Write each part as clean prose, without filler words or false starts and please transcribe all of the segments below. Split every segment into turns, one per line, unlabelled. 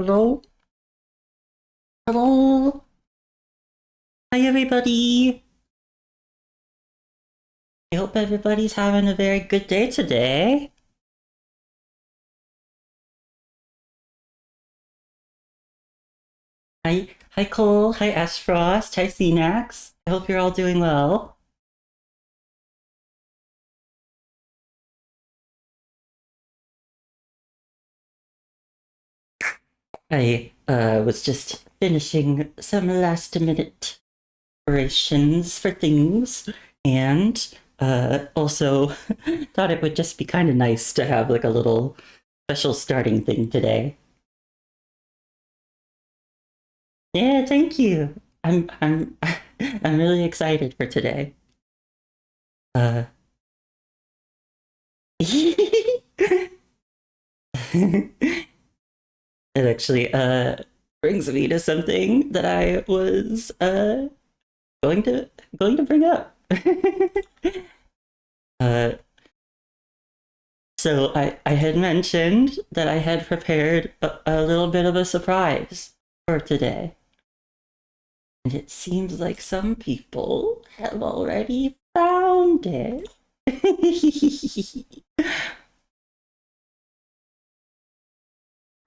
Hello? Hello? Hi, everybody. I hope everybody's having a very good day today. Hi Cole. Hi Ash Frost. Hi Cenax. I hope you're all doing well. I was just finishing some last minute preparations for things, and also thought it would just be kind of nice to have like a little special starting thing today. Yeah, thank you. I'm really excited for today. Uh it actually brings me to something that I was going to going to bring up. uh so I had mentioned that I had prepared a little bit of a surprise for today. And it seems like some people have already found it.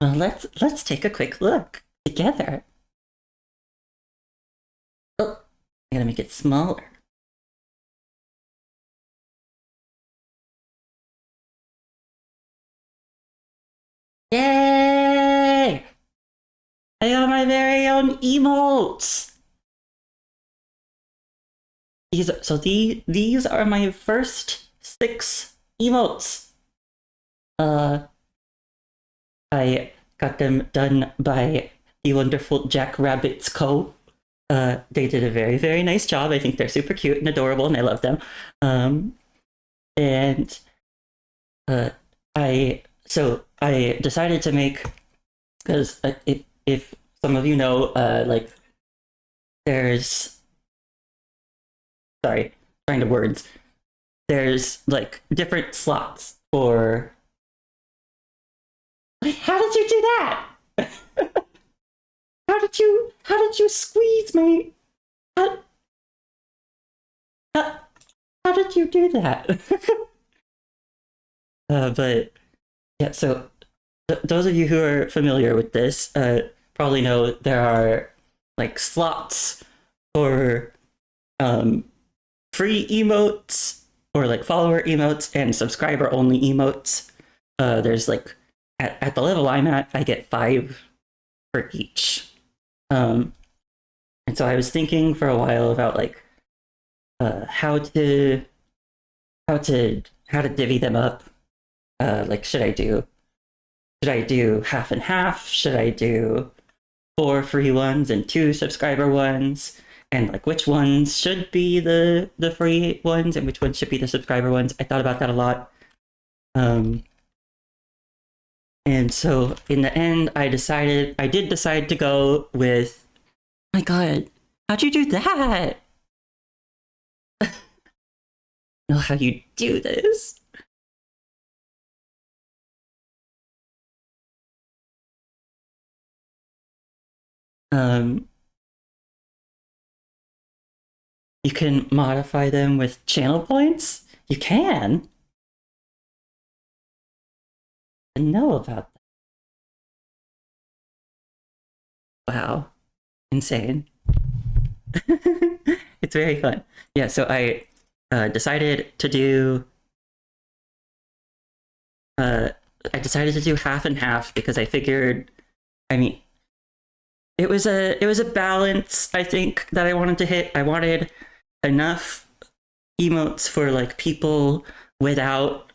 Well, let's take a quick look together. Oh, I gotta make it smaller. Yay! I got my very own emotes. These are my first 6 emotes. Uh, I got them done by the wonderful Jack Rabbit's Co. They did a very nice job. I think they're super cute and adorable, and I love them. Um, and uh, I decided to make, because if some of you know, like there's, sorry, trying to words. There's like different slots for. How did you do that? How did you squeeze my? How how, how did you do that? But yeah, so those of you who are familiar with this probably know there are like slots for um, free emotes or like follower emotes and subscriber only emotes. There's like at the level I'm at, I get 5 for each. Um, and so I was thinking for a while about like how to how to divvy them up. Like should I do half and half? Should I do 4 free ones and 2 subscriber ones? And like which ones should be the free ones and which ones should be the subscriber ones? I thought about that a lot. Um, and so in the end, I did decide to go with. Oh my God, how'd you do that? Know how you do this? Um, you can modify them with channel points. You can. I know about that. Wow, insane. It's very fun. Yeah, so I decided to do. Uh, I decided to do half and half because I figured. I mean, it was a balance. I think that I wanted to hit. I wanted enough emotes for like people without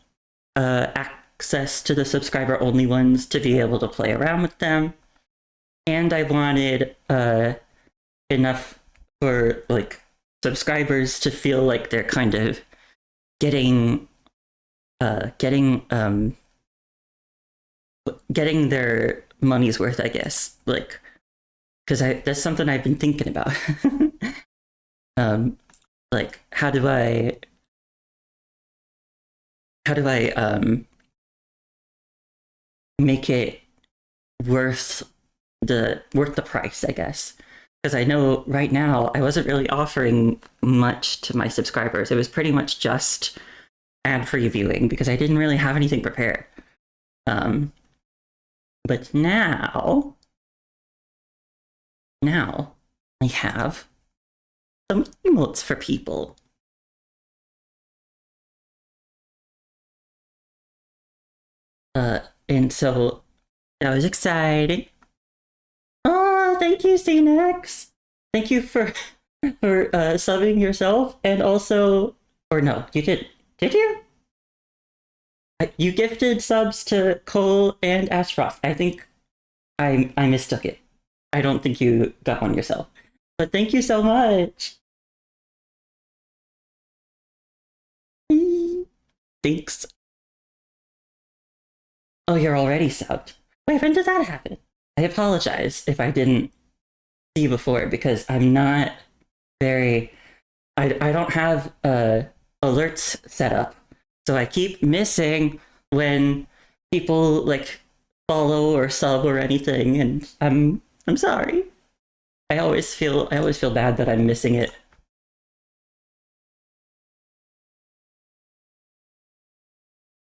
access to the subscriber only ones to be able to play around with them, and I wanted enough for like subscribers to feel like they're kind of getting getting getting their money's worth, I guess. Like, because I that's something I've been thinking about. um, like, how do I make it worth worth the price, I guess. Because I know right now I wasn't really offering much to my subscribers. It was pretty much just ad-free viewing because I didn't really have anything prepared. Um, but now I have some emotes for people. And so that was exciting. Oh, thank you, CNX. Thank you for subbing yourself, and also, or no, you did. Did you? You gifted subs to Cole and Ashfrost. I think I mistook it. I don't think you got one yourself. But thank you so much. Thanks. Oh, you're already subbed. Wait, when did that happen? I apologize if I didn't see you before because I'm not very. I don't have alerts set up, so I keep missing when people like follow or sub or anything, and I'm sorry. I always feel bad that I'm missing it.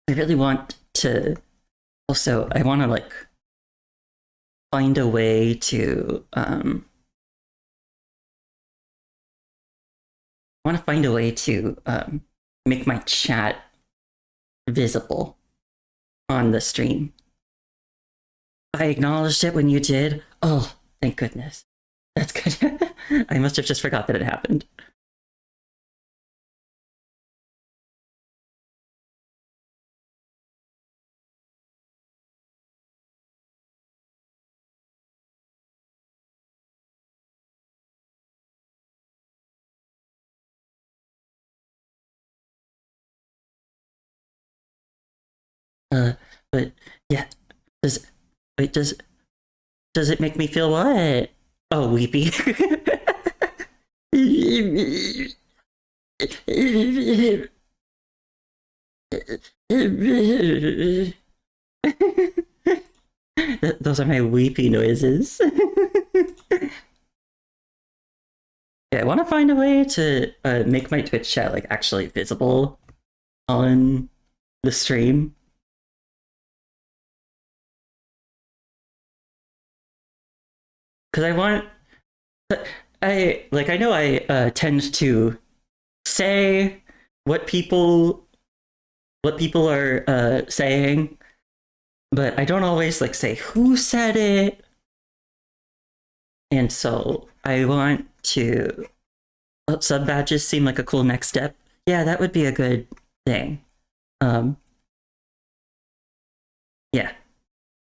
I really want to also I want to like find a way to I want to find a way to make my chat visible on the stream. I acknowledged it when you did. Oh, thank goodness. That's good. I must have just forgot that it happened. Uh, but yeah, does wait does it make me feel what? Oh, weepy. Those are my weepy noises. Yeah, I want to find a way to make my Twitch chat like actually visible on the stream. Because I want, I know I tend to say what people are saying, but I don't always like say who said it. And so I want to sub badges seem like a cool next step. Yeah, that would be a good thing. Um, yeah,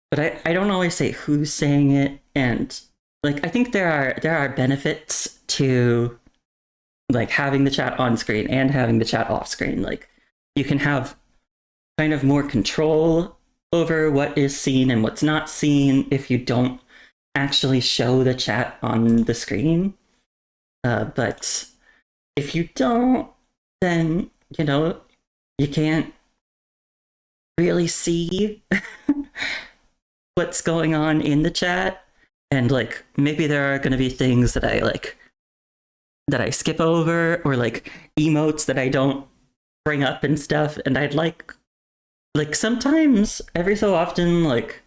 but I don't always say who's saying it, and like I think there are benefits to like having the chat on screen and having the chat off screen. Like you can have kind of more control over what is seen and what's not seen if you don't actually show the chat on the screen. But if you don't, then you know you can't really see what's going on in the chat, and like maybe there are going to be things that I like that I skip over, or like emotes that I don't bring up and stuff, and I'd like sometimes every so often like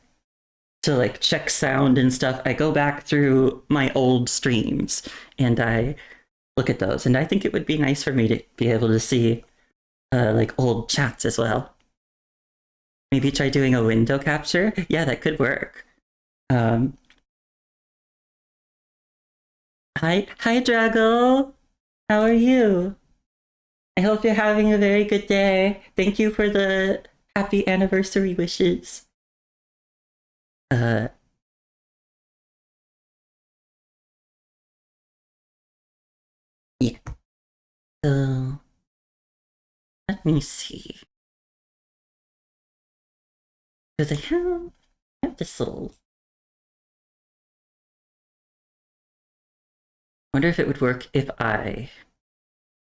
to like check sound and stuff, I go back through my old streams and I look at those, and I think it would be nice for me to be able to see like old chats as well. Maybe try doing a window capture. Yeah, that could work. Um, hi, Drago. How are you? I hope you're having a very good day. Thank you for the happy anniversary wishes. Uh, yeah. So let me see. Because I have this little. Wonder if it would work if I.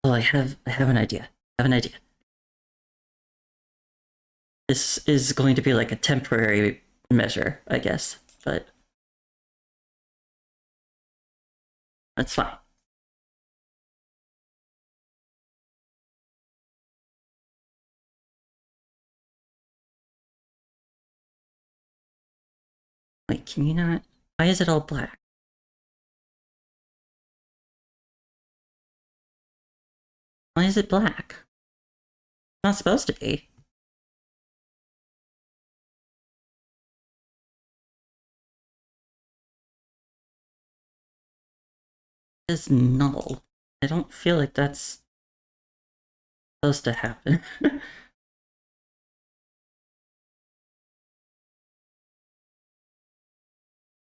Oh, I have an idea. I have an idea. This is going to be like a temporary measure, I guess. But That's fine. Wait, can you not? Why is it all black? Why is it black? It's not supposed to be. It's null. I don't feel like that's supposed to happen.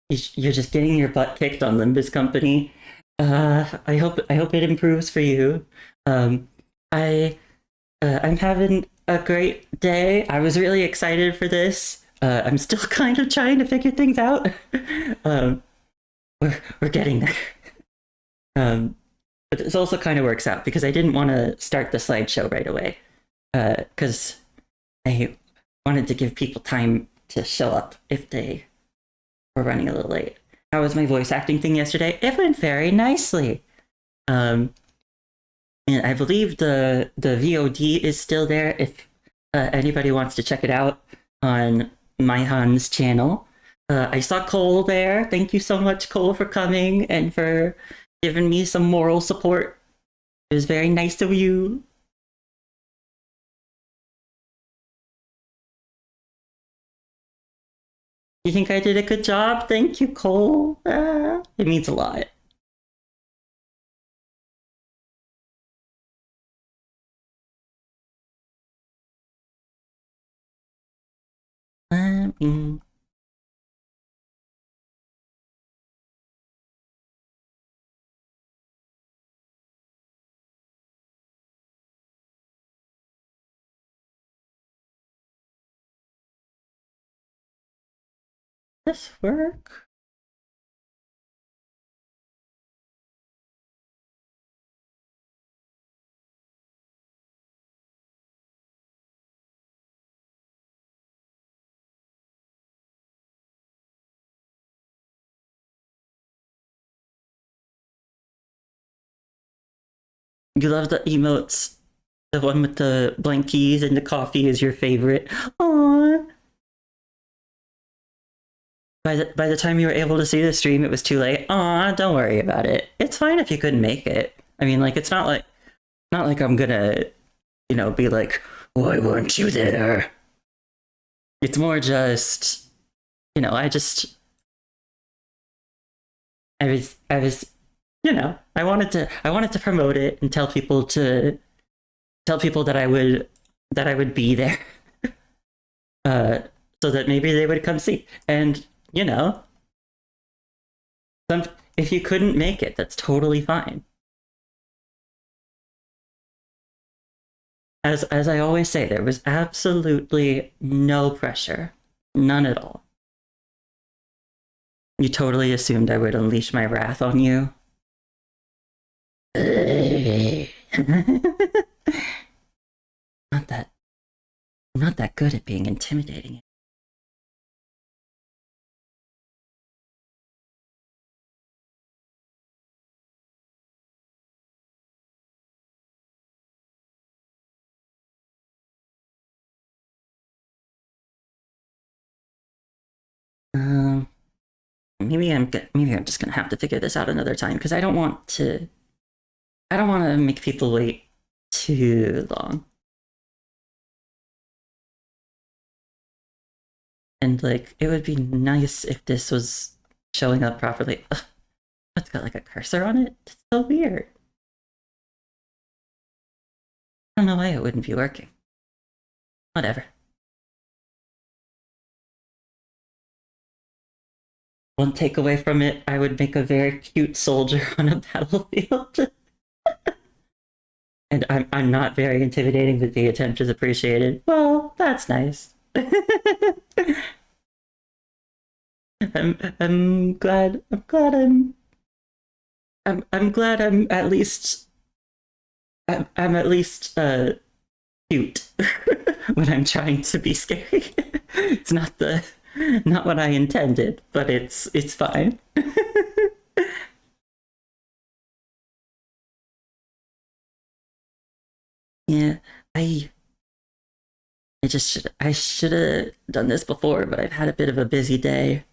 You're just getting your butt kicked on Limbus Company. I hope it improves for you. Um, I I'm having a great day. I was really excited for this. I'm still kind of trying to figure things out. um, we're getting there. But this also kind of works out because I didn't want to start the slideshow right away. Because I wanted to give people time to show up if they were running a little late. How was my voice acting thing yesterday? It went very nicely. Um, and I believe the VOD is still there if anybody wants to check it out on my Han's channel. I saw Cole there. Thank you so much, Cole, for coming and for giving me some moral support. It was very nice of you. You think I did a good job? Thank you, Cole. It means a lot. Mm. This work? You love the emotes. The one with the blankies and the coffee is your favorite. Aww. By the time you were able to see the stream, it was too late. Aw, don't worry about it. It's fine if you couldn't make it. I mean, like, it's not like I'm gonna, be like, why weren't you there? It's more just, I was, I wanted to promote it and tell people that I would be there, uh, so that maybe they would come see. And some if you couldn't make it, that's totally fine. As I always say, there was absolutely no pressure, none at all. You totally assumed I would unleash my wrath on you. not that, I'm not that good at being intimidating. Um, maybe I'm just gonna have to figure this out another time because I don't want to make people wait too long. And like, it would be nice if this was showing up properly. Ugh, it's got like a cursor on it. It's so weird. I don't know why it wouldn't be working. Whatever. One takeaway from it, I would make a very cute soldier on a battlefield. And I'm not very intimidating, but the attempt is appreciated. Well, that's nice. I'm glad. I'm glad I'm at least cute when I'm trying to be scary. It's not what I intended, but it's fine. Yeah, I I should have done this before, but I've had a bit of a busy day.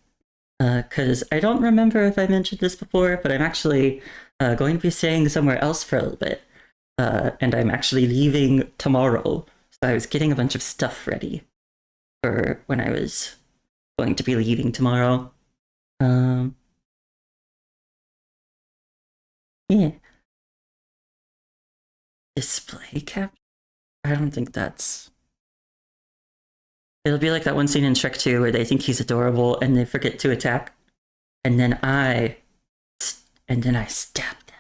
Because I don't remember if I mentioned this before, but I'm actually going to be staying somewhere else for a little bit. And I'm actually leaving tomorrow. So I was getting a bunch of stuff ready for when I was going to be leaving tomorrow. Um, yeah, display cap. I don't think that's. It'll be like that one scene in Shrek 2 where they think he's adorable and they forget to attack, and then I stab them,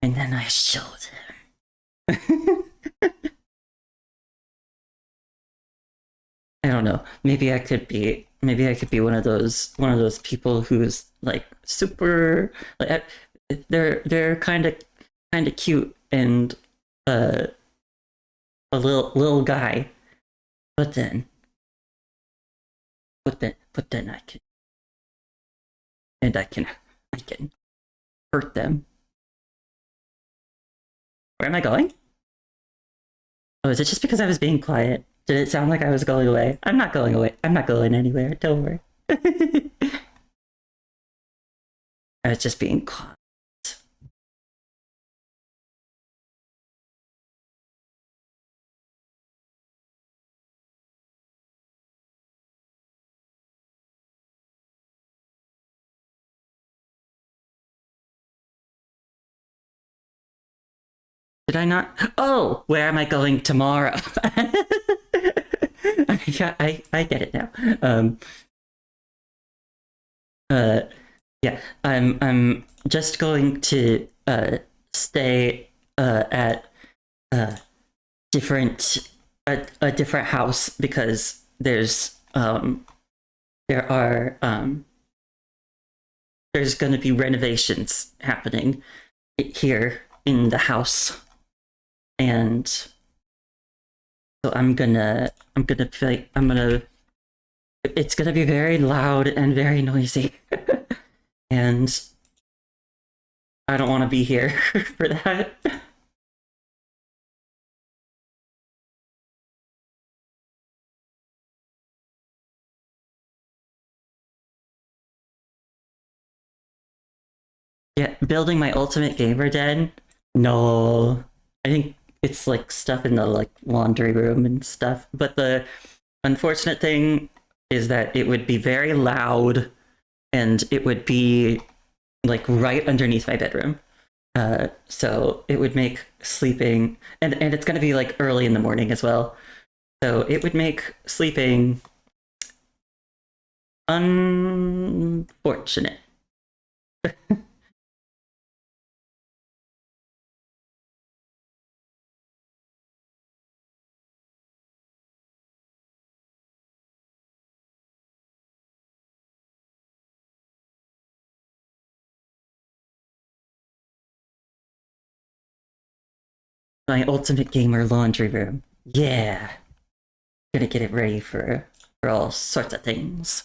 and then I show them. I don't know. Maybe I could be one of those people who's like super like they're kind of cute and uh a little guy, but then I can hurt them. Where am I going? Oh, is it just because I was being quiet? Did it sound like I was going away? I'm not going away. I'm not going anywhere. Don't worry. I was just being quiet. Did I not? Oh, where am I going tomorrow? I get it now. Uh, yeah, I'm just going to stay at a different a different house because there are there's going to be renovations happening here in the house, and so I'm gonna it's gonna be very loud and very noisy, and I don't want to be here for that. Yeah, building my ultimate gamer den. No, I think it's like stuff in the like laundry room and stuff. But the unfortunate thing is that it would be very loud and it would be like right underneath my bedroom. So it would make sleeping and it's gonna be like early in the morning as well. So it would make sleeping unfortunate. My ultimate gamer laundry room. Yeah. Gonna get it ready for all sorts of things.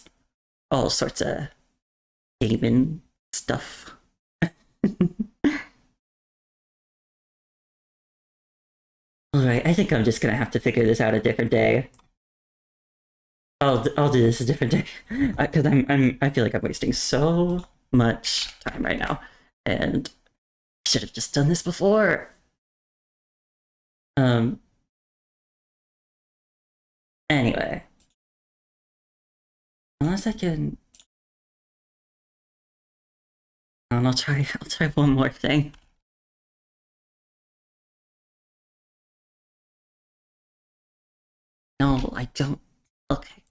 All sorts of gaming stuff. Alright, I think I'm just gonna have to figure this out a different day. I'll do this a different day because I feel like I'm wasting so much time right now, and I should have just done this before. Um. Anyway, unless I can, I'll try. I'll try one more thing. No, I don't. Okay.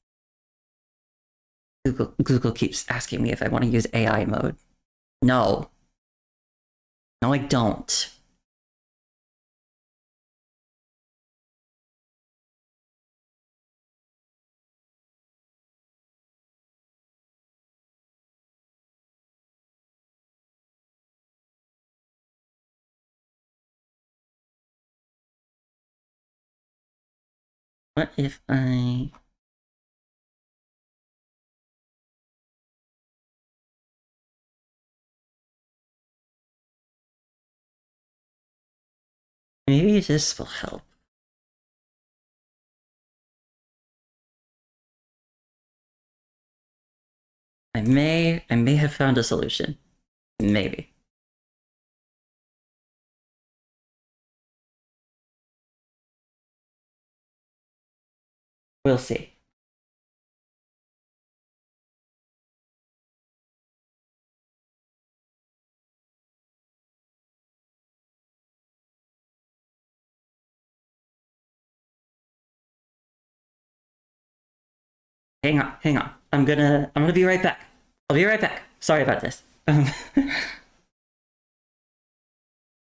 Google keeps asking me if I want to use AI mode. No, no, I don't. What if I? Maybe this will help. I may have found a solution. Maybe. We'll see. Hang on, hang on. I'm gonna be right back. I'll be right back. Sorry about this. Because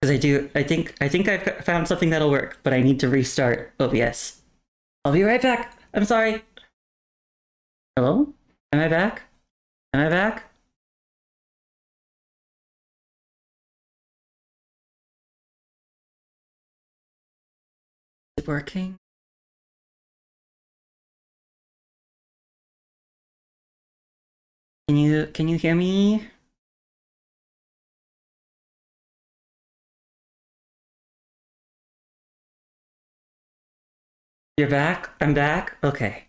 I think I've found something that'll work, but I need to restart OBS. I'll be right back. I'm sorry. Hello? Am I back? Am I back? Is it working? Can you hear me? You're back? I'm back? Okay.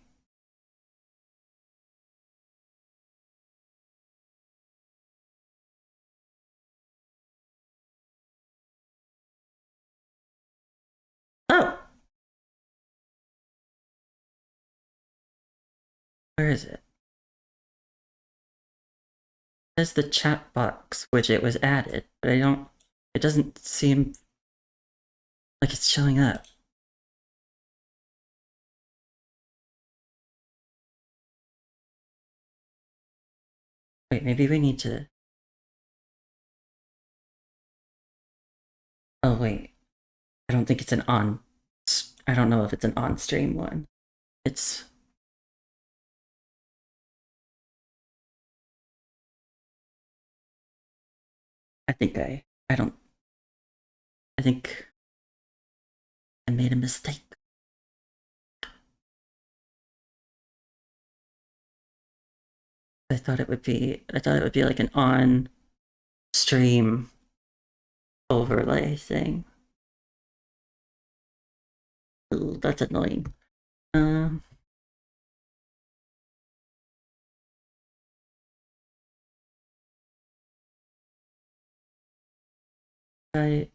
Oh, where is it? It says the chat box widget was added, but it doesn't seem like it's showing up. Wait, maybe we need to. Oh, wait. I don't think it's an on. I don't know if it's an on stream one. It's. I don't. I think I made a mistake. I thought it would be like an on stream overlay thing. Ooh, that's annoying. Um, I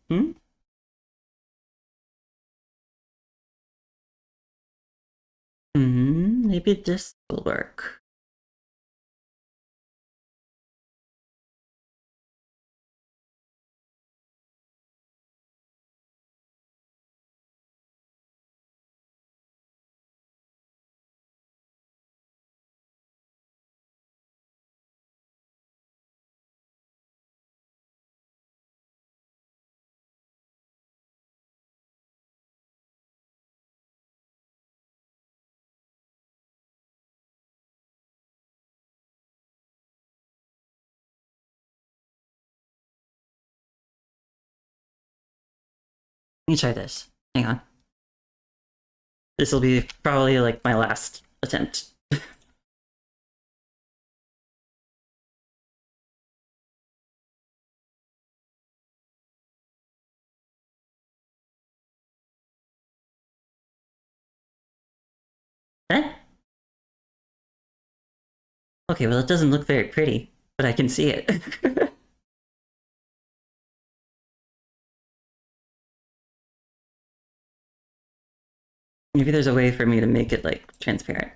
maybe this will work. Let me try this. Hang on. This will be probably like my last attempt. Eh? Okay, well, it doesn't look very pretty, but I can see it. Maybe there's a way for me to make it like transparent.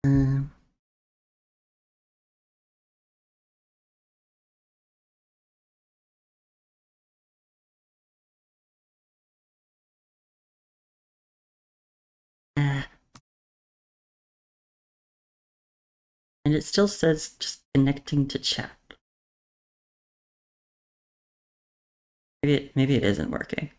Um, and it still says just connecting to chat. Maybe it isn't working.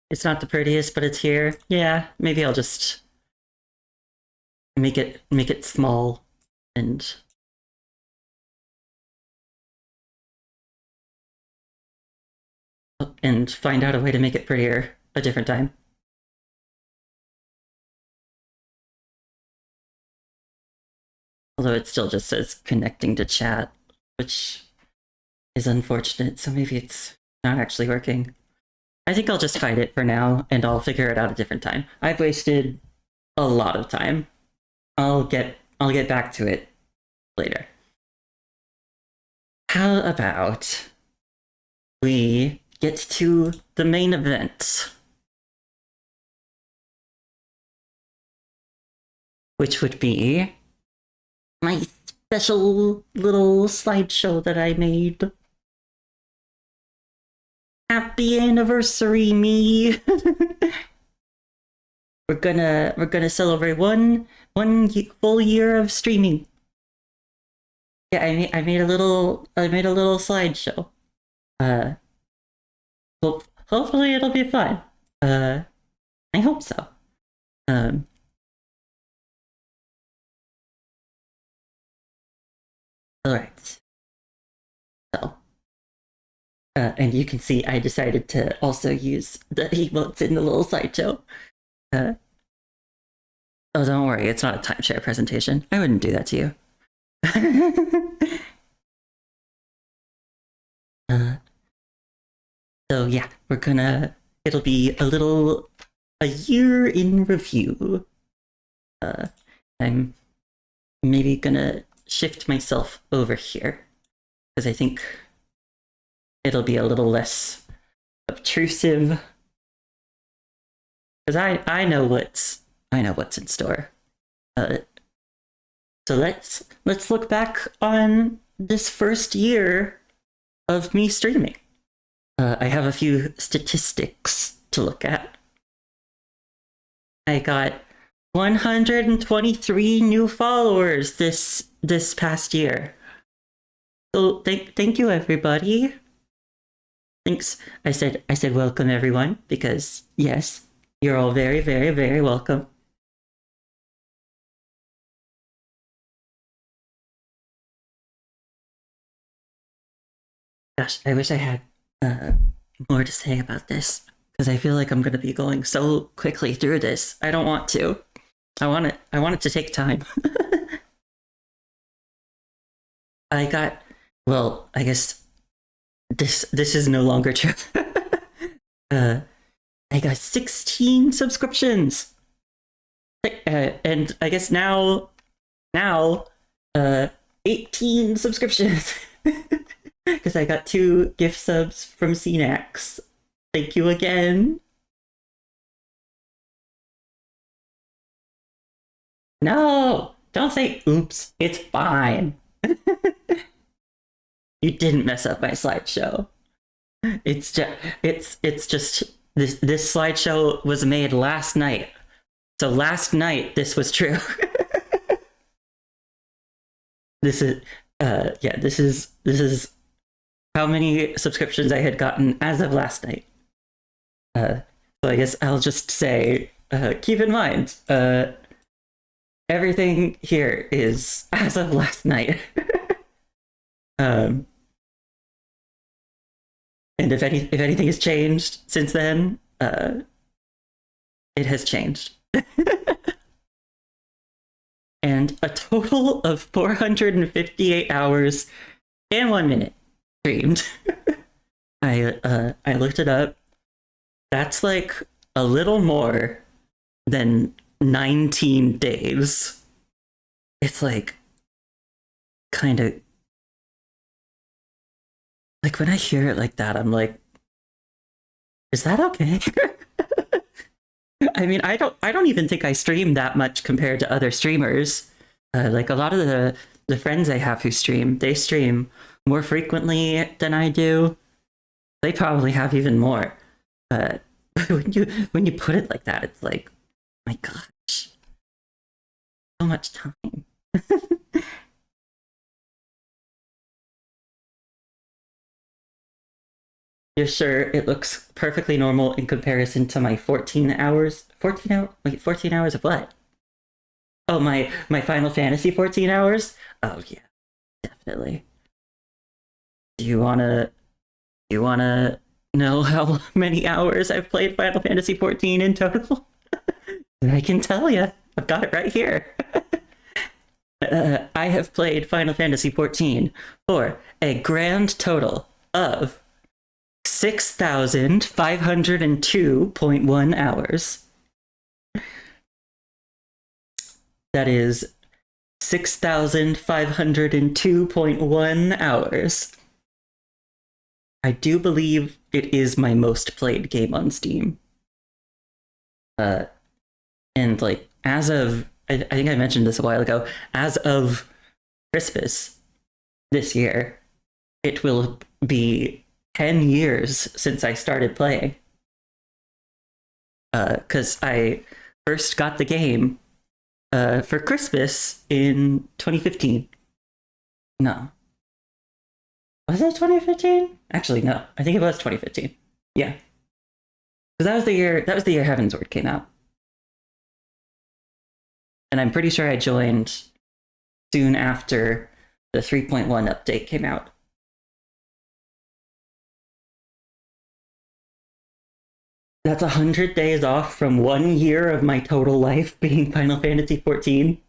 It's not the prettiest, but it's here. Yeah, maybe I'll just make it small and find out a way to make it prettier a different time. Although it still just says connecting to chat, which is unfortunate, so maybe it's not actually working. I think I'll just hide it for now and I'll figure it out a different time. I've wasted a lot of time. I'll get back to it later. How about we get to the main event, which would be my special little slideshow that I made. Happy anniversary, me! we're gonna celebrate one full year of streaming. Yeah, I made a little slideshow. Hopefully it'll be fun. I hope so. Um, all right. So, and you can see I decided to also use the emotes in the little slideshow. Uh, oh, don't worry, it's not a timeshare presentation. I wouldn't do that to you. uh, so yeah, it'll be a year in review. I'm maybe gonna shift myself over here because I think it'll be a little less obtrusive. Because I know what's in store. So let's look back on this first year of me streaming. I have a few statistics to look at. I got 123 new followers this past year. So thank you everybody. Thanks. I said welcome everyone because yes, you're all very very very welcome. Gosh, I wish I had more to say about this because I feel like I'm going to be going so quickly through this. I don't want to. I want it to take time. I got I guess this is no longer true. I got 16 subscriptions. And I guess now 18 subscriptions. Because I got 2 gift subs from CNAX. Thank you again. No, don't say oops. It's fine. You didn't mess up my slideshow. It's just this slideshow was made last night. So last night this was true. This is this is how many subscriptions I had gotten as of last night. So I guess I'll just say keep in mind everything here is as of last night. And if anything has changed since then, it has changed. And a total of 458 hours and 1 minute streamed. I looked it up. That's like a little more than 19 days. It's like kind of like when I hear it like that, I'm like, is that okay? I mean, I don't even think I stream that much compared to other streamers. Like a lot of the friends I have who stream, they stream more frequently than I do. They probably have even more. Uh, when you put it like that, it's like, my gosh, so much time. You're sure it looks perfectly normal in comparison to my 14 hours? 14 hours? Wait, 14 hours of what? Oh, my Final Fantasy 14 hours? Oh yeah, definitely. Do you wanna know how many hours I've played Final Fantasy 14 in total? I can tell you. I've got it right here. I have played Final Fantasy 14 for a grand total of 6,502.1 hours. That is 6,502.1 hours. I do believe it is my most played game on Steam. Uh, and like as of, I think I mentioned this a while ago. As of Christmas this year, it will be 10 years since I started playing. Because I first got the game for Christmas in 2015. No, was it 2015? Actually, no. I think it was 2015. Yeah, because that was the year. That was the year Heavensward came out, and I'm pretty sure I joined soon after the 3.1 update came out. That's 100 days off from 1 year of my total life being Final Fantasy 14.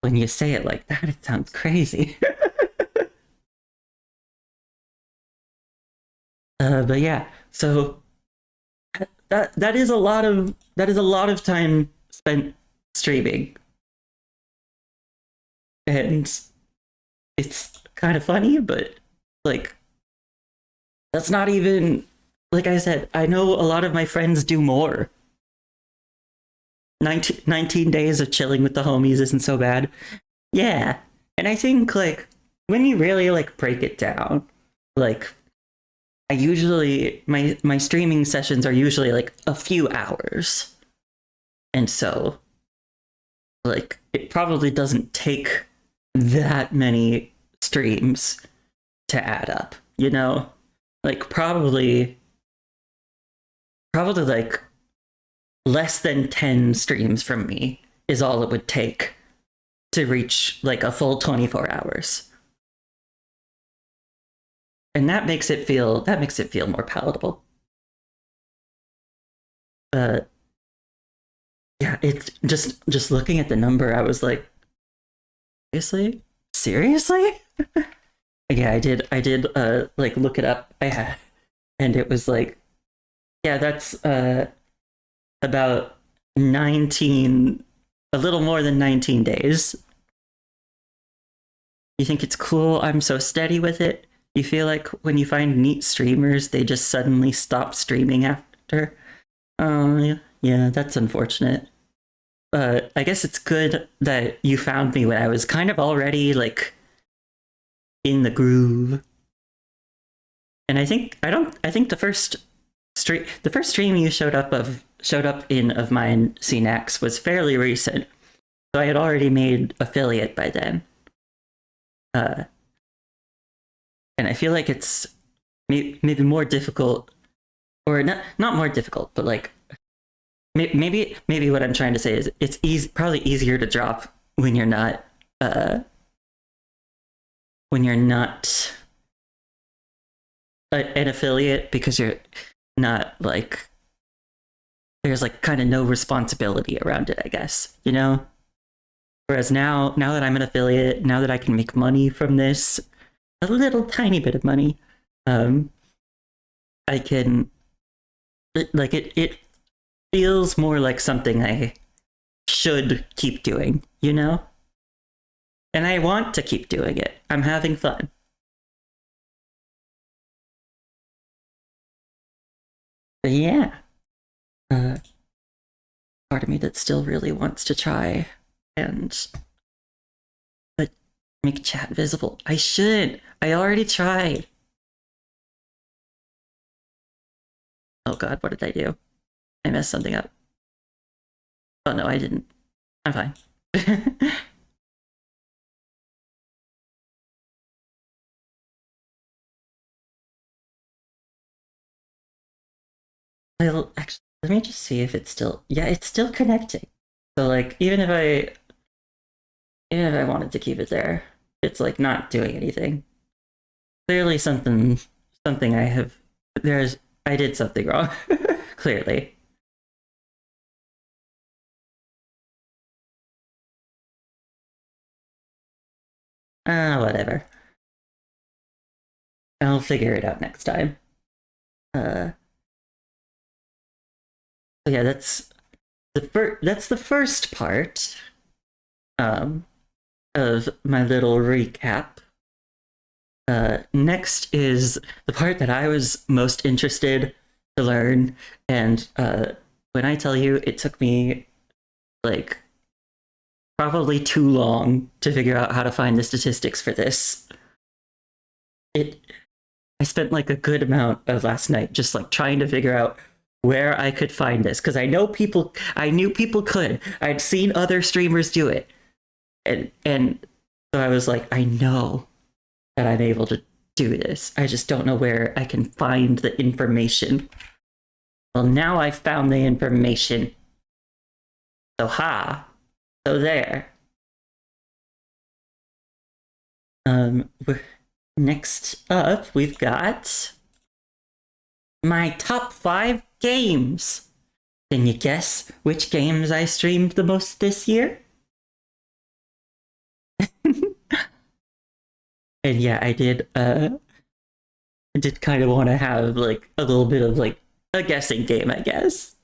When you say it like that, it sounds crazy. But yeah, so that is a lot of time spent streaming, and it's kind of funny, but like that's not even, like I said, I know a lot of my friends do more. 19 days of chilling with the homies isn't so bad. Yeah, and I think like when you really like break it down, like I usually my streaming sessions are usually like a few hours, and so like it probably doesn't take that many streams to add up, you know? Like probably like less than 10 streams from me is all it would take to reach like a full 24 hours. And that makes it feel more palatable. Uh yeah, it's just looking at the number, I was like, seriously? Seriously? Yeah, I did like look it up. I had, and it was like, yeah, that's about 19, a little more than 19 days. You think it's cool I'm so steady with it? You feel like when you find neat streamers, they just suddenly stop streaming after? Oh, yeah, yeah, that's unfortunate. I guess it's good that you found me when I was kind of already like in the groove. And I think the first stream you showed up in of mine, CNX, was fairly recent. So I had already made affiliate by then. Uh, and I feel like it's maybe more difficult, or not more difficult, but like maybe what I'm trying to say is it's probably easier to drop uh when you're not an affiliate, because you're not like, there's like kind of no responsibility around it, I guess, you know? Whereas now that I'm an affiliate, now that I can make money from this, a little tiny bit of money, um, I can, like it feels more like something I should keep doing, you know? And I want to keep doing it. I'm having fun. But yeah, uh, part of me that still really wants to try and make chat visible. I shouldn't. I already tried. Oh god, what did I do? I messed something up. Oh no, I didn't. I'm fine. Well, actually, let me just see if it's still. Yeah, it's still connecting. So like, even if I wanted to keep it there, it's like not doing anything. Clearly, something I have. I did something wrong. Clearly. Whatever. I'll figure it out next time. Uh, so yeah, that's the first part. Um, of my little recap. Next is the part that I was most interested to learn, and when I tell you, it took me like probably too long to figure out how to find the statistics for this. It I spent like a good amount of last night just like trying to figure out where I could find this because I knew people could. I'd seen other streamers do it, and so I was like, I know that I'm able to do this. I just don't know where I can find the information. Well, now I've found the information. So ha. So there. Um Next up we've got my top 5 games. Can you guess which games I streamed the most this year? And yeah, I did kind of want to have like a little bit of like a guessing game, I guess.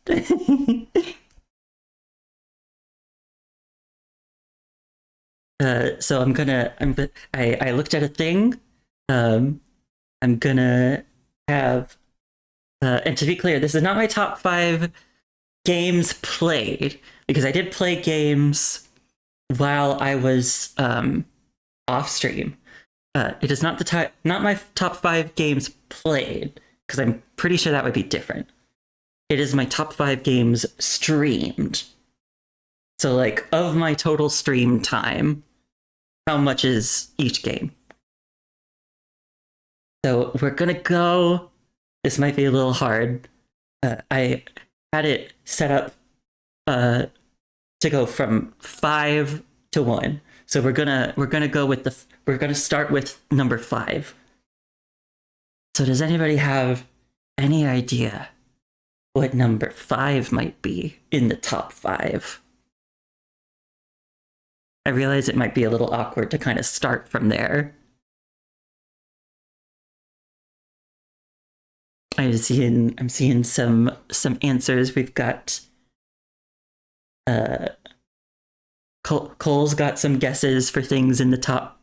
So I looked at a thing. Um, I'm gonna have, and to be clear, this is not my top 5 games played because I did play games while I was off stream. It is not my top 5 games played because I'm pretty sure that would be different. It is my top 5 games streamed. So like of my total stream time, how much is each game? So we're gonna go. This might be a little hard. I had it set up uh, to go from 5 to 1. So we're gonna go with we're gonna start with number 5. So does anybody have any idea what number 5 might be in the top 5? I realize it might be a little awkward to kind of start from there. I'm seeing some answers. We've got uh Cole's got some guesses for things in the top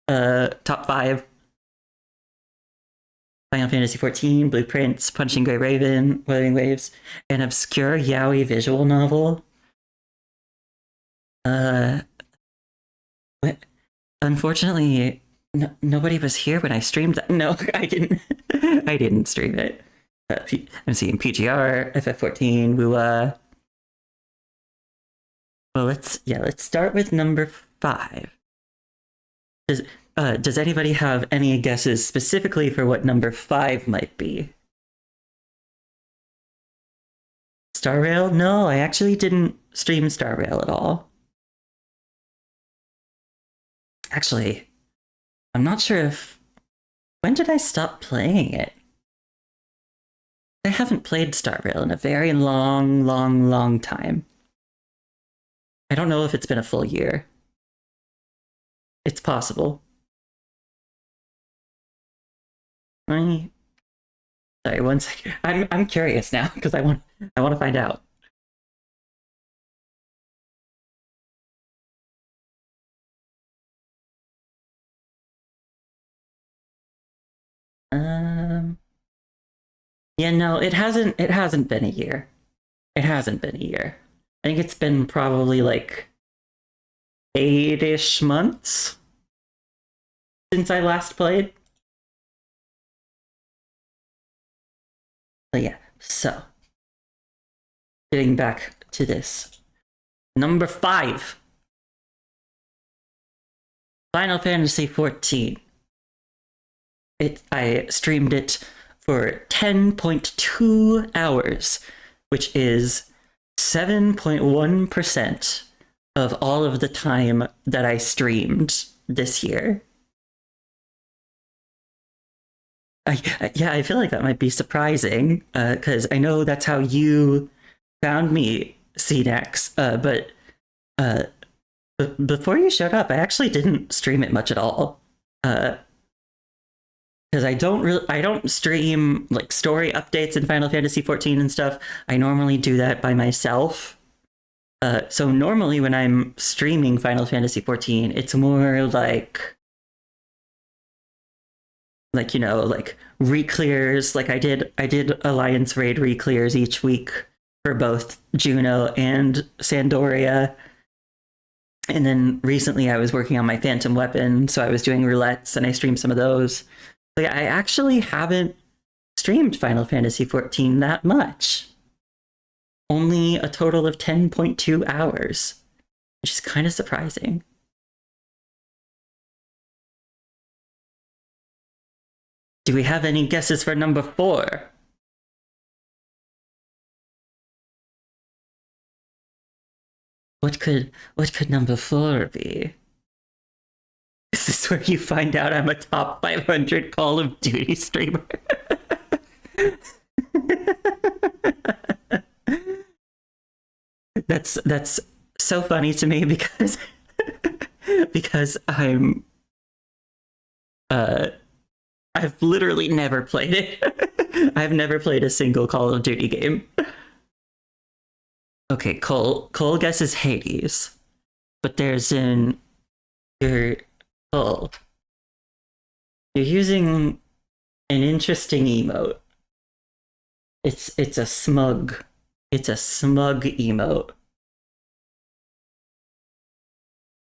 5. Final Fantasy 14, Blueprints, Punching Gray Raven, Wuthering Waves, an obscure yaoi visual novel. Uh Unfortunately, nobody was here when I streamed that. No, I didn't. I didn't stream it. I'm seeing PGR, FF14, Wua. Well, let's start with number 5. Does does anybody have any guesses specifically for what number 5 might be? Star Rail? No, I actually didn't stream Star Rail at all. Actually, I'm not sure if when did I stop playing it? I haven't played Star Rail in a very long time. I don't know if it's been a full year. It's possible. Sorry, one second. I'm curious now because I want to find out. Um, yeah, no, it hasn't been a year. It hasn't been a year. I think it's been probably like 8-ish months since I last played. But yeah, so getting back to this. Number 5, Final Fantasy 14. I streamed it for 10.2 hours, which is 7.1% of all of the time that I streamed this year. Yeah, I feel like that might be surprising because I know that's how you found me, CNEX. But uh, before you showed up, I actually didn't stream it much at all. Because I don't stream like story updates in Final Fantasy 14 and stuff. I normally do that by myself. So normally when I'm streaming Final Fantasy 14, it's more like reclears. Like I did Alliance raid reclears each week for both Juno and Sandoria. And then recently I was working on my Phantom weapon, so I was doing roulettes and I streamed some of those. But yeah, I actually haven't streamed Final Fantasy 14 that much. Only a total of 10.2 hours, which is kind of surprising. Do we have any guesses for number 4? What could number 4 be? Is this where you find out I'm a top 500 Call of Duty streamer? That's so funny to me because because uh I've literally never played it. I've never played a single Call of Duty game. Okay, Cole guesses Hades, but there's an you're Cole. You're using an interesting emote. It's a smug. It's a smug emote.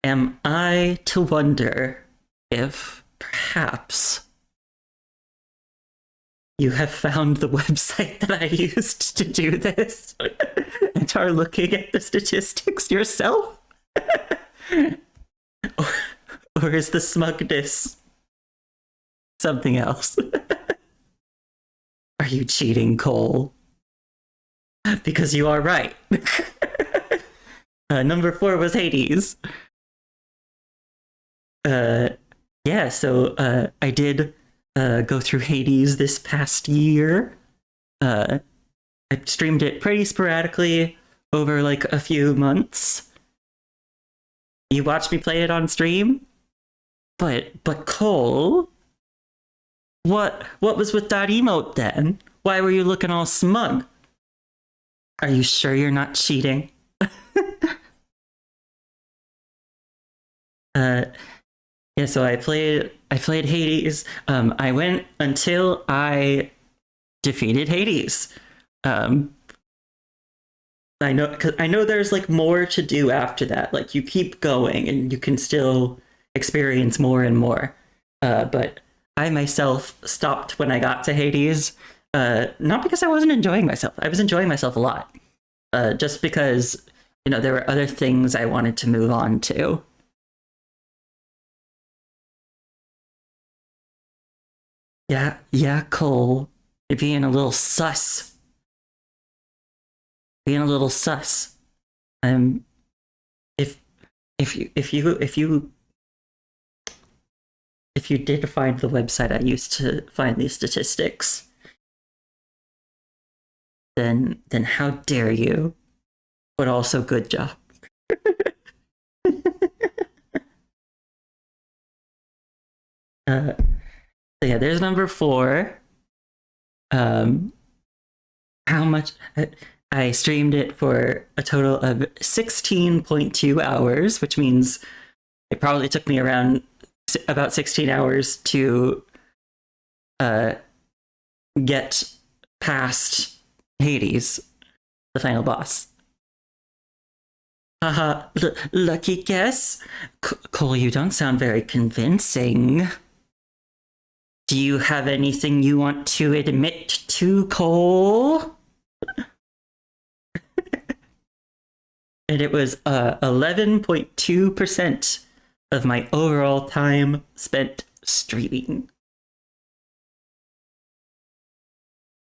Am I to wonder if perhaps you have found the website that I used to do this and are looking at the statistics yourself? or, or is the smugness something else? Are you cheating, Cole? Because you are right. Number 4 was Hades. Uh, yeah, so I did go through Hades this past year. Uh, I streamed it pretty sporadically over like a few months. You watched me play it on stream, but Cole, what was with that emote then? Why were you looking all smug? Are you sure you're not cheating? uh, yeah, so I played Hades. I went until I defeated Hades. Um, I know there's like more to do after that. Like you keep going and you can still experience more and more. But I myself stopped when I got to Hades. Not because I wasn't enjoying myself. I was enjoying myself a lot. Just because there were other things I wanted to move on to. Yeah, yeah, Cole, you're being a little sus. Being a little sus. Um, if if you did find the website I used to find these statistics, then how dare you? But also good job. So yeah, there's number 4. Um, how much? I streamed it for a total of 16.2 hours, which means it probably took me around about 16 hours to uh, get past Hades, the final boss. Haha, lucky guess? Cole, you don't sound very convincing. Do you have anything you want to admit to, Cole? And it was 11.2% of my overall time spent streaming.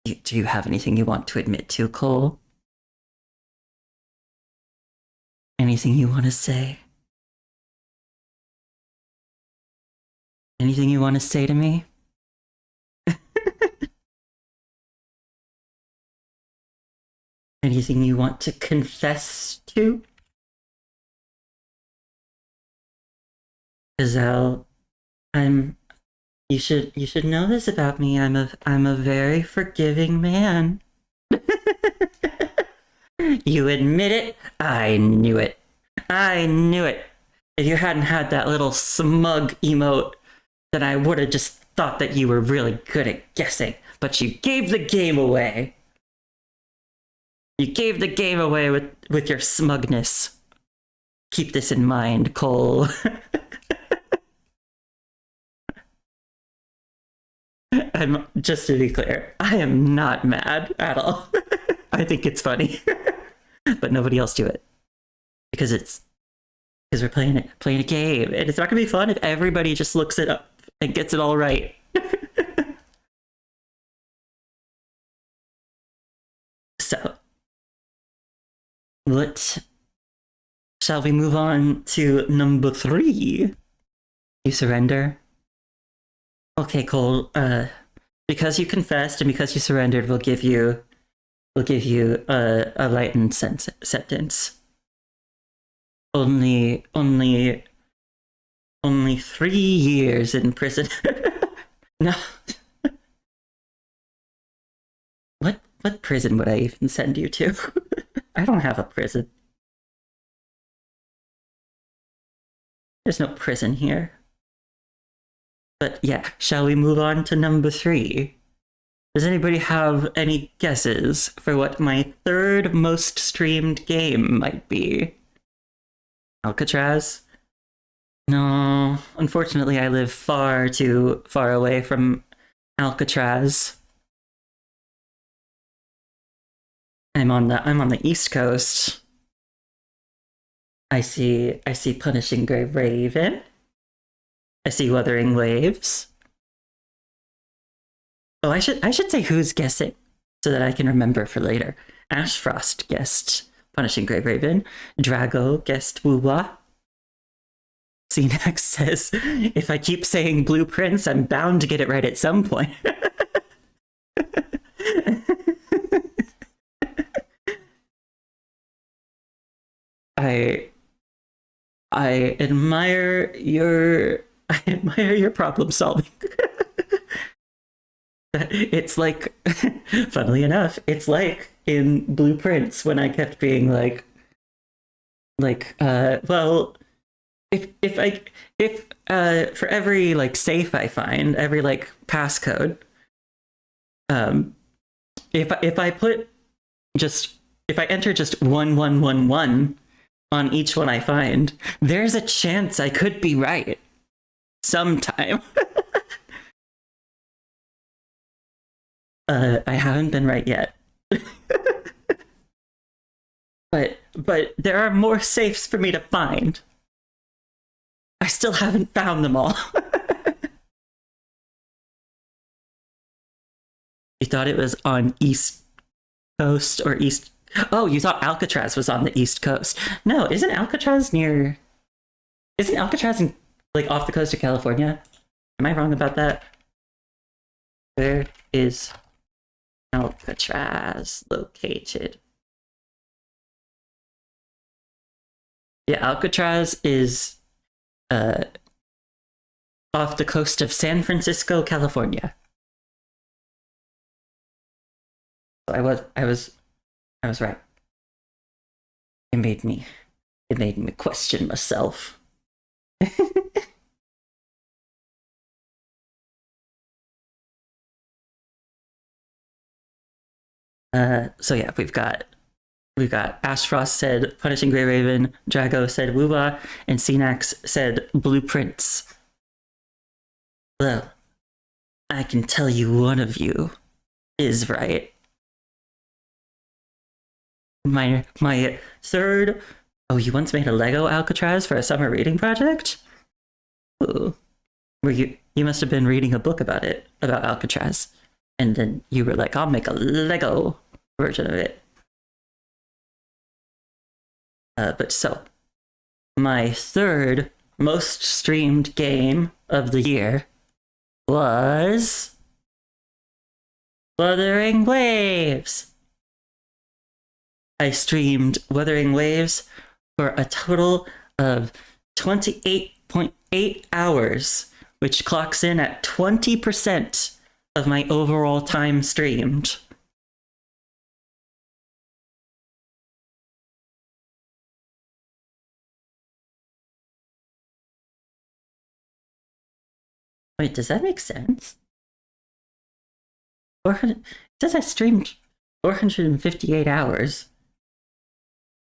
Do you have anything you want to admit to, Cole? Anything you want to say? Anything you want to say to me? Anything you want to confess to? Giselle, I'm you should know this about me. I'm a very forgiving man. You admit it? I knew it. I knew it. If you hadn't had that little smug emote, then I would have just thought that you were really good at guessing. But you gave the game away. You gave the game away with your smugness. Keep this in mind, Cole. I'm just to be clear, I am not mad at all. I think it's funny, but nobody else do it because we're playing a game, and it's not gonna be fun if everybody just looks it up and gets it all right. So, let shall we move on to number 3? You surrender. Okay, Cole. Because you confessed and because you surrendered, we'll give you a lightened sentence. Only 3 years in prison. No. What prison would I even send you to? I don't have a prison. There's no prison here. But yeah, shall we move on to number 3? Does anybody have any guesses for what my third most streamed game might be? Alcatraz? No, unfortunately, I live far too far away from Alcatraz. I'm on the East Coast. I see Punishing Grave Raven. I see Wuthering Waves. Oh, I should say who's guessing so that I can remember for later. Ashfrost guessed Punishing Grave Raven. Drago guessed Woowa. CNX says, if I keep saying blueprints, I'm bound to get it right at some point. I I admire your problem solving. It's like, funnily enough, it's like in Blueprints when I kept being well, if for every like safe I find, every like passcode, um, if I put just if I enter just 1111 on each one I find, there's a chance I could be right sometime. I haven't been right yet. But there are more safes for me to find. I still haven't found them all. You thought it was on East Coast or East. Oh, you thought Alcatraz was on the East Coast. No, isn't Alcatraz near. Isn't Alcatraz in, like off the coast of California? Am I wrong about that? Where is Alcatraz located? Yeah, Alcatraz is uh, off the coast of San Francisco, California. I was right. It made me question myself. So yeah, we've got Ashfrost said Punishing Grey Raven, Drago said Wooba, and Cenax said Blueprints. Well, I can tell you one of you is right. My third. Oh, you once made a Lego Alcatraz for a summer reading project? Ooh. Were you must have been reading a book about it, about Alcatraz. And then you were like, I'll make a Lego version of it. But so, my third most streamed game of the year was Wuthering Waves. I streamed Wuthering Waves for a total of 28.8 hours, which clocks in at 20% of my overall time streamed. Wait, does that make sense? 400, it says I streamed 458 hours.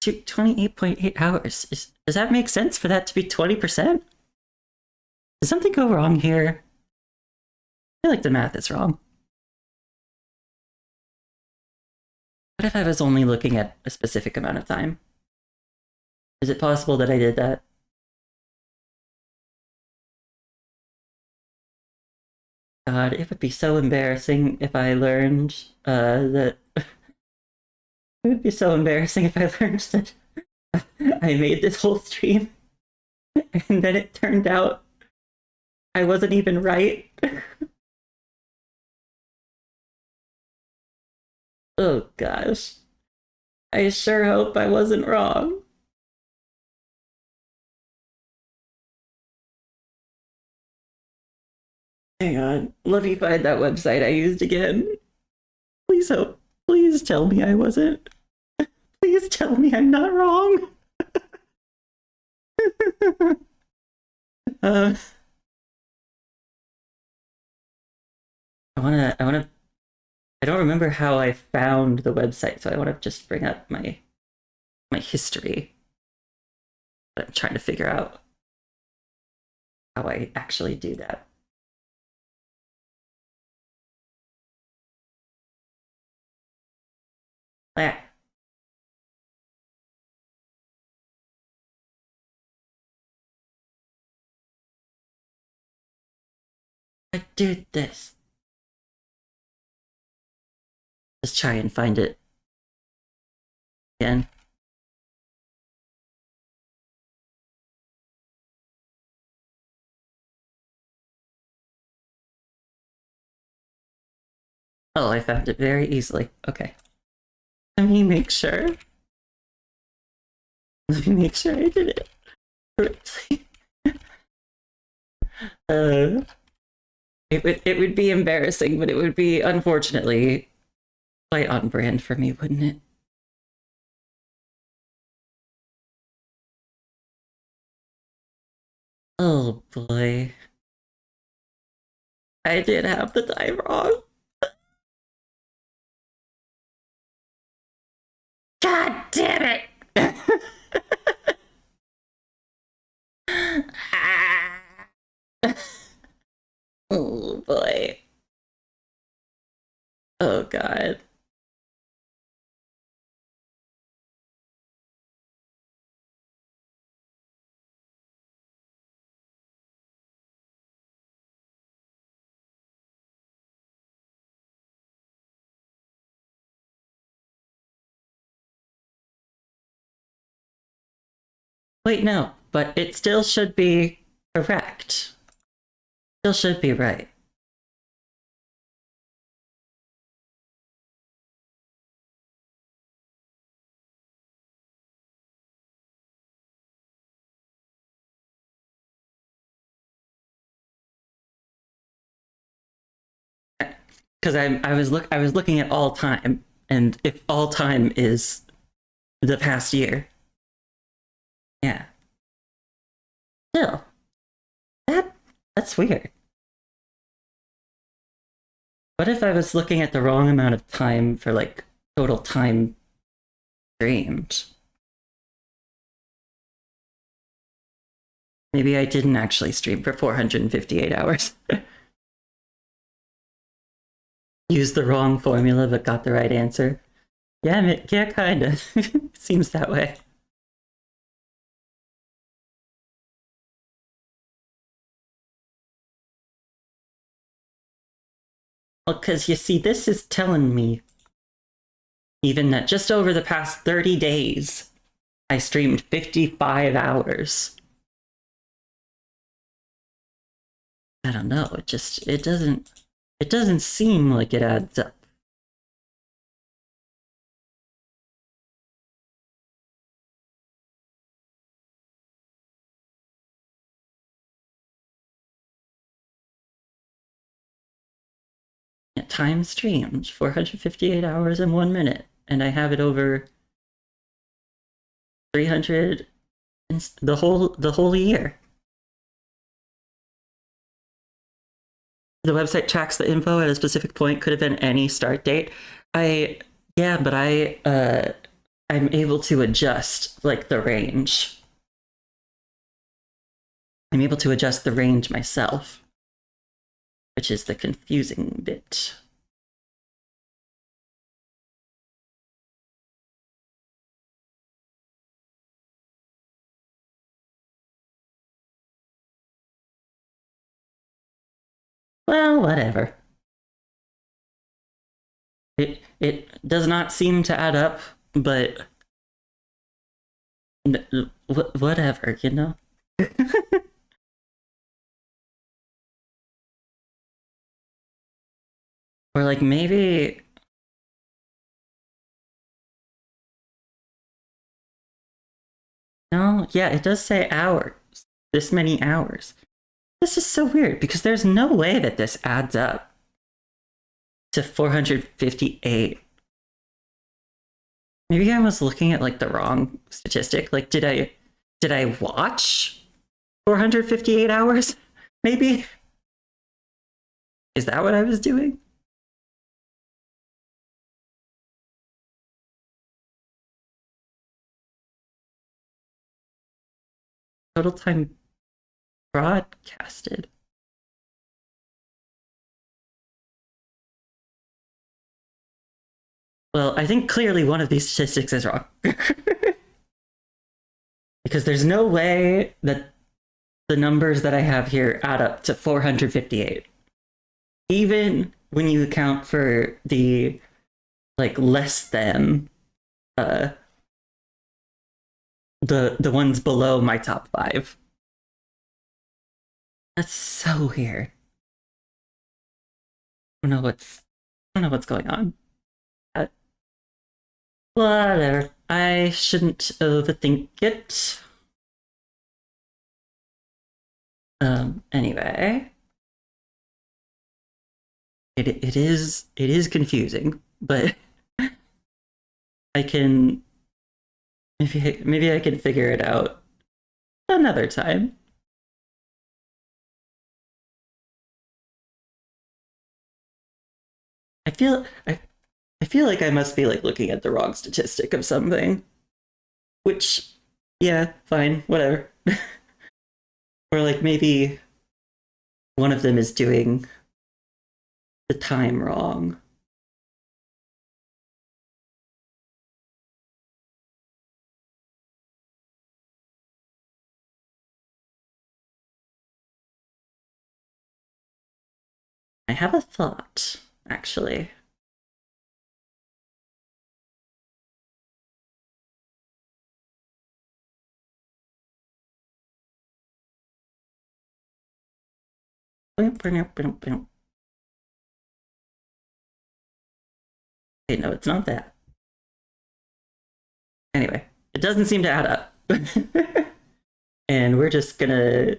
28.8 hours. Does that make sense for that to be 20%? Did something go wrong here? I feel like the math is wrong. What if I was only looking at a specific amount of time? Is it possible that I did that? God, it would be so embarrassing if I learned that. It would be so embarrassing if I learned that I made this whole stream and then it turned out I wasn't even right. Oh gosh. I sure hope I wasn't wrong. Hang on. Let me find that website I used again. Please hope. Please tell me I wasn't. Please tell me I'm not wrong. uh, I don't remember how I found the website, so I want to just bring up my history. But I'm trying to figure out how I actually do that. Yeah. I did this. Let's try and find it again. Oh, I found it very easily. Okay. Let me make sure. Let me make sure I did it correctly. uh, it would be embarrassing, but it would be unfortunately quite on brand for me, wouldn't it? Oh boy. I did have the time wrong. God damn it! Oh boy. Oh god. Wait, no, but it still should be correct. Still should be right. Because I was looking at all time. and if all time is the past year. Yeah. Still, that's weird. What if I was looking at the wrong amount of time for like total time streamed? Maybe I didn't actually stream for 458 hours. Used the wrong formula but got the right answer. Yeah, yeah, kinda. Seems that way. Well, because you see, this is telling me even that just over the past 30 days, I streamed 55 hours. I don't know. It doesn't seem like it adds up. Yeah, time streamed 458 hours and 1 minute, and I have it over 300 the whole year. The website tracks the info at a specific point. Could have been any start date. But I'm able to adjust like the range. I'm able to adjust the range myself, which is the confusing bit. Well, whatever. It does not seem to add up, but whatever, you know. Or like maybe no, yeah, it does say hours. This many hours. This is so weird because there's no way that this adds up to 458. Maybe I was looking at like the wrong statistic. Like did I watch 458 hours? Maybe? Is that what I was doing? Total time broadcasted. Well, I think clearly one of these statistics is wrong. Because there's no way that the numbers that I have here add up to 458. Even when you account for the like less than the ones below my top 5. That's so weird. I don't know what's going on. Uh, Whatever. I shouldn't overthink it. Anyway, it is confusing, but I can maybe I can figure it out another time. I feel I feel like I must be like looking at the wrong statistic of something, which yeah, fine, whatever. Or like maybe one of them is doing the time wrong. I have a thought, actually. Okay, no, it's not that. Anyway, it doesn't seem to add up. And we're just gonna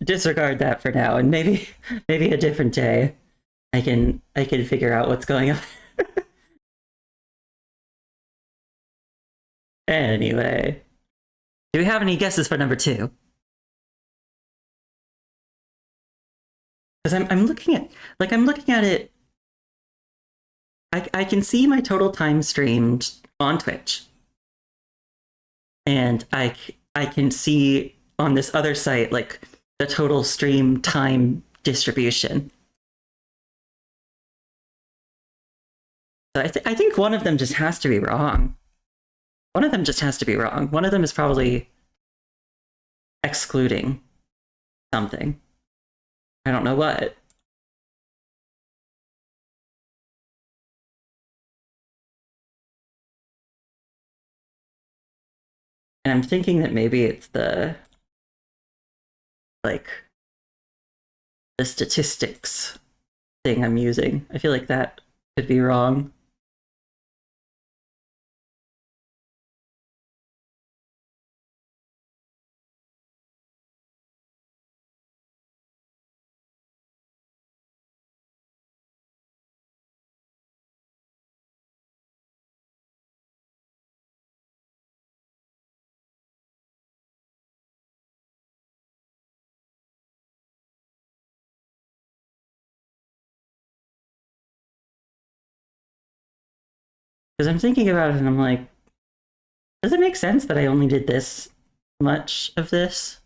disregard that for now, and maybe a different day I can figure out what's going on. Anyway, do we have any guesses for number 2? Because I'm looking at it. I can see my total time streamed on Twitch, and I can see on this other site like the total stream time distribution. So I think one of them just has to be wrong. One of them just has to be wrong. One of them is probably excluding something. I don't know what. And I'm thinking that maybe it's the statistics thing I'm using. I feel like that could be wrong. Because I'm thinking about it and I'm like, does it make sense that I only did this much of this?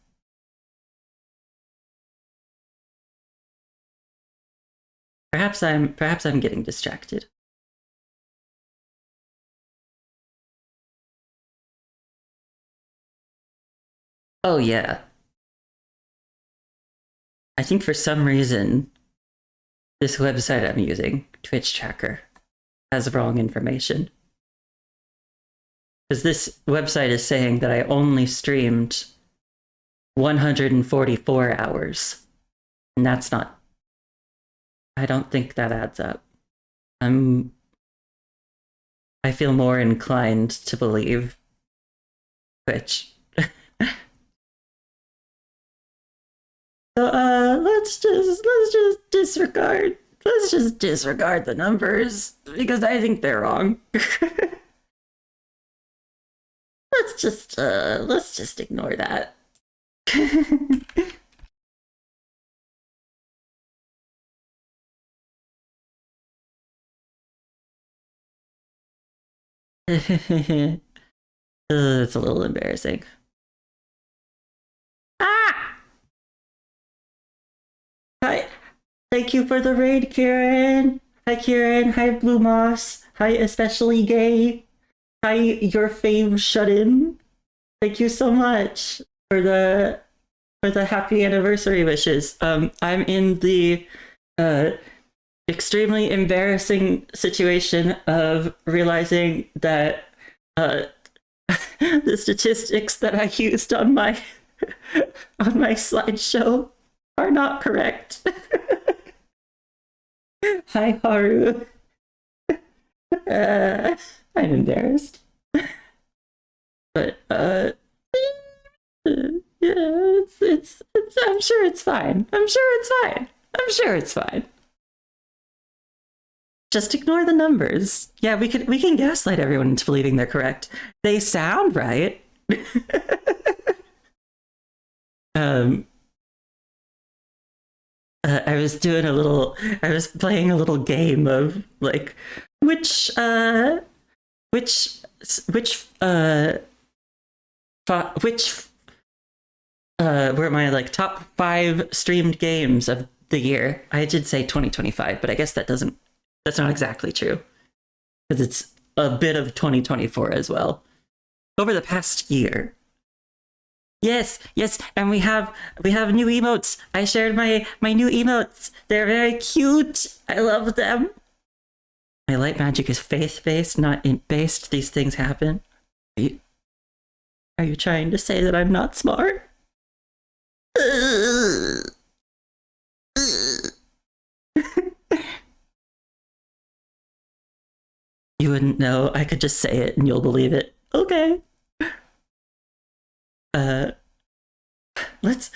Perhaps I'm getting distracted. Oh yeah. I think for some reason this website I'm using, Twitch Tracker, has wrong information. Because this website is saying that I only streamed 144 hours. And that's not. I don't think that adds up. I feel more inclined to believe Twitch. So let's just disregard the numbers because I think they're wrong. Let's just ignore that. It's a little embarrassing. Ah! Hi. Thank you for the raid, Kieran. Hi, Kieran. Hi, Blue Moss. Hi, Especially Gay. Hi, your fave shut-in. Thank you so much for the happy anniversary wishes. I'm in the extremely embarrassing situation of realizing that the statistics that I used on my slideshow are not correct. Hi, Haru. I'm embarrassed. But yeah, it's I'm sure it's fine. I'm sure it's fine. Just ignore the numbers. Yeah, we can gaslight everyone into believing they're correct. They sound right. I was playing a little game of like which were my like top 5 streamed games of the year. I did say 2025, but I guess that's not exactly true because it's a bit of 2024 as well. Over the past year. Yes, and we have new emotes. I shared my new emotes. They're very cute. I love them. My light magic is faith-based, not int-based. These things happen. Are you trying to say that I'm not smart? You wouldn't know. I could just say it and you'll believe it. Okay. Let's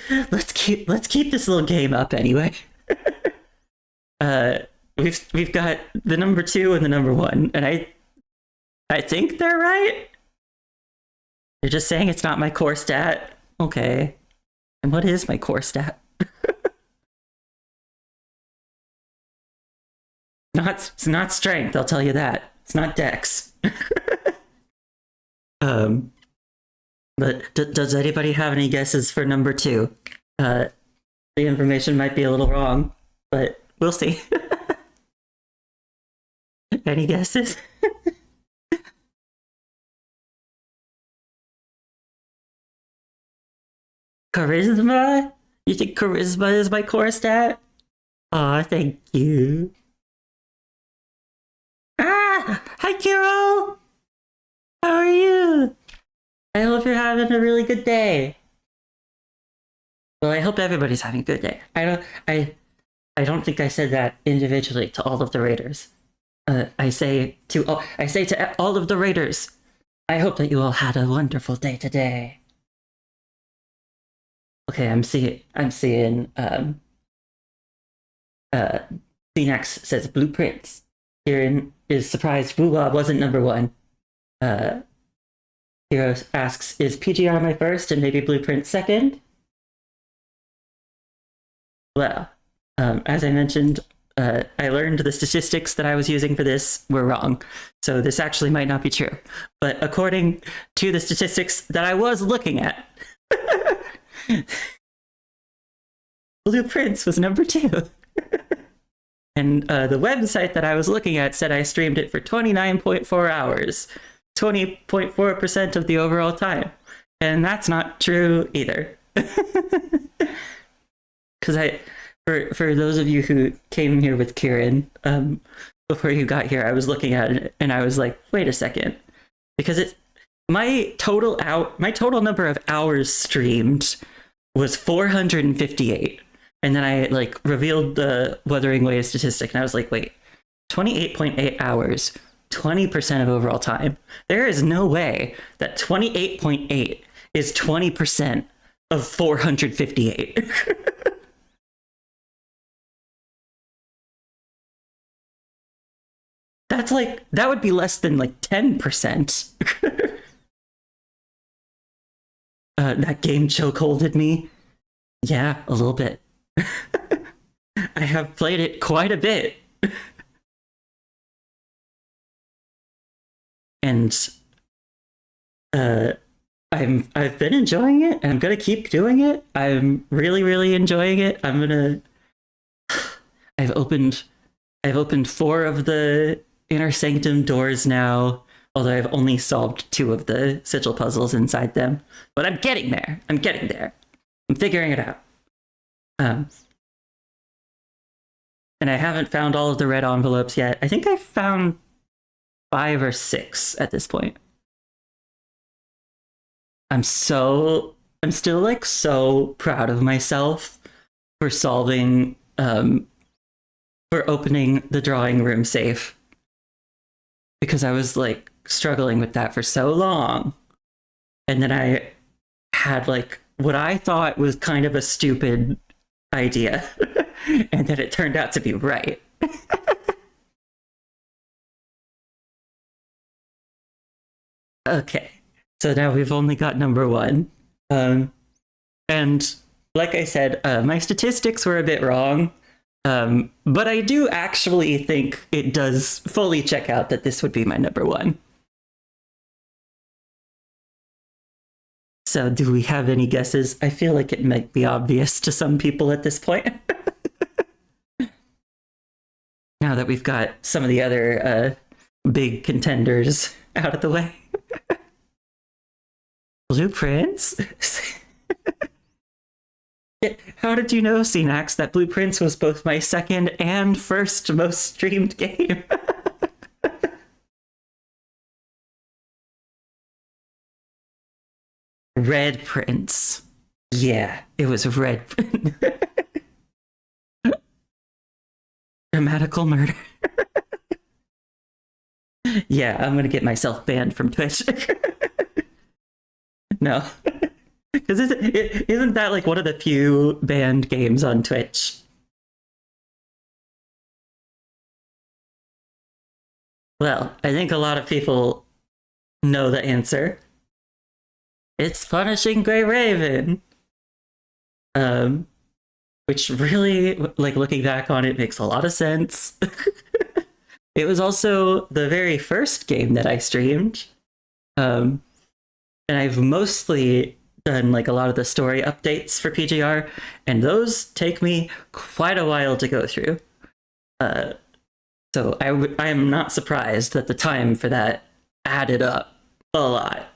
keep this little game up anyway. We've got the number 2 and the number 1, and I think they're right. You're just saying it's not my core stat? Okay. And what is my core stat? It's not strength, I'll tell you that. It's not dex. um, but does anybody have any guesses for number two? The information might be a little wrong, but we'll see. Any guesses? Charisma? You think charisma is my core stat? Aw, thank you. Ah! Hi, Kiro! How are you? I hope you're having a really good day. Well, I hope everybody's having a good day. I don't think I said that individually to all of the raiders. I say to all of the raiders, I hope that you all had a wonderful day today. Okay, I'm seeing Phoenix says blueprints. Kieran is surprised Boowa wasn't number one. Hero asks, is PGR my first and maybe blueprint second? Well, as I mentioned, I learned the statistics that I was using for this were wrong. So this actually might not be true. But according to the statistics that I was looking at, Blueprints was number two. And the website that I was looking at said I streamed it for 29.4 hours, 20.4% of the overall time. And that's not true either. Because for those of you who came here with Kieran, before you got here, I was looking at it and I was like, wait a second. Because my total number of hours streamed was 458. And then I like revealed the Wuthering Waves statistic and I was like, wait, 28.8 hours, 20% of overall time. There is no way that 28.8 is 20% of 458. That's like, that would be less than like 10%. That game chokeholded me. Yeah, a little bit. I have played it quite a bit. And I've been enjoying it and I'm gonna keep doing it. I'm really, really enjoying it. I've opened 4 of the Inner Sanctum doors now, although I've only solved 2 of the sigil puzzles inside them. But I'm getting there. I'm figuring it out. And I haven't found all of the red envelopes yet. I think I found 5 or 6 at this point. I'm still like so proud of myself for solving for opening the drawing room safe, because I was like struggling with that for so long. And then I had like what I thought was kind of a stupid idea. And then it turned out to be right. Okay. So now we've only got number 1. And like I said, my statistics were a bit wrong. But I do actually think it does fully check out that this would be my number 1. So do we have any guesses? I feel like it might be obvious to some people at this point. Now that we've got some of the other big contenders out of the way. Blueprints? How did you know, Cenax, that Blueprints was both my second and first most streamed game? Red Prince. Yeah, it was Red. Dramatical murder. Yeah, I'm gonna get myself banned from Twitch. No. Because isn't that like one of the few banned games on Twitch? Well, I think a lot of people know the answer. It's punishing Grey Raven. Um, which really, like looking back on it, makes a lot of sense. It was also the very first game that I streamed. Um, and I've mostly done like a lot of the story updates for PGR, and those take me quite a while to go through. Uh, so I am not surprised that the time for that added up a lot.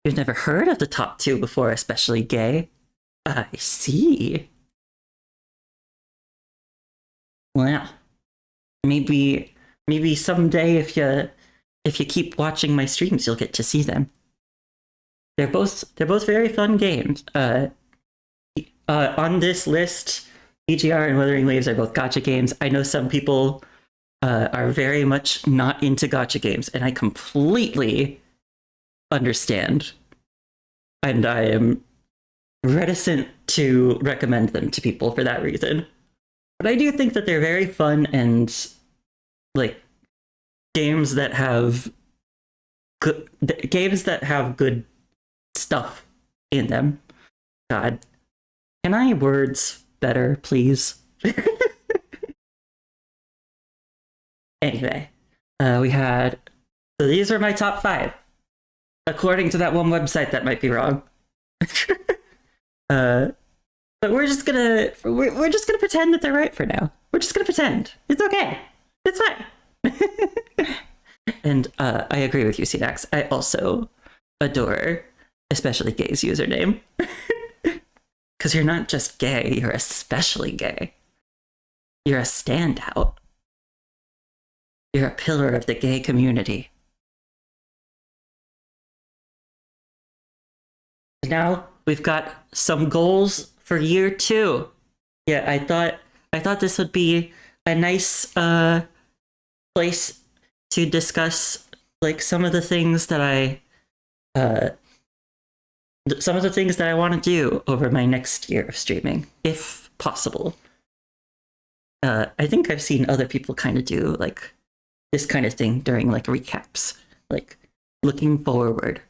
You've never heard of the top two before, especially gay? I see. Well, maybe someday if you keep watching my streams, you'll get to see them. They're both very fun games. On this list, EGR and Wuthering Waves are both gotcha games. I know some people are very much not into gotcha games, and I completely understand. And I am reticent to recommend them to people for that reason. But I do think that they're very fun and like games that have good stuff in them. God, can I words better, please? Anyway, we had. So these are my top 5, according to that one website that might be wrong. But we're just gonna pretend that they're right for now. We're just gonna pretend it's okay. It's fine. And I agree with you, CDAX. I also adore, especially gay's username, because you're not just gay; you're especially gay. You're a standout. You're a pillar of the gay community. Now we've got some goals for year 2. Yeah, I thought this would be a nice place to discuss like some of the things that I want to do over my next year of streaming, if possible. I think I've seen other people kind of do like this kind of thing during like recaps, like looking forward.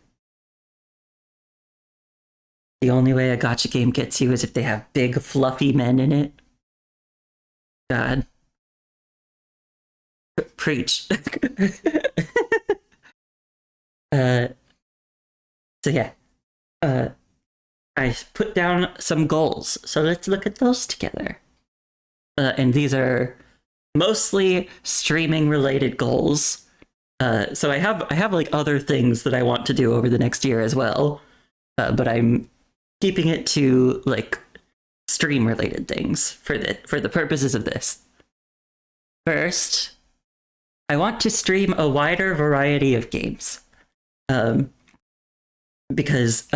The only way a gotcha game gets you is if they have big, fluffy men in it. God. Preach. uh, so yeah. I put down some goals. So let's look at those together. And these are mostly streaming related goals. So I have like other things that I want to do over the next year as well. But I'm keeping it to like stream related things for the purposes of this. First, I want to stream a wider variety of games. Because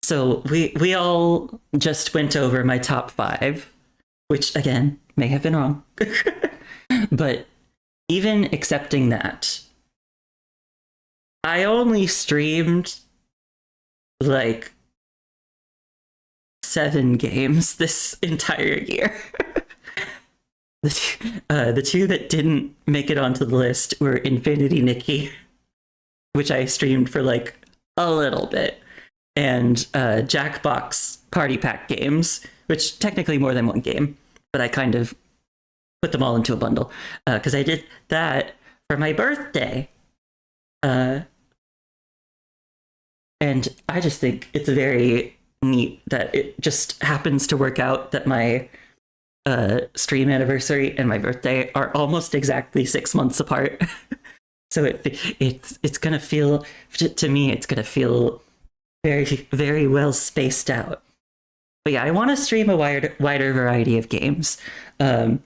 so we all just went over my top 5, which again may have been wrong. But even accepting that, I only streamed like 7 games this entire year. The two that didn't make it onto the list were Infinity Nikki, which I streamed for like a little bit, and Jackbox Party Pack games, which technically more than one game, but I kind of put them all into a bundle because I did that for my birthday. And I just think it's very neat that it just happens to work out that my stream anniversary and my birthday are almost exactly 6 months apart. So it's gonna feel, to me, it's gonna feel very, very well spaced out. But yeah, I want to stream a wider variety of games, and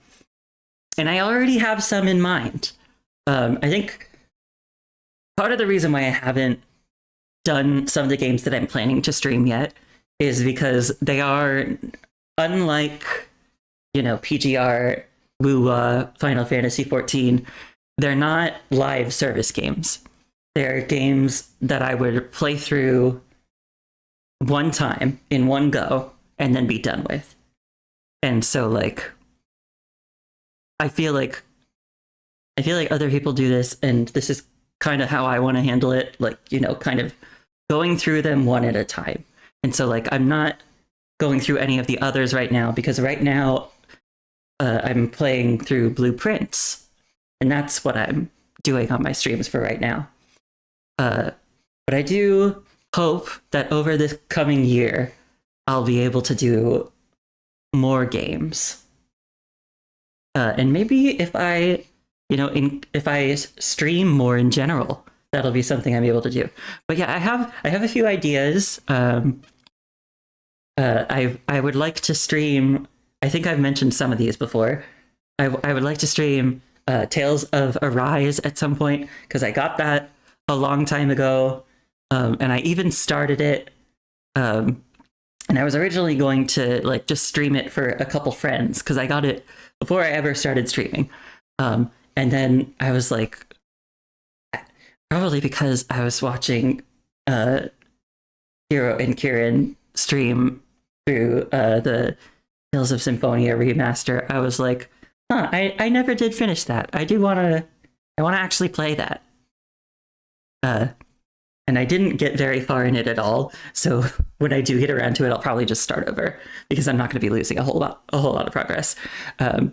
I already have some in mind. I think part of the reason why I haven't done some of the games that I'm planning to stream yet is because they are, unlike, PGR, WoWA, Final Fantasy 14, they're not live service games. They're games that I would play through one time in one go and then be done with. And so like I feel like other people do this, and this is kind of how I want to handle it, like, kind of going through them one at a time. And so, like, I'm not going through any of the others right now because right now I'm playing through Blueprints, and that's what I'm doing on my streams for right now. But I do hope that over this coming year, I'll be able to do more games. And maybe if I, if I stream more in general, that'll be something I'm able to do. But yeah, I have a few ideas. I would like to stream. I think I've mentioned some of these before. I would like to stream Tales of Arise at some point because I got that a long time ago, and I even started it. And I was originally going to like just stream it for a couple friends because I got it before I ever started streaming. And then I was like, probably because I was watching Hiro and Kieran stream through the Tales of Symphonia remaster, I was like, I never did finish that. I want to actually play that. And I didn't get very far in it at all. So when I do get around to it, I'll probably just start over because I'm not going to be losing a whole lot of progress. But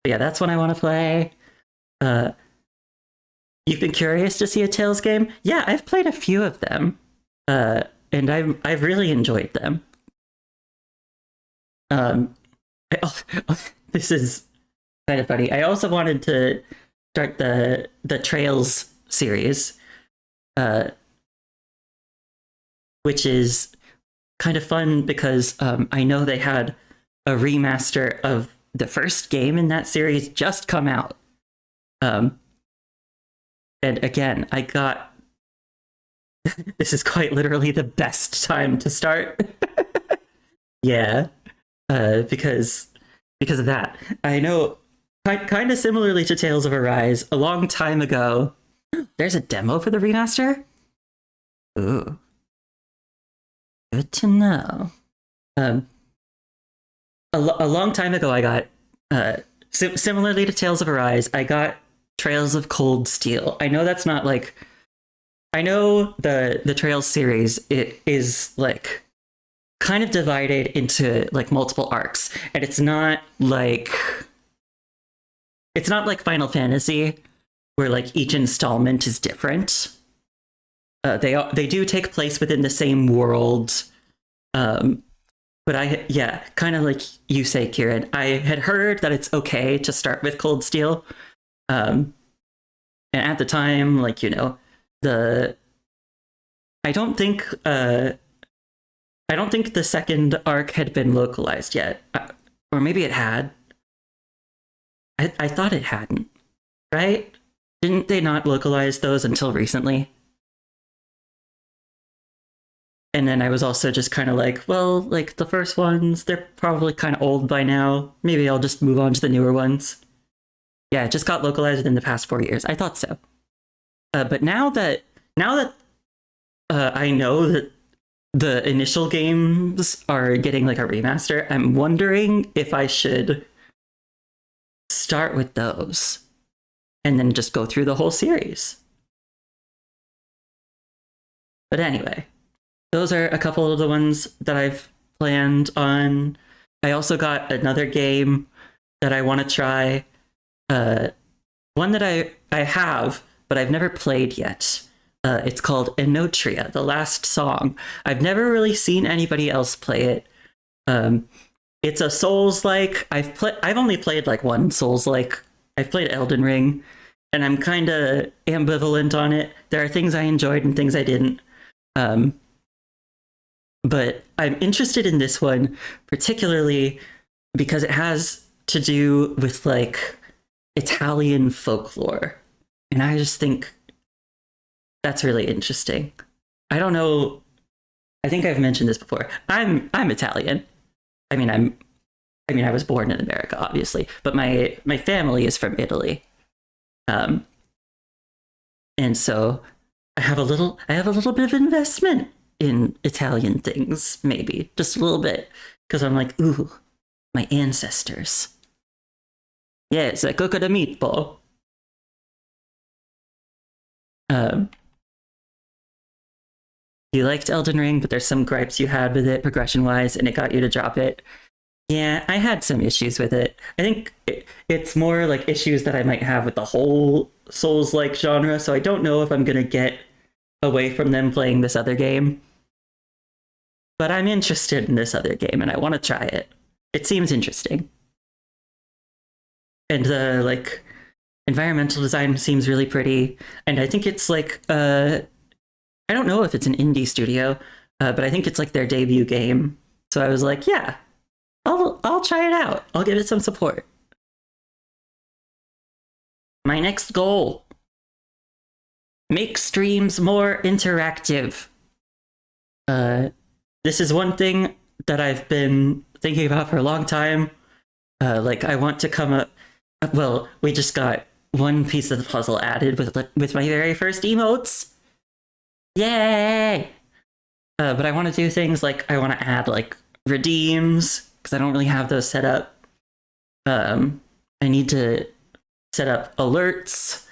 yeah, that's what I want to play. You've been curious to see a Tales game? Yeah, I've played a few of them, and I've really enjoyed them. This is kind of funny. I also wanted to start the Trails series, which is kind of fun because I know they had a remaster of the first game in that series just come out. And again, I got this is quite literally the best time to start. Yeah, because of that. I know, kind of similarly to Tales of Arise, a long time ago. There's a demo for the remaster. Ooh, good to know. A long time ago, I got similarly to Tales of Arise, I got Trails of Cold Steel. I know that's not like, I know the Trails series, it is like kind of divided into like multiple arcs, and it's not like Final Fantasy where like each installment is different. They do take place within the same world. But kind of like you say, Kieran, I had heard that it's okay to start with Cold Steel. And at the time, like, the I don't think the second arc had been localized yet. Or maybe it had. I thought it hadn't, right? Didn't they not localize those until recently? And then I was also just kind of like, well, like the first ones, they're probably kind of old by now. Maybe I'll just move on to the newer ones. Yeah, it just got localized within the past 4 years. I thought so. But now that I know that the initial games are getting like a remaster, I'm wondering if I should start with those and then just go through the whole series. But anyway, those are a couple of the ones that I've planned on. I also got another game that I want to try. One that I have, but I've never played yet. It's called Enotria, The Last Song. I've never really seen anybody else play it. It's a Souls-like. I've only played like one Souls-like. I've played Elden Ring, and I'm kind of ambivalent on it. There are things I enjoyed and things I didn't. But I'm interested in this one particularly because it has to do with like Italian folklore, and I just think that's really interesting. I don't know. I think I've mentioned this before. I'm Italian. I mean, I was born in America, obviously, but my family is from Italy. And so I have a little bit of investment in Italian things, maybe just a little bit, because I'm like, ooh, my ancestors. Yes, I cook a meatball. Um, you liked Elden Ring, but there's some gripes you had with it progression wise, and it got you to drop it. Yeah, I had some issues with it. I think it's more like issues that I might have with the whole Souls like genre, so I don't know if I'm going to get away from them playing this other game. But I'm interested in this other game and I want to try it. It seems interesting. And the like environmental design seems really pretty. And I think it's like I don't know if it's an indie studio, but I think it's like their debut game. So I was like, yeah, I'll try it out. I'll give it some support. My next goal: make streams more interactive. This is one thing that I've been thinking about for a long time. Like I want to come up. Well, we just got one piece of the puzzle added with my very first emotes. Yay! But I want to do things like I want to add like redeems because I don't really have those set up. I need to set up alerts,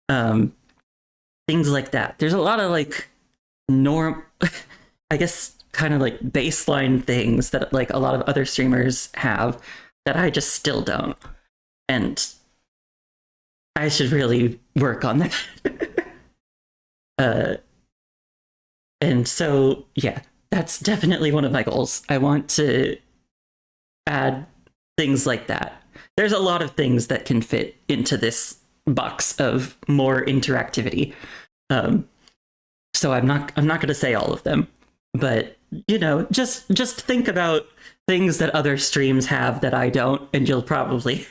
things like that. There's a lot of like I guess kind of like baseline things that like a lot of other streamers have that I just still don't. And I should really work on that. And so, yeah, that's definitely one of my goals. I want to add things like that. There's a lot of things that can fit into this box of more interactivity. So I'm not going to say all of them, but you know, just think about things that other streams have that I don't, and you'll probably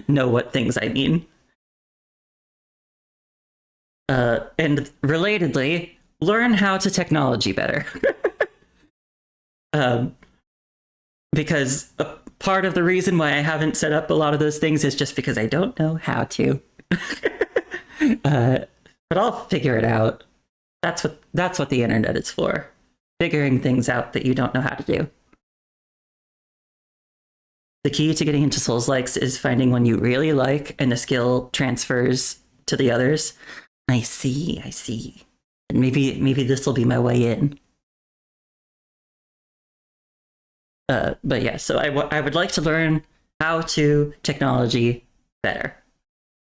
know what things I mean. And relatedly, learn how to technology better. Because part of the reason why I haven't set up a lot of those things is just because I don't know how to. But I'll figure it out. That's what the internet is for. Figuring things out that you don't know how to do. The key to getting into Souls-likes is finding one you really like and the skill transfers to the others. I see. And maybe this will be my way in. But yeah, so I would like to learn how to technology better.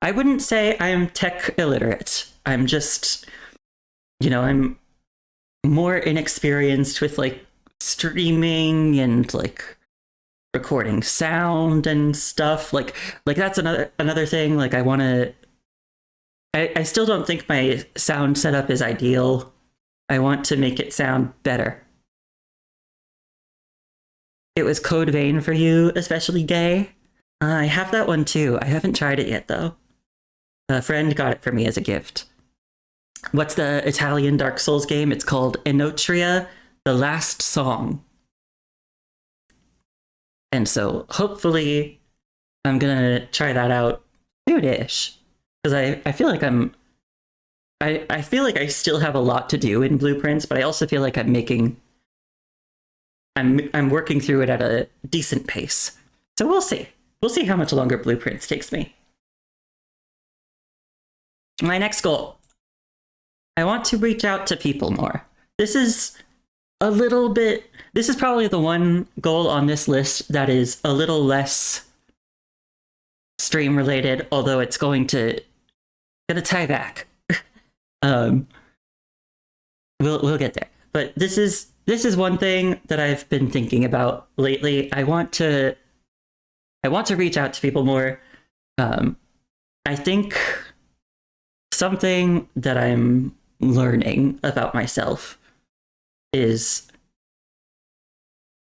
I wouldn't say I'm tech illiterate. I'm just, you know, I'm more inexperienced with like streaming and like recording sound and stuff. Like that's another thing. Like I still don't think my sound setup is ideal. I want to make it sound better. It was Code Vein for you, especially gay. I have that one too. I haven't tried it yet though. A friend got it for me as a gift. What's the Italian Dark Souls game? It's called Enotria, The Last Song. And so hopefully I'm gonna try that out soon-ish. Because I feel like I feel like I still have a lot to do in Blueprints, but I also feel like I'm working through it at a decent pace. So we'll see. We'll see how much longer Blueprints takes me. My next goal. I want to reach out to people more. This is probably the one goal on this list that is a little less stream related, although it's gonna tie back. We'll get there. But this is one thing that I've been thinking about lately. I want to reach out to people more. I think something that I'm learning about myself is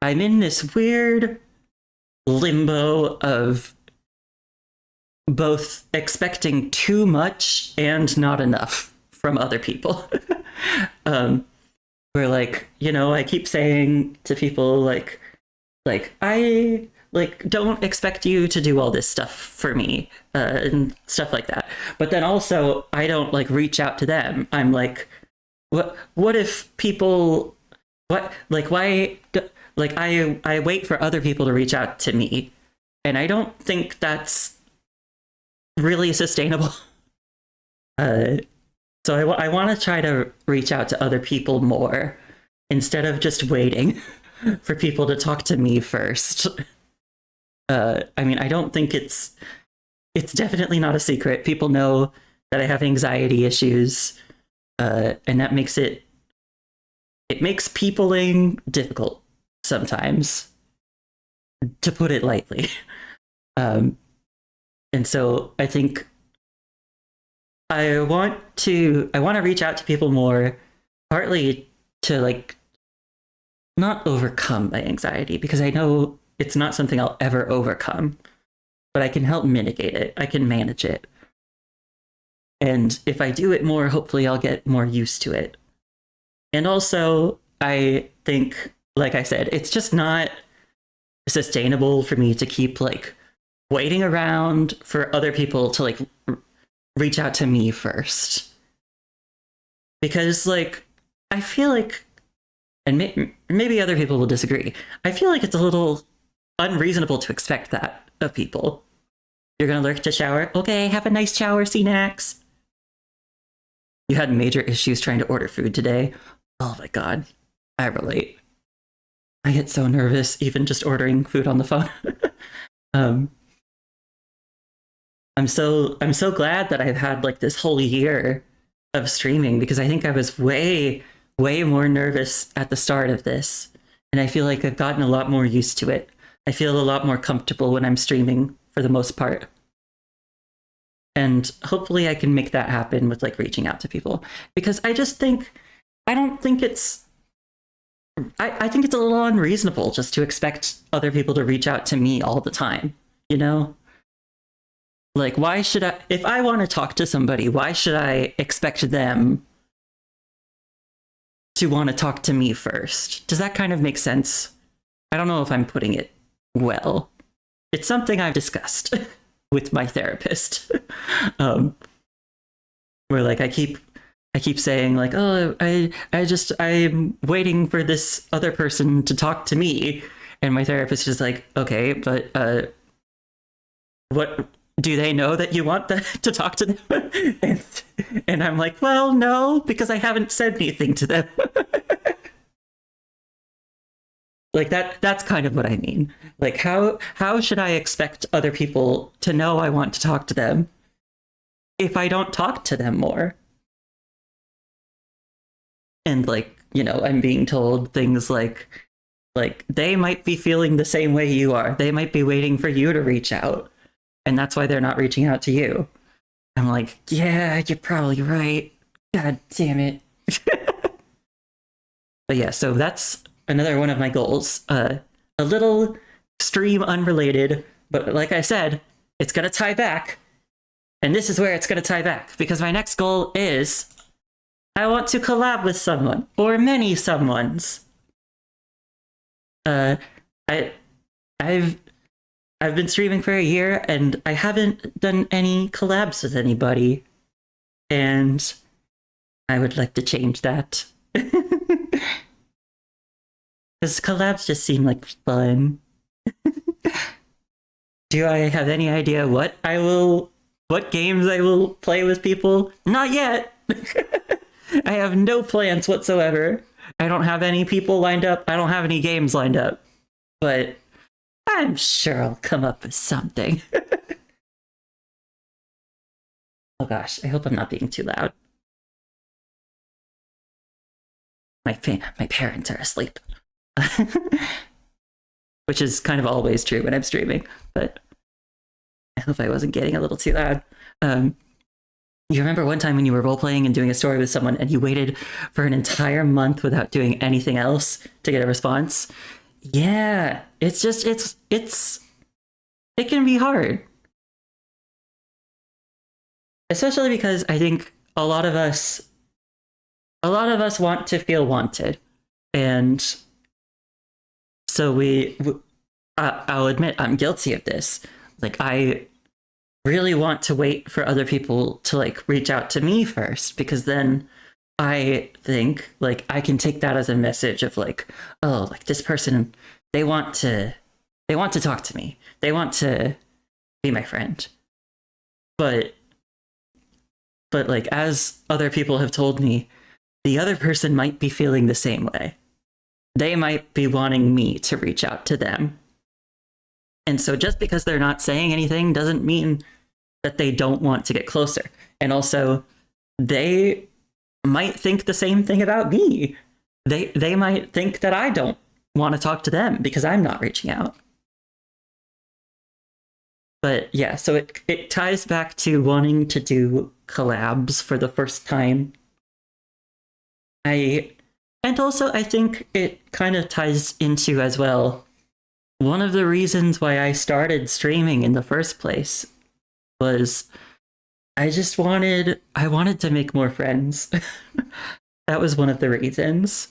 I'm in this weird limbo of both expecting too much and not enough from other people. Where like, you know, I keep saying to people like I like don't expect you to do all this stuff for me and stuff like that. But then also I don't like reach out to them. I'm like, what if people why like I wait for other people to reach out to me, and I don't think that's really sustainable. So I want to try to reach out to other people more instead of just waiting for people to talk to me first. I mean, I don't think it's definitely not a secret. People know that I have anxiety issues, and that makes it makes peopling difficult sometimes, to put it lightly. Um, and so I think I want to reach out to people more, partly to like not overcome my anxiety, because I know it's not something I'll ever overcome, but I can help mitigate it. I can manage it. And if I do it more, hopefully I'll get more used to it. And also, I think, like I said, it's just not sustainable for me to keep like waiting around for other people to like reach out to me first. Because like I feel like, and maybe other people will disagree, I feel like it's a little unreasonable to expect that of people. You're gonna lurk to shower? Okay, have a nice shower, CNAX. You had major issues trying to order food today. Oh my god, I relate. I get so nervous even just ordering food on the phone. um, I'm so glad that I've had like this whole year of streaming, because I think I was way more nervous at the start of this, and I feel like I've gotten a lot more used to it. I feel a lot more comfortable when I'm streaming for the most part. And hopefully I can make that happen with like reaching out to people, because I don't think I think it's a little unreasonable just to expect other people to reach out to me all the time, you know? Like, why should I, if I want to talk to somebody, why should I expect them to want to talk to me first? Does that kind of make sense? I don't know if I'm putting it well. It's something I've discussed with my therapist. um, where like I keep saying like, oh, I'm waiting for this other person to talk to me, and my therapist is like, okay, but what, do they know that you want to talk to them? and I'm like, well, no, because I haven't said anything to them. Like that's kind of what I mean. Like how should I expect other people to know I want to talk to them if I don't talk to them more? And like, you know, I'm being told things like they might be feeling the same way you are. They might be waiting for you to reach out, and that's why they're not reaching out to you. I'm like, yeah, you're probably right. God damn it. But yeah, so that's another one of my goals. A little stream unrelated, but like I said, it's gonna tie back. And this is where it's gonna tie back, because my next goal is I want to collab with someone, or many someones. Uh, I I've I've been streaming for a year and I haven't done any collabs with anybody, and I would like to change that. Because collabs just seem like fun. Do I have any idea what games I will play with people? Not yet. I have no plans whatsoever. I don't have any people lined up. I don't have any games lined up. But I'm sure I'll come up with something. Oh gosh, I hope I'm not being too loud. My parents are asleep. Which is kind of always true when I'm streaming, but I hope I wasn't getting a little too loud. You remember one time when you were role playing and doing a story with someone and you waited for an entire month without doing anything else to get a response? Yeah, it's just it can be hard. Especially because I think a lot of us want to feel wanted. And so I'll admit I'm guilty of this. Like I really want to wait for other people to like reach out to me first, because then I think like I can take that as a message of like, oh, like this person, they want to talk to me. They want to be my friend. But but like as other people have told me, the other person might be feeling the same way. They might be wanting me to reach out to them. And so just because they're not saying anything doesn't mean that they don't want to get closer. And also, they might think the same thing about me. They might think that I don't want to talk to them because I'm not reaching out. But yeah, so it ties back to wanting to do collabs for the first time. And also I think it kind of ties into as well, one of the reasons why I started streaming in the first place was I wanted to make more friends. That was one of the reasons.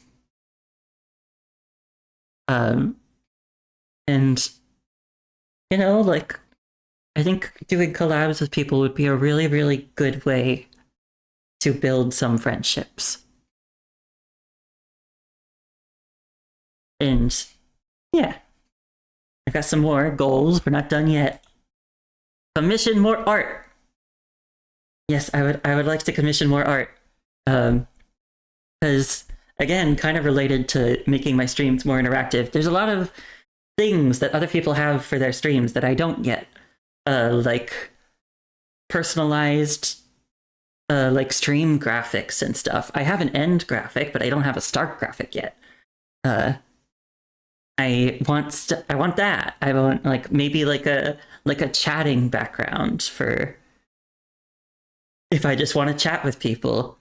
And you know, like I think doing collabs with people would be a really, really good way to build some friendships. And yeah, I've got some more goals. We're not done yet. Commission more art. Yes, I would like to commission more art. Because again, kind of related to making my streams more interactive. There's a lot of things that other people have for their streams that I don't yet. Like personalized like stream graphics and stuff. I have an end graphic, but I don't have a start graphic yet. I want that. I want like maybe like a chatting background for if I just want to chat with people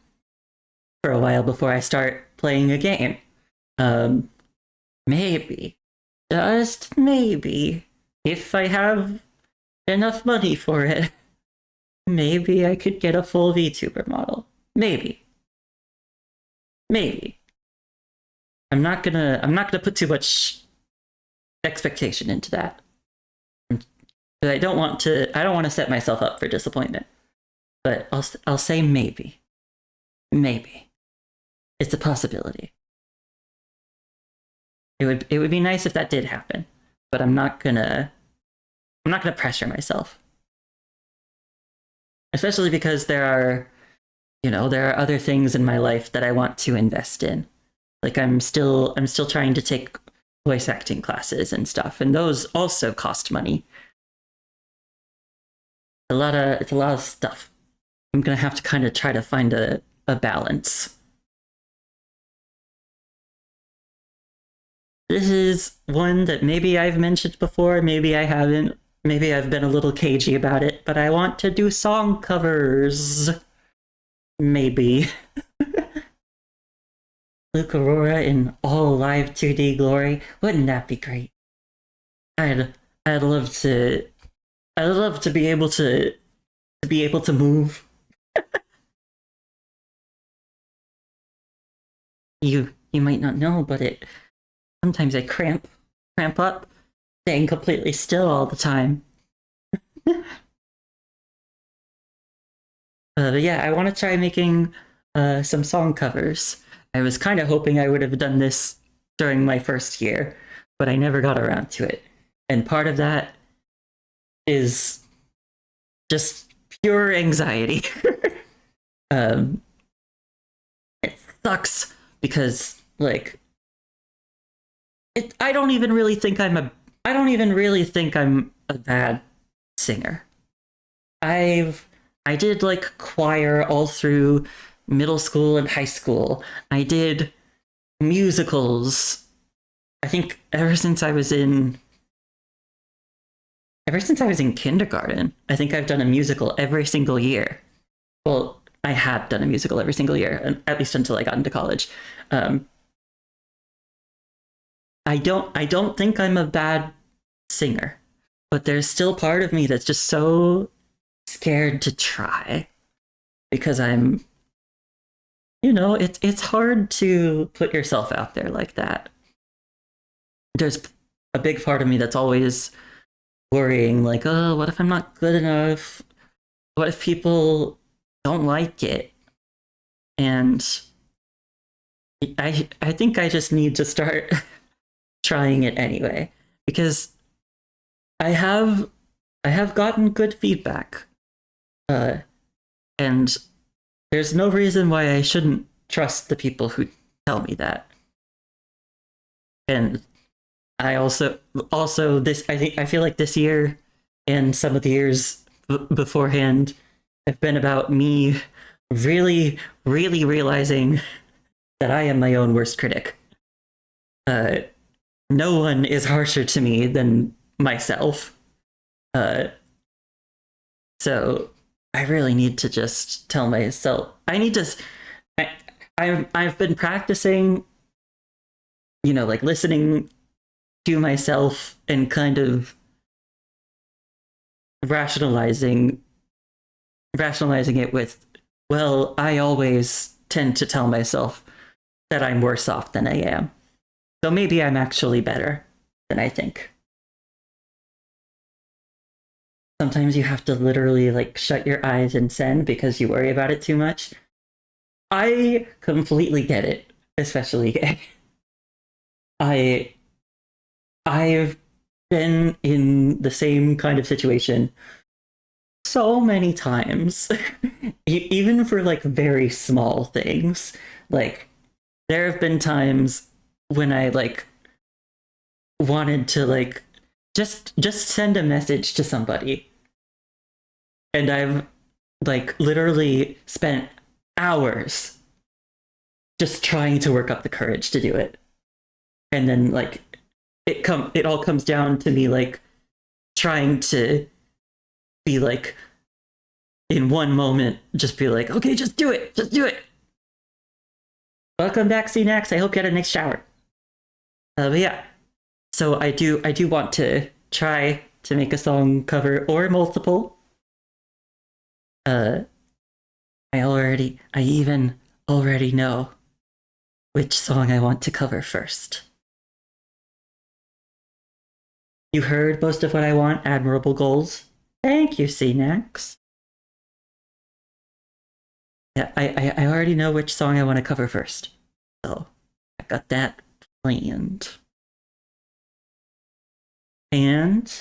for a while before I start playing a game. Maybe, just maybe, if I have enough money for it, maybe I could get a full VTuber model. Maybe. I'm not gonna put too much expectation into that. I don't want to set myself up for disappointment. But I'll say maybe. Maybe. It's a possibility. It would be nice if that did happen, but I'm not gonna pressure myself. Especially because there are other things in my life that I want to invest in. Like I'm still trying to take voice acting classes and stuff, and those also cost money. It's a lot of stuff. I'm gonna have to kind of try to find a balance. This is one that maybe I've mentioned before, maybe I haven't. Maybe I've been a little cagey about it, but I want to do song covers. Maybe. Luke Aurora in all live 2D glory. Wouldn't that be great? I'd love to be able to move. You might not know, but sometimes I cramp up, staying completely still all the time. But yeah, I want to try making some song covers. I was kind of hoping I would have done this during my first year, but I never got around to it. And part of that is just pure anxiety. It sucks because like I don't even really think I'm a bad singer. I did like choir all through middle school and high school. I did musicals. I think ever since I was in kindergarten, I think I've done a musical every single year. Well, I had done a musical every single year, at least until I got into college. I don't think I'm a bad singer, but there's still part of me that's just so scared to try because it's hard to put yourself out there like that. There's a big part of me that's always worrying, like, oh, what if I'm not good enough? What if people don't like it? And I think I just need to start trying it anyway, because I have gotten good feedback, and there's no reason why I shouldn't trust the people who tell me that. And I also this I feel like this year and some of the years beforehand have been about me really realizing that I am my own worst critic. Uh, no one is harsher to me than myself. Uh, so I really need to just tell myself. I need to. I've been practicing, like listening to myself and kind of rationalizing it with, well, I always tend to tell myself that I'm worse off than I am. So maybe I'm actually better than I think. Sometimes you have to literally like shut your eyes and send because you worry about it too much. I completely get it, especially gay. I I've been in the same kind of situation so many times, even for like very small things. Like there have been times when I like wanted to like just send a message to somebody, and I've like literally spent hours just trying to work up the courage to do it. And then like it all comes down to me like trying to be like in one moment just be like, okay, just do it, welcome back, CNAX, I hope you had a nice shower. But yeah, so I do want to try to make a song cover or multiple. uh I even already know which song I want to cover first. You heard most of what I want. Admirable goals. Thank you, CNAX. Yeah, I already know which song I want to cover first. So I got that planned. And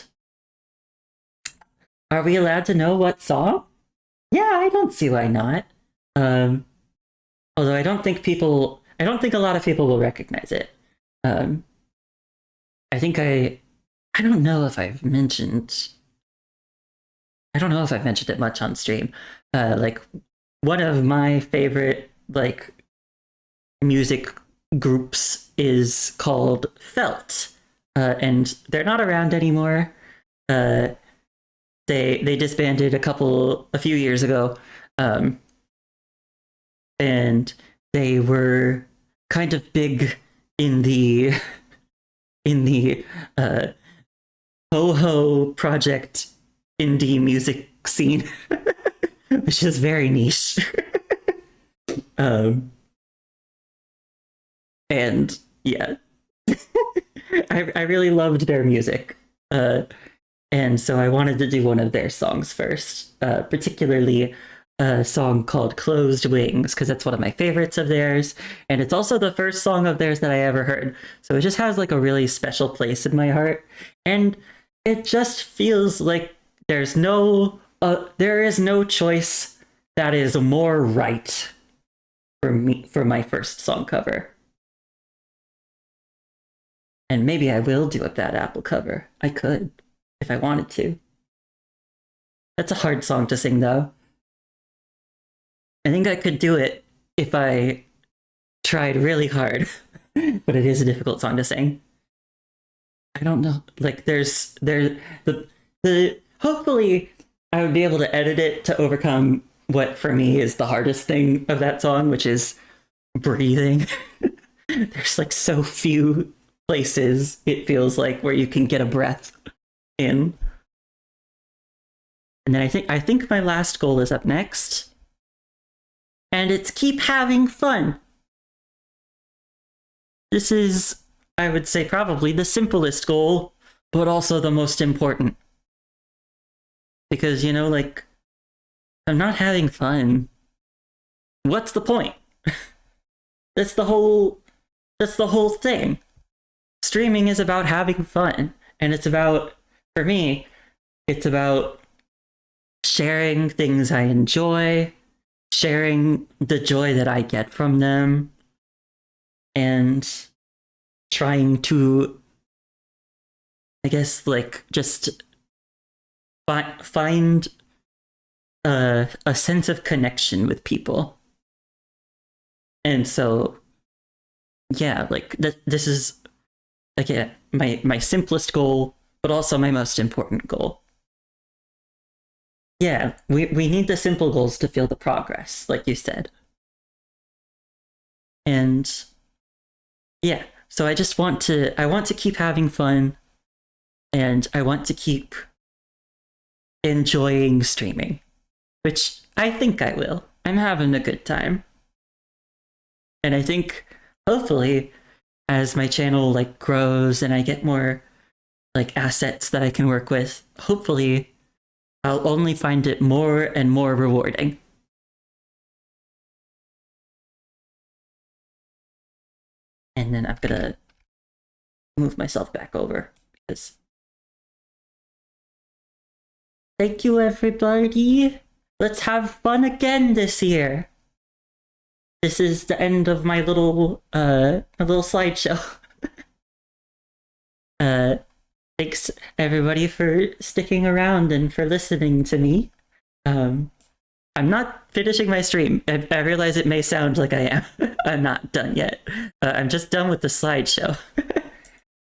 are we allowed to know what song? Yeah, I don't see why not. Um, Although I don't think a lot of people will recognize it. Um, I think I don't know if I've mentioned, I don't know if I've mentioned it much on stream. Like one of my favorite like music groups is called Felt, and they're not around anymore. Uh, they disbanded a few years ago, um, and they were kind of big in the in the ho ho project indie music scene, which is very niche. um, and yeah, I really loved their music. And so I wanted to do one of their songs first, particularly a song called Closed Wings, because that's one of my favorites of theirs. And it's also the first song of theirs that I ever heard. So it just has like a really special place in my heart. And it just feels like there is no choice that is more right for me for my first song cover. And maybe I will do a Bad Apple cover. I could, if I wanted to. That's a hard song to sing, though. I think I could do it if I tried really hard, but it is a difficult song to sing. I don't know. Like, the hopefully I would be able to edit it to overcome what for me is the hardest thing of that song, which is breathing. There's like so few places it feels like where you can get a breath in. And then I think my last goal is up next. And it's keep having fun. This is, I would say, probably the simplest goal, but also the most important. Because, like, I'm not having fun. What's the point? That's the whole thing. Streaming is about having fun. And it's about, for me, it's about sharing things I enjoy sharing the joy that I get from them and trying to, I guess, like just find a sense of connection with people. And so, yeah, like this is again my simplest goal, but also my most important goal. Yeah, we need the simple goals to feel the progress, like you said. And yeah, so I want to keep having fun, and I want to keep enjoying streaming, which I think I will. I'm having a good time. And I think hopefully as my channel like grows and I get more like assets that I can work with, hopefully I'll only find it more and more rewarding. And then I'm gonna move myself back over because thank you everybody. Let's have fun again this year. This is the end of my little slideshow. uh Thanks everybody for sticking around and for listening to me. Um I'm not finishing my stream. I realize it may sound like I am. I'm not done yet. I'm just done with the slideshow.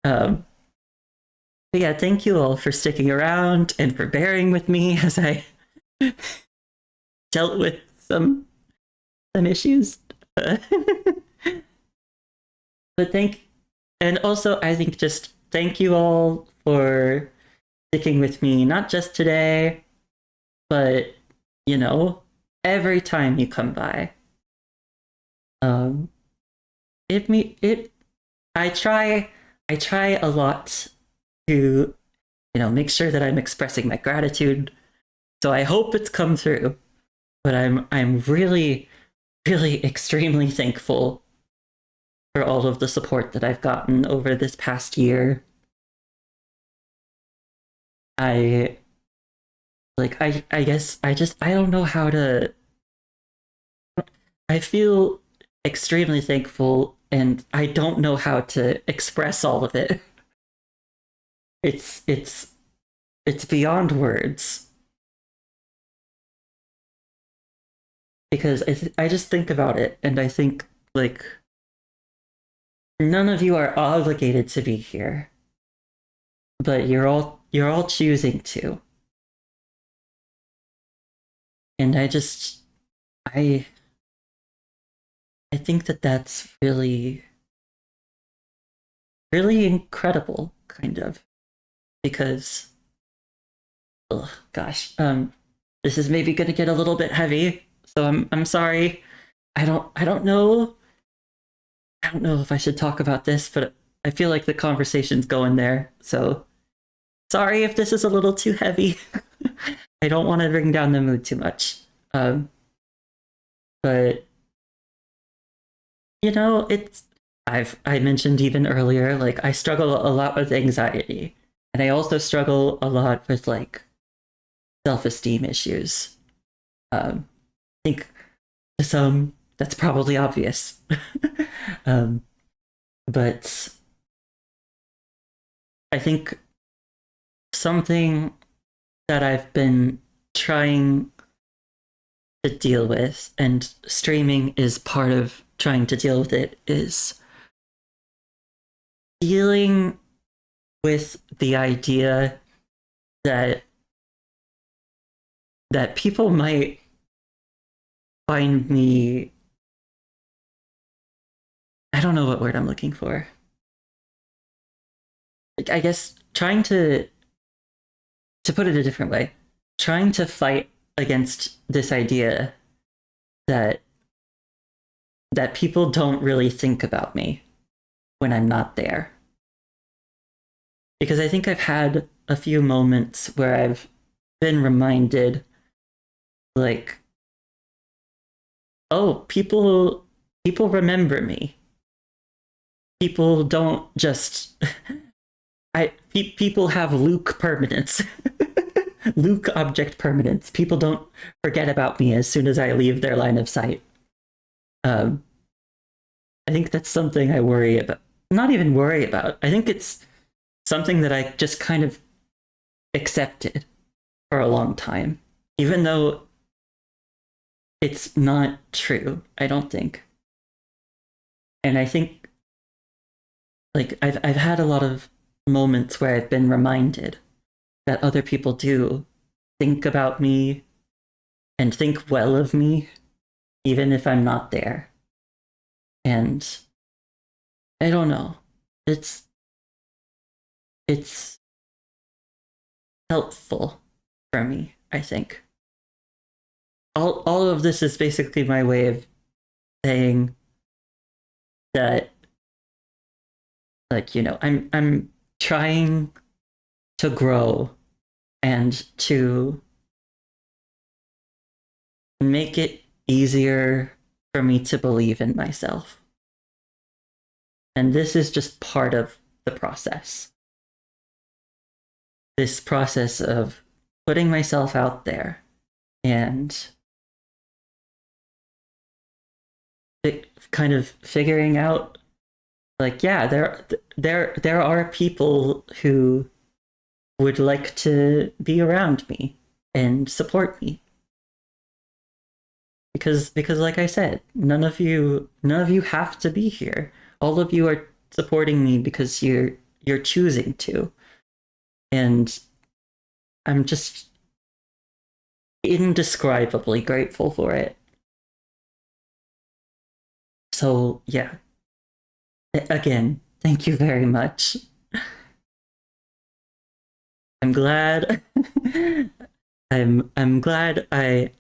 um, but yeah, thank you all for sticking around and for bearing with me as I dealt with some issues. But and also I think just thank you all for sticking with me, not just today, but you know, every time you come by. Um, it I try a lot to, you know, make sure that I'm expressing my gratitude. So I hope it's come through. But I'm really, really extremely thankful for all of the support that I've gotten over this past year. I I guess I don't know how to. I feel extremely thankful and I don't know how to express all of it. It's it's it's beyond words because I just think about it and I think like none of you are obligated to be here, but you're all choosing to. And I I think that that's really really incredible kind of because gosh, this is maybe going to get a little bit heavy, so I'm sorry. I don't know if I should talk about this, but I feel like the conversation's going there. So sorry if this is a little too heavy. I don't want to bring down the mood too much. But you know, I mentioned even earlier, like I struggle a lot with anxiety, and I also struggle a lot with like self-esteem issues. I think to some that's probably obvious. um, but I think something that I've been trying to deal with, and streaming is part of trying to deal with it, is dealing with the idea that people might find me, I don't know what word I'm looking for. I guess trying to put it a different way, trying to fight against this idea that people don't really think about me when I'm not there. Because I think I've had a few moments where I've been reminded like, oh, people remember me. People don't just people have Luke permanence. Luke object permanence. People don't forget about me as soon as I leave their line of sight. Um, I think that's something I worry about. Not even worry about. I think it's something that I just kind of accepted for a long time, even though it's not true, I don't think. And I think like I've had a lot of moments where I've been reminded that other people do think about me and think well of me, even if I'm not there. And I don't know. It's it's helpful for me, I think. All of this is basically my way of saying that, like, I'm trying to grow and to make it easier for me to believe in myself. And this is just part of the process. This process of putting myself out there and kind of figuring out, like, yeah, there are people who would like to be around me and support me, because like I said, none of you have to be here. All of you are supporting me because you're choosing to, and I'm just indescribably grateful for it. So yeah, again, thank you very much. I'm glad. I'm glad I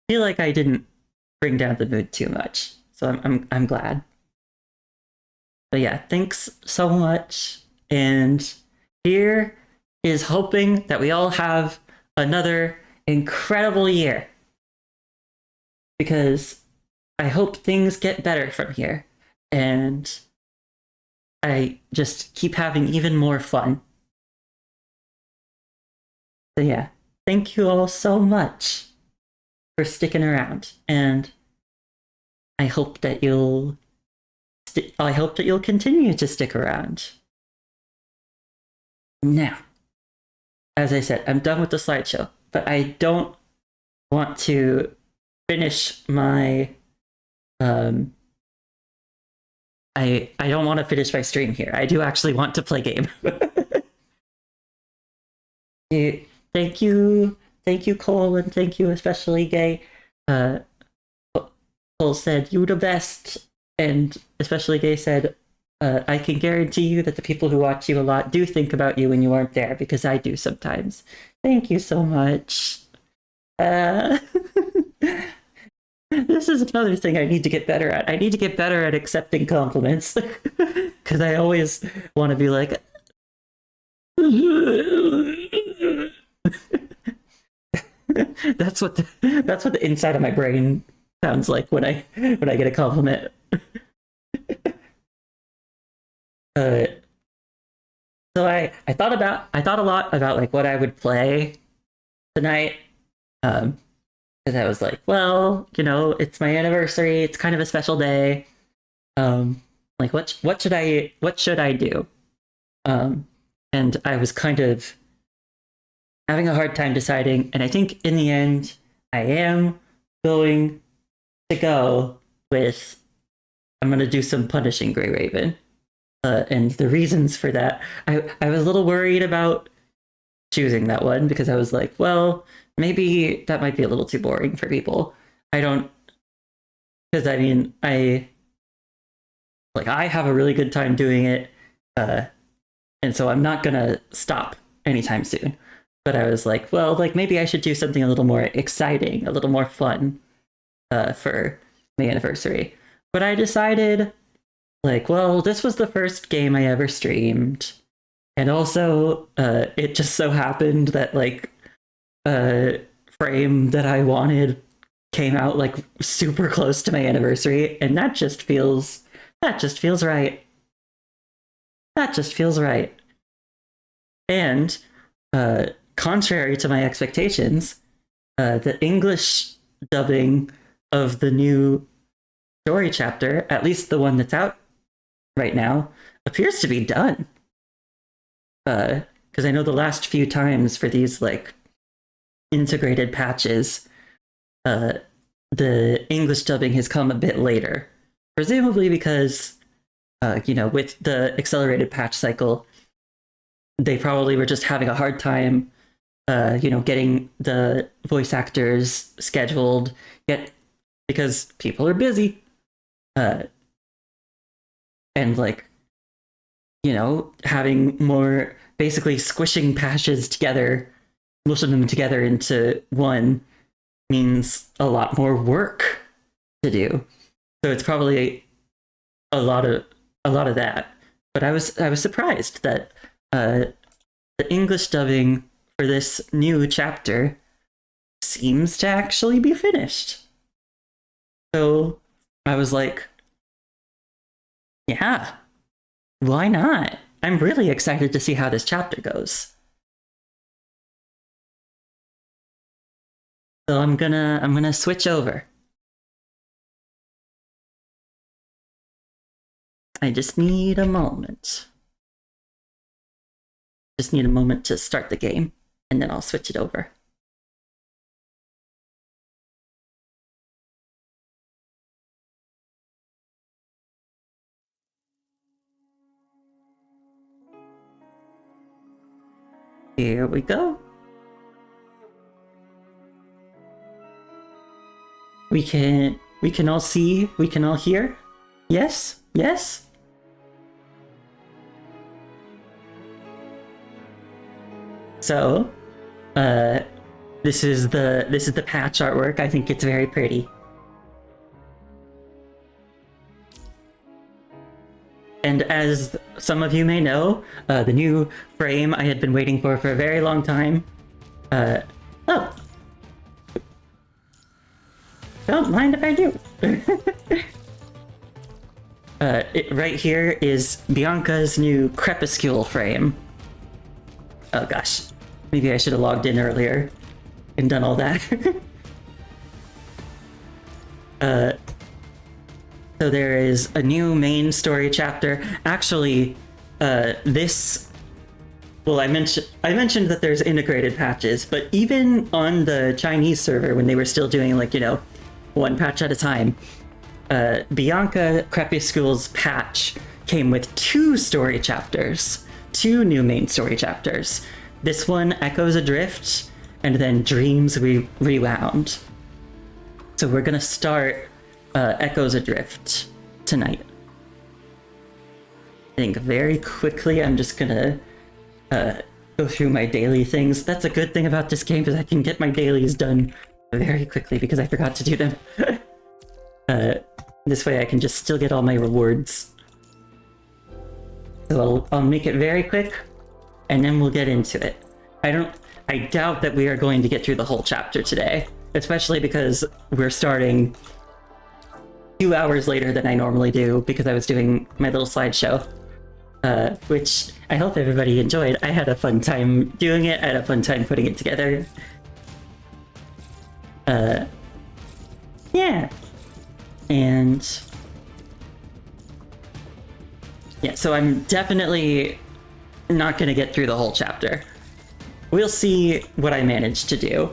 feel like I didn't bring down the mood too much. So I'm glad. But yeah, thanks so much. And here is hoping that we all have another incredible year. Because I hope things get better from here. And I just keep having even more fun. So yeah, thank you all so much for sticking around. And I hope that you'll continue to stick around. Now, as I said, I'm done with the slideshow, but I don't want to finish my I don't want to finish my stream here. I do actually want to play game. Thank you, Cole, and thank you especially Gay. Cole said you the best, and especially Gay said, I can guarantee you that the people who watch you a lot do think about you when you aren't there, because I do sometimes. Thank you so much. This is another thing I need to get better at. I need to get better at accepting compliments, because I always want to be like, that's what the inside of my brain sounds like when I get a compliment. So I thought a lot about like what I would play tonight. Because I was like, well, it's my anniversary. It's kind of a special day. Like what should I do? And I was kind of having a hard time deciding. And I think in the end, I am going to go with, I'm going to do some punishing Grey Raven. And the reasons for that, I was a little worried about choosing that one, because I was like, well, maybe that might be a little too boring for people. Because I mean, I have a really good time doing it, and so I'm not gonna stop anytime soon. But I was like, well, like maybe I should do something a little more exciting, a little more fun, for my anniversary. But I decided, like, well, this was the first game I ever streamed, and also, it just so happened that like frame that I wanted came out like super close to my anniversary, and that just feels right. That just feels right. And contrary to my expectations, the English dubbing of the new story chapter, at least the one that's out right now, appears to be done. Because I know the last few times for these like integrated patches, the English dubbing has come a bit later, presumably because with the accelerated patch cycle, they probably were just having a hard time getting the voice actors scheduled, yet because people are busy, and like having more, basically squishing patches together, mushing them together into one means a lot more work to do. So it's probably a lot of that. But I was surprised that the English dubbing for this new chapter seems to actually be finished. So I was like, yeah, why not? I'm really excited to see how this chapter goes. So I'm gonna switch over. I just need a moment. Just need a moment to start the game, and then I'll switch it over. Here we go. We can all see, we can all hear. Yes? Yes? So, this is the patch artwork. I think it's very pretty. And as some of you may know, the new frame I had been waiting for a very long time. Oh. Don't mind if I do. Right here is Bianca's new Crepuscule frame. Oh gosh, maybe I should have logged in earlier and done all that. So there is a new main story chapter. Actually, I mentioned that there's integrated patches, but even on the Chinese server, when they were still doing one patch at a time, Bianca Crepuscule's patch came with 2 story chapters, 2 new main story chapters. This one, Echoes Adrift, and then Dreams Rewound. So we're gonna start Echoes Adrift tonight. I think very quickly I'm just gonna go through my daily things. That's a good thing about this game, is I can get my dailies done very quickly because I forgot to do them. This way I can just still get all my rewards. So I'll make it very quick, and then we'll get into it. I doubt that we are going to get through the whole chapter today, especially because we're starting 2 hours later than I normally do because I was doing my little slideshow, which I hope everybody enjoyed. I had a fun time doing it. I had a fun time putting it together. Yeah. And yeah, so I'm definitely not going to get through the whole chapter. We'll see what I manage to do.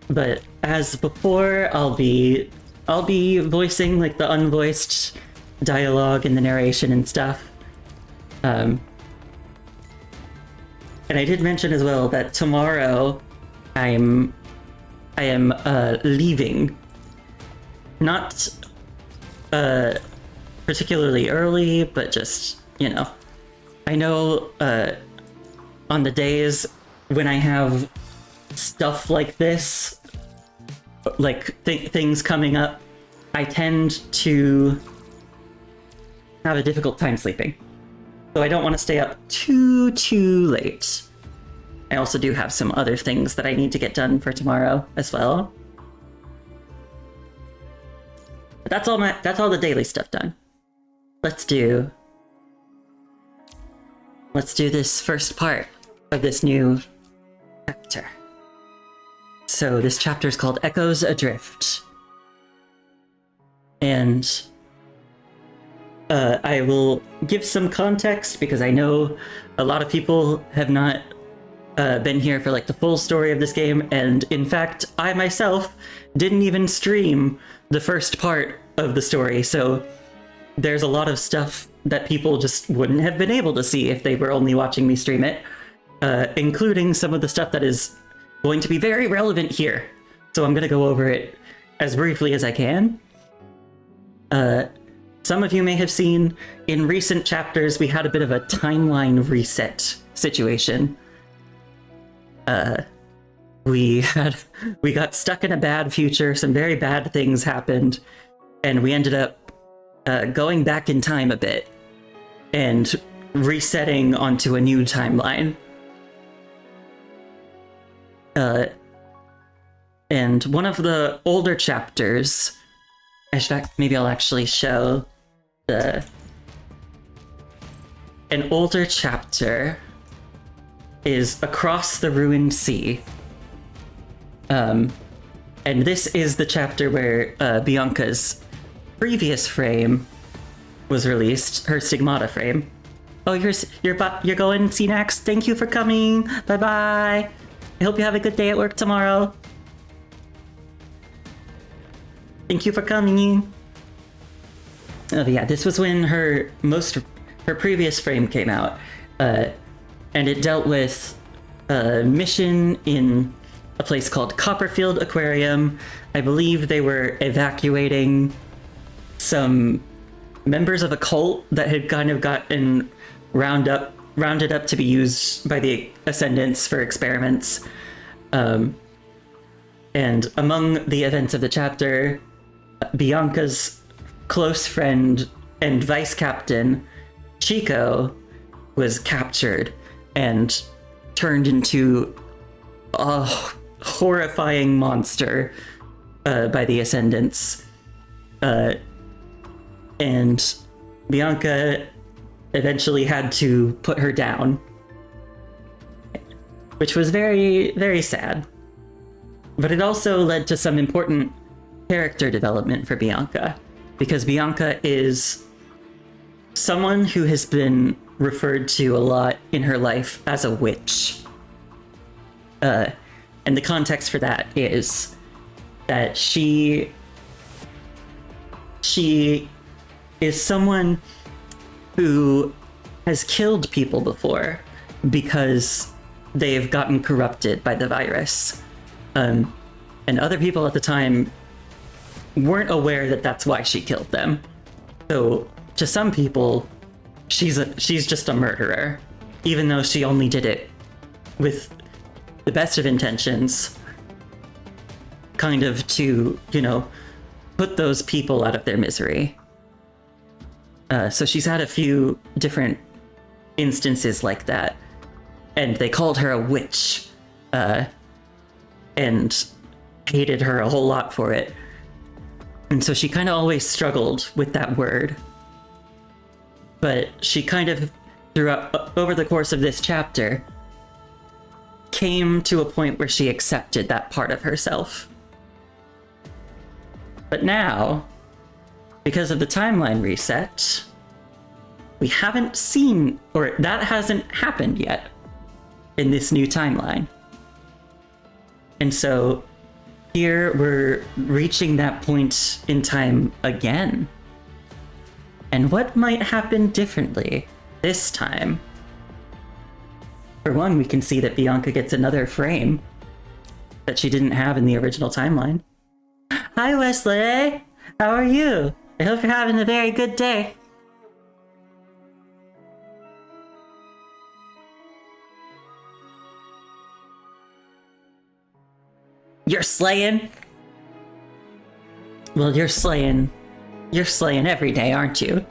But as before, I'll be voicing the unvoiced dialogue and the narration and stuff. And I did mention as well that tomorrow I am leaving. Not particularly early, but just, I know on the days when I have stuff like this, things coming up, I tend to have a difficult time sleeping. So I don't want to stay up too late. I also do have some other things that I need to get done for tomorrow as well. But that's all the daily stuff done. Let's do let's do this first part of this new chapter. So this chapter is called Echoes Adrift. And I will give some context because I know a lot of people have not been here for like the full story of this game, and in fact, I myself didn't even stream the first part of the story, so there's a lot of stuff that people just wouldn't have been able to see if they were only watching me stream it, including some of the stuff that is going to be very relevant here. So I'm going to go over it as briefly as I can. Some of you may have seen in recent chapters we had a bit of a timeline reset situation. We got stuck in a bad future, some very bad things happened, and we ended up going back in time a bit and resetting onto a new timeline. And one of the older chapters, maybe I'll actually show an older chapter is Across the Ruined Sea. And this is the chapter where Bianca's previous frame was released, her Stigmata frame. Oh, you're going, Cnax? Thank you for coming. Bye-bye. I hope you have a good day at work tomorrow. Thank you for coming. Oh yeah, this was when her previous frame came out. And it dealt with a mission in a place called Copperfield Aquarium. I believe they were evacuating some members of a cult that had kind of gotten rounded up to be used by the Ascendants for experiments. And among the events of the chapter, Bianca's close friend and vice captain, Chico, was captured and turned into a horrifying monster by the Ascendants. And Bianca eventually had to put her down, which was very, very sad. But it also led to some important character development for Bianca, because Bianca is someone who has been referred to a lot in her life as a witch. And the context for that is that she is someone who has killed people before because they've gotten corrupted by the virus. And other people at the time weren't aware that that's why she killed them. So to some people, she's just a murderer, even though she only did it with the best of intentions, kind of to, put those people out of their misery. So she's had a few different instances like that, and they called her a witch, and hated her a whole lot for it. And so she kind of always struggled with that word. But she kind of, over the course of this chapter, came to a point where she accepted that part of herself. But now, because of the timeline reset, we haven't seen, or that hasn't happened yet in this new timeline. And so here we're reaching that point in time again. And what might happen differently this time? For one, we can see that Bianca gets another frame that she didn't have in the original timeline. Hi, Wesley! How are you? I hope you're having a very good day. You're slaying? Well, you're slaying every day, aren't you?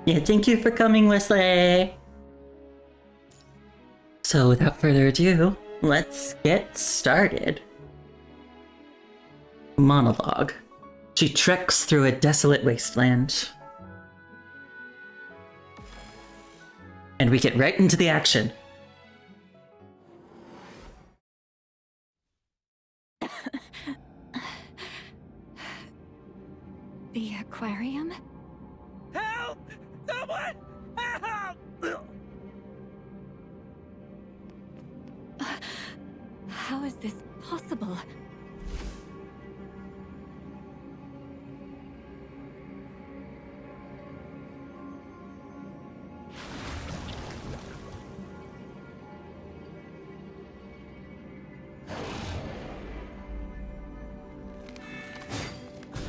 Yeah, thank you for coming, Wesley. So without further ado, let's get started. Monologue. She treks through a desolate wasteland. and we get right into the action.
The aquarium?
Help! Someone! Help!
How is this possible?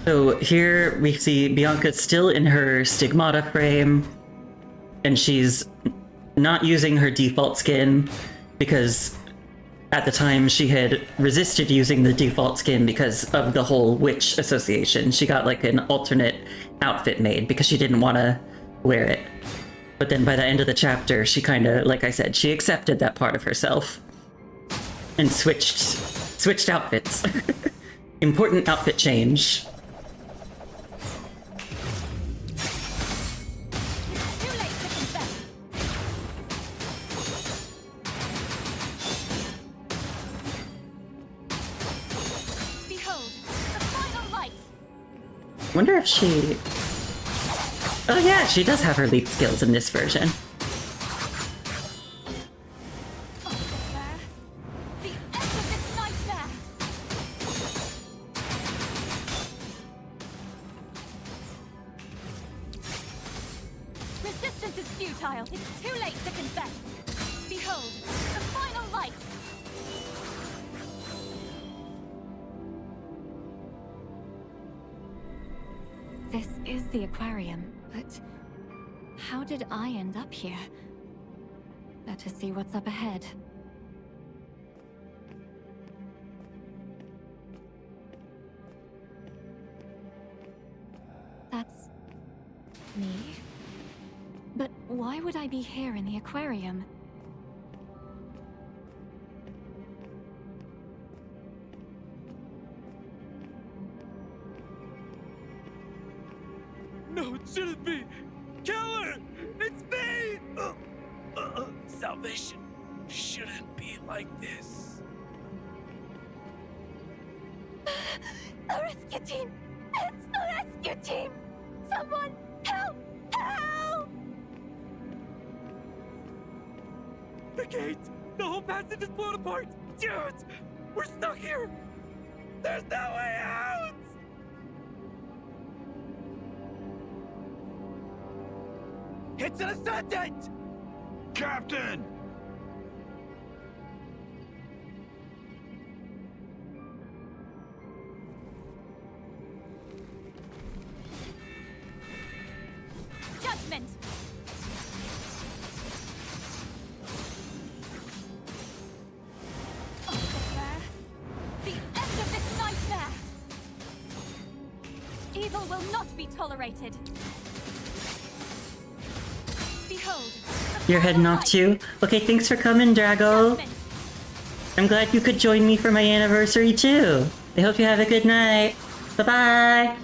So here we see Bianca still in her stigmata frame, and she's not using her default skin because at the time she had resisted using the default skin because of the whole witch association. She got like an alternate outfit made because she didn't want to wear it. But then by the end of the chapter, she kind of, like I said, she accepted that part of herself and switched outfits. Important outfit change. Wonder if she... Oh yeah, she does have her leap skills in this version.
Resistance is futile. It's too late to confess. Behold, the final light. This is the aquarium, but how did I end up here? Better see what's up ahead. That's me? But why would I be here in the aquarium?
No, it shouldn't be! Kill her! It's me! Salvation shouldn't be like this.
The rescue team! It's the rescue team! Someone help! Help!
The gate! The whole passage is blown apart! Dude! We're stuck here! There's no way out! It's an ascendant! Captain!
Judgment! The end of this nightmare! Evil will not be tolerated. Behold,
You're heading off too? Okay, thanks for coming, Drago. I'm glad you could join me for my anniversary too. I hope you have a good night. Bye-bye.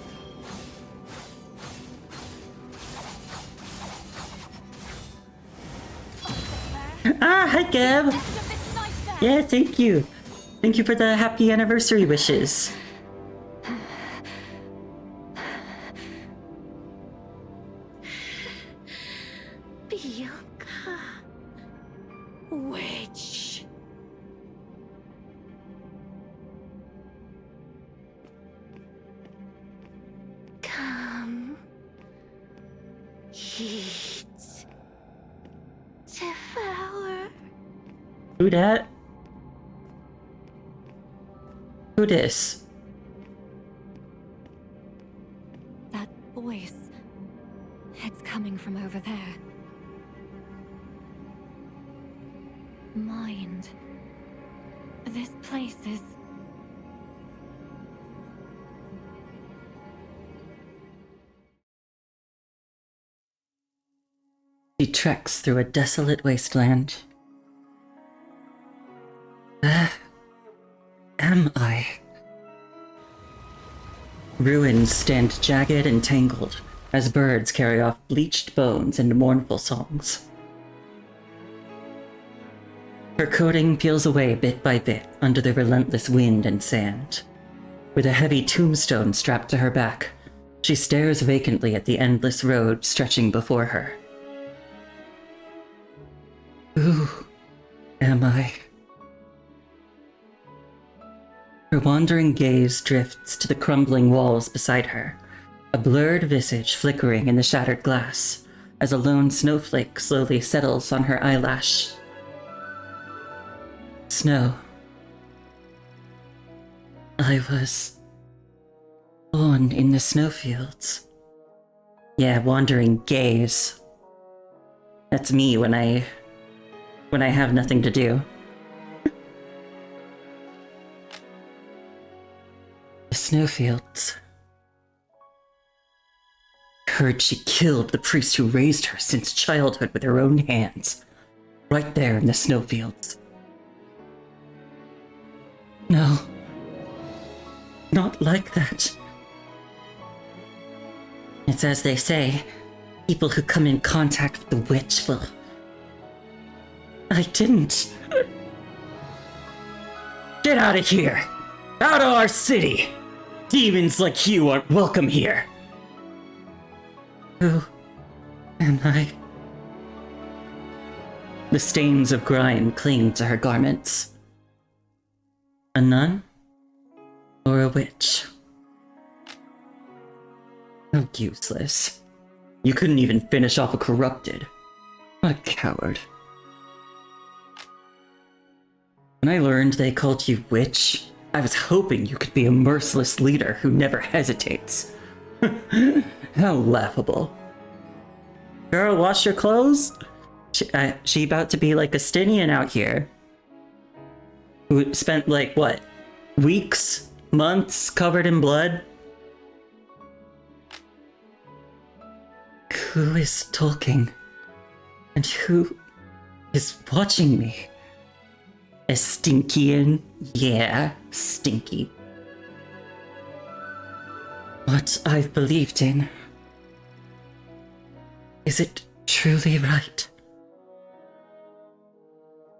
Ah, hi, Gab. Yeah, thank you. Thank you for the happy anniversary wishes.
Bianca. Witch. Come. Eat. Devour.
Who dat? Who dis?
That voice. It's coming from over there. Mind. This place is...
She treks through a desolate wasteland. Where am I? Ruins stand jagged and tangled as birds carry off bleached bones and mournful songs. Her coating peels away bit by bit under the relentless wind and sand. With a heavy tombstone strapped to her back, she stares vacantly at the endless road stretching before her. Who am I? Her wandering gaze drifts to the crumbling walls beside her, a blurred visage flickering in the shattered glass as a lone snowflake slowly settles on her eyelash. Snow. I was born in the snowfields. Yeah, wandering gaze. That's me when I have nothing to do. The snowfields. Heard she killed the priest who raised her since childhood with her own hands. Right there in the snowfields. No. Not like that. It's as they say, people who come in contact with the witch will... I didn't. Get out of here! Out of our city! Demons like you aren't welcome here! Who am I? The stains of grime cling to her garments. A nun? Or a witch? How useless. You couldn't even finish off a corrupted. What a coward. When I learned they called you witch, I was hoping you could be a merciless leader who never hesitates. How laughable. Girl, wash your clothes? She about to be like a Stinian out here. Who spent like, what? Weeks? Months covered in blood? Who is talking? And who is watching me? A Stinkian? Yeah, stinky. What I've believed in. Is it truly right?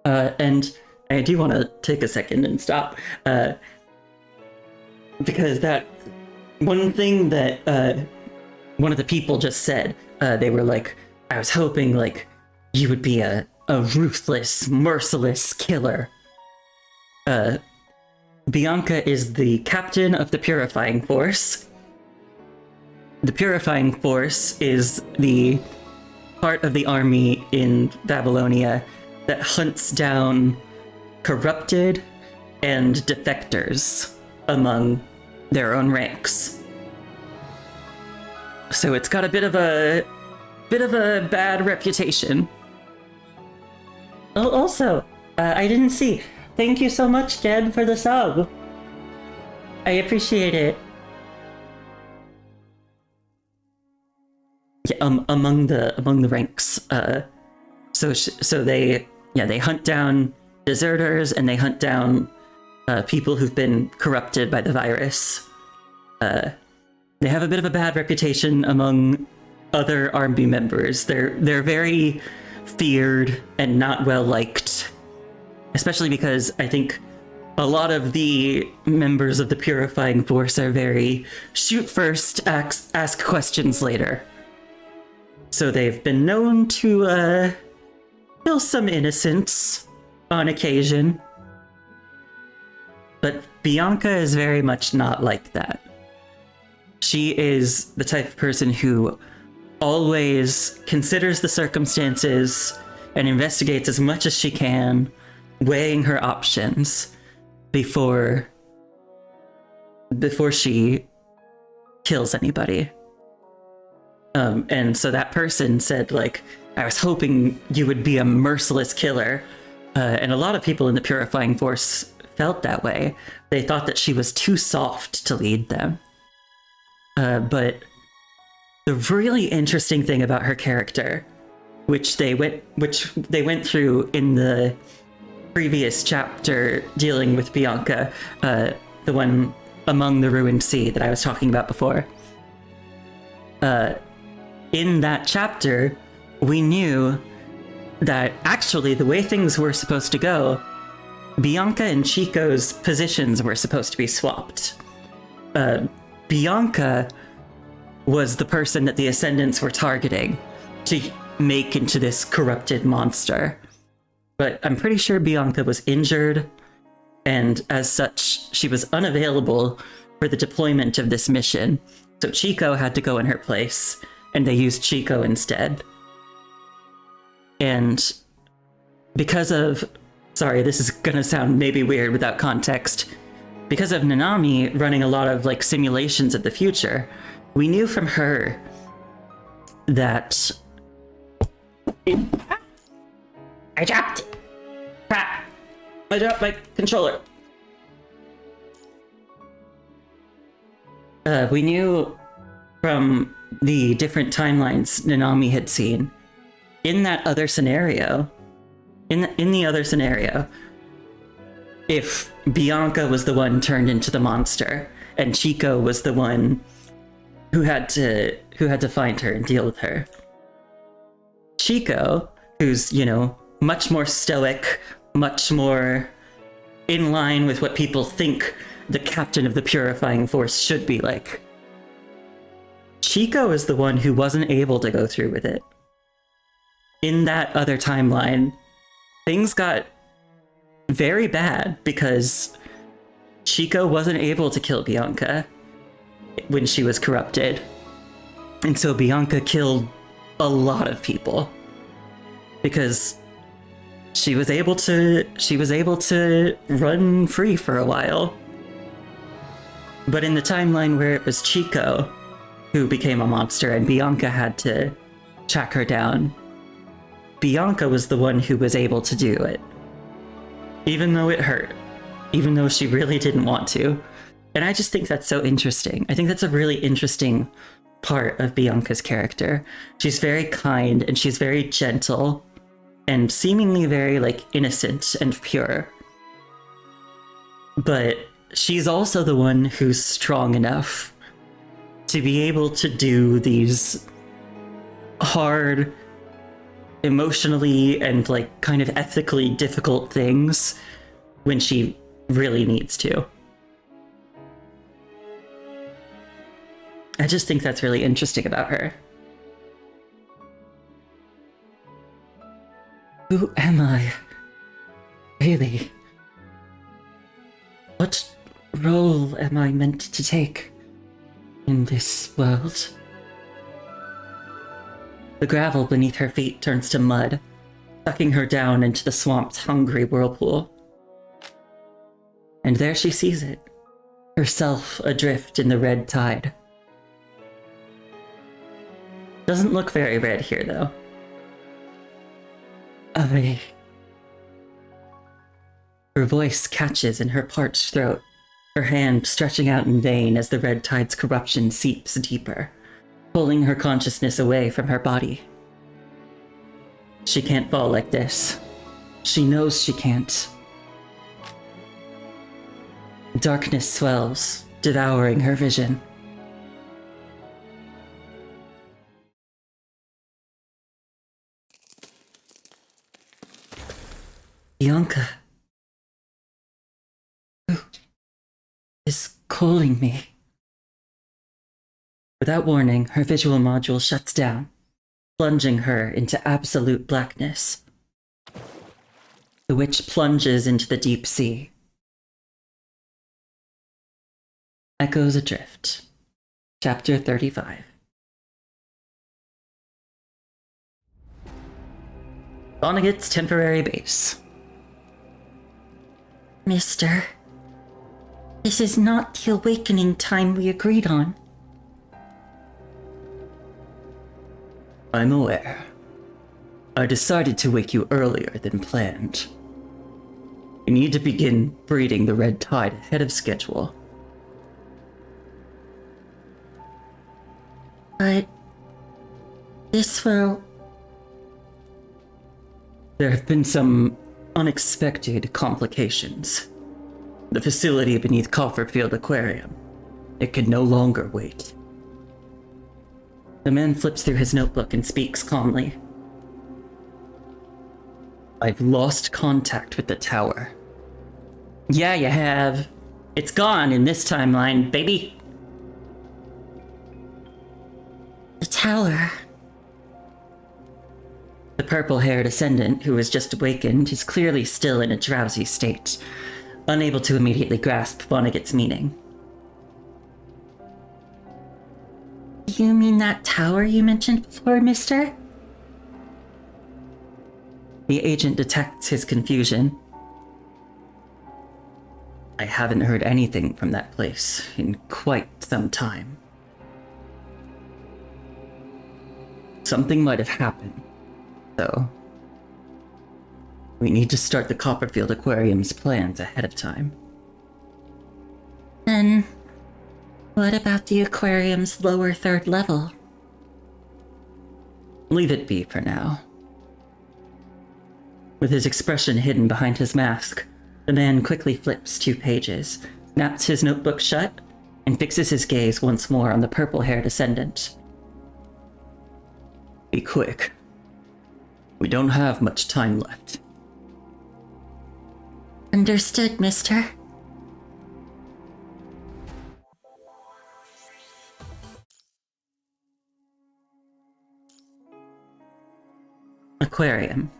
And I do want to take a second and stop, because that one thing that one of the people just said, they were like, I was hoping like you would be a ruthless, merciless killer. Bianca is the captain of the Purifying Force. The Purifying Force is the part of the army in Babylonia that hunts down corrupted and defectors among their own ranks. So it's got a bit of a bad reputation. Oh, also, I didn't see. Thank you so much, Deb, for the sub. I appreciate it. Yeah, among the ranks. So they hunt down deserters and they hunt down people who've been corrupted by the virus. They have a bit of a bad reputation among other army members. They're very feared and not well liked, especially because I think a lot of the members of the Purifying Force are very shoot first, ask questions later. So they've been known to kill some innocents on occasion. But Bianca is very much not like that. She is the type of person who always considers the circumstances and investigates as much as she can, weighing her options before she kills anybody. And so that person said, like, I was hoping you would be a merciless killer. And a lot of people in the Purifying Force felt that way. They thought that she was too soft to lead them. But the really interesting thing about her character, which they went through in the previous chapter dealing with Bianca, the one Among the Ruined Sea that I was talking about before. In that chapter, we knew that actually the way things were supposed to go, Bianca and Chico's positions were supposed to be swapped. Bianca was the person that the Ascendants were targeting to make into this corrupted monster. But I'm pretty sure Bianca was injured, and as such, she was unavailable for the deployment of this mission. So Chico had to go in her place, and they used Chico instead. And because of... Sorry, this is gonna sound maybe weird without context. Because of Nanami running a lot of, like, simulations of the future, we knew from her that... I dropped it! Crap! I dropped my controller. We knew from the different timelines Nanami had seen, in that other scenario, in the other scenario, if Bianca was the one turned into the monster, and Chico was the one who had to find her and deal with her. Chico, who's, you know, much more stoic, much more in line with what people think the captain of the Purifying Force should be like. Chico is the one who wasn't able to go through with it. In that other timeline, things got very bad because Chico wasn't able to kill Bianca when she was corrupted. And so Bianca killed a lot of people because she was able to run free for a while. But in the timeline where it was Chico who became a monster and Bianca had to track her down, Bianca was the one who was able to do it. Even though it hurt. Even though she really didn't want to. And I just think that's so interesting. I think that's a really interesting part of Bianca's character. She's very kind and she's very gentle and seemingly very, like, innocent and pure. But she's also the one who's strong enough to be able to do these hard, emotionally and, like, kind of ethically difficult things when she really needs to. I just think that's really interesting about her. Who am I? Really? What role am I meant to take in this world? The gravel beneath her feet turns to mud, sucking her down into the swamp's hungry whirlpool. And there she sees it, herself adrift in the red tide. Doesn't look very red here, though. Her voice catches in her parched throat, her hand stretching out in vain as the red tide's corruption seeps deeper, pulling her consciousness away from her body. She can't fall like this. She knows she can't. Darkness swells, devouring her vision. Bianca. Who is calling me? Without warning, her visual module shuts down, plunging her into absolute blackness. The witch plunges into the deep sea. Echoes Adrift, Chapter 35. Vonnegut's temporary base. Mister, this is not the awakening time we agreed on. I'm aware. I decided to wake you earlier than planned. We need to begin breeding the red tide ahead of schedule. But this will... There have been some unexpected complications. The facility beneath Cofferfield Aquarium. It can no longer wait. The man flips through his notebook and speaks calmly. I've lost contact with the tower. Yeah, you have. It's gone in this timeline, baby. The tower. The purple-haired ascendant, who has just awakened, is clearly still in a drowsy state, unable to immediately grasp Vonnegut's meaning. You mean that tower you mentioned before, mister? The agent detects his confusion. I haven't heard anything from that place in quite some time. Something might have happened, though. We need to start the Copperfield Aquarium's plans ahead of time. Then, what about the aquarium's lower third level? Leave it be for now. With his expression hidden behind his mask, the man quickly flips 2 pages, snaps his notebook shut, and fixes his gaze once more on the purple-haired ascendant. Be quick. We don't have much time left. Understood, mister. Aquarium.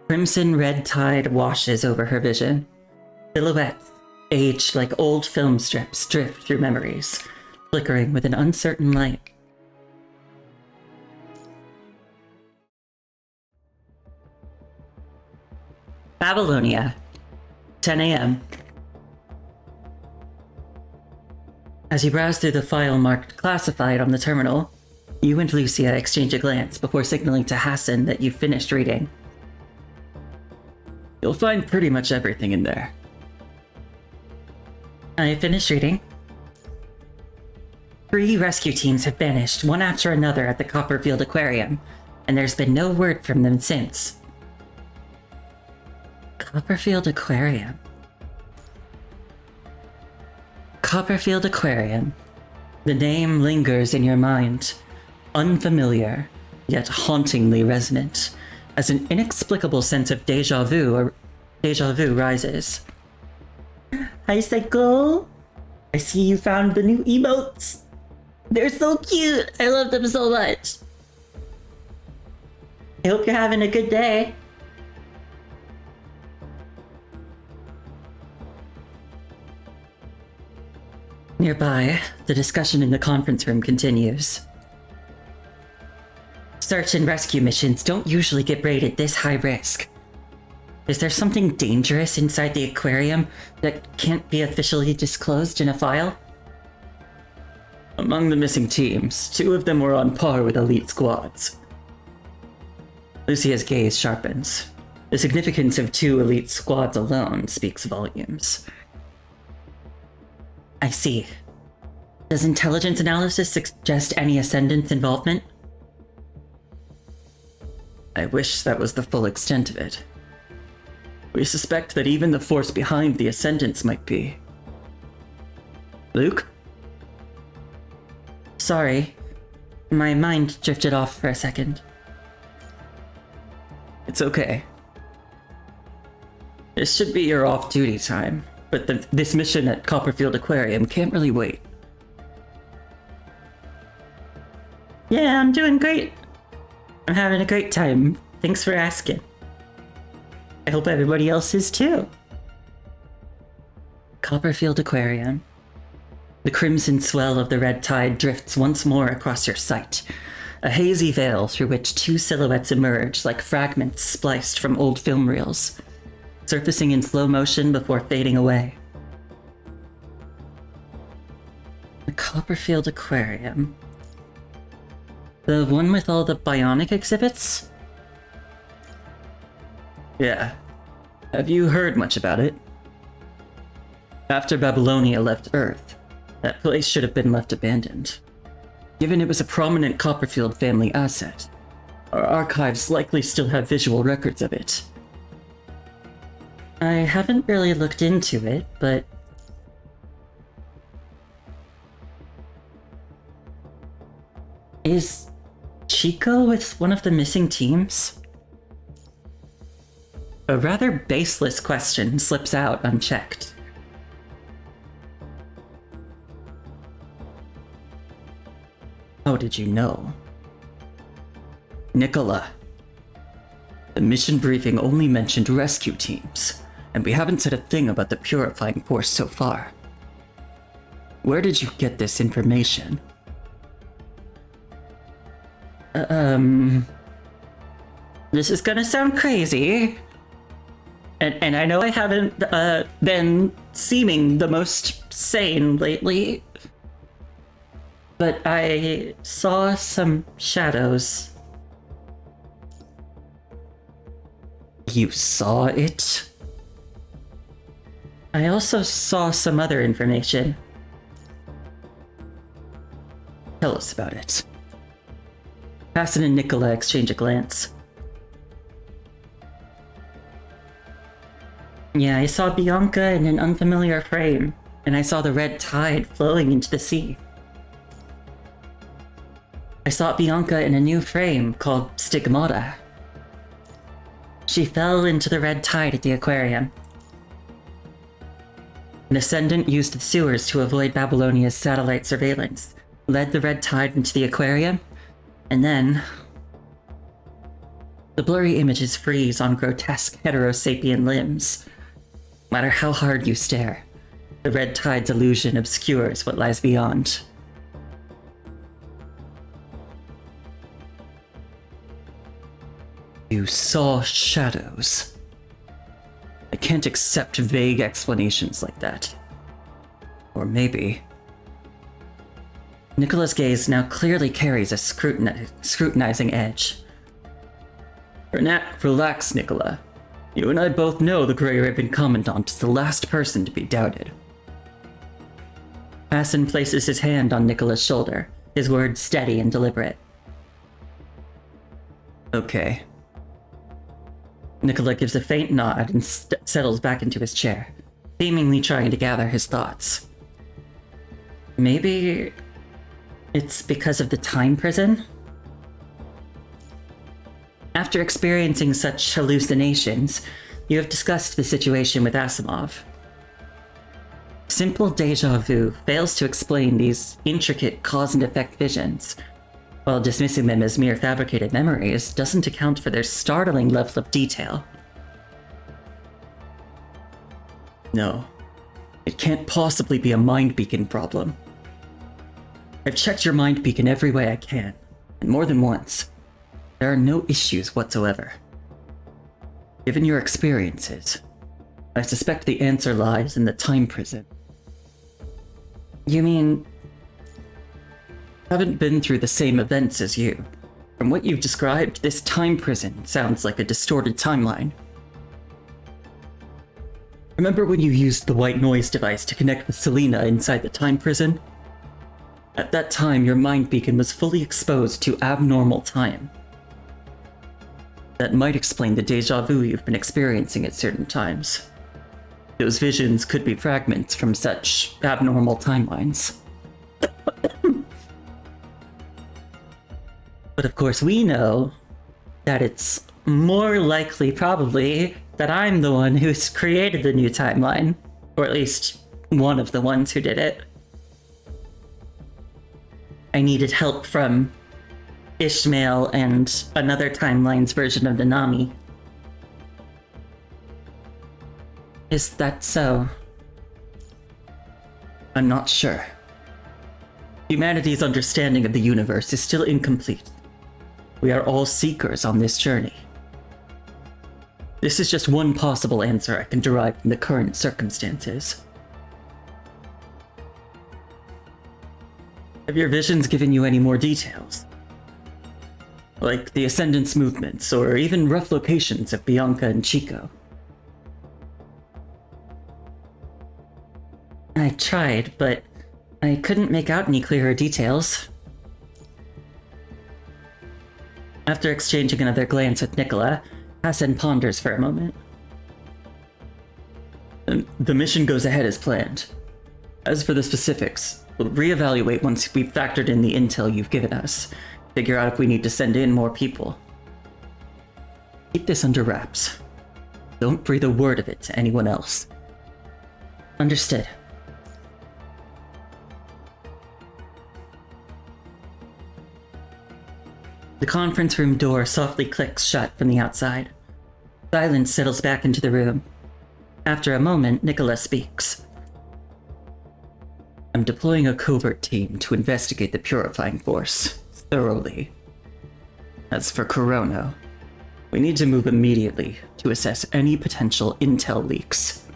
Crimson red tide washes over her vision. Silhouettes, aged like old film strips, drift through memories, flickering with an uncertain light. Babylonia, 10 a.m. As you browse through the file marked classified on the terminal, you and Lucia exchange a glance before signaling to Hassan that you've finished reading. You'll find pretty much everything in there. I finished reading. 3 rescue teams have vanished, one after another, at the Copperfield Aquarium, and there's been no word from them since. Copperfield Aquarium. Copperfield Aquarium. The name lingers in your mind, unfamiliar, yet hauntingly resonant, as an inexplicable sense of deja vu rises. Hi, Psycho! I see you found the new emotes! They're so cute! I love them so much! I hope you're having a good day. Nearby, the discussion in the conference room continues. Search and rescue missions don't usually get rated this high risk. Is there something dangerous inside the aquarium that can't be officially disclosed in a file? Among the missing teams, 2 of them were on par with elite squads. Lucia's gaze sharpens. The significance of 2 elite squads alone speaks volumes. I see. Does intelligence analysis suggest any Ascendant's involvement? I wish that was the full extent of it. We suspect that even the force behind the Ascendants might be. Luke? Sorry. My mind drifted off for a second. It's okay. This should be your off-duty time, but this mission at Copperfield Aquarium can't really wait. Yeah, I'm doing great. I'm having a great time. Thanks for asking. I hope everybody else is too. Copperfield Aquarium. The crimson swell of the red tide drifts once more across your sight, a hazy veil through which 2 silhouettes emerge like fragments spliced from old film reels, surfacing in slow motion before fading away. The Copperfield Aquarium. The one with all the bionic exhibits? Yeah. Have you heard much about it? After Babylonia left Earth, that place should have been left abandoned. Given it was a prominent Copperfield family asset, our archives likely still have visual records of it. I haven't really looked into it, but... Is Chico with one of the missing teams? a rather baseless question slips out unchecked. How did you know? Nicola. The mission briefing only mentioned rescue teams, and we haven't said a thing about the purifying force so far. Where did you get this information? This is gonna sound crazy. And I know I haven't been seeming the most sane lately. But I saw some shadows. You saw it? I also saw some other information. Tell us about it. Hassan and Nicola exchange a glance. Yeah, I saw Bianca in an unfamiliar frame, and I saw the red tide flowing into the sea. I saw Bianca in a new frame called Stigmata. She fell into the red tide at the aquarium. An ascendant used the sewers to avoid Babylonia's satellite surveillance, led the red tide into the aquarium, and then... The blurry images freeze on grotesque heterosapien limbs. No matter how hard you stare, the red tide's illusion obscures what lies beyond. You saw shadows. I can't accept vague explanations like that. Or maybe... Nicola's gaze now clearly carries a scrutinizing edge. Relax, Nicola. You and I both know the Grey Ribbon Commandant is the last person to be doubted. Hassan places his hand on Nicola's shoulder, his words steady and deliberate. Okay. Nicola gives a faint nod and settles back into his chair, seemingly trying to gather his thoughts. Maybe it's because of the time prison? After experiencing such hallucinations, you have discussed the situation with Asimov. Simple deja vu fails to explain these intricate cause and effect visions, while dismissing them as mere fabricated memories doesn't account for their startling level of detail. No, it can't possibly be a mind beacon problem. I've checked your mind beacon every way I can, and more than once. There are no issues whatsoever. Given your experiences, I suspect the answer lies in the time prison. You mean... I haven't been through the same events as you. From what you've described, this time prison sounds like a distorted timeline. Remember when you used the white noise device to connect with Selena inside the time prison? At that time, your mind beacon was fully exposed to abnormal time. That might explain the deja vu you've been experiencing at certain times. Those visions could be fragments from such abnormal timelines. But of course we know that it's more likely, probably, that I'm the one who's created the new timeline. Or at least one of the ones who did it. I needed help from Ishmael and another timeline's version of Nanami. Is that so? I'm not sure. Humanity's understanding of the universe is still incomplete. We are all seekers on this journey. This is just one possible answer I can derive from the current circumstances. Have your visions given you any more details? Like the Ascendant's movements, or even rough locations of Bianca and Chico? I tried, but I couldn't make out any clearer details. After exchanging another glance with Nicola, Hassan ponders for a moment. The mission goes ahead as planned. As for the specifics, we'll reevaluate once we've factored in the intel you've given us. Figure out if we need to send in more people. Keep this under wraps. Don't breathe a word of it to anyone else. Understood. The conference room door softly clicks shut from the outside. Silence settles back into the room. After a moment, Nicola speaks. I'm deploying a covert team to investigate the purifying force thoroughly. As for Corona, we need to move immediately to assess any potential intel leaks.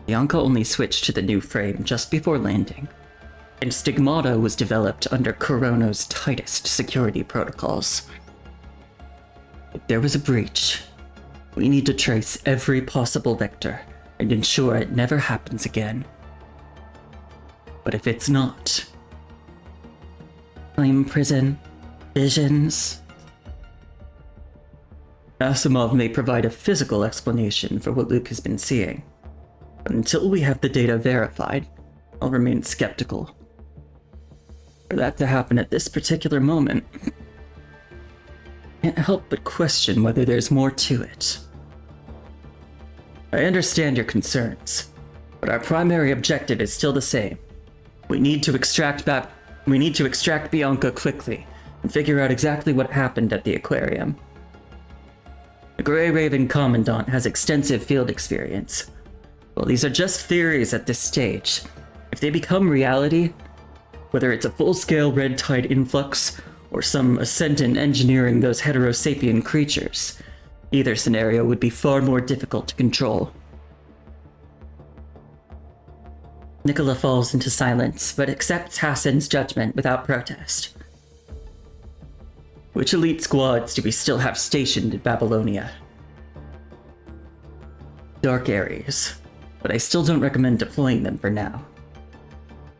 Bianca only switched to the new frame just before landing, and Stigmata was developed under Corona's tightest security protocols. If there was a breach, we need to trace every possible vector and ensure it never happens again. But if it's not, time prison, visions. Asimov may provide a physical explanation for what Luke has been seeing, but until we have the data verified, I'll remain skeptical. For that to happen at this particular moment, I can't help but question whether there's more to it. I understand your concerns, but our primary objective is still the same. We need to extract Bianca quickly and figure out exactly what happened at the aquarium. The Grey Raven Commandant has extensive field experience. Well, these are just theories at this stage. If they become reality, whether it's a full-scale red tide influx or some ascendant engineering those heterosapien creatures, either scenario would be far more difficult to control. Nicola falls into silence, but accepts Hassan's judgment without protest. Which elite squads do we still have stationed in Babylonia? Dark areas, but I still don't recommend deploying them for now.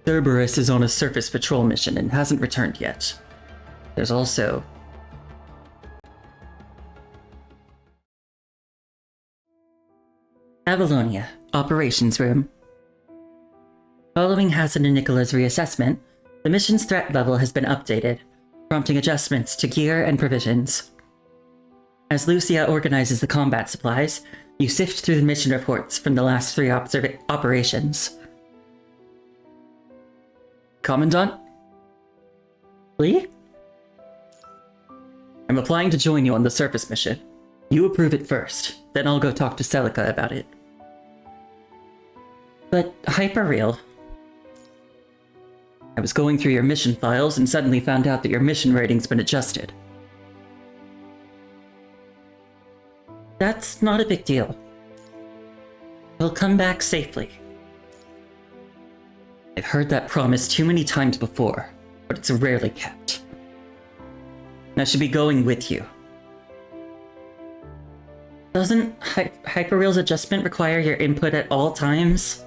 Cerberus is on a surface patrol mission and hasn't returned yet. There's also... Babylonia, Operations Room. Following Hassan and Nicola's reassessment, the mission's threat level has been updated, prompting adjustments to gear and provisions. As Lucia organizes the combat supplies, you sift through the mission reports from the last 3 operations. Commandant? Lee? I'm applying to join you on the surface mission. You approve it first, then I'll go talk to Celica about it. But Hyperreal... I was going through your mission files and suddenly found out that your mission rating's been adjusted. That's not a big deal. We'll come back safely. I've heard that promise too many times before, but it's rarely kept. I should be going with you. Doesn't Hyperreal's adjustment require your input at all times?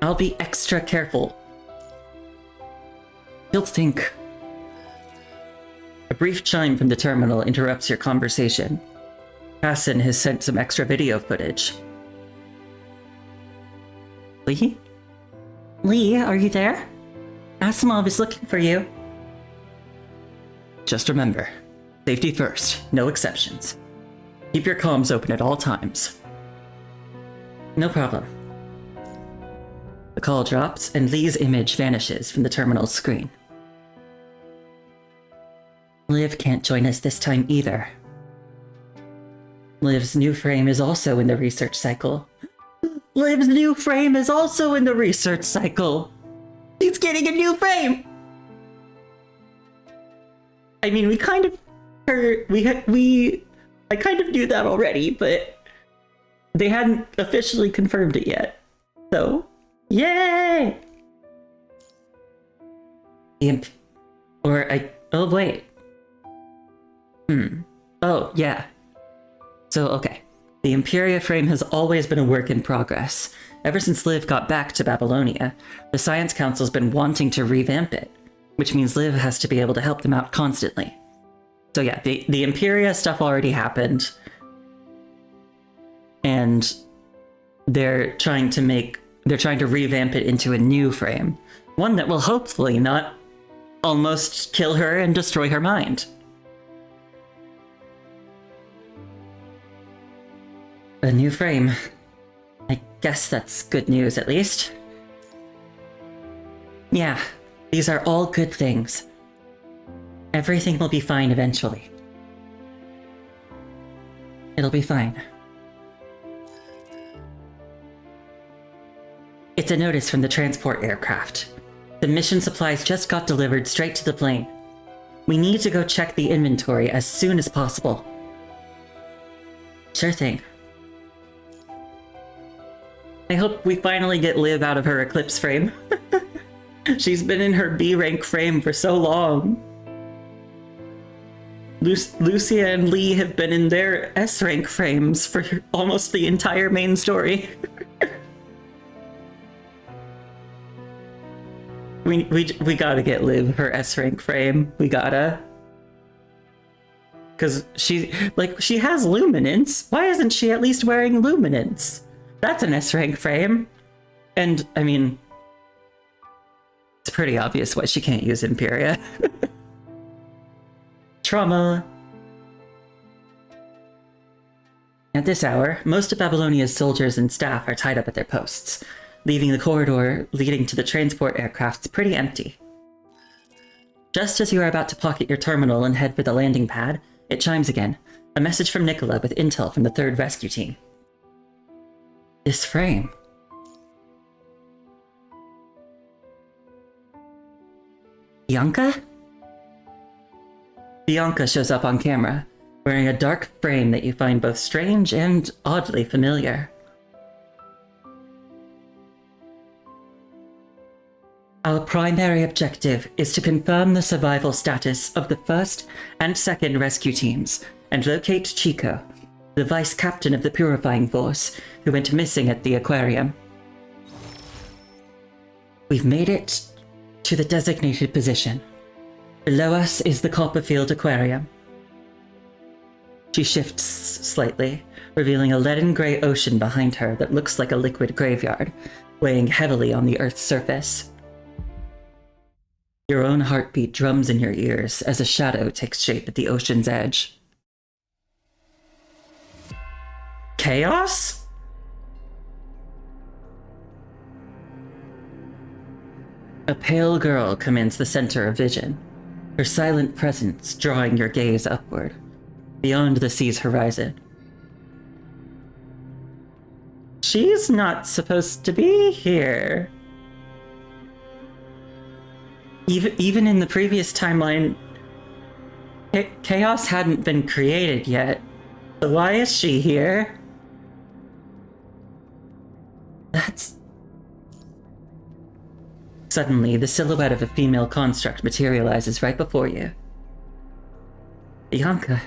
I'll be extra careful. You'll think. A brief chime from the terminal interrupts your conversation. Hassan has sent some extra video footage. Lee? Lee, are you there? Asimov is looking for you. Just remember, safety first, no exceptions. Keep your comms open at all times. No problem. The call drops, and Lee's image vanishes from the terminal's screen. Liv can't join us this time either. Liv's new frame is also in the research cycle. Liv's new frame is also in the research cycle! She's getting a new frame! I mean, I kind of knew that already, but they hadn't officially confirmed it yet. So, yay! Oh wait. Oh, yeah. So, okay. The Imperia frame has always been a work in progress. Ever since Liv got back to Babylonia, the Science Council's been wanting to revamp it, which means Liv has to be able to help them out constantly. So yeah, the Imperia stuff already happened, and they're trying to revamp it into a new frame. One that will hopefully not almost kill her and destroy her mind. A new frame. I guess that's good news, at least. Yeah, these are all good things. Everything will be fine eventually. It'll be fine. It's a notice from the transport aircraft. The mission supplies just got delivered straight to the plane. We need to go check the inventory as soon as possible. Sure thing. I hope we finally get Liv out of her Eclipse frame. She's been in her B rank frame for so long. Lucia and Lee have been in their S rank frames for almost the entire main story. We gotta get Liv her S rank frame. We gotta. Cause she has luminance. Why isn't she at least wearing luminance? That's an S rank frame. And I mean, it's pretty obvious why she can't use Imperia. Trauma. At this hour, most of Babylonia's soldiers and staff are tied up at their posts, leaving the corridor leading to the transport aircrafts pretty empty. Just as you are about to pocket your terminal and head for the landing pad, it chimes again. A message from Nicola with intel from the 3rd Rescue Team. This frame. Bianca? Bianca shows up on camera, wearing a dark frame that you find both strange and oddly familiar. Our primary objective is to confirm the survival status of the 1st and 2nd rescue teams and locate Chico, the vice captain of the Purifying Force, who went missing at the aquarium. We've made it to the designated position. Below us is the Copperfield Aquarium. She shifts slightly, revealing a leaden-gray ocean behind her that looks like a liquid graveyard, weighing heavily on the Earth's surface. Your own heartbeat drums in your ears as a shadow takes shape at the ocean's edge. Chaos? A pale girl commands the center of vision, her silent presence drawing your gaze upward, beyond the sea's horizon. She's not supposed to be here. Even in the previous timeline, Chaos hadn't been created yet. So why is she here? That's... Suddenly, the silhouette of a female construct materializes right before you. Bianca.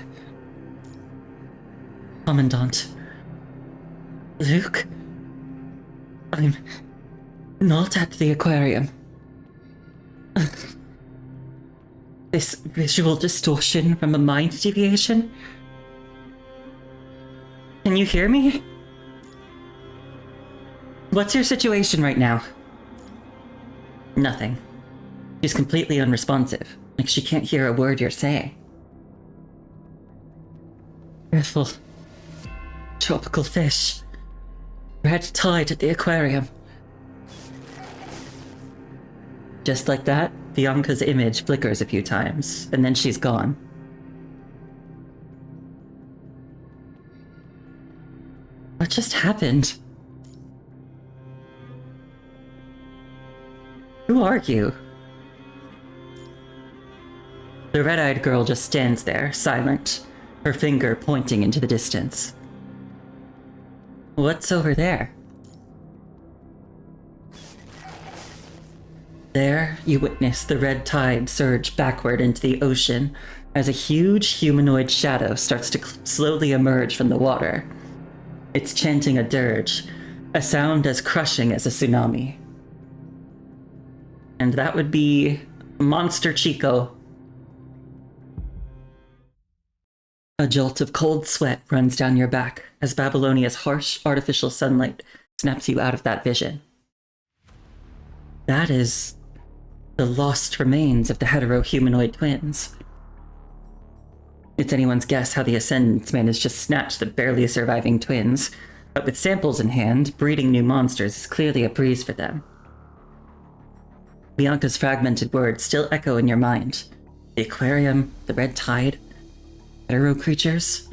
Commandant. Luke. I'm not at the aquarium. This visual distortion from a mind deviation? Can you hear me? What's your situation right now? Nothing. She's completely unresponsive, like she can't hear a word you're saying. Careful. Tropical fish. Red tide at the aquarium. Just like that, Bianca's image flickers a few times, and then she's gone. What just happened? Who are you? The red-eyed girl just stands there, silent, her finger pointing into the distance. What's over there? There, you witness the red tide surge backward into the ocean as a huge humanoid shadow starts to slowly emerge from the water. It's chanting a dirge, a sound as crushing as a tsunami. And that would be Monster Chico. A jolt of cold sweat runs down your back as Babylonia's harsh, artificial sunlight snaps you out of that vision. That is the lost remains of the hetero-humanoid twins. It's anyone's guess how the Ascendants managed to snatch the barely surviving twins, but with samples in hand, breeding new monsters is clearly a breeze for them. Bianca's fragmented words still echo in your mind. The aquarium, the red tide, hetero creatures.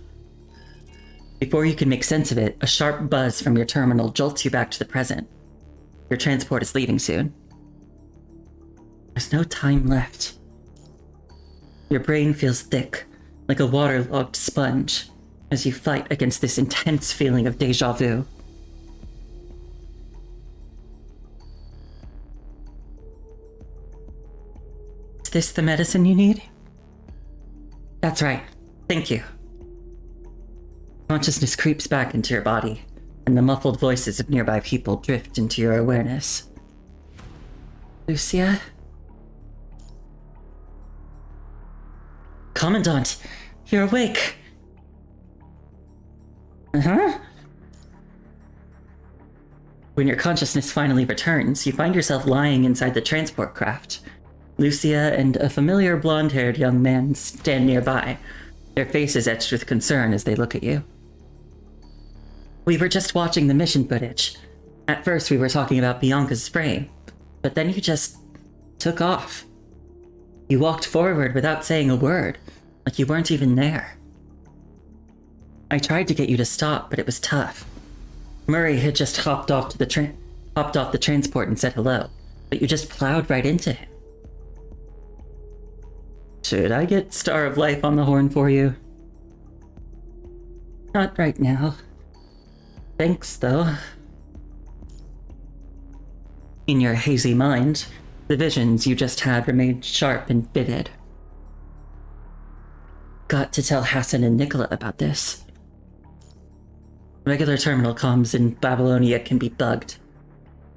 Before you can make sense of it, a sharp buzz from your terminal jolts you back to the present. Your transport is leaving soon. There's no time left. Your brain feels thick, like a waterlogged sponge, as you fight against this intense feeling of deja vu. Is this the medicine you need? That's right. Thank you. Consciousness creeps back into your body, and the muffled voices of nearby people drift into your awareness. Lucia? Commandant, you're awake. Uh-huh? When your consciousness finally returns, you find yourself lying inside the transport craft. Lucia and a familiar blonde-haired young man stand nearby, their faces etched with concern as they look at you. We were just watching the mission footage. At first we were talking about Bianca's frame, but then you just took off. You walked forward without saying a word, like you weren't even there. I tried to get you to stop, but it was tough. Murray had just hopped off the transport and said hello, but you just plowed right into him. Should I get Star of Life on the horn for you? Not right now. Thanks, though. In your hazy mind, the visions you just had remained sharp and vivid. Got to tell Hassan and Nicola about this. Regular terminal comms in Babylonia can be bugged.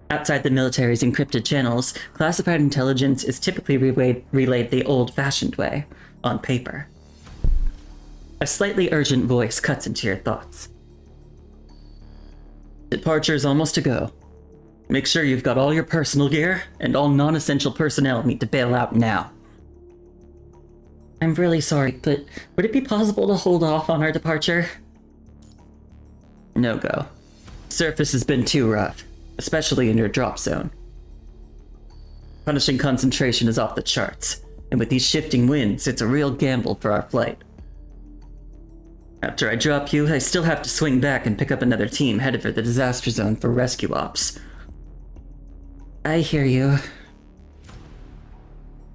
Outside the military's encrypted channels, classified intelligence is typically relayed the old-fashioned way, on paper. A slightly urgent voice cuts into your thoughts. Departure's almost to go. Make sure you've got all your personal gear, and all non-essential personnel need to bail out now. I'm really sorry, but would it be possible to hold off on our departure? No go. Surface has been too rough, especially in your drop zone. Punishing concentration is off the charts, and with these shifting winds, it's a real gamble for our flight. After I drop you, I still have to swing back and pick up another team headed for the disaster zone for rescue ops. I hear you.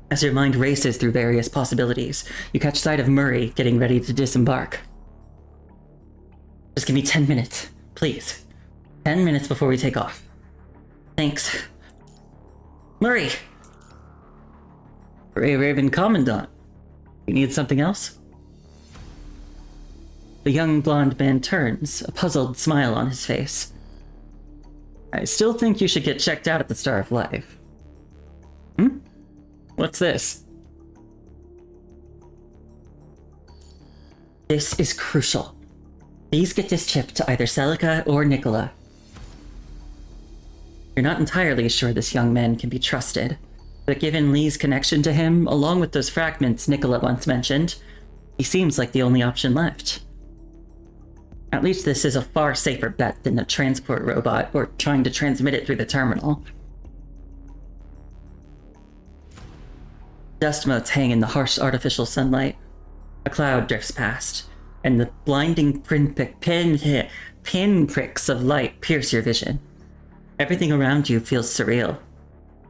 As your mind races through various possibilities, you catch sight of Murray getting ready to disembark. Just give me 10 minutes, please. 10 minutes before we take off. Thanks. Murray! Ray Raven Commandant. You need something else? The young blonde man turns, a puzzled smile on his face. I still think you should get checked out at the Star of Life. What's this? This is crucial. Please get this chip to either Celica or Nicola. You're not entirely sure this young man can be trusted, but given Lee's connection to him, along with those fragments Nicola once mentioned, he seems like the only option left. At least this is a far safer bet than a transport robot or trying to transmit it through the terminal. Dust motes hang in the harsh artificial sunlight. A cloud drifts past, and the blinding pinpricks of light pierce your vision. Everything around you feels surreal.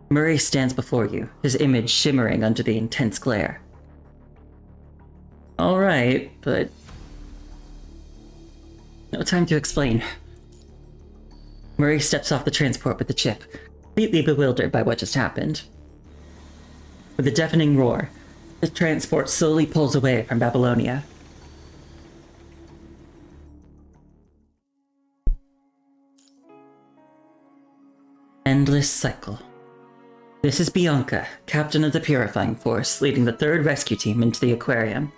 Murray stands before you, his image shimmering under the intense glare. All right, but no time to explain. Murray steps off the transport with the chip, completely bewildered by what just happened. With a deafening roar, the transport slowly pulls away from Babylonia. Endless cycle. This is Bianca, captain of the Purifying Force, leading the 3rd rescue team into the aquarium,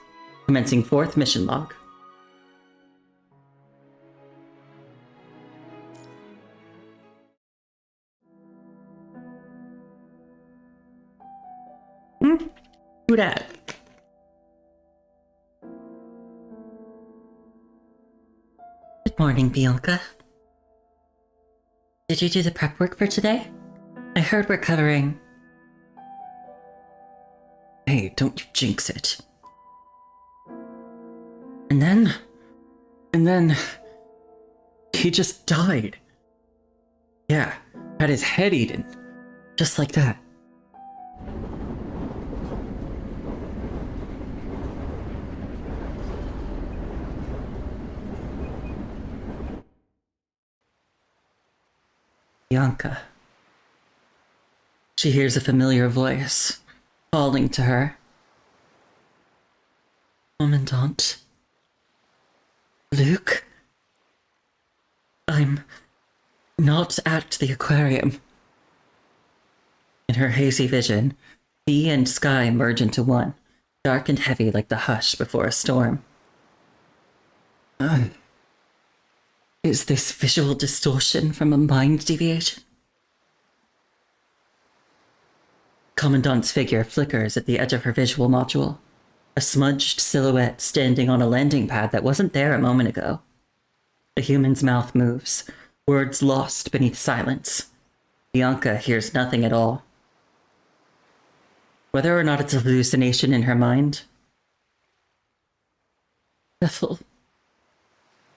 commencing 4th mission log. Who dat? Good morning, Bianca. Did you do the prep work for today? I heard we're covering... Hey, don't you jinx it. And then... He just died. Yeah, had his head eaten. Just like that. Bianca. She hears a familiar voice, calling to her. Commandant. Luke? I'm not at the aquarium. In her hazy vision, sea and sky merge into one, dark and heavy like the hush before a storm. Is this visual distortion from a mind deviation? Commandant's figure flickers at the edge of her visual module, a smudged silhouette standing on a landing pad that wasn't there a moment ago. The human's mouth moves, words lost beneath silence. Bianca hears nothing at all. Whether or not it's a hallucination in her mind. Devil.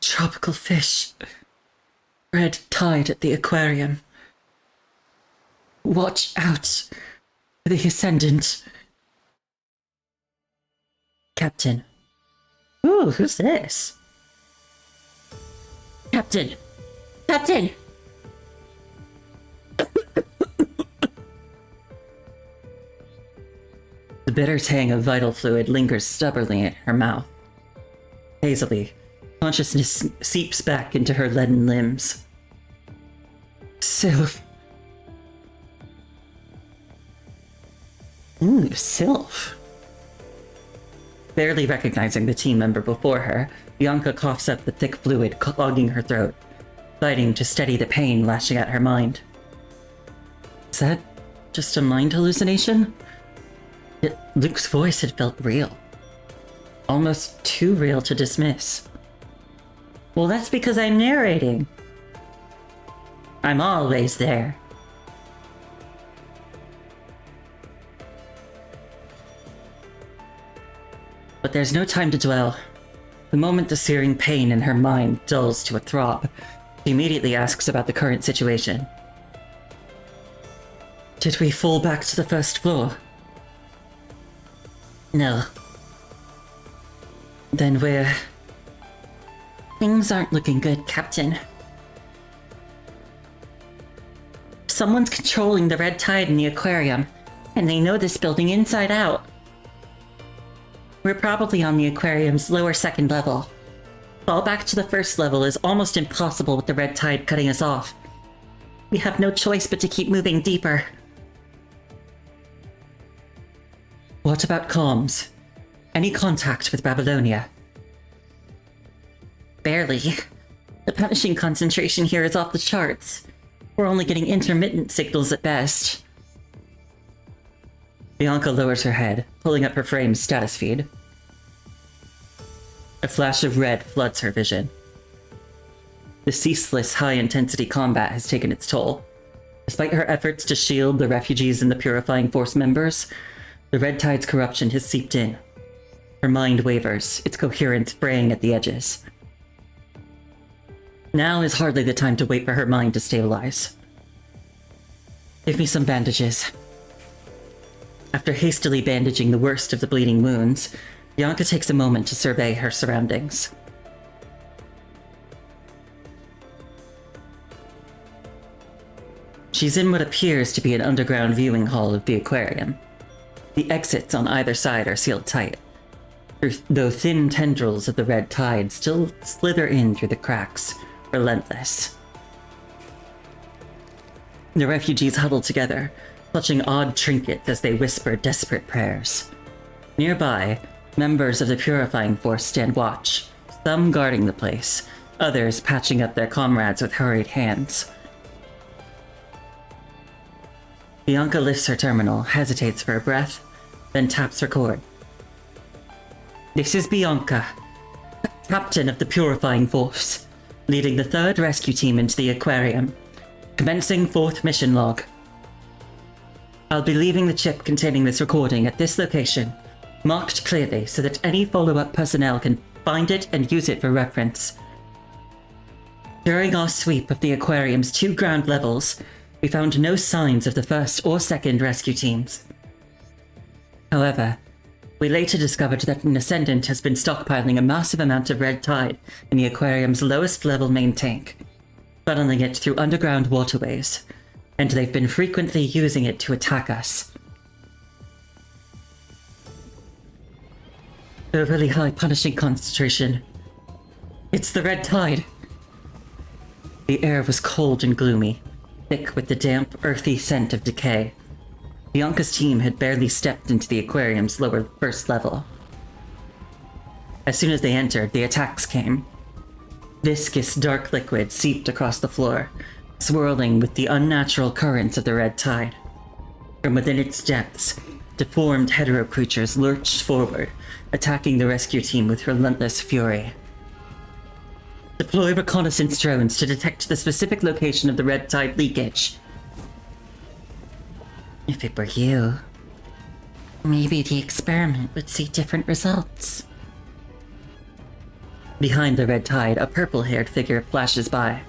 Tropical fish. Red tide at the aquarium. Watch out for the Ascendant. Captain. Ooh, who's this? Captain! Captain! The bitter tang of vital fluid lingers stubbornly in her mouth. Hazily, consciousness seeps back into her leaden limbs. Sylph. Sylph. Barely recognizing the team member before her, Bianca coughs up the thick fluid clogging her throat, fighting to steady the pain lashing at her mind. Is that just a mind hallucination? Yet Luke's voice had felt real. Almost too real to dismiss. Well, that's because I'm narrating. I'm always there. But there's no time to dwell. The moment the searing pain in her mind dulls to a throb, she immediately asks about the current situation. Did we fall back to the first floor? No. Then we're... Things aren't looking good, Captain. Someone's controlling the red tide in the aquarium, and they know this building inside out. We're probably on the aquarium's lower second level. Fall back to the first level is almost impossible with the red tide cutting us off. We have no choice but to keep moving deeper. What about comms? Any contact with Babylonia? Barely. The punishing concentration here is off the charts. We're only getting intermittent signals at best. Bianca lowers her head, pulling up her frame's status feed. A flash of red floods her vision. The ceaseless, high-intensity combat has taken its toll. Despite her efforts to shield the refugees and the Purifying Force members, the Red Tide's corruption has seeped in. Her mind wavers, its coherence fraying at the edges. Now is hardly the time to wait for her mind to stabilize. Give me some bandages. After hastily bandaging the worst of the bleeding wounds, Bianca takes a moment to survey her surroundings. She's in what appears to be an underground viewing hall of the aquarium. The exits on either side are sealed tight, though thin tendrils of the red tide still slither in through the cracks, relentless. The refugees huddle together, clutching odd trinkets as they whisper desperate prayers. Nearby, members of the Purifying Force stand watch, some guarding the place, others patching up their comrades with hurried hands. Bianca lifts her terminal, hesitates for a breath, then taps record. This is Bianca, Captain of the Purifying Force. leading the 3rd rescue team into the aquarium. Commencing 4th mission log. I'll be leaving the chip containing this recording at this location, marked clearly so that any follow-up personnel can find it and use it for reference. During our sweep of the aquarium's 2 ground levels, we found no signs of the 1st or 2nd rescue teams. However, we later discovered that an Ascendant has been stockpiling a massive amount of red tide in the aquarium's lowest level main tank, funneling it through underground waterways, and they've been frequently using it to attack us. A really high punishing concentration. It's the red tide. The air was cold and gloomy, thick with the damp, earthy scent of decay. Bianca's team had barely stepped into the aquarium's lower 1st level. As soon as they entered, the attacks came. Viscous, dark liquid seeped across the floor, swirling with the unnatural currents of the red tide. From within its depths, deformed hetero creatures lurched forward, attacking the rescue team with relentless fury. Deploy reconnaissance drones to detect the specific location of the red tide leakage. If it were you, maybe the experiment would see different results. Behind the red tide, a purple-haired figure flashes by.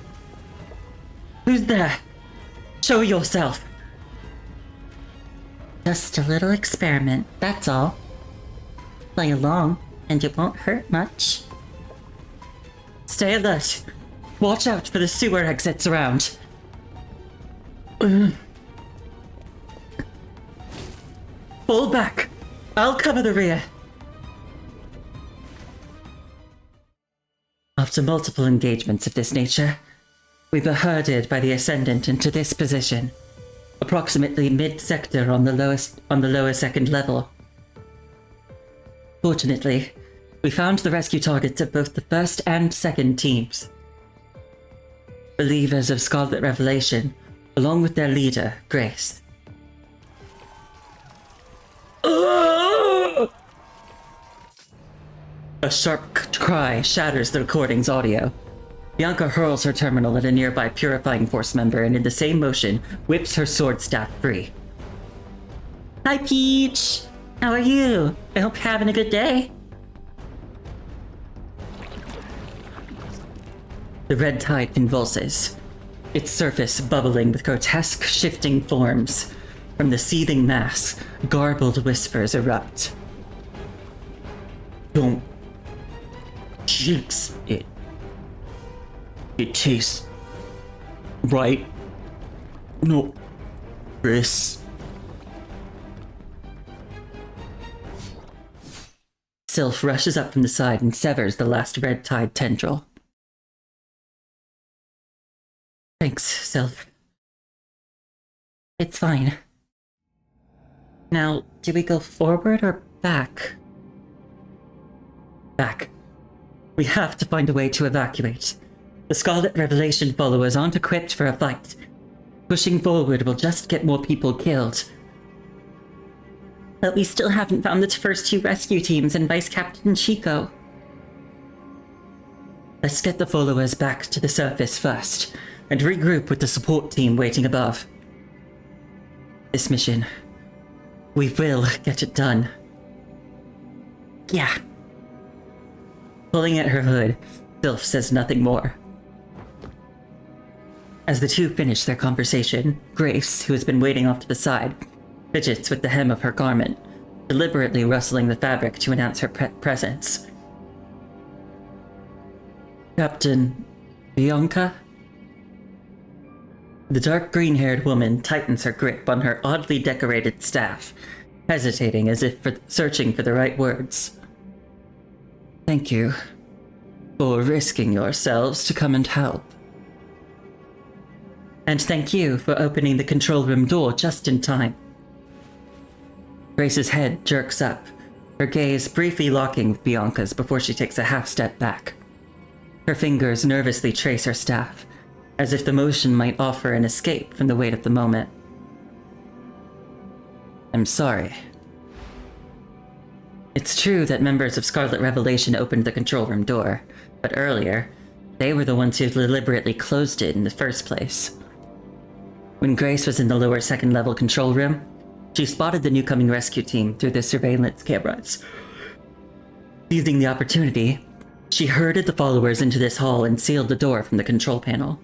Who's there? Show yourself! Just a little experiment, that's all. Play along, and it won't hurt much. Stay alert. Watch out for the sewer exits around. Fall back. I'll cover the rear. After multiple engagements of this nature, we were herded by the Ascendant into this position, approximately mid-sector on the lower 2nd level. Fortunately, we found the rescue targets of both the 1st and 2nd teams. Believers of Scarlet Revelation, along with their leader, Grace. A sharp cry shatters the recording's audio. Bianca hurls her terminal at a nearby Purifying Force member and in the same motion, whips her sword staff free. Hi, Peach! How are you? I hope you're having a good day. The red tide convulses, its surface bubbling with grotesque, shifting forms. From the seething mass, garbled whispers erupt. Don't jinx it. It tastes right. No, Chris. Sylph rushes up from the side and severs the last red tide tendril. Thanks, Sylph. It's fine. Now, do we go forward or back? Back. We have to find a way to evacuate. The Scarlet Revelation followers aren't equipped for a fight. Pushing forward will just get more people killed. But we still haven't found the first 2 rescue teams and Vice Captain Chico. Let's get the followers back to the surface first, and regroup with the support team waiting above. This mission, we will get it done. Yeah. Pulling at her hood, Sylph says nothing more. As the 2 finish their conversation, Grace, who has been waiting off to the side, fidgets with the hem of her garment, deliberately rustling the fabric to announce her presence. Captain Bianca? The dark green-haired woman tightens her grip on her oddly decorated staff, hesitating as if searching for the right words. Thank you for risking yourselves to come and help. And thank you for opening the control room door just in time. Grace's head jerks up, her gaze briefly locking with Bianca's before she takes a half-step back. Her fingers nervously trace her staff, as if the motion might offer an escape from the weight of the moment. I'm sorry. It's true that members of Scarlet Revelation opened the control room door, but earlier, They were the ones who deliberately closed it in the first place. When Grace was in the lower second level control room, she spotted the new-coming rescue team through the surveillance cameras. Seizing the opportunity, she herded the followers into this hall and sealed the door from the control panel.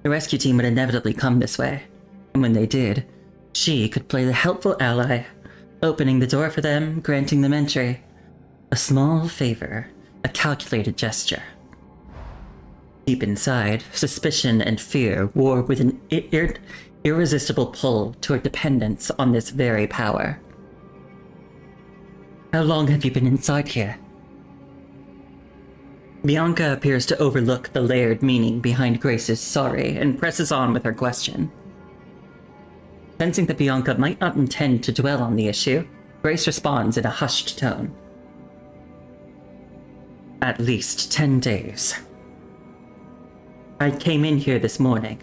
The rescue team would inevitably come this way, and when they did, she could play the helpful ally, opening the door for them, granting them entry. A small favor, a calculated gesture. Deep inside, suspicion and fear war with an irresistible pull toward dependence on this very power. How long have you been inside here? Bianca appears to overlook the layered meaning behind Grace's sorry and presses on with her question. Sensing that Bianca might not intend to dwell on the issue, Grace responds in a hushed tone. At least 10 days. I came in here this morning.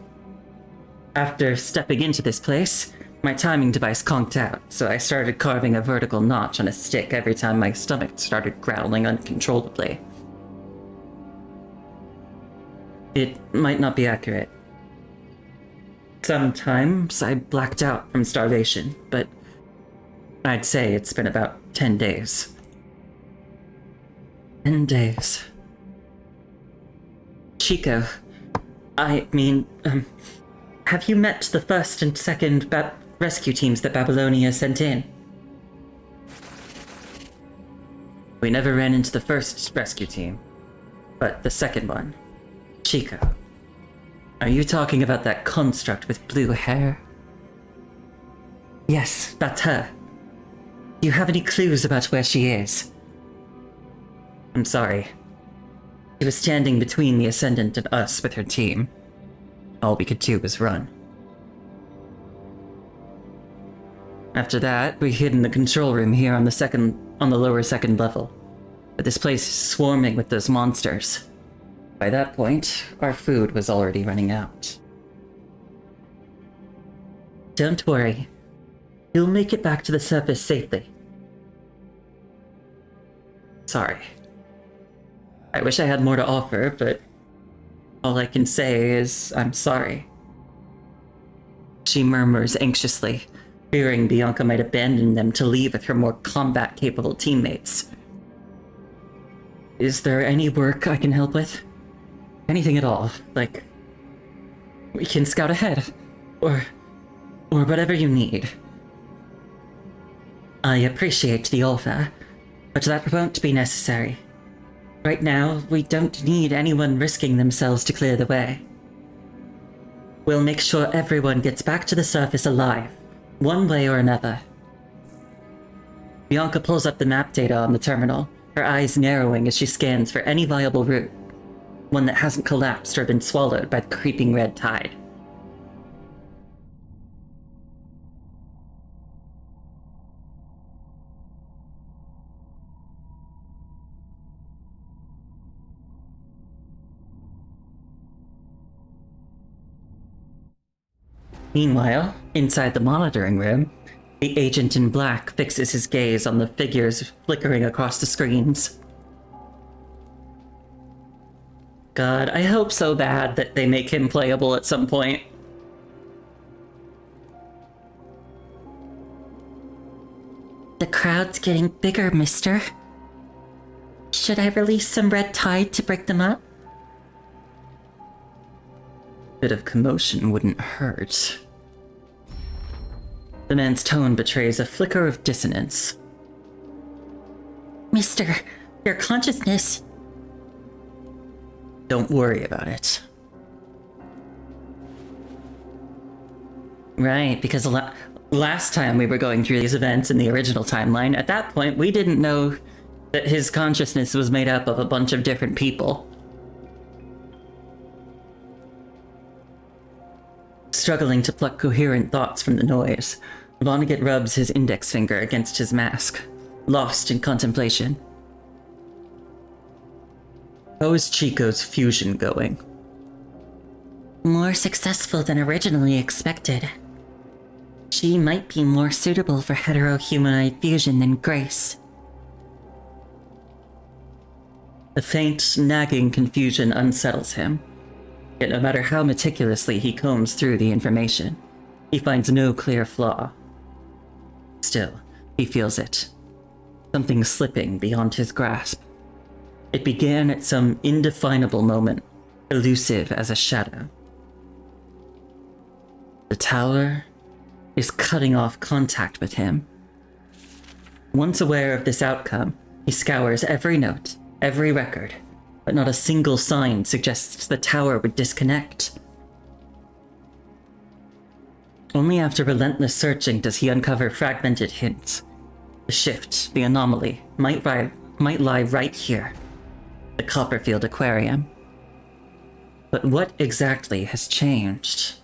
After stepping into this place, my timing device conked out, so I started carving a vertical notch on a stick every time my stomach started growling uncontrollably. It might not be accurate. Sometimes I blacked out from starvation, but I'd say it's been about 10 days. 10 days. Chico, have you met the first and second rescue teams that Babylonia sent in? We never ran into the first rescue team, but the second one. Chico, are you talking about that construct with blue hair? Yes, that's her. Do you have any clues about where she is? I'm sorry. She was standing between the Ascendant and us with her team. All we could do was run. After that, we hid in the control room here on the lower second level. But this place is swarming with those monsters. By that point, our food was already running out. Don't worry. You'll make it back to the surface safely. Sorry. I wish I had more to offer, but all I can say is I'm sorry. She murmurs anxiously, fearing Bianca might abandon them to leave with her more combat-capable teammates. Is there any work I can help with? Anything at all, like we can scout ahead, or whatever you need. I appreciate the offer, but that won't be necessary. Right now, we don't need anyone risking themselves to clear the way. We'll make sure everyone gets back to the surface alive, one way or another. Bianca pulls up the map data on the terminal, her eyes narrowing as she scans for any viable route. One that hasn't collapsed or been swallowed by the creeping red tide. Meanwhile, inside the monitoring room, the agent in black fixes his gaze on the figures flickering across the screens. God, I hope so bad that they make him playable at some point. The crowd's getting bigger, mister. Should I release some red tide to break them up? Bit of commotion wouldn't hurt. The man's tone betrays a flicker of dissonance. Mister, your consciousness... Don't worry about it. Right, because last time we were going through these events in the original timeline, at that point we didn't know that his consciousness was made up of a bunch of different people. Struggling to pluck coherent thoughts from the noise, Vonnegut rubs his index finger against his mask, lost in contemplation. How is Chico's fusion going? More successful than originally expected. She might be more suitable for hetero-humanoid fusion than Grace. The faint, nagging confusion unsettles him. Yet no matter how meticulously he combs through the information, he finds no clear flaw. Still, he feels it. Something slipping beyond his grasp. It began at some indefinable moment, elusive as a shadow. The tower is cutting off contact with him. Once aware of this outcome, he scours every note, every record, but not a single sign suggests the tower would disconnect. Only after relentless searching does he uncover fragmented hints. The shift, the anomaly, might lie right here. The Copperfield Aquarium. But what exactly has changed?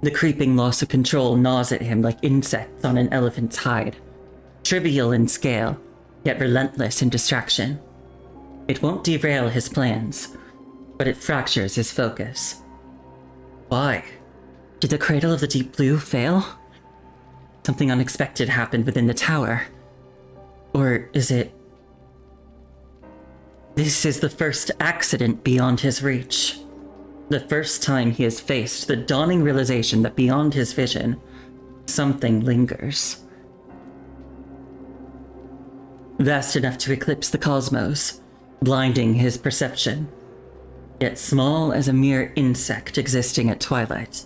The creeping loss of control gnaws at him like insects on an elephant's hide. Trivial in scale, yet relentless in distraction. It won't derail his plans, but it fractures his focus. Why? Did the Cradle of the Deep Blue fail? Something unexpected happened within the tower. Or is it... This is the first accident beyond his reach. The first time he has faced the dawning realization that beyond his vision, something lingers. Vast enough to eclipse the cosmos, blinding his perception, yet small as a mere insect existing at twilight.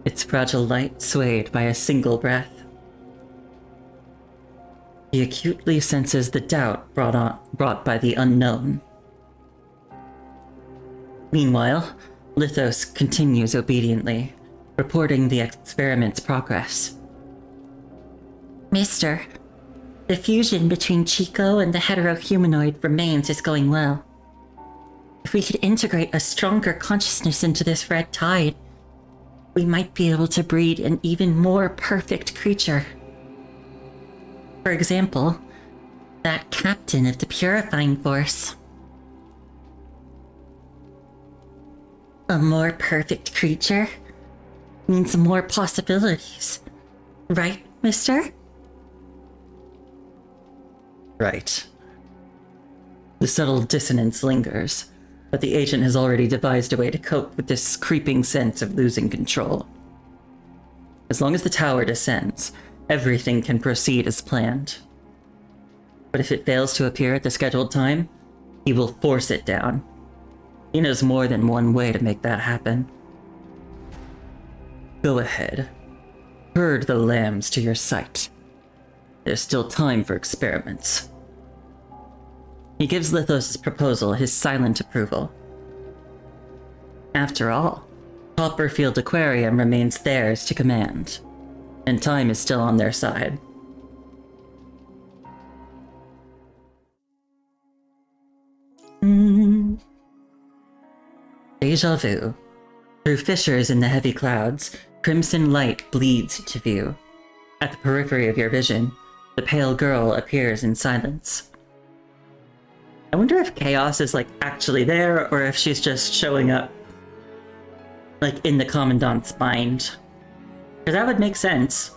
Its fragile light swayed by a single breath. He acutely senses the doubt brought by the unknown. Meanwhile, Lithos continues obediently, reporting the experiment's progress. Mister, the fusion between Chico and the heterohumanoid remains is going well. If we could integrate a stronger consciousness into this red tide, we might be able to breed an even more perfect creature. For example, that captain of the purifying force. A more perfect creature means more possibilities. Right, mister? Right. The subtle dissonance lingers, but the agent has already devised a way to cope with this creeping sense of losing control. As long as the tower descends, everything can proceed as planned. But if it fails to appear at the scheduled time, he will force it down. He knows more than one way to make that happen. Go ahead. Herd the lambs to your sight. There's still time for experiments. He gives Lithos' proposal his silent approval. After all, Copperfield Aquarium remains theirs to command, and time is still on their side. Deja vu. Through fissures in the heavy clouds, crimson light bleeds into view. At the periphery of your vision, the pale girl appears in silence. I wonder if Chaos is, actually there, or if she's just showing up, in the Commandant's mind. Because that would make sense.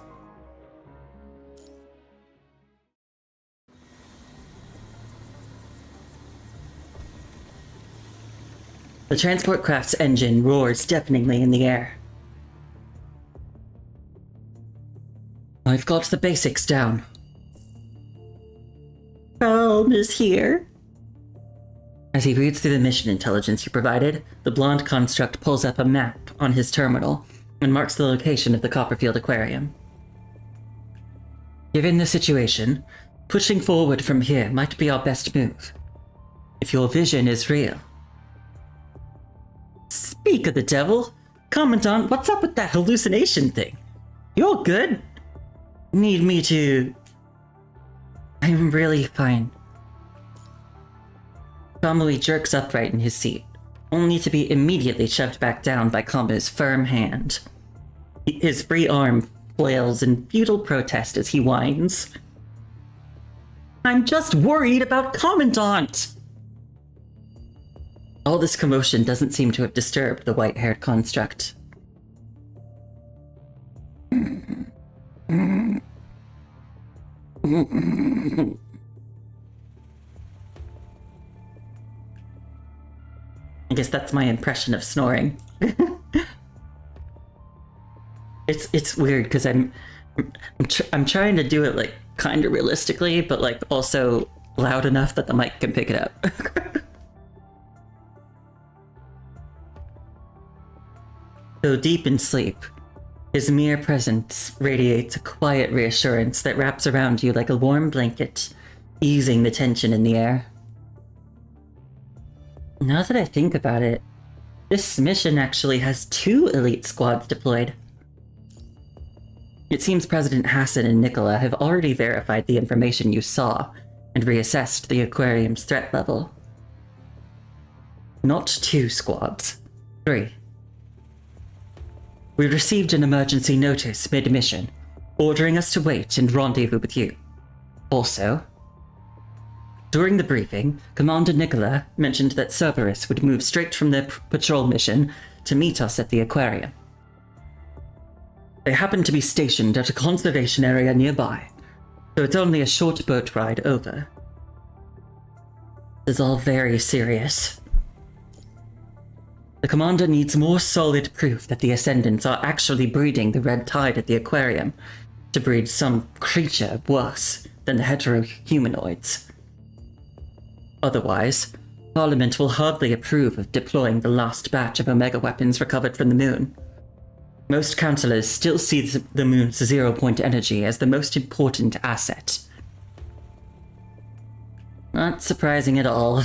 The transport craft's engine roars deafeningly in the air. I've got the basics down. Calm is here. As he reads through the mission intelligence you provided, the blonde construct pulls up a map on his terminal and marks the location of the Copperfield Aquarium. Given the situation, pushing forward from here might be our best move. If your vision is real. Speak of the devil! Commandant, what's up with that hallucination thing? You all good? Need me to... I'm really fine. Kamui jerks upright in his seat, only to be immediately shoved back down by Kamu's firm hand. His free arm flails in futile protest as he whines. I'm just worried about Commandant! All this commotion doesn't seem to have disturbed the white-haired construct. I guess that's my impression of snoring. It's weird because I'm trying to do it like kind of realistically, but like also loud enough that the mic can pick it up. Though deep in sleep, his mere presence radiates a quiet reassurance that wraps around you like a warm blanket, easing the tension in the air. Now that I think about it, this mission actually has 2 elite squads deployed. It seems President Hassan and Nicola have already verified the information you saw and reassessed the aquarium's threat level. Not 2 squads, 3. We received an emergency notice mid-mission, ordering us to wait and rendezvous with you. Also, during the briefing, Commander Nicola mentioned that Cerberus would move straight from their patrol mission to meet us at the aquarium. They happen to be stationed at a conservation area nearby, so it's only a short boat ride over. This is all very serious. The commander needs more solid proof that the Ascendants are actually breeding the red tide at the aquarium to breed some creature worse than the hetero-humanoids. Otherwise, Parliament will hardly approve of deploying the last batch of Omega weapons recovered from the moon. Most councillors still see the moon's zero-point energy as the most important asset. Not surprising at all.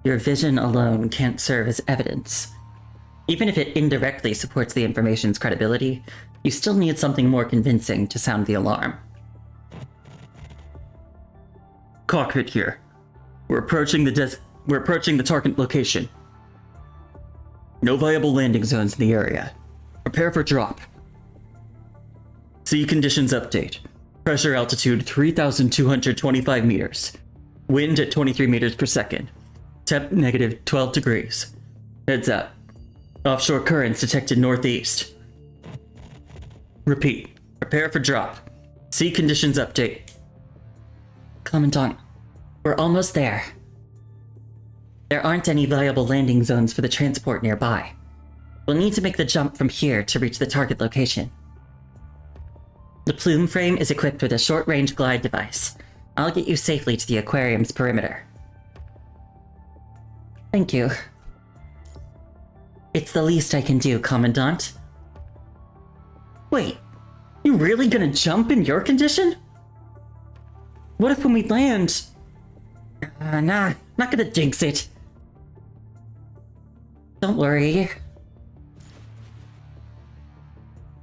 Your vision alone can't serve as evidence. Even if it indirectly supports the information's credibility, you still need something more convincing to sound the alarm. Cockpit here. We're approaching the target location. No viable landing zones in the area. Prepare for drop. Sea conditions update. Pressure altitude 3,225 meters. Wind at 23 meters per second. Temp negative 12 degrees. Heads up. Offshore currents detected northeast. Repeat. Prepare for drop. Sea conditions update. Commandant, we're almost there. There aren't any viable landing zones for the transport nearby. We'll need to make the jump from here to reach the target location. The plume frame is equipped with a short-range glide device. I'll get you safely to the aquarium's perimeter. Thank you. It's the least I can do, Commandant. Wait, you really gonna jump in your condition? What if when we land... Nah, not gonna jinx it. Don't worry.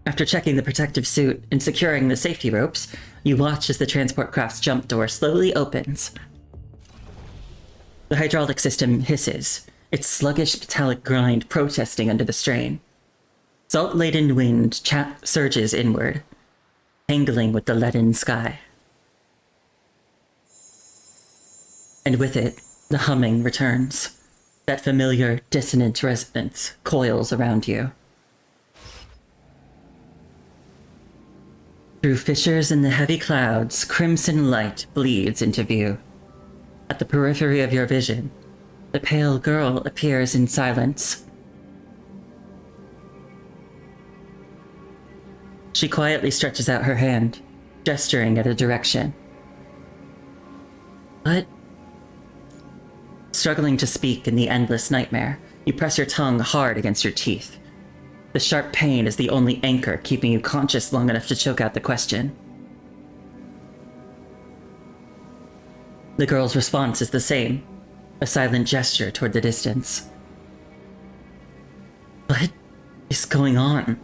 After checking the protective suit and securing the safety ropes, you watch as the transport craft's jump door slowly opens. The hydraulic system hisses, its sluggish metallic grind protesting under the strain. Salt-laden wind surges inward, tangling with the leaden sky. And with it, the humming returns. That familiar, dissonant resonance coils around you. Through fissures in the heavy clouds, crimson light bleeds into view. At the periphery of your vision, the pale girl appears in silence. She quietly stretches out her hand, gesturing at a direction. But struggling to speak in the endless nightmare, you press your tongue hard against your teeth. The sharp pain is the only anchor keeping you conscious long enough to choke out the question. The girl's response is the same, a silent gesture toward the distance. What is going on?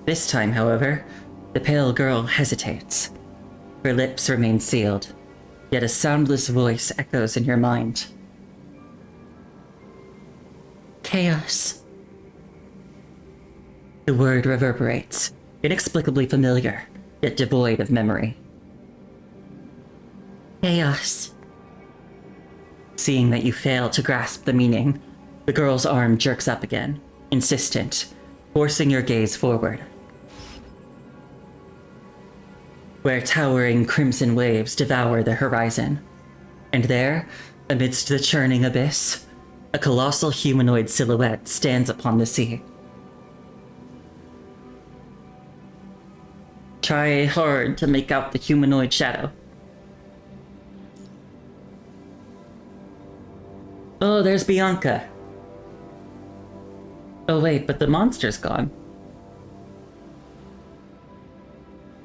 This time, however, the pale girl hesitates. Her lips remain sealed, yet a soundless voice echoes in your mind. Chaos. The word reverberates, inexplicably familiar, yet devoid of memory. Chaos. Seeing that you fail to grasp the meaning, the girl's arm jerks up again, insistent, forcing your gaze forward. Where towering crimson waves devour the horizon. And there, Amidst the churning abyss, a colossal humanoid silhouette stands upon the sea. Try hard to make out the humanoid shadow. Oh, there's Bianca. Oh wait, but the monster's gone.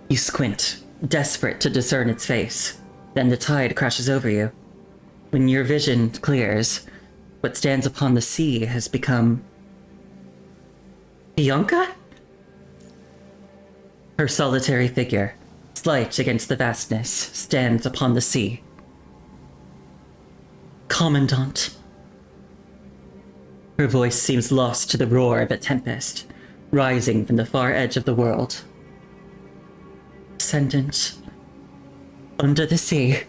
You squint, desperate to discern its face. Then the tide crashes over you. When your vision clears, what stands upon the sea has become... Bianca? Her solitary figure, slight against the vastness, stands upon the sea. Commandant. Her voice seems lost to the roar of a tempest, rising from the far edge of the world. Ascendant. Under the sea.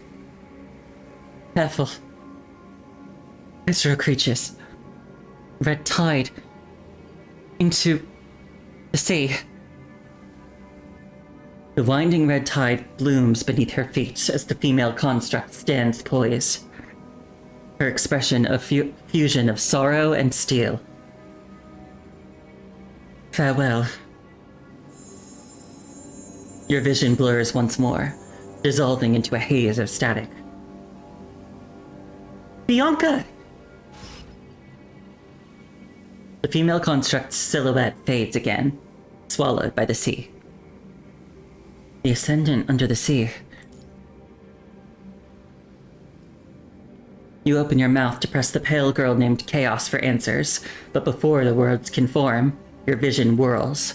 Careful. Ezra creatures. Red tide. Into the sea. The winding red tide blooms beneath her feet as the female construct stands poised. Her expression a fusion of sorrow and steel. Farewell. Your vision blurs once more, dissolving into a haze of static. Bianca! The female construct's silhouette fades again, swallowed by the sea. The Ascendant under the sea. You open your mouth to press the pale girl named Chaos for answers, but before the words can form, your vision whirls.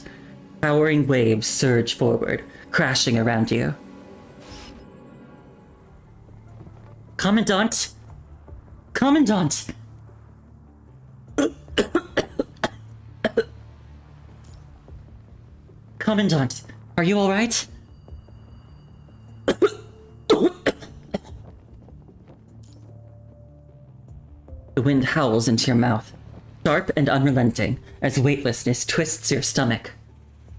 Towering waves surge forward, crashing around you. Commandant! Commandant! Commandant, are you alright? The wind howls into your mouth, sharp and unrelenting, as weightlessness twists your stomach.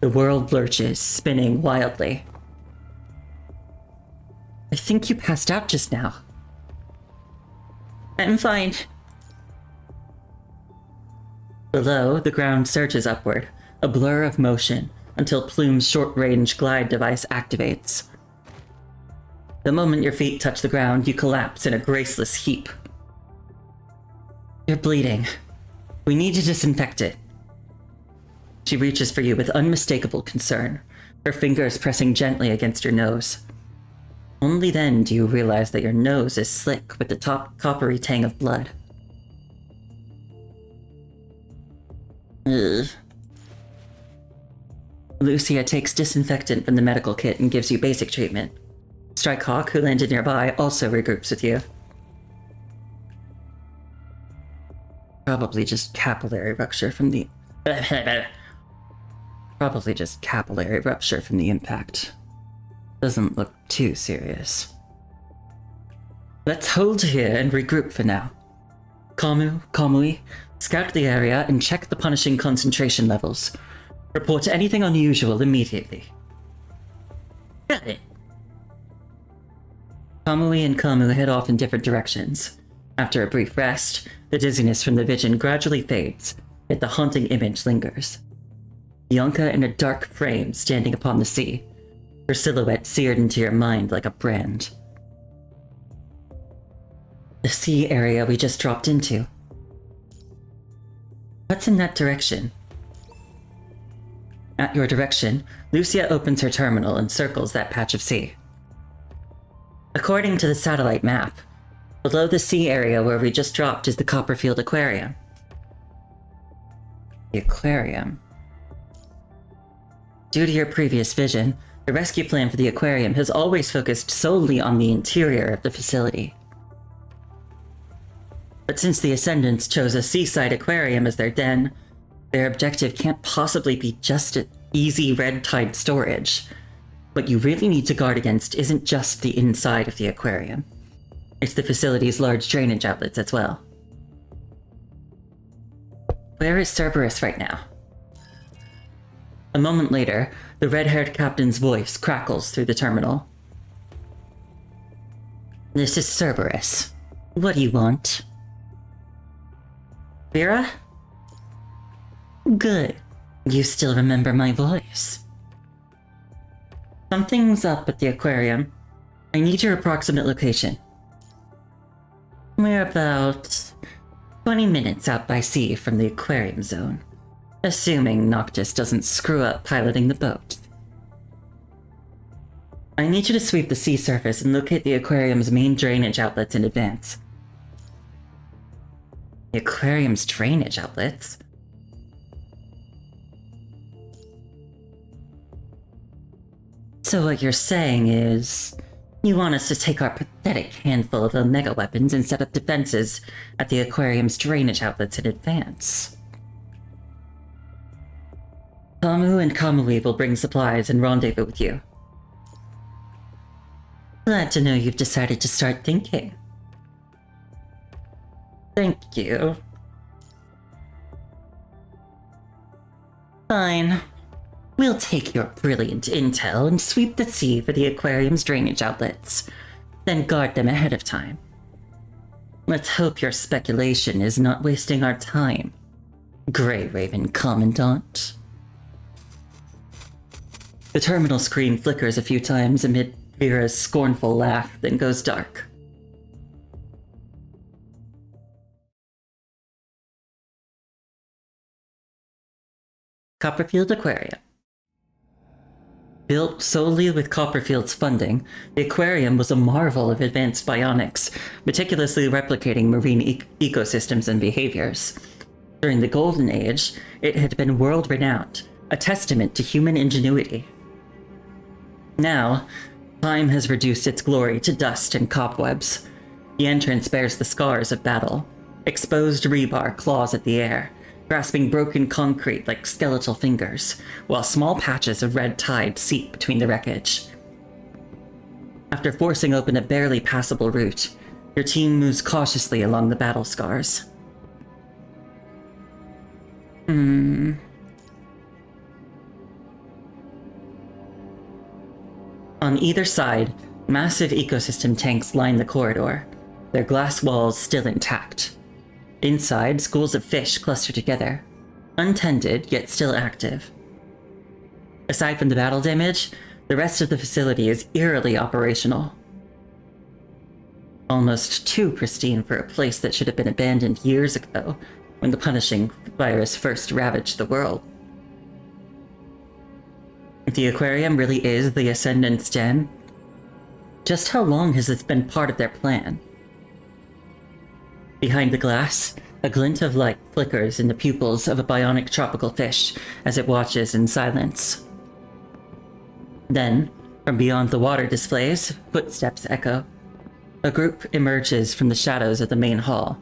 The world lurches, spinning wildly. I think you passed out just now. I'm fine. Below, the ground surges upward, a blur of motion, until Plume's short-range glide device activates. The moment your feet touch the ground, you collapse in a graceless heap. You're bleeding. We need to disinfect it. She reaches for you with unmistakable concern, her fingers pressing gently against your nose. Only then do you realize that your nose is slick with the top coppery tang of blood. Ugh. Lucia takes disinfectant from the medical kit and gives you basic treatment. Strikehawk, who landed nearby, also regroups with you. Probably just capillary rupture from the... Probably just capillary rupture from the impact. Doesn't look too serious. Let's hold here and regroup for now. Kamui, scout the area and check the punishing concentration levels. Report anything unusual immediately. Got it. Kamui and Kamu head off in different directions. After a brief rest, the dizziness from the vision gradually fades, yet the haunting image lingers. Bianca in a dark frame standing upon the sea, her silhouette seared into your mind like a brand. The sea area we just dropped into. What's in that direction? At your direction, Lucia opens her terminal and circles that patch of sea. According to the satellite map, below the sea area where we just dropped is the Copperfield Aquarium. The aquarium. Due to your previous vision, the rescue plan for the aquarium has always focused solely on the interior of the facility. But since the Ascendants chose a seaside aquarium as their den, their objective can't possibly be just easy red tide storage. What you really need to guard against isn't just the inside of the aquarium. It's the facility's large drainage outlets as well. Where is Cerberus right now? A moment later, the red-haired captain's voice crackles through the terminal. This is Cerberus. What do you want? Vera? Good. You still remember my voice. Something's up at the aquarium. I need your approximate location. We're about 20 minutes out by sea from the aquarium zone, assuming Noctis doesn't screw up piloting the boat. I need you to sweep the sea surface and locate the aquarium's main drainage outlets in advance. The aquarium's drainage outlets? So what you're saying is, you want us to take our pathetic handful of Omega weapons and set up defenses at the aquarium's drainage outlets in advance. Kamu and Kamui will bring supplies and rendezvous with you. Glad to know you've decided to start thinking. Thank you. Fine. We'll take your brilliant intel and sweep the sea for the aquarium's drainage outlets, then guard them ahead of time. Let's hope your speculation is not wasting our time, Grey Raven Commandant. The terminal screen flickers a few times amid Vera's scornful laugh, then goes dark. Copperfield Aquarium. Built solely with Copperfield's funding, the aquarium was a marvel of advanced bionics, meticulously replicating marine ecosystems and behaviors. During the Golden Age, it had been world-renowned, a testament to human ingenuity. Now, time has reduced its glory to dust and cobwebs. The entrance bears the scars of battle. Exposed rebar claws at the air, grasping broken concrete like skeletal fingers, while small patches of red tide seep between the wreckage. After forcing open a barely passable route, your team moves cautiously along the battle scars. On either side, massive ecosystem tanks line the corridor, their glass walls still intact. Inside, schools of fish cluster together, untended yet still active. Aside from the battle damage, the rest of the facility is eerily operational. Almost too pristine for a place that should have been abandoned years ago, when the punishing virus first ravaged the world. If the aquarium really is the Ascendant's den, just how long has this been part of their plan? Behind the glass, a glint of light flickers in the pupils of a bionic tropical fish as it watches in silence. Then, from beyond the water displays, footsteps echo. A group emerges from the shadows of the main hall.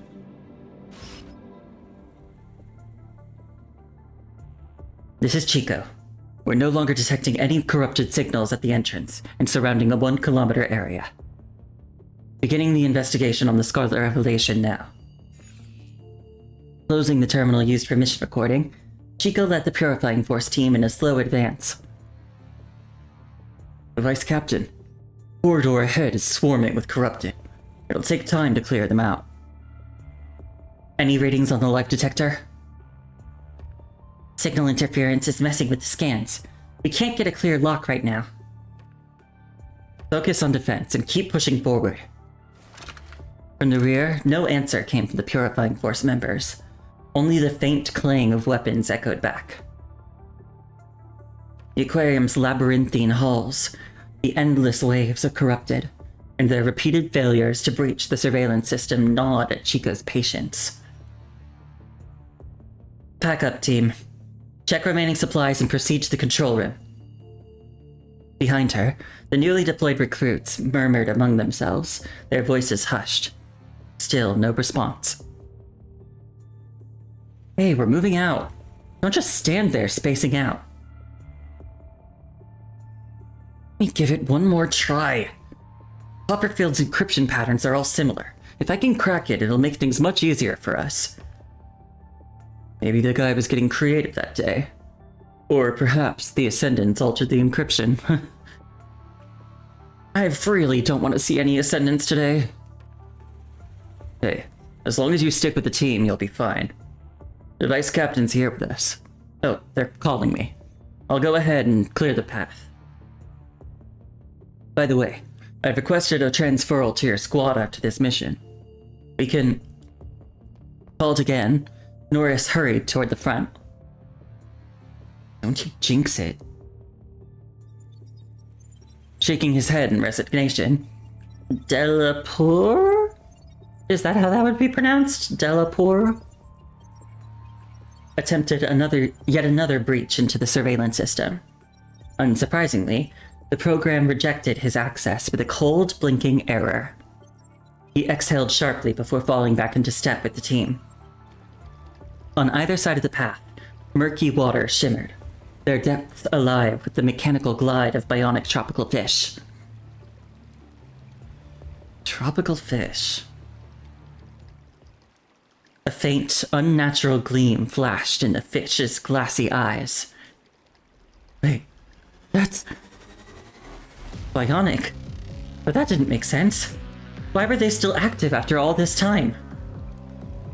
This is Chico. We're no longer detecting any corrupted signals at the entrance and surrounding a 1 kilometer area. Beginning the investigation on the Scarlet Revelation now. Closing the terminal used for mission recording, Chico led the Purifying Force team in a slow advance. Vice Captain, corridor ahead is swarming with corrupted. It'll take time to clear them out. Any readings on the life detector? Signal interference is messing with the scans. We can't get a clear lock right now. Focus on defense and keep pushing forward. From the rear, no answer came from the Purifying Force members. Only the faint clang of weapons echoed back. The aquarium's labyrinthine halls, the endless waves of corrupted, and their repeated failures to breach the surveillance system gnawed at Chico's patience. Pack up, team. Check remaining supplies and proceed to the control room. Behind her, the newly deployed recruits murmured among themselves, their voices hushed. Still no response. Hey, we're moving out. Don't just stand there spacing out. Let me give it one more try. Copperfield's encryption patterns are all similar. If I can crack it, it'll make things much easier for us. Maybe the guy was getting creative that day. Or perhaps the Ascendants altered the encryption. I really don't want to see any Ascendants today. Hey, as long as you stick with the team, you'll be fine. The vice captain's here with us. Oh, they're calling me. I'll go ahead and clear the path. By the way, I've requested a transferal to your squad after this mission. We can... Called again, Norris hurried toward the front. Don't you jinx it. Shaking his head in resignation. Delapour? Is that how that would be pronounced? Delapour? Attempted yet another breach into the surveillance system. Unsurprisingly, the program rejected his access with a cold, blinking error. He exhaled sharply before falling back into step with the team. On either side of the path, murky water shimmered, their depths alive with the mechanical glide of bionic tropical fish. Tropical fish. A faint, unnatural gleam flashed in the fish's glassy eyes. Wait, that's... bionic? But that didn't make sense. Why were they still active after all this time?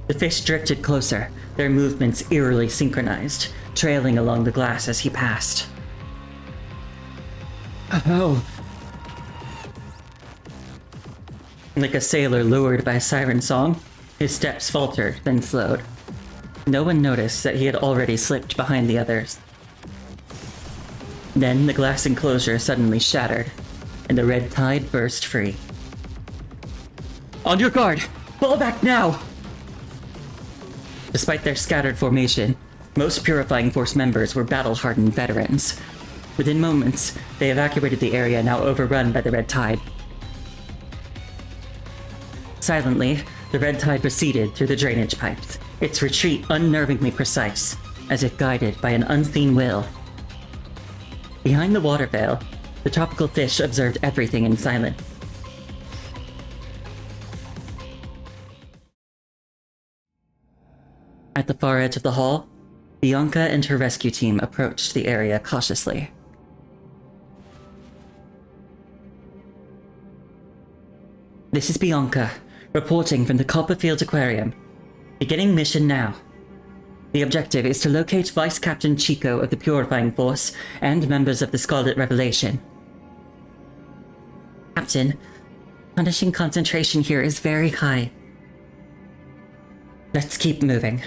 The fish drifted closer, their movements eerily synchronized, trailing along the glass as he passed. Oh. Like a sailor lured by a siren song, his steps faltered, then slowed. No one noticed that he had already slipped behind the others. Then the glass enclosure suddenly shattered, and the red tide burst free. On your guard! Fall back now! Despite their scattered formation, most Purifying Force members were battle-hardened veterans. Within moments, they evacuated the area now overrun by the red tide. Silently, the red tide receded through the drainage pipes, its retreat unnervingly precise, as if guided by an unseen will. Behind the water veil, the tropical fish observed everything in silence. At the far edge of the hall, Bianca and her rescue team approached the area cautiously. This is Bianca, reporting from the Copperfield Aquarium. Beginning mission now. The objective is to locate Vice Captain Chico of the Purifying Force and members of the Scarlet Revelation. Captain, punishing concentration here is very high. Let's keep moving.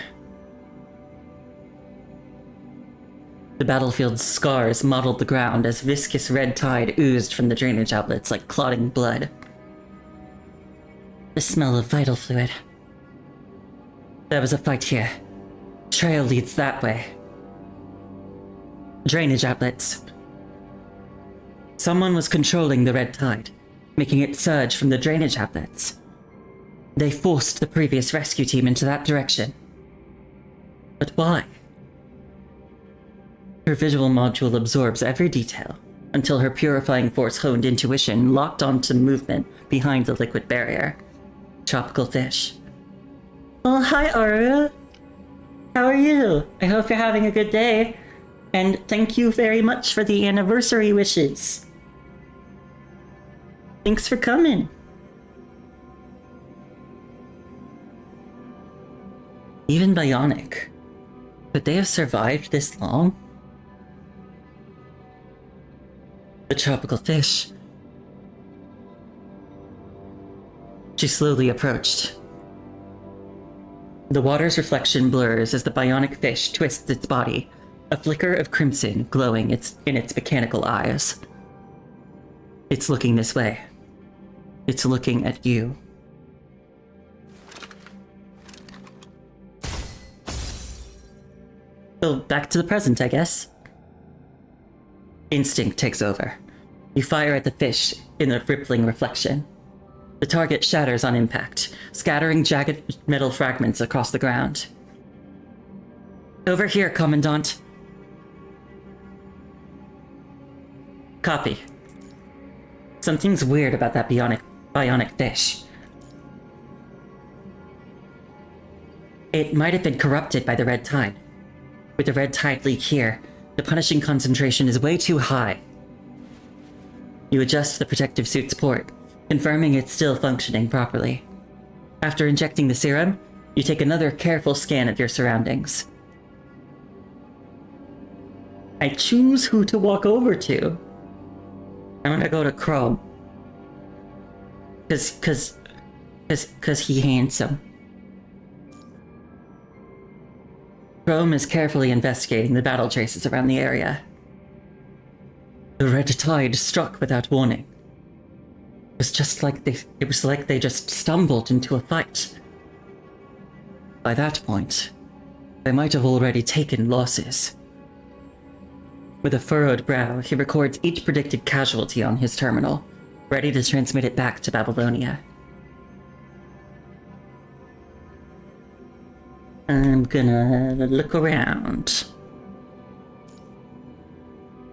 The battlefield's scars mottled the ground as viscous red tide oozed from the drainage outlets like clotting blood. The smell of vital fluid. There was a fight here. Trail leads that way. Drainage outlets. Someone was controlling the red tide, making it surge from the drainage outlets. They forced the previous rescue team into that direction. But why? Her visual module absorbs every detail, until her Purifying Force honed intuition locked onto movement behind the liquid barrier. Tropical fish. Oh, hi, Aura. How are you? I hope you're having a good day. And thank you very much for the anniversary wishes. Thanks for coming. Even bionic. Could they have survived this long? The tropical fish. She slowly approached. The water's reflection blurs as the bionic fish twists its body, a flicker of crimson glowing in its mechanical eyes. It's looking this way. It's looking at you. So back to the present, I guess. Instinct takes over. You fire at the fish in the rippling reflection. The target shatters on impact, scattering jagged metal fragments across the ground. Over here, Commandant. Copy. Something's weird about that bionic fish. It might have been corrupted by the red tide. With the red tide leak here, the punishing concentration is way too high. You adjust the protective suit's port, confirming it's still functioning properly. After injecting the serum, you take another careful scan of your surroundings. I choose who to walk over to. I'm gonna go to Chrome. Cause he handsome. Chrome is carefully investigating the battle traces around the area. The red tide struck without warning. It was like they just stumbled into a fight. By that point, they might have already taken losses. With a furrowed brow, he records each predicted casualty on his terminal, ready to transmit it back to Babylonia. I'm gonna look around.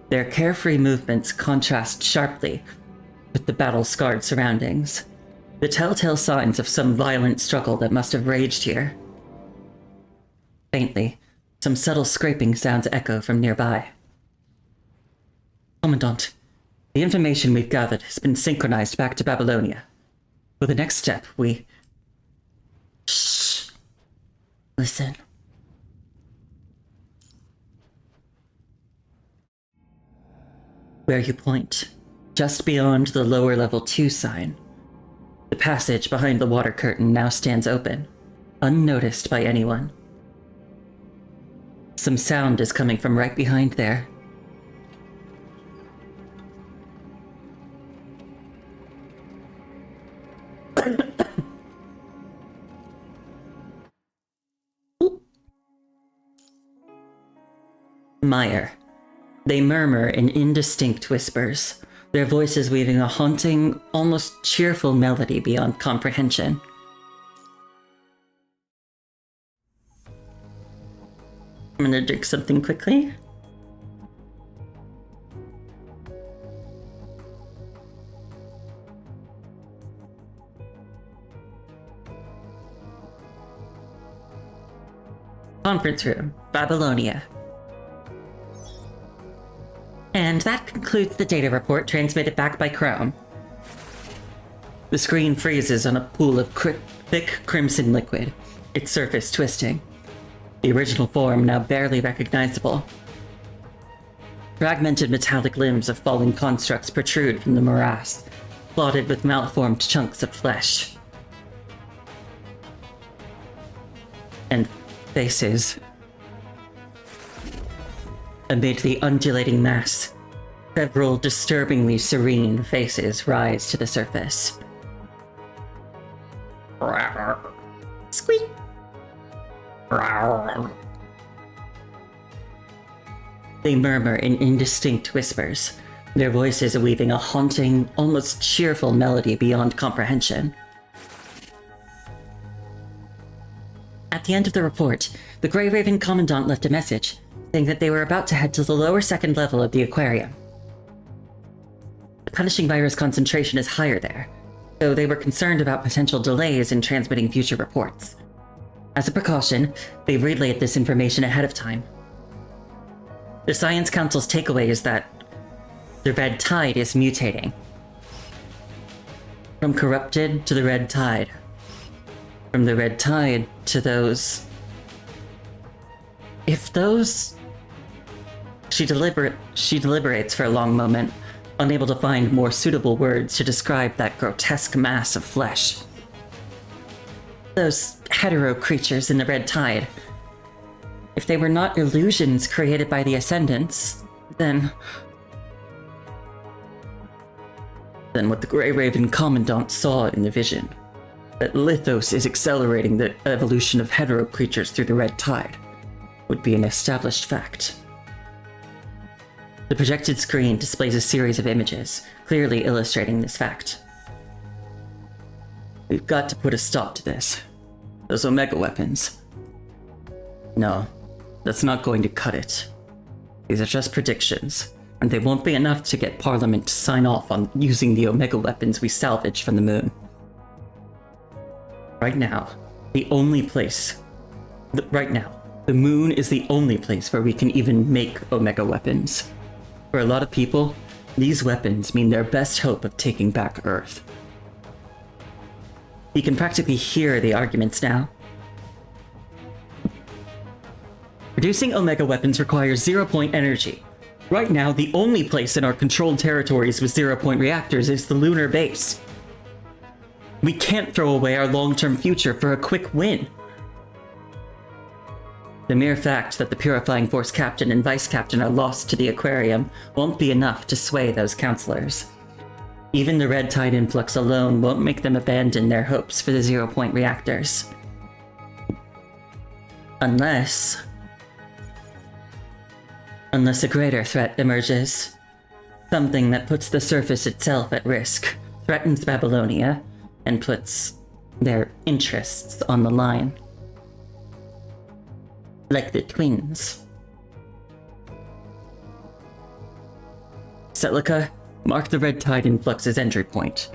Their carefree movements contrast sharply with the battle-scarred surroundings, the telltale signs of some violent struggle that must have raged here. Faintly, some subtle scraping sounds echo from nearby. Commandant, the information we've gathered has been synchronized back to Babylonia. For the next step, we... Shh. Listen. Where you point, just beyond the lower level 2 sign, the passage behind the water curtain now stands open, unnoticed by anyone. Some sound is coming from right behind there. Meyer. They murmur in indistinct whispers, their voices weaving a haunting, almost cheerful melody beyond comprehension. I'm gonna drink something quickly. Conference room, Babylonia. And that concludes the data report transmitted back by Chrome. The screen freezes on a pool of thick crimson liquid, its surface twisting. The original form now barely recognizable. Fragmented metallic limbs of fallen constructs protrude from the morass, clotted with malformed chunks of flesh. And faces. Amid the undulating mass, several disturbingly serene faces rise to the surface. Squeak! They murmur in indistinct whispers, their voices weaving a haunting, almost cheerful melody beyond comprehension. At the end of the report, the Grey Raven Commandant left a message, saying that they were about to head to the lower second level of the aquarium. The punishing virus concentration is higher there, so they were concerned about potential delays in transmitting future reports. As a precaution, they relayed this information ahead of time. The Science Council's takeaway is that the red tide is mutating. From corrupted to the red tide. From the red tide to those... If those... She deliberates for a long moment, unable to find more suitable words to describe that grotesque mass of flesh. Those hetero creatures in the red tide. If they were not illusions created by the Ascendants, then what the Grey Raven Commandant saw in the vision, that Lithos is accelerating the evolution of hetero creatures through the red tide, would be an established fact. The projected screen displays a series of images, clearly illustrating this fact. We've got to put a stop to this. Those Omega weapons. No, that's not going to cut it. These are just predictions, and they won't be enough to get Parliament to sign off on using the Omega weapons we salvaged from the moon. Right now, the moon is the only place where we can even make Omega weapons. For a lot of people, these weapons mean their best hope of taking back Earth. He can practically hear the arguments now. Producing Omega weapons requires zero-point energy. Right now, the only place in our controlled territories with zero-point reactors is the lunar base. We can't throw away our long-term future for a quick win. The mere fact that the Purifying Force Captain and Vice Captain are lost to the Aquarium won't be enough to sway those counselors. Even the Red Tide influx alone won't make them abandon their hopes for the zero-point reactors. Unless a greater threat emerges. Something that puts the surface itself at risk, threatens Babylonia, and puts their interests on the line. Like the twins. Celica, mark the Red Tide influx's entry point.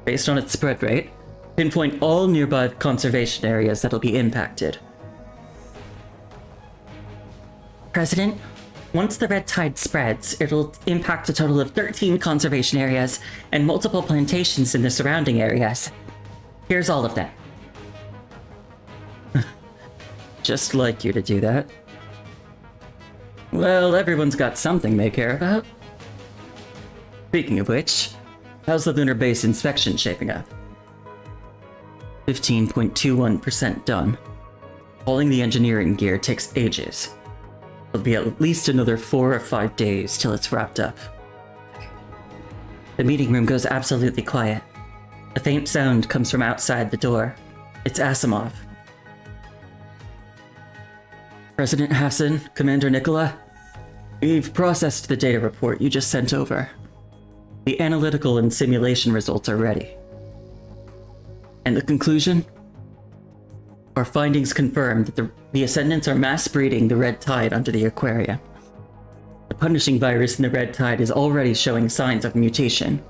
Based on its spread rate, pinpoint all nearby conservation areas that'll be impacted. President, once the Red Tide spreads, it'll impact a total of 13 conservation areas and multiple plantations in the surrounding areas. Here's all of them. Just like you to do that. Well, everyone's got something they care about. Speaking of which, how's the lunar base inspection shaping up? 15.21% done. Hauling the engineering gear takes ages. It'll be at least another 4 or 5 days till it's wrapped up. The meeting room goes absolutely quiet. A faint sound comes from outside the door. It's Asimov. President Hassan, Commander Nicola, we've processed the data report you just sent over. The analytical and simulation results are ready. And the conclusion? Our findings confirm that the Ascendants are mass breeding the Red Tide under the Aquarium. The punishing virus in the Red Tide is already showing signs of mutation.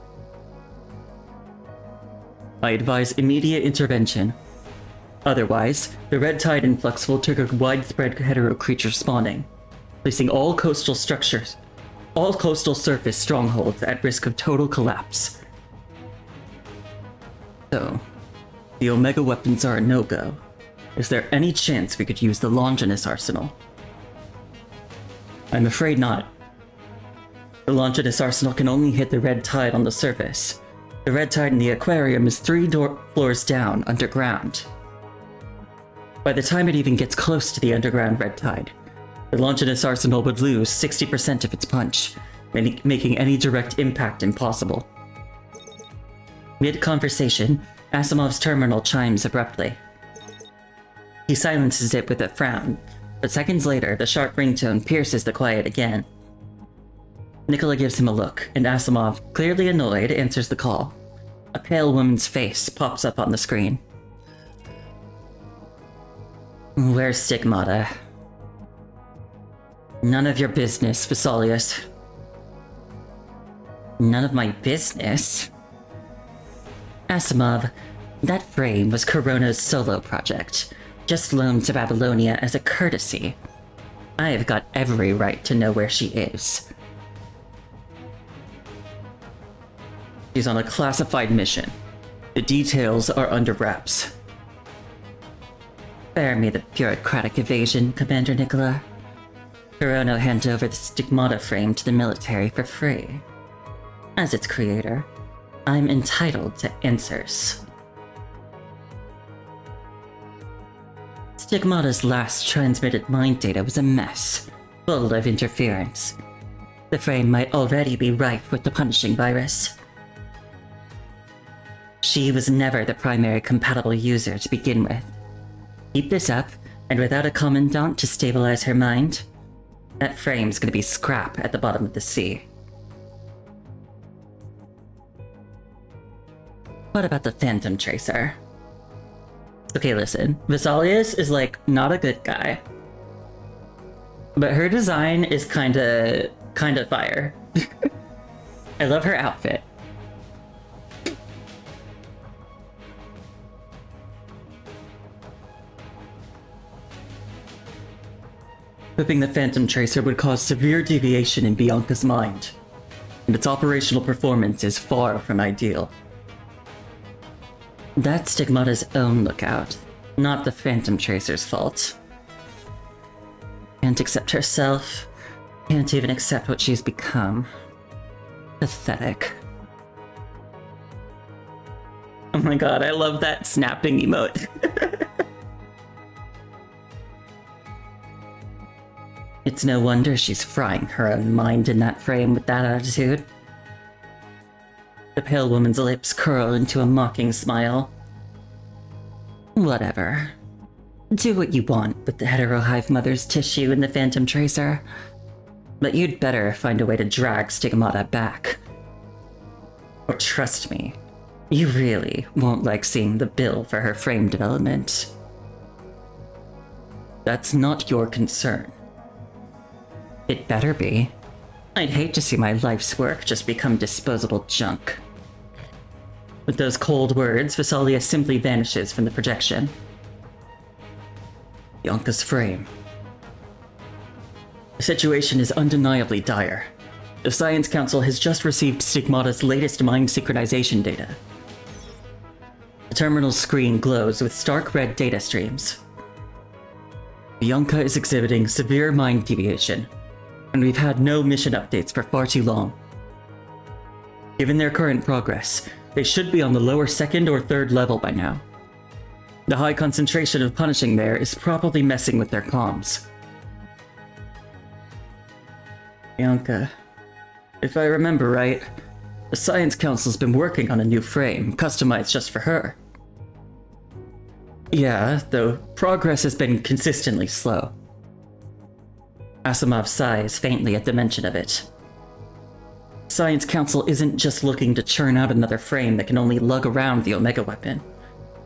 I advise immediate intervention. Otherwise, the Red Tide influx will trigger widespread hetero creature spawning, placing all coastal surface strongholds at risk of total collapse. So, the Omega weapons are a no-go. Is there any chance we could use the Longinus arsenal? I'm afraid not. The Longinus arsenal can only hit the Red Tide on the surface. The Red Tide in the Aquarium is 3 floors down, underground. By the time it even gets close to the underground Red Tide, the Longinus arsenal would lose 60% of its punch, making any direct impact impossible. Mid-conversation, Asimov's terminal chimes abruptly. He silences it with a frown, but seconds later, the sharp ringtone pierces the quiet again. Nicola gives him a look, and Asimov, clearly annoyed, answers the call. A pale woman's face pops up on the screen. Where's Stigmata? None of your business, Vesalius. None of my business? Asimov, that frame was Corona's solo project, just loaned to Babylonia as a courtesy. I've got every right to know where she is. She's on a classified mission. The details are under wraps. Spare me the bureaucratic evasion, Commander Nicola. Corona handed over the Stigmata frame to the military for free. As its creator, I'm entitled to answers. Stigmata's last transmitted mind data was a mess, full of interference. The frame might already be rife with the punishing virus. She was never the primary compatible user to begin with. Keep this up, and without a commandant to stabilize her mind, that frame's gonna be scrap at the bottom of the sea. What about the Phantom Tracer? Okay, listen, Vesalius is like not a good guy, but her design is kinda fire. I love her outfit. Equipping the Phantom Tracer would cause severe deviation in Bianca's mind, and its operational performance is far from ideal. That's Stigmata's own lookout, not the Phantom Tracer's fault. Can't accept herself, can't even accept what she's become. Pathetic. Oh my god, I love that snapping emote. It's no wonder she's frying her own mind in that frame with that attitude. The pale woman's lips curl into a mocking smile. Whatever. Do what you want with the Heterohive Mother's tissue and the Phantom Tracer. But you'd better find a way to drag Stigmata back. Or trust me, you really won't like seeing the bill for her frame development. That's not your concern. It better be. I'd hate to see my life's work just become disposable junk. With those cold words, Visalia simply vanishes from the projection. Bianca's frame. The situation is undeniably dire. The Science Council has just received Stigmata's latest mind synchronization data. The terminal's screen glows with stark red data streams. Bianca is exhibiting severe mind deviation, and we've had no mission updates for far too long. Given their current progress, they should be on the lower 2nd or 3rd level by now. The high concentration of punishing there is probably messing with their comms. Bianca, if I remember right, the Science Council's been working on a new frame, customized just for her. Yeah, though progress has been consistently slow. Asimov sighs faintly at the mention of it. Science Council isn't just looking to churn out another frame that can only lug around the Omega weapon.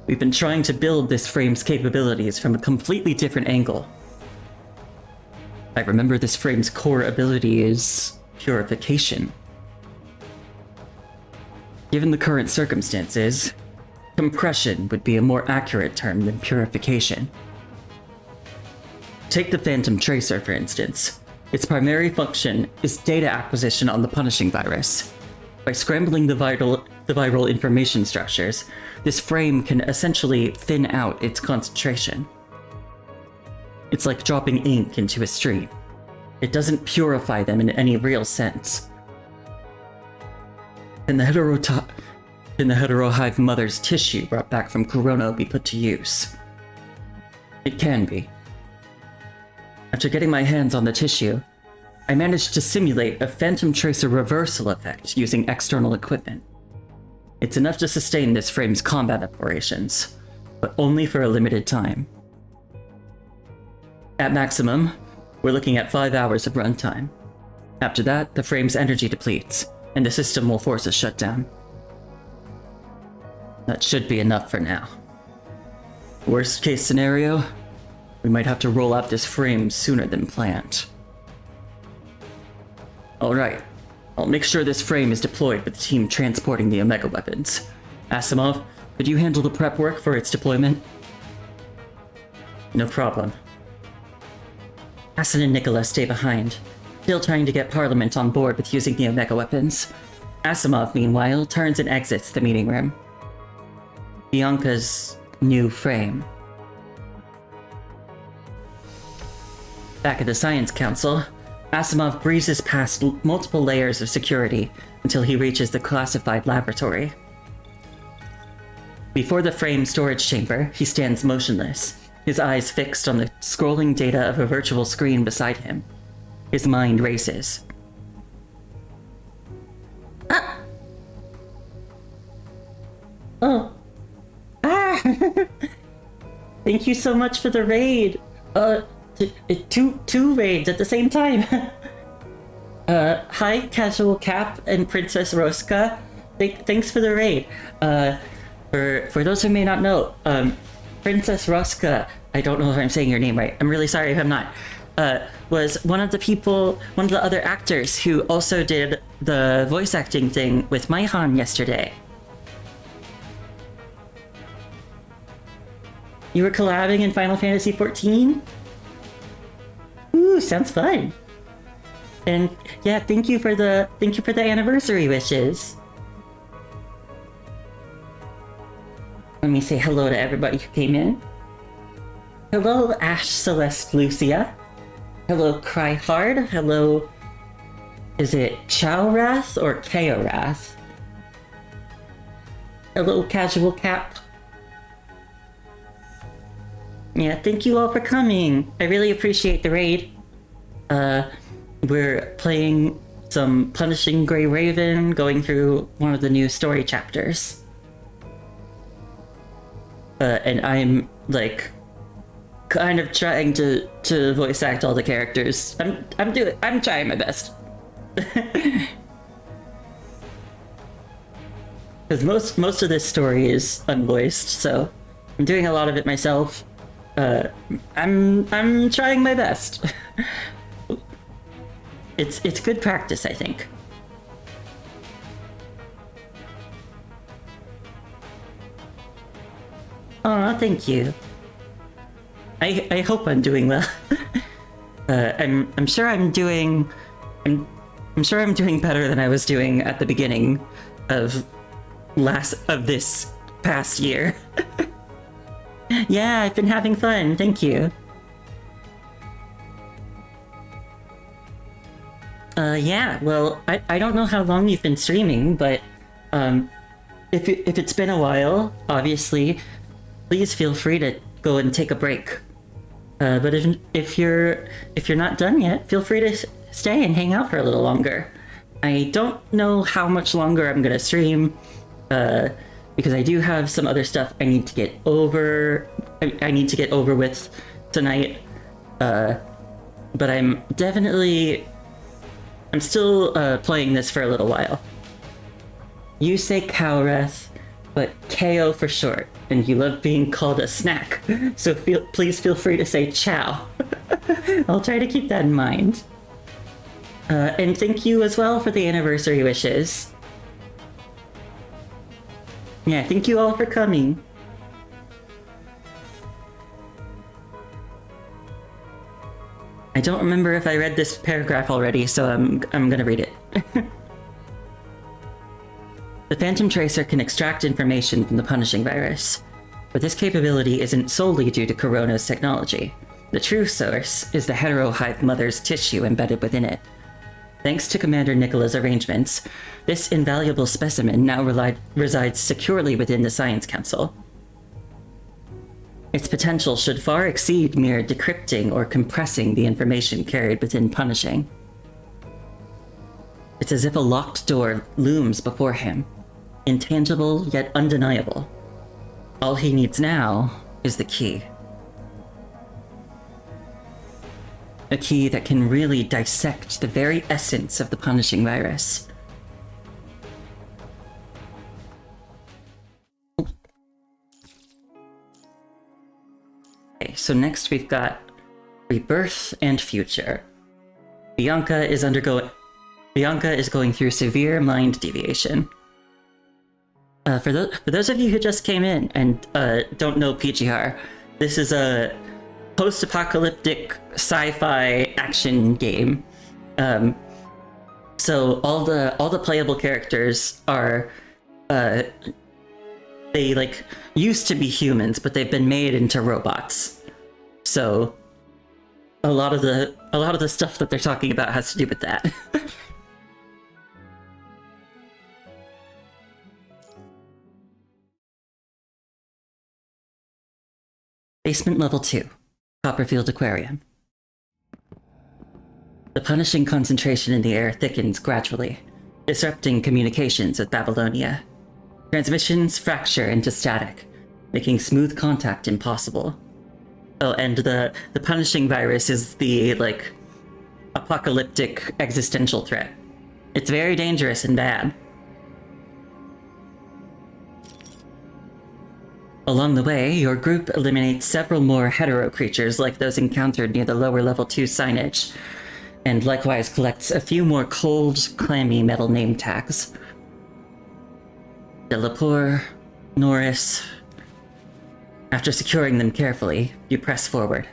We've been trying to build this frame's capabilities from a completely different angle. I remember this frame's core ability is purification. Given the current circumstances, compression would be a more accurate term than purification. Take the Phantom Tracer, for instance. Its primary function is data acquisition on the punishing virus. By scrambling the viral information structures, this frame can essentially thin out its concentration. It's like dropping ink into a stream. It doesn't purify them in any real sense. Can the Heterohive Mother's tissue brought back from Kurono be put to use? It can be. After getting my hands on the tissue, I managed to simulate a Phantom Tracer reversal effect using external equipment. It's enough to sustain this frame's combat operations, but only for a limited time. At maximum, we're looking at 5 hours of runtime. After that, the frame's energy depletes, and the system will force a shutdown. That should be enough for now. Worst case scenario, we might have to roll out this frame sooner than planned. Alright, I'll make sure this frame is deployed with the team transporting the Omega weapons. Asimov, could you handle the prep work for its deployment? No problem. Asin and Nicola stay behind, still trying to get Parliament on board with using the Omega weapons. Asimov, meanwhile, turns and exits the meeting room. Bianca's new frame. Back at the Science Council, Asimov breezes past multiple layers of security until he reaches the classified laboratory. Before the frame storage chamber, he stands motionless, his eyes fixed on the scrolling data of a virtual screen beside him. His mind races. Ah! Oh. Ah! Thank you so much for the raid. Two raids at the same time. Hi, Casual Cap and Princess Roska. Thanks for the raid. For those who may not know, Princess Roska, I don't know if I'm saying your name right. I'm really sorry if I'm not. Was one of the other actors who also did the voice acting thing with Maihan yesterday. You were collabing in Final Fantasy XIV? Ooh, sounds fun. And yeah, thank you for the anniversary wishes. Let me say hello to everybody who came in. Hello, Ash Celeste Lucia. Hello, Cry Hard. Hello, is it Chowrath or Kaorath? Hello, Casual Cap. Yeah, thank you all for coming. I really appreciate the raid. We're playing some Punishing Grey Raven, going through one of the new story chapters. And I'm, like, kind of trying to voice act all the characters. I'm trying my best. Because most of this story is unvoiced, so I'm doing a lot of it myself. I'm trying my best. It's good practice, I think. Aw, thank you. I hope I'm doing well. I'm sure I'm doing better than I was doing at the beginning of this past year. Yeah, I've been having fun. Thank you. Yeah, well, I don't know how long you've been streaming, but if it's been a while, obviously, please feel free to go and take a break. But if you're not done yet, feel free to stay and hang out for a little longer. I don't know how much longer I'm gonna stream, because I do have some other stuff I need to get over. I need to get over with tonight. But I'm still playing this for a little while. You say Kaorath, but KO for short, and you love being called a snack, so please feel free to say Chow. I'll try to keep that in mind. And thank you as well for the anniversary wishes. Yeah, thank you all for coming. I don't remember if I read this paragraph already, so I'm gonna read it. The Phantom Tracer can extract information from the Punishing Virus, but this capability isn't solely due to Corona's technology. The true source is the Heterohive Mother's tissue embedded within it. Thanks to Commander Nicola's arrangements, this invaluable specimen now resides securely within the Science Council. Its potential should far exceed mere decrypting or compressing the information carried within Punishing. It's as if a locked door looms before him, intangible yet undeniable. All he needs now is the key. A key that can really dissect the very essence of the Punishing Virus. Okay, so next we've got Rebirth and Future. Bianca is going through severe mind deviation. For those of you who just came in and don't know PGR, this is a post-apocalyptic sci-fi action game. So all the playable characters are they like used to be humans, but they've been made into robots. So a lot of the stuff that they're talking about has to do with that. Basement Level 2, Copperfield Aquarium. The punishing concentration in the air thickens gradually, disrupting communications with Babylonia. Transmissions fracture into static, making smooth contact impossible. Oh, and the punishing virus is the, like, apocalyptic existential threat. It's very dangerous and bad. Along the way, your group eliminates several more hetero creatures like those encountered near the lower level 2 signage, and likewise collects a few more cold, clammy metal name tags. Delapore, Norris. After securing them carefully, you press forward.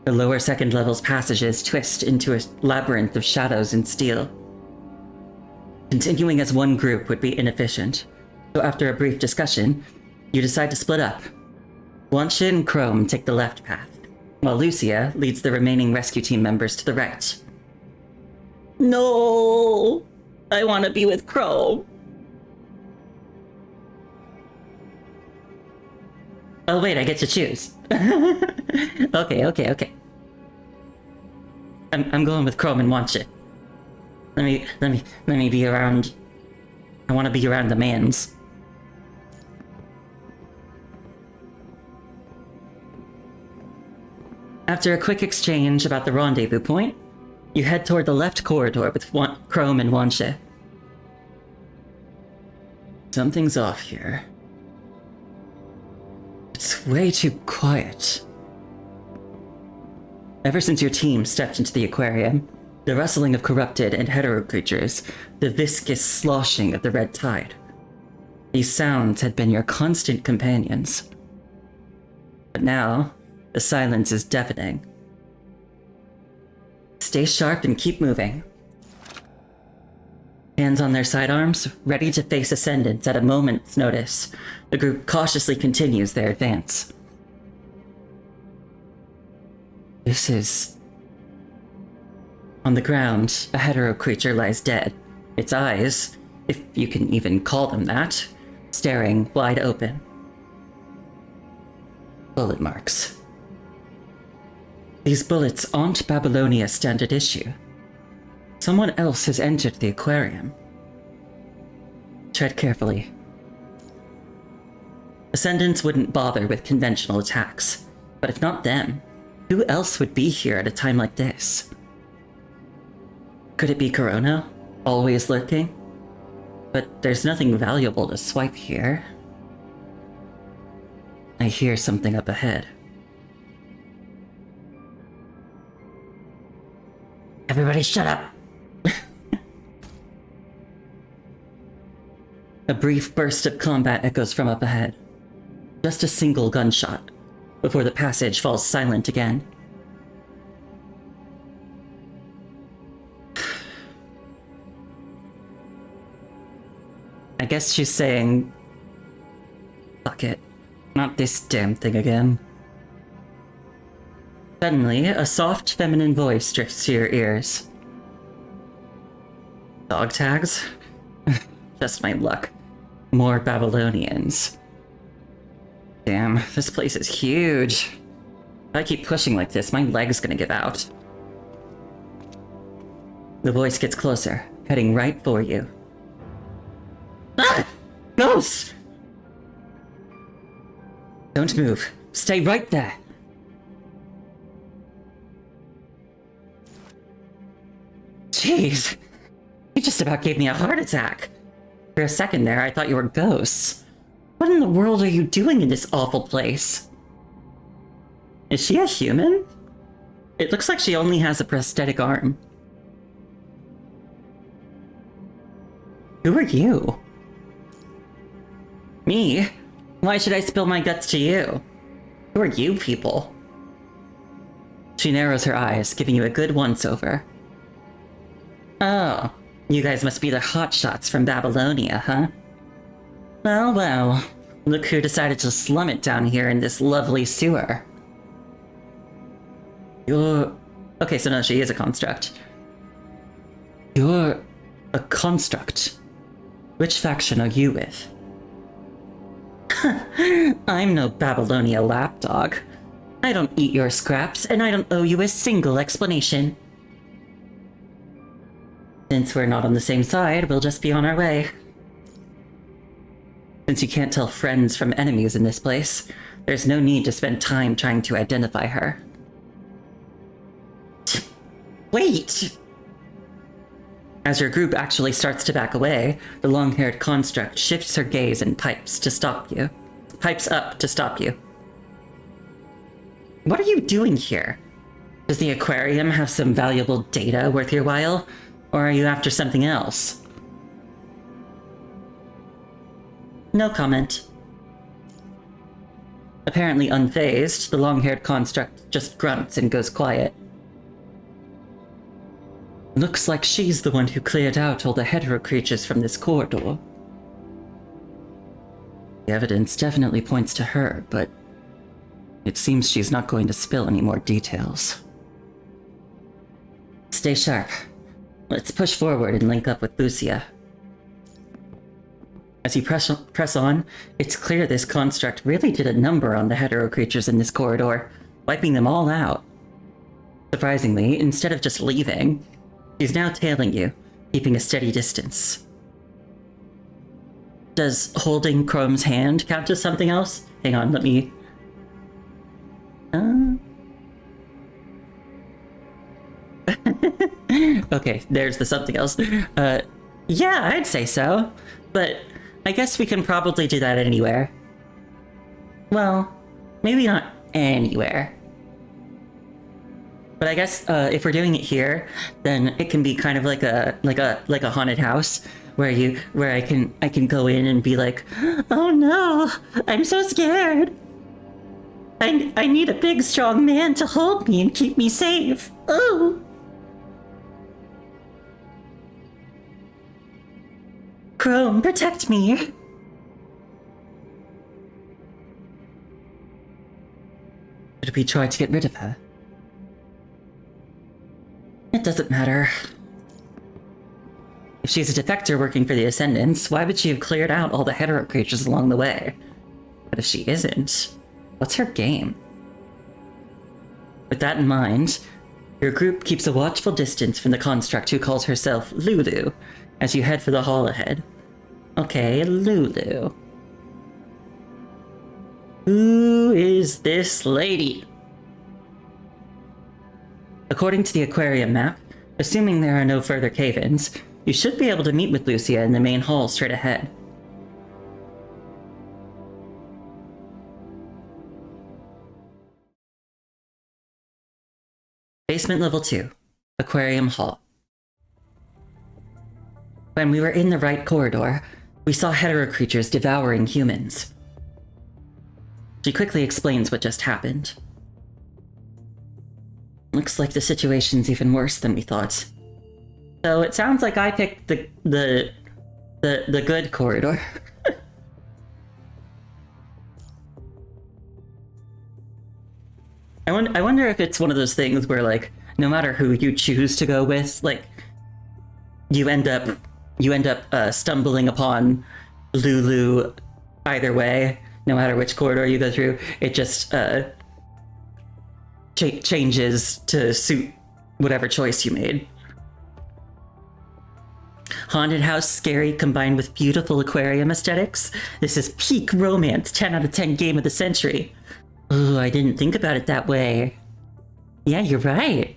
The lower second level's passages twist into a labyrinth of shadows and steel. Continuing as one group would be inefficient, So after a brief discussion, you decide to split up. Wansha and Chrome take the left path, while Lucia leads the remaining rescue team members to the right. No! I want to be with Chrome. Oh wait, I get to choose. Okay. I'm going with Chrome and Wansha. Let me be around. I want to be around the mans. After a quick exchange about the rendezvous point, you head toward the left corridor with Chrome and Wansha. Something's off here. It's way too quiet. Ever since your team stepped into the aquarium, the rustling of corrupted and hetero creatures, the viscous sloshing of the red tide. These sounds had been your constant companions. But now, the silence is deafening. Stay sharp and keep moving. Hands on their sidearms, ready to face Ascendants at a moment's notice, the group cautiously continues their advance. This is... On the ground, a hetero creature lies dead, its eyes, if you can even call them that, staring wide open. Bullet marks. These bullets aren't Babylonia standard issue. Someone else has entered the aquarium. Tread carefully. Ascendants wouldn't bother with conventional attacks, but if not them, who else would be here at a time like this? Could it be Corona, always lurking? But there's nothing valuable to swipe here. I hear something up ahead. Everybody shut up! A brief burst of combat echoes from up ahead. Just a single gunshot, before the passage falls silent again. I guess she's saying, fuck it, not this damn thing again. Suddenly, a soft feminine voice drifts to your ears. Dog tags? Just my luck. More Babylonians. Damn, this place is huge. If I keep pushing like this, my leg's gonna give out. The voice gets closer, heading right for you. Ah! Ghosts! Don't move. Stay right there. Jeez. You just about gave me a heart attack. For a second there, I thought you were ghosts. What in the world are you doing in this awful place? Is she a human? It looks like she only has a prosthetic arm. Who are you? Me? Why should I spill my guts to you? Who are you people? She narrows her eyes, giving you a good once-over. Oh, you guys must be the hotshots from Babylonia, huh? Well, look who decided to slum it down here in this lovely sewer. Okay, so no, she is a construct. You're a construct. Which faction are you with? I'm no Babylonia lapdog. I don't eat your scraps, and I don't owe you a single explanation. Since we're not on the same side, we'll just be on our way. Since you can't tell friends from enemies in this place, there's no need to spend time trying to identify her. Wait! As your group actually starts to back away, the long-haired construct shifts her gaze and pipes up to stop you. What are you doing here? Does the aquarium have some valuable data worth your while? Or are you after something else? No comment. Apparently unfazed, the long-haired construct just grunts and goes quiet. Looks like she's the one who cleared out all the hetero creatures from this corridor. The evidence definitely points to her, but it seems she's not going to spill any more details. Stay sharp. Let's push forward and link up with Lucia. As you press on, it's clear this construct really did a number on the hetero creatures in this corridor, wiping them all out. Surprisingly, instead of just leaving, she's now tailing you, keeping a steady distance. Does holding Chrome's hand count as something else? Hang on, let me... Okay, there's the something else. Yeah, I'd say so. But I guess we can probably do that anywhere. Well, maybe not anywhere. But I guess if we're doing it here, then it can be kind of like a haunted house where I can go in and be like, oh no, I'm so scared. I need a big strong man to hold me and keep me safe. Oh. Chrome, protect me. Should we try to get rid of her? It doesn't matter. If she's a defector working for the Ascendants, why would she have cleared out all the hetero creatures along the way? But if she isn't, what's her game? With that in mind, your group keeps a watchful distance from the construct who calls herself Lulu, as you head for the hall ahead. Okay, Lulu. Who is this lady? According to the aquarium map, assuming there are no further cave-ins, you should be able to meet with Lucia in the main hall straight ahead. Basement level 2, Aquarium Hall. When we were in the right corridor, we saw hetero creatures devouring humans. She quickly explains what just happened. Looks like the situation's even worse than we thought. So it sounds like I picked the good corridor. I wonder if it's one of those things where, like, no matter who you choose to go with, like, you end up stumbling upon Lulu either way, no matter which corridor you go through. It just changes to suit whatever choice you made. Haunted house scary combined with beautiful aquarium aesthetics. This is peak romance, 10 out of 10 game of the century. Ooh, I didn't think about it that way. Yeah, you're right.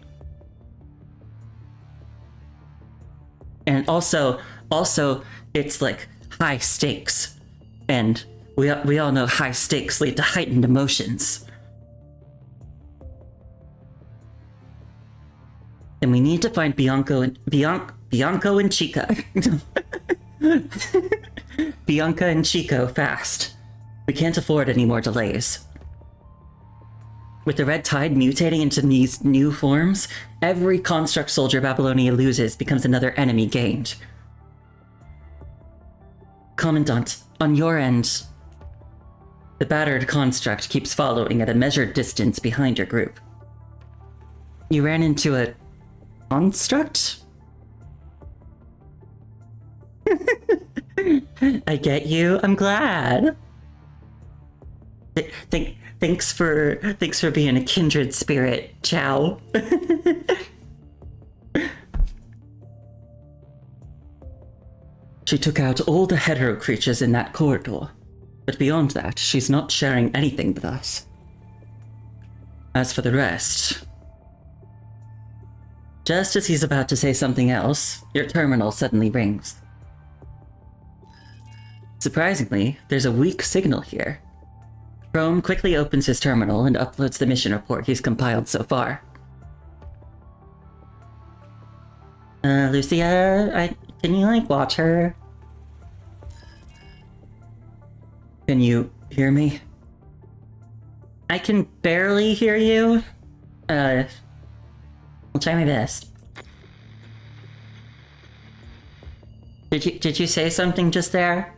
And also, it's like high stakes. And we all know high stakes lead to heightened emotions. And we need to find Bianco and Chica. Bianca and Chico fast. We can't afford any more delays. With the red tide mutating into these new forms, every construct soldier Babylonia loses becomes another enemy gained. Commandant, on your end, the battered construct keeps following at a measured distance behind your group. You ran into a construct? I get you. I'm glad. Thanks for being a kindred spirit, Chow. She took out all the hetero creatures in that corridor, but beyond that, she's not sharing anything with us. As for the rest... Just as he's about to say something else, your terminal suddenly rings. Surprisingly, there's a weak signal here. Chrome quickly opens his terminal and uploads the mission report he's compiled so far. Lucia, can you, like, watch her? Can you hear me? I can barely hear you. I'll try my best. Did you say something just there?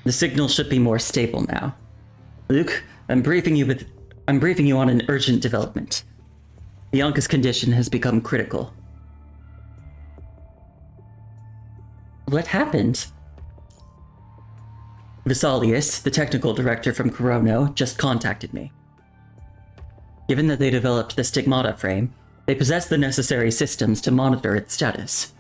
The signal should be more stable now. Luke, I'm briefing you on an urgent development. Bianca's condition has become critical. What happened? Vesalius, the technical director from Corono, just contacted me. Given that they developed the Stigmata frame, they possess the necessary systems to monitor its status.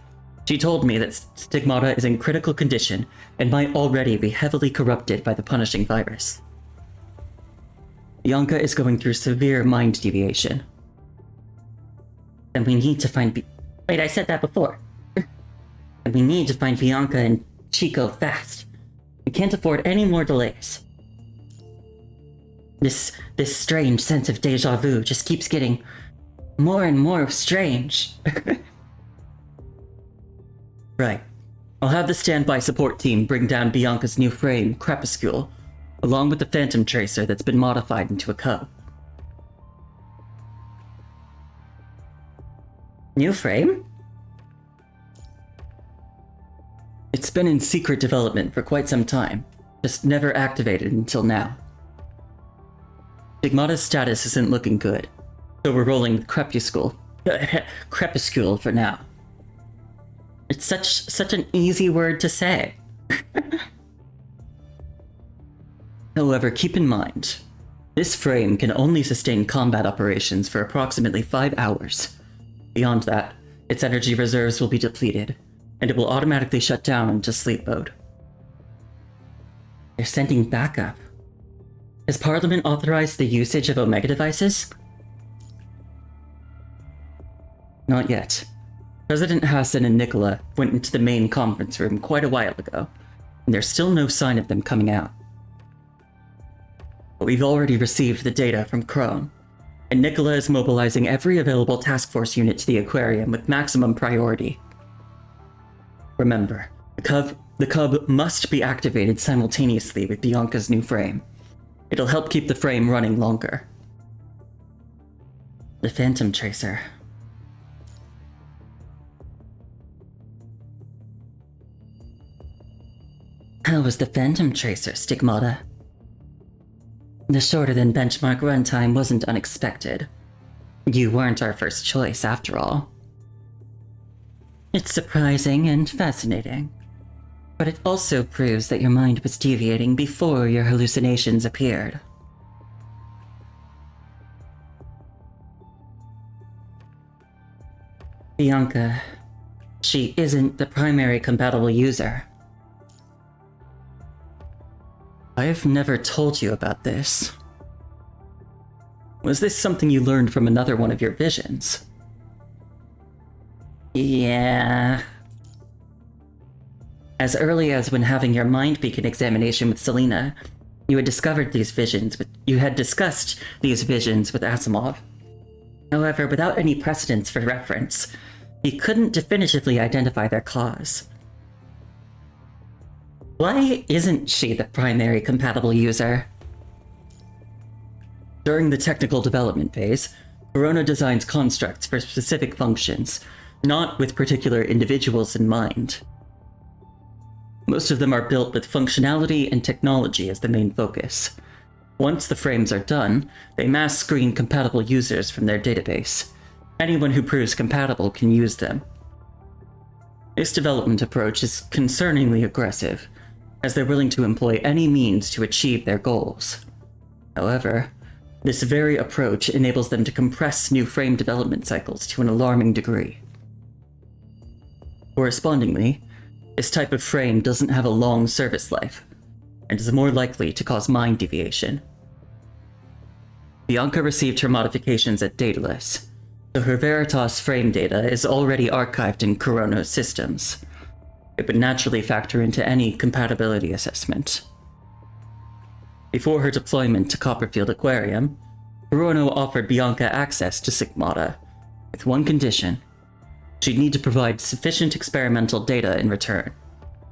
She told me that Stigmata is in critical condition and might already be heavily corrupted by the punishing virus. Bianca is going through severe mind deviation. And we need to find Wait, I said that before. And we need to find Bianca and Chico fast. We can't afford any more delays. This strange sense of deja vu just keeps getting more and more strange. Right. I'll have the standby support team bring down Bianca's new frame, Crepuscule, along with the Phantom Tracer that's been modified into a cub. New frame? It's been in secret development for quite some time, just never activated until now. Stigmata's status isn't looking good, so we're rolling with Crepuscule for now. It's such an easy word to say. However, keep in mind, this frame can only sustain combat operations for approximately 5 hours. Beyond that, its energy reserves will be depleted, and it will automatically shut down into sleep mode. They're sending backup. Has Parliament authorized the usage of Omega devices? Not yet. President Hassan and Nicola went into the main conference room quite a while ago, and there's still no sign of them coming out. But we've already received the data from Chrome, and Nicola is mobilizing every available task force unit to the aquarium with maximum priority. Remember, the Cub must be activated simultaneously with Bianca's new frame. It'll help keep the frame running longer. The Phantom Tracer. How was the Phantom Tracer, Stigmata? The shorter than benchmark runtime wasn't unexpected. You weren't our first choice, after all. It's surprising and fascinating, but it also proves that your mind was deviating before your hallucinations appeared. Bianca, she isn't the primary compatible user. I've never told you about this. Was this something you learned from another one of your visions? Yeah. As early as when having your mind beacon examination with Selena, you had discovered these visions you had discussed these visions with Asimov. However, without any precedents for reference, he couldn't definitively identify their cause. Why isn't she the primary compatible user? During the technical development phase, Corona designs constructs for specific functions, not with particular individuals in mind. Most of them are built with functionality and technology as the main focus. Once the frames are done, they mass screen compatible users from their database. Anyone who proves compatible can use them. This development approach is concerningly aggressive, as they're willing to employ any means to achieve their goals. However, this very approach enables them to compress new frame development cycles to an alarming degree. Correspondingly, this type of frame doesn't have a long service life, and is more likely to cause mind deviation. Bianca received her modifications at Daedalus, so her Veritas frame data is already archived in Corono's systems. It would naturally factor into any compatibility assessment. Before her deployment to Copperfield Aquarium, Corono offered Bianca access to Stigmata, with one condition. She'd need to provide sufficient experimental data in return.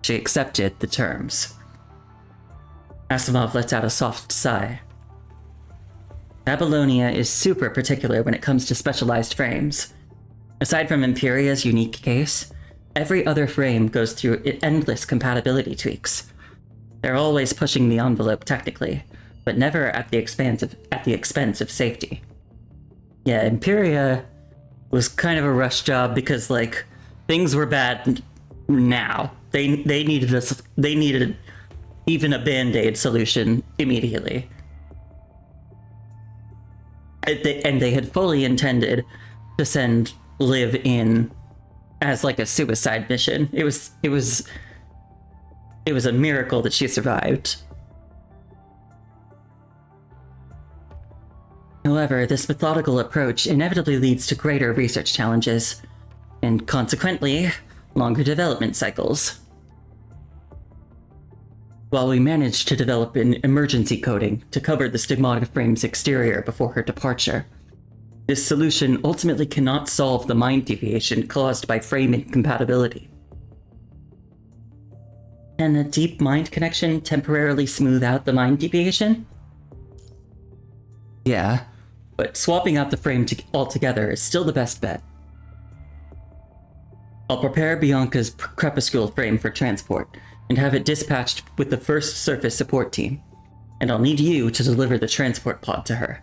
She accepted the terms. Asimov let out a soft sigh. Babylonia is super particular when it comes to specialized frames. Aside from Imperia's unique case, every other frame goes through endless compatibility tweaks. They're always pushing the envelope technically, but never at the expense of safety. Yeah, Imperia was kind of a rush job because like things were bad now. They needed even a band-aid solution immediately. And they had fully intended to send Liv in as like a suicide mission. It was a miracle that she survived. However, this methodical approach inevitably leads to greater research challenges, and consequently, longer development cycles. While we managed to develop an emergency coating to cover the stigmata frame's exterior before her departure, this solution ultimately cannot solve the mind deviation caused by frame incompatibility. Can a deep mind connection temporarily smooth out the mind deviation? Yeah, but swapping out the frame altogether is still the best bet. I'll prepare Bianca's crepuscule frame for transport, and have it dispatched with the first surface support team, and I'll need you to deliver the transport pod to her.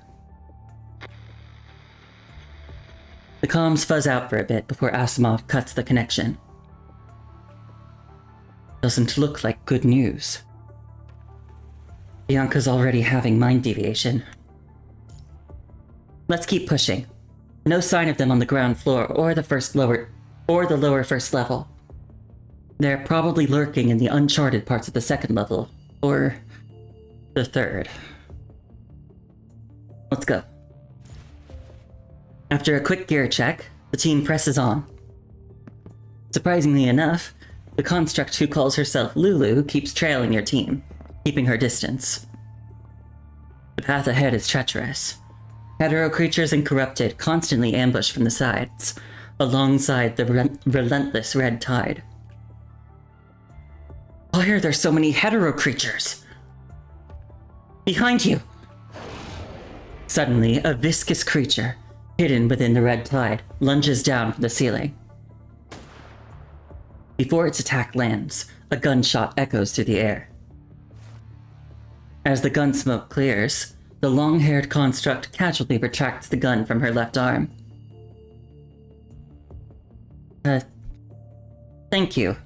The comms fuzz out for a bit before Asimov cuts the connection. Doesn't look like good news. Bianca's already having mind deviation. Let's keep pushing. No sign of them on the ground floor or the lower first level. They're probably lurking in the uncharted parts of the second level, or the third. Let's go. After a quick gear check, the team presses on. Surprisingly enough, the construct who calls herself Lulu keeps trailing your team, keeping her distance. The path ahead is treacherous. Hetero creatures and corrupted constantly ambush from the sides, alongside the relentless red tide. Why are there so many hetero creatures? Behind you! Suddenly, a viscous creature, hidden within the red tide, lunges down from the ceiling. Before its attack lands, a gunshot echoes through the air. As the gun smoke clears, the long-haired construct casually retracts the gun from her left arm. Thank you.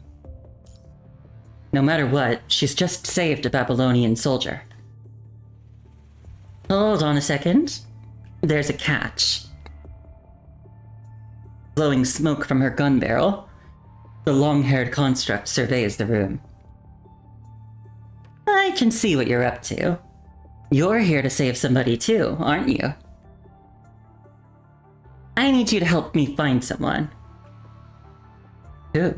No matter what, she's just saved a Babylonian soldier. Hold on a second. There's a catch. Blowing smoke from her gun barrel, the long-haired construct surveys the room. I can see what you're up to. You're here to save somebody too, aren't you? I need you to help me find someone. Who?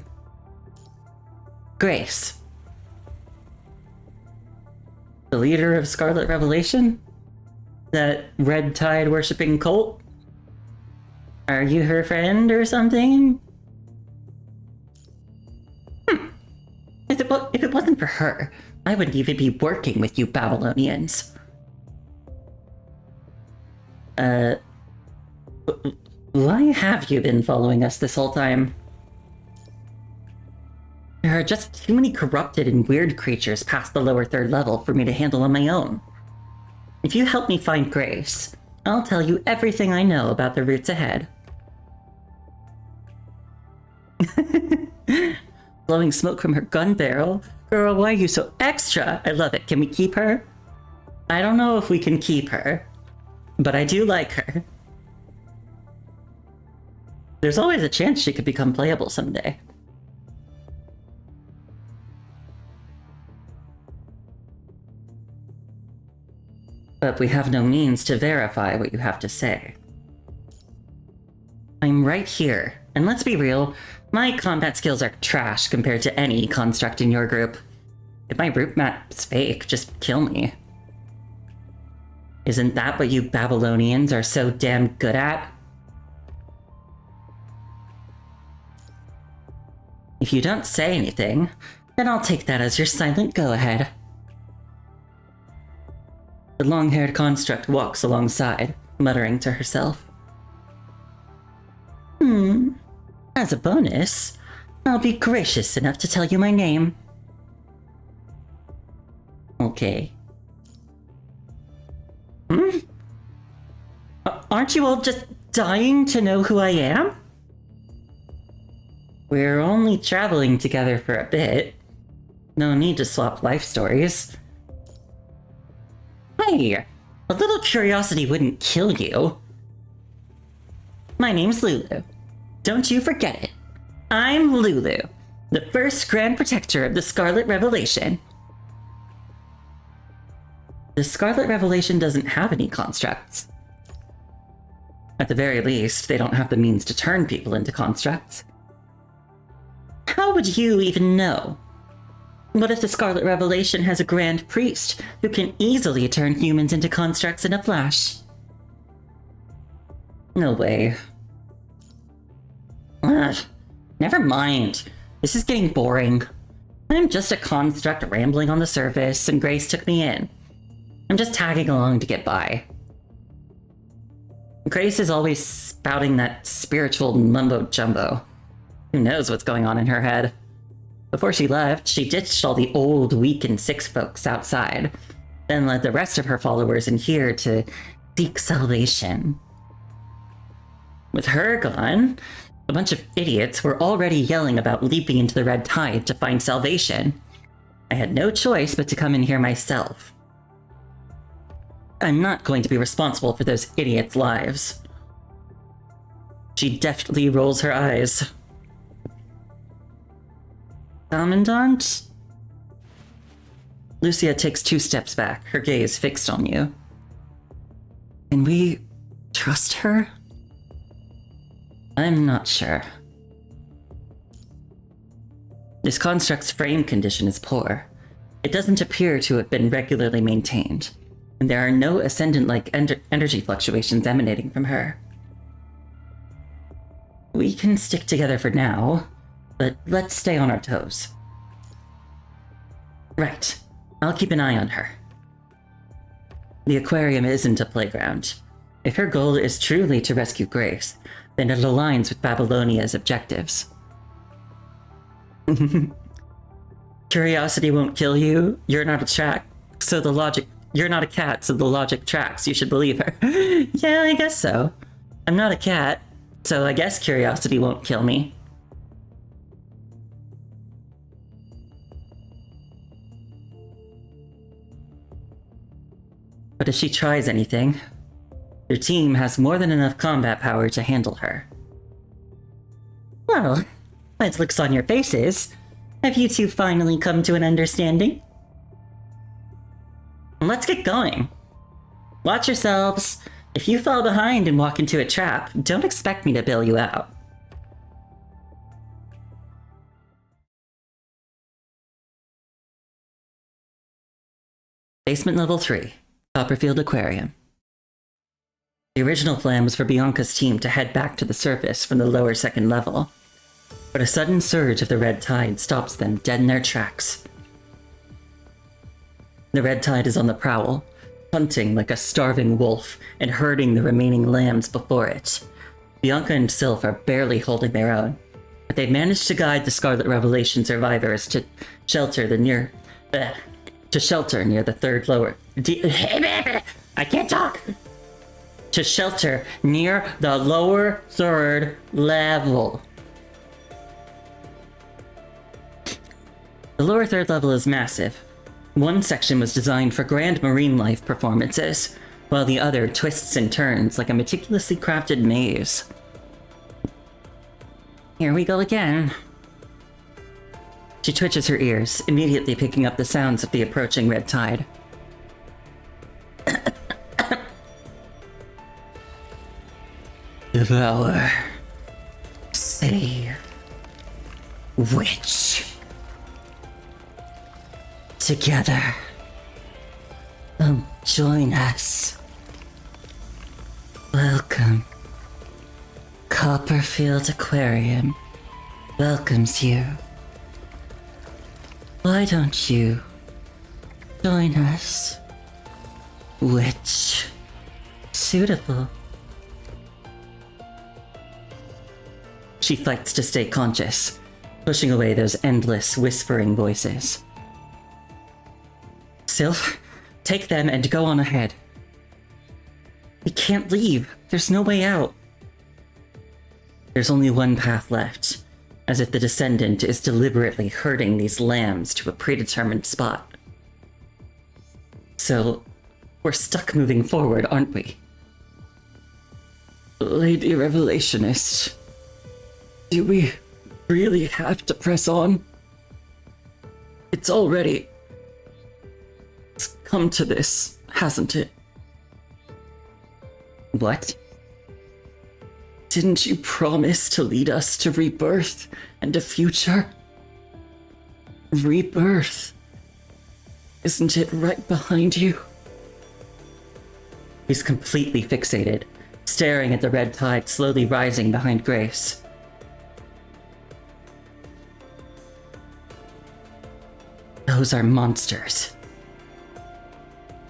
Grace. The leader of Scarlet Revelation? That red tide worshipping cult? Are you her friend or something? If it wasn't for her, I wouldn't even be working with you Babylonians. Why have you been following us this whole time? There are just too many corrupted and weird creatures past the lower third level for me to handle on my own. If you help me find Grace, I'll tell you everything I know about the routes ahead. Blowing smoke from her gun barrel? Girl, why are you so extra? I love it. Can we keep her? I don't know if we can keep her, but I do like her. There's always a chance she could become playable someday. But we have no means to verify what you have to say. I'm right here, and let's be real, my combat skills are trash compared to any construct in your group. If my route map's fake, just kill me. Isn't that what you Babylonians are so damn good at? If you don't say anything, then I'll take that as your silent go-ahead. The long-haired construct walks alongside, muttering to herself. As a bonus, I'll be gracious enough to tell you my name. Okay. Hmm? Aren't you all just dying to know who I am? We're only traveling together for a bit. No need to swap life stories. Hey, a little curiosity wouldn't kill you. My name's Lulu. Don't you forget it. I'm Lulu, the first Grand Protector of the Scarlet Revelation. The Scarlet Revelation doesn't have any constructs. At the very least, they don't have the means to turn people into constructs. How would you even know? What if the Scarlet Revelation has a Grand Priest who can easily turn humans into constructs in a flash? No way. Ugh, never mind. This is getting boring. I'm just a construct rambling on the surface, and Grace took me in. I'm just tagging along to get by. Grace is always spouting that spiritual mumbo-jumbo. Who knows what's going on in her head? Before she left, she ditched all the old, weak, and sick folks outside, then led the rest of her followers in here to seek salvation. With her gone, a bunch of idiots were already yelling about leaping into the red tide to find salvation. I had no choice but to come in here myself. I'm not going to be responsible for those idiots' lives. She deftly rolls her eyes. Commandant? Lucia takes 2 steps back, her gaze fixed on you. Can we trust her? I'm not sure. This construct's frame condition is poor. It doesn't appear to have been regularly maintained, and there are no Ascendant-like energy fluctuations emanating from her. We can stick together for now, but let's stay on our toes. Right. I'll keep an eye on her. The aquarium isn't a playground. If her goal is truly to rescue Grace, then it aligns with Babylonia's objectives. Curiosity won't kill you. You're not a cat, so the logic tracks. You should believe her. Yeah, I guess so. I'm not a cat, so I guess curiosity won't kill me. But if she tries anything, your team has more than enough combat power to handle her. Well, by the looks on your faces, have you two finally come to an understanding? Let's get going. Watch yourselves. If you fall behind and walk into a trap, don't expect me to bail you out. Basement level 3, Copperfield Aquarium. The original plan was for Bianca's team to head back to the surface from the lower 2nd level, but a sudden surge of the red tide stops them dead in their tracks. The red tide is on the prowl, hunting like a starving wolf and herding the remaining lambs before it. Bianca and Sylph are barely holding their own, but they've managed to guide the Scarlet Revelation survivors to shelter near the 3rd lower. I can't talk! To shelter near the lower 3rd level. The lower 3rd level is massive. One section was designed for grand marine life performances, while the other twists and turns like a meticulously crafted maze. Here we go again. She twitches her ears, immediately picking up the sounds of the approaching red tide. Devour. Save. Witch. Together. Come join us. Welcome. Copperfield Aquarium welcomes you. Why don't you join us? Witch. Suitable. She fights to stay conscious, pushing away those endless, whispering voices. Sylph, take them and go on ahead. We can't leave. There's no way out. There's only one path left, as if the Descendant is deliberately herding these lambs to a predetermined spot. So, we're stuck moving forward, aren't we? Lady Revelationist, do we really have to press on? It's already come to this, hasn't it? What? Didn't you promise to lead us to rebirth and a future? Rebirth. Isn't it right behind you? He's completely fixated, staring at the red tide slowly rising behind Grace. Those are monsters.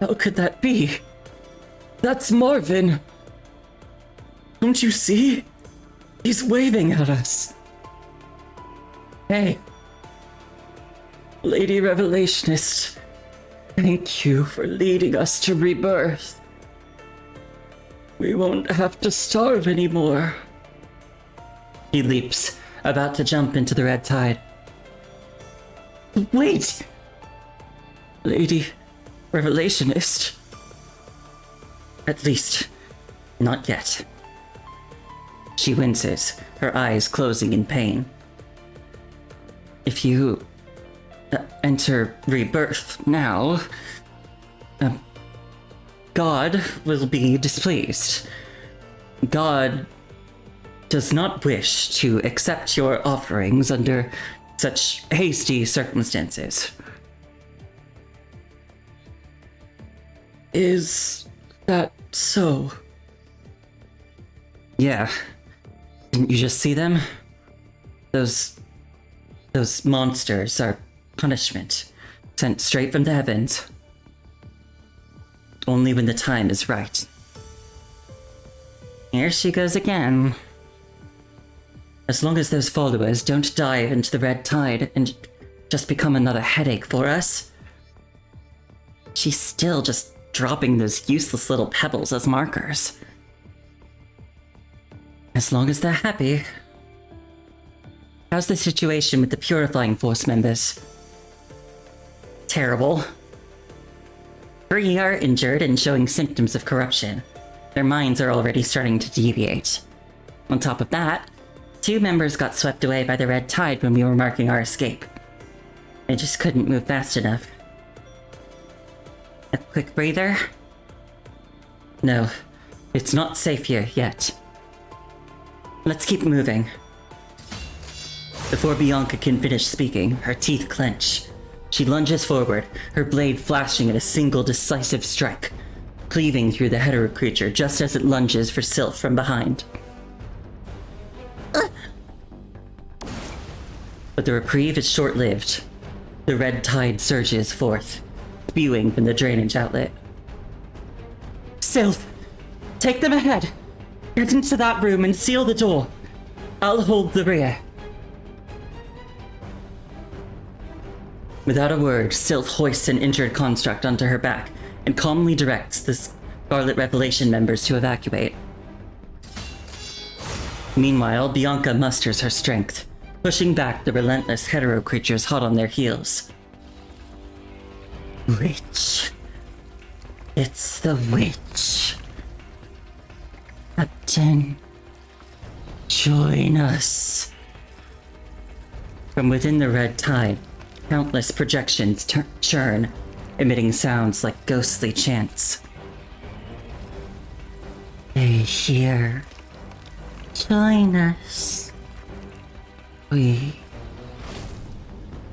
How could that be? That's Marvin! Don't you see? He's waving at us. Hey. Lady Revelationist, thank you for leading us to rebirth. We won't have to starve anymore. He leaps, about to jump into the red tide. Wait! Lady Revelationist. At least, not yet. She winces, her eyes closing in pain. If you enter rebirth now, God will be displeased. God does not wish to accept your offerings under such hasty circumstances. Is that so? Yeah. Didn't you just see them? Those monsters are punishment, sent straight from the heavens. Only when the time is right. Here she goes again. As long as those followers don't dive into the red tide and just become another headache for us. She's still just dropping those useless little pebbles as markers. As long as they're happy. How's the situation with the Purifying Force members? Terrible. 3 are injured and showing symptoms of corruption. Their minds are already starting to deviate. On top of that, 2 members got swept away by the red tide when we were marking our escape. They just couldn't move fast enough. A quick breather? No, it's not safe here yet. Let's keep moving. Before Bianca can finish speaking, her teeth clench. She lunges forward, her blade flashing in a single decisive strike, cleaving through the hetero creature just as it lunges for Sylph from behind. But the reprieve is short-lived. The red tide surges forth, spewing from the drainage outlet. Sylph, take them ahead! Get into that room and seal the door. I'll hold the rear. Without a word, Sylph hoists an injured construct onto her back and calmly directs the Scarlet Revelation members to evacuate. Meanwhile, Bianca musters her strength, pushing back the relentless hetero creatures hot on their heels. Witch. It's the witch. Captain, join us. From within the red tide, countless projections churn, emitting sounds like ghostly chants. Stay here. Join us.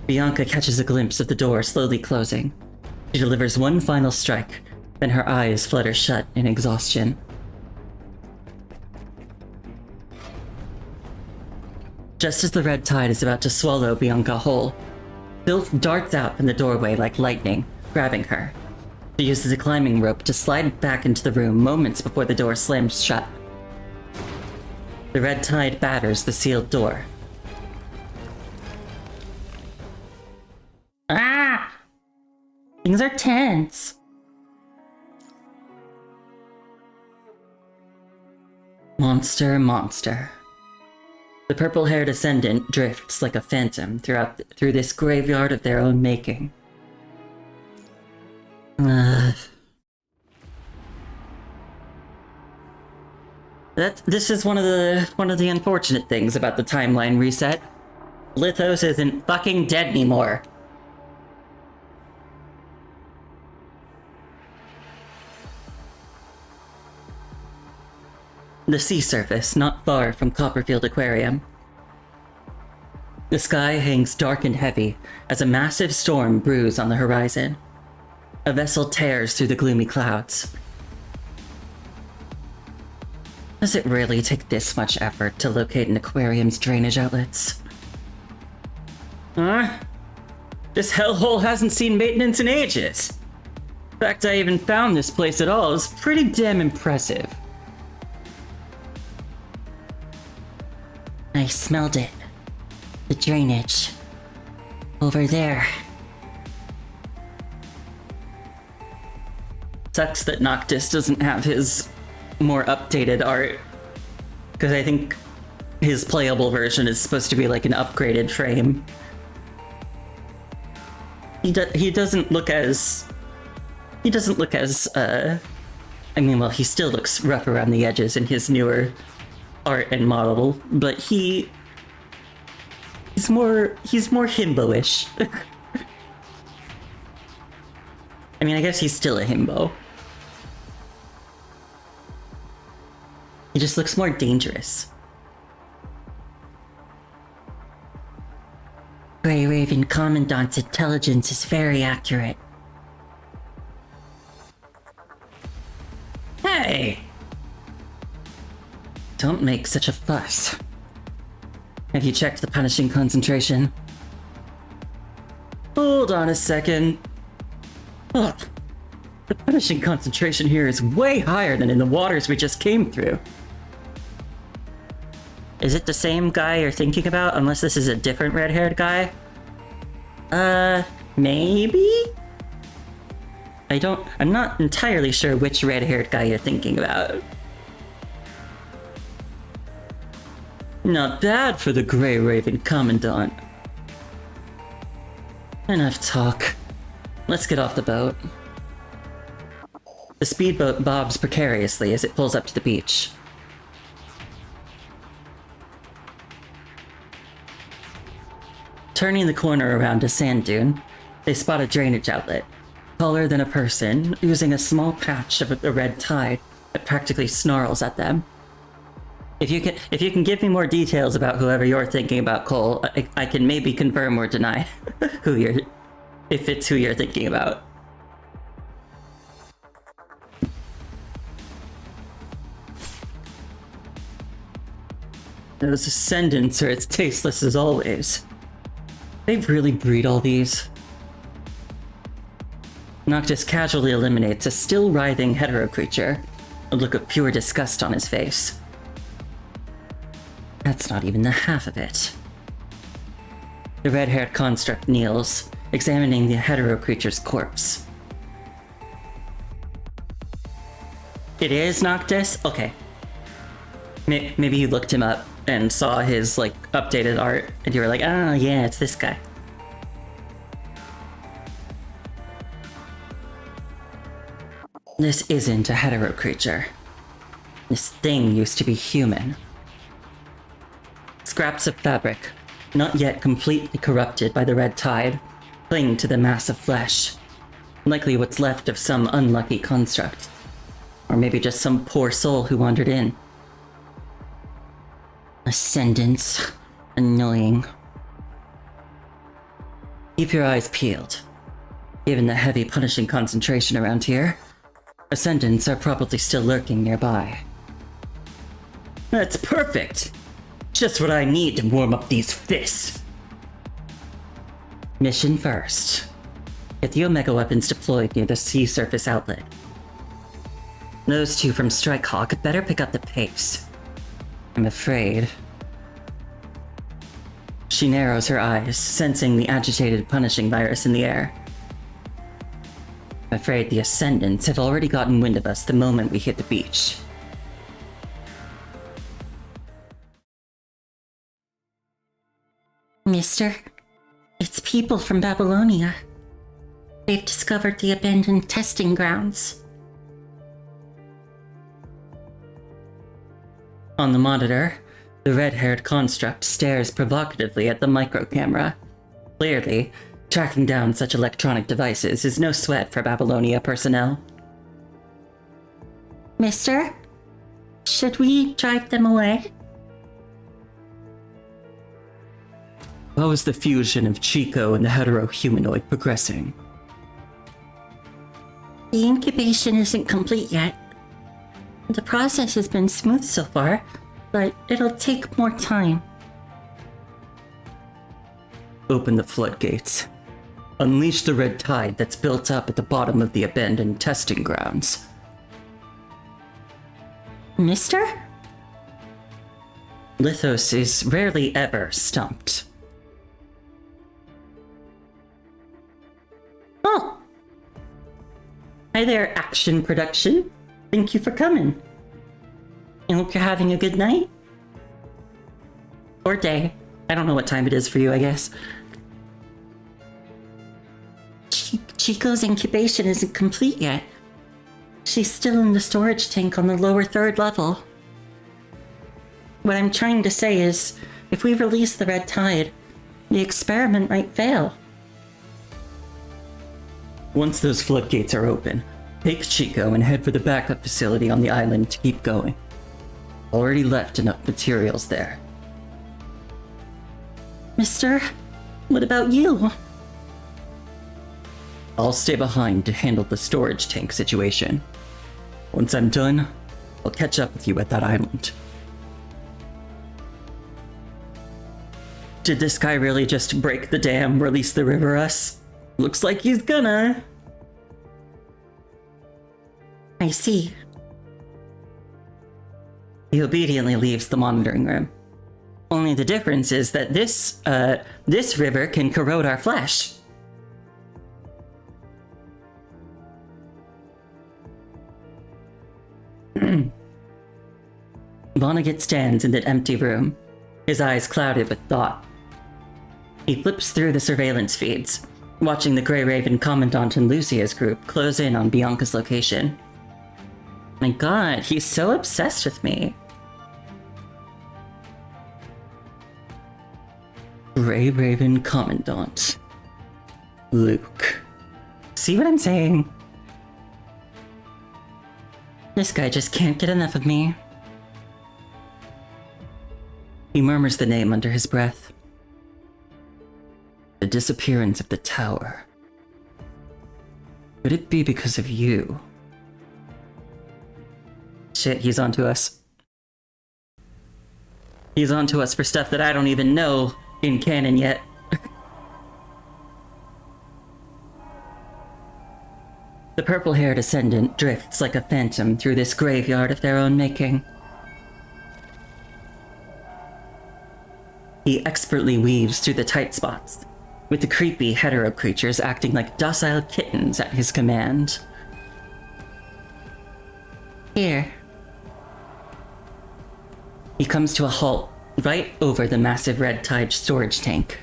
Bianca catches a glimpse of the door slowly closing. She delivers one final strike, then her eyes flutter shut in exhaustion. Just as the red tide is about to swallow Bianca whole, Sylph darts out from the doorway like lightning, grabbing her. She uses a climbing rope to slide back into the room moments before the door slams shut. The red tide batters the sealed door. Ah! Things are tense. Monster, monster. The purple-haired ascendant drifts like a phantom through this graveyard of their own making. This is one of the unfortunate things about the timeline reset. Lithos isn't fucking dead anymore. The sea surface, not far from Copperfield Aquarium. The sky hangs dark and heavy as a massive storm brews on the horizon. A vessel tears through the gloomy clouds. Does it really take this much effort to locate an aquarium's drainage outlets? Huh? This hellhole hasn't seen maintenance in ages. The fact I even found this place at all is pretty damn impressive. I smelled it. The drainage. Over there. Sucks that Noctis doesn't have his more updated art, because I think his playable version is supposed to be like an upgraded frame. He doesn't look as... I mean, well, he still looks rough around the edges in his newer art and model, but he's more himbo-ish. I mean, I guess he's still a himbo. He just looks more dangerous. Grey Raven Commandant's intelligence is very accurate. Hey! Don't make such a fuss. Have you checked the punishing concentration? Hold on a second. Oh, the punishing concentration here is way higher than in the waters we just came through. Is it the same guy you're thinking about, unless this is a different red-haired guy? Maybe? I'm not entirely sure which red-haired guy you're thinking about. Not bad for the Grey Raven Commandant. Enough talk. Let's get off the boat. The speedboat bobs precariously as it pulls up to the beach. Turning the corner around a sand dune, they spot a drainage outlet, taller than a person, oozing a small patch of the red tide that practically snarls at them. If you can give me more details about whoever you're thinking about, Cole, I can maybe confirm or deny if it's who you're thinking about. Those ascendants are as tasteless as always. They really breed all these. Noctis casually eliminates a still writhing hetero creature, a look of pure disgust on his face. That's not even the half of it. The red-haired construct kneels, examining the hetero creature's corpse. It is Noctis? Okay. Maybe you looked him up and saw his, like, updated art, and you were like, oh yeah, it's this guy. This isn't a hetero creature. This thing used to be human. Scraps of fabric, not yet completely corrupted by the red tide, cling to the mass of flesh. Likely what's left of some unlucky construct. Or maybe just some poor soul who wandered in. Ascendants. Annoying. Keep your eyes peeled. Given the heavy punishing concentration around here, Ascendants are probably still lurking nearby. That's perfect! Just what I need to warm up these fists! Mission first. Get the Omega weapons deployed near the sea surface outlet. Those two from Strikehawk better pick up the pace. I'm afraid. She narrows her eyes, sensing the agitated punishing virus in the air. I'm afraid the Ascendants have already gotten wind of us the moment we hit the beach.
Mister, it's people from Babylonia. They've discovered the abandoned testing grounds.
On the monitor, the red-haired construct stares provocatively at the microcamera. Clearly, tracking down such electronic devices is no sweat for Babylonia personnel.
Mister, should we drive them away?
How is the fusion of Chico and the hetero-humanoid progressing?
The incubation isn't complete yet. The process has been smooth so far, but it'll take more time.
Open the floodgates. Unleash the red tide that's built up at the bottom of the abandoned testing grounds.
Mister?
Lithos is rarely ever stumped.
Oh!
Hi there, Action Production. Thank you for coming. I hope you're having a good night. Or day. I don't know what time it is for you, I guess.
Chico's incubation isn't complete yet. She's still in the storage tank on the lower 3rd level. What I'm trying to say is, if we release the red tide, the experiment might fail.
Once those floodgates are open, take Chico and head for the backup facility on the island to keep going. Already left enough materials there.
Mister, what about you?
I'll stay behind to handle the storage tank situation. Once I'm done, I'll catch up with you at that island. Did this guy really just break the dam, release the river us? Looks like he's gonna.
I see.
He obediently leaves the monitoring room. Only the difference is that this river can corrode our flesh. Vonnegut stands in that empty room, his eyes clouded with thought. He flips through the surveillance feeds, watching the Grey Raven Commandant and Lucia's group close in on Bianca's location. My god, he's so obsessed with me. Grey Raven Commandant. Luke. See what I'm saying? This guy just can't get enough of me. He murmurs the name under his breath. The disappearance of the tower. Could it be because of you? Shit, he's onto us. He's onto us for stuff that I don't even know in canon yet. The purple-haired ascendant drifts like a phantom through this graveyard of their own making. He expertly weaves through the tight spots, with the creepy hetero creatures acting like docile kittens at his command.
Here.
He comes to a halt right over the massive red tide storage tank.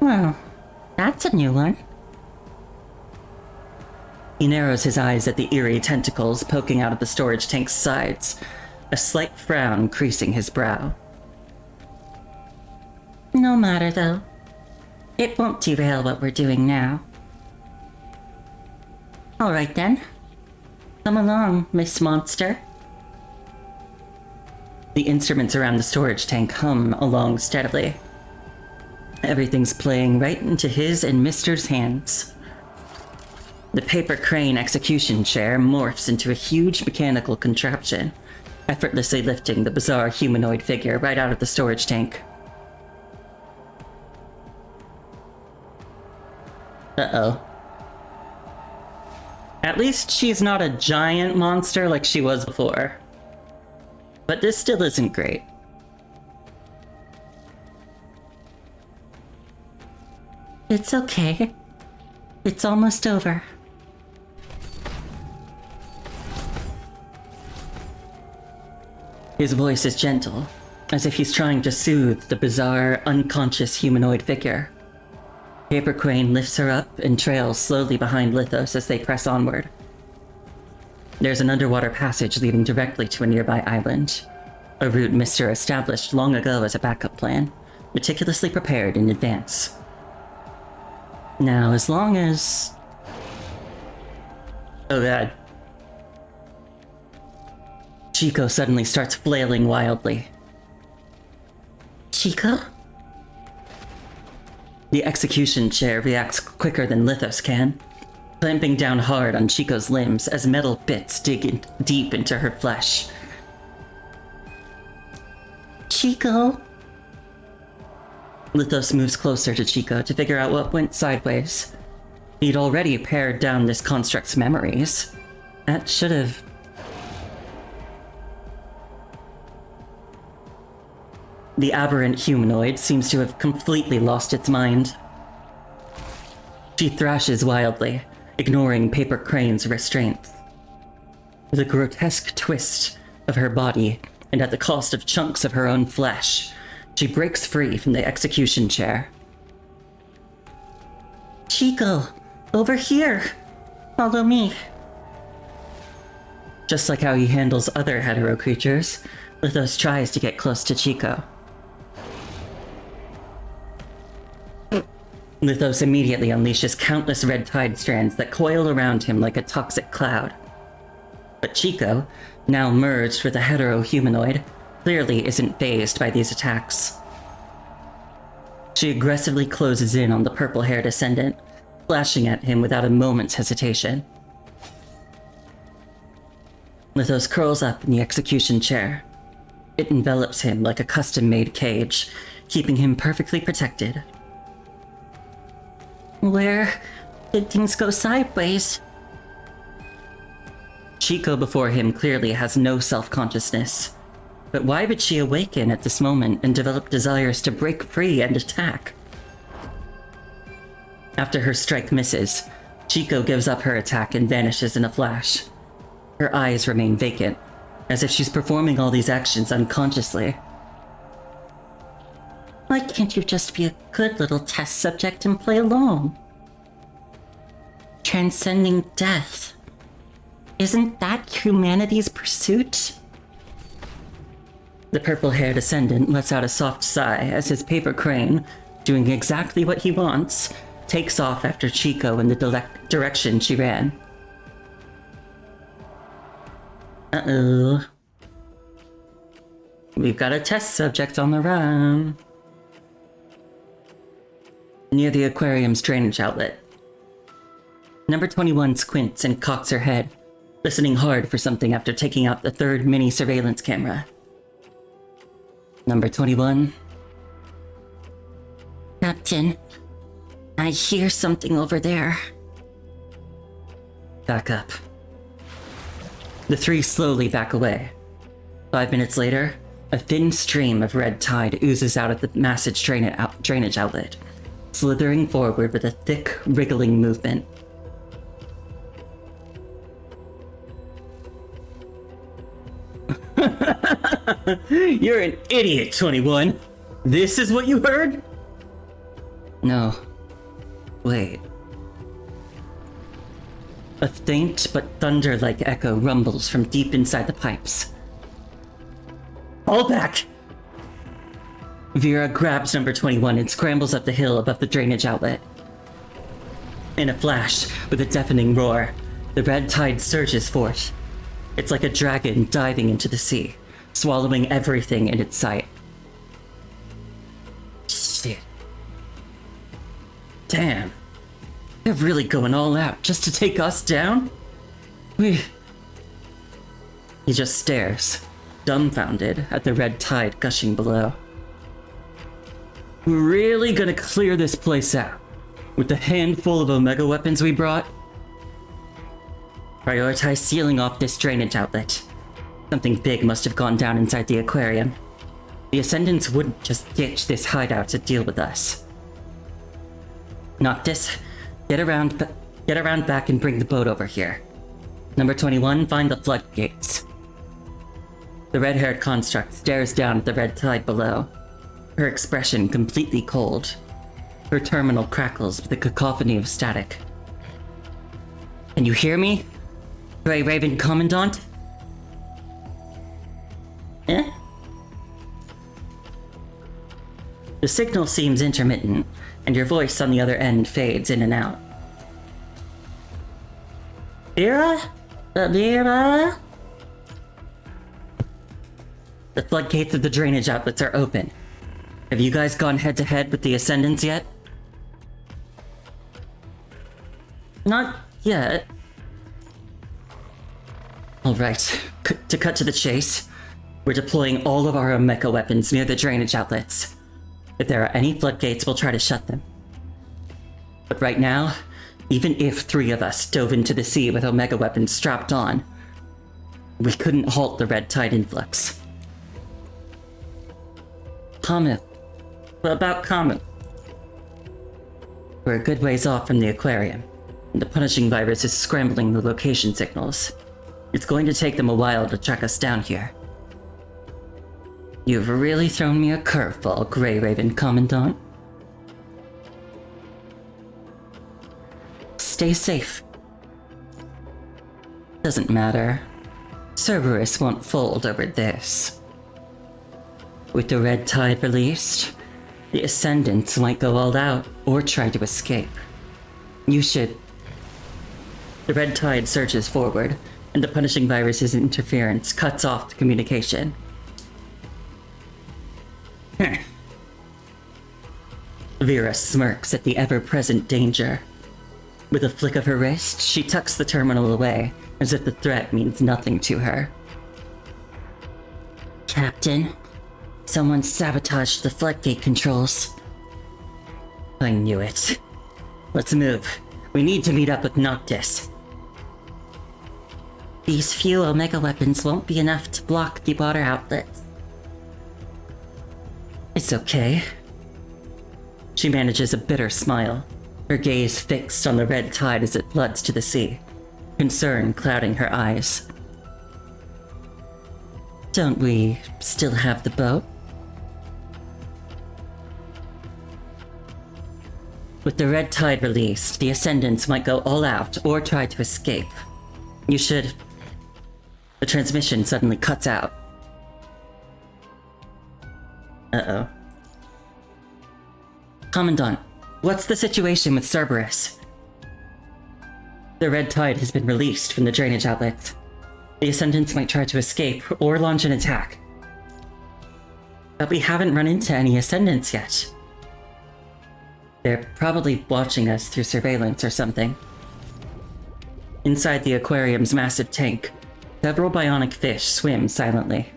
Well, that's a new one.
He narrows his eyes at the eerie tentacles poking out of the storage tank's sides, a slight frown creasing his brow.
No matter, though. It won't derail what we're doing now. All right, then. Come along, Miss Monster.
The instruments around the storage tank hum along steadily. Everything's playing right into his and Mister's hands. The paper crane execution chair morphs into a huge mechanical contraption, effortlessly lifting the bizarre humanoid figure right out of the storage tank. Uh-oh. At least she's not a giant monster like she was before. But this still isn't great.
It's okay. It's almost over.
His voice is gentle, as if he's trying to soothe the bizarre, unconscious humanoid figure. Paper Crane lifts her up and trails slowly behind Lithos as they press onward. There's an underwater passage leading directly to a nearby island, a route Mr. established long ago as a backup plan, meticulously prepared in advance. Now, as long as... Oh god. Chico suddenly starts flailing wildly.
Chico?
The execution chair reacts quicker than Lithos can, clamping down hard on Chico's limbs as metal bits dig deep into her flesh.
Chico?
Lithos moves closer to Chico to figure out what went sideways. He'd already pared down this construct's memories. That should have... The aberrant humanoid seems to have completely lost its mind. She thrashes wildly, ignoring Paper Crane's restraints. With a grotesque twist of her body, and at the cost of chunks of her own flesh, she breaks free from the execution chair.
Chico, over here. Follow me.
Just like how he handles other hetero creatures, Lithos tries to get close to Chico. Lithos immediately unleashes countless red tide strands that coil around him like a toxic cloud. But Chico, now merged with a hetero-humanoid, clearly isn't fazed by these attacks. She aggressively closes in on the purple-haired ascendant, flashing at him without a moment's hesitation. Lithos curls up in the execution chair. It envelops him like a custom-made cage, keeping him perfectly protected.
Where did things go sideways?
Chico before him clearly has no self-consciousness. But why would she awaken at this moment and develop desires to break free and attack? After her strike misses, Chico gives up her attack and vanishes in a flash. Her eyes remain vacant, as if she's performing all these actions unconsciously.
Why can't you just be a good little test subject and play along? Transcending death. Isn't that humanity's pursuit?
The purple-haired ascendant lets out a soft sigh as his Paper Crane, doing exactly what he wants, takes off after Chico in the direction she ran. Uh-oh. We've got a test subject on the run. Near the aquarium's drainage outlet, Number 21 squints and cocks her head, listening hard for something after taking out the third mini surveillance camera. Number 21?
Captain, I hear something over there.
Back up. The three slowly back away. 5 minutes later, a thin stream of red tide oozes out of the massive drainage outlet, slithering forward with a thick, wriggling movement. You're an idiot, 21. This is what you heard? No. Wait. A faint but thunder-like echo rumbles from deep inside the pipes. All back! Vera grabs number 21 and scrambles up the hill above the drainage outlet. In a flash, with a deafening roar, the red tide surges forth. It's like a dragon diving into the sea, swallowing everything in its sight. Shit. Damn. They're really going all out just to take us down? He just stares, dumbfounded at the red tide gushing below. We're really gonna clear this place out, with the handful of Omega weapons we brought? Prioritize sealing off this drainage outlet. Something big must have gone down inside the aquarium. The Ascendants wouldn't just ditch this hideout to deal with us. Noctis, get around back and bring the boat over here. Number 21, find the floodgates. The red-haired construct stares down at the red tide below, her expression completely cold. Her terminal crackles with a cacophony of static. Can you hear me? Grey Raven Commandant? Eh? The signal seems intermittent, and your voice on the other end fades in and out. Vera? Vera? The floodgates of the drainage outlets are open. Have you guys gone head-to-head with the Ascendants yet? Not yet. Alright, to cut to the chase, we're deploying all of our Omega weapons near the drainage outlets. If there are any floodgates, we'll try to shut them. But right now, even if 3 of us dove into the sea with Omega weapons strapped on, we couldn't halt the red tide influx. Kamu. What about Kamu? We're a good ways off from the aquarium, and the punishing virus is scrambling the location signals. It's going to take them a while to track us down here. You've really thrown me a curveball, Grey Raven Commandant. Stay safe. Doesn't matter. Cerberus won't fold over this. With the red tide released, the Ascendants might go all out or try to escape. You should... The red tide surges forward, and the punishing virus's interference cuts off the communication. Vera smirks at the ever-present danger. With a flick of her wrist, she tucks the terminal away, as if the threat means nothing to her. Captain, someone sabotaged the floodgate controls. I knew it. Let's move. We need to meet up with Noctis. These few Omega weapons won't be enough to block the water outlets. It's okay. She manages a bitter smile, her gaze fixed on the red tide as it floods to the sea, concern clouding her eyes. Don't we still have the boat? With the red tide released, the Ascendants might go all out or try to escape. You should... The transmission suddenly cuts out. Uh-oh. Commandant, what's the situation with Cerberus? The red tide has been released from the drainage outlets. The Ascendants might try to escape or launch an attack. But we haven't run into any Ascendants yet. They're probably watching us through surveillance or something. Inside the aquarium's massive tank, several bionic fish swim silently.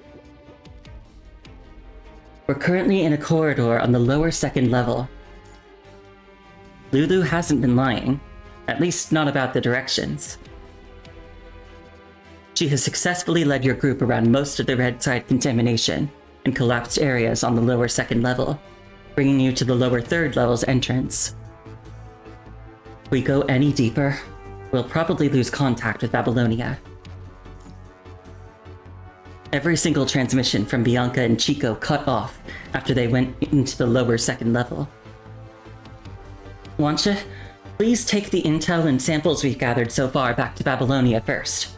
We're currently in a corridor on the lower 2nd level. Lulu hasn't been lying, at least not about the directions. She has successfully led your group around most of the red tide contamination and collapsed areas on the lower 2nd level, bringing you to the lower 3rd level's entrance. If we go any deeper, we'll probably lose contact with Babylonia. Every single transmission from Bianca and Chico cut off after they went into the lower 2nd level. Wancha, please take the intel and samples we've gathered so far back to Babylonia first.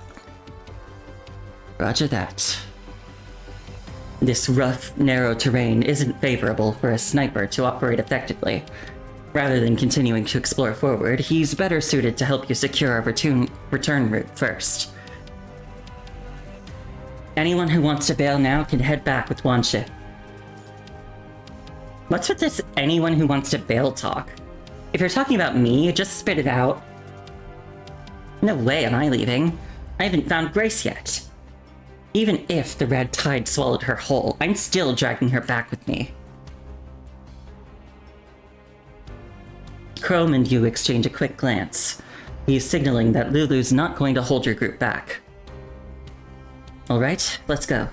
Roger that. This rough, narrow terrain isn't favorable for a sniper to operate effectively. Rather than continuing to explore forward, he's better suited to help you secure a return route first. Anyone who wants to bail now can head back with Wancha. What's with this anyone who wants to bail talk? If you're talking about me, just spit it out. No way am I leaving. I haven't found Grace yet. Even if the red tide swallowed her whole, I'm still dragging her back with me. Chrome and you exchange a quick glance. He's signaling that Lulu's not going to hold your group back. Alright, let's go.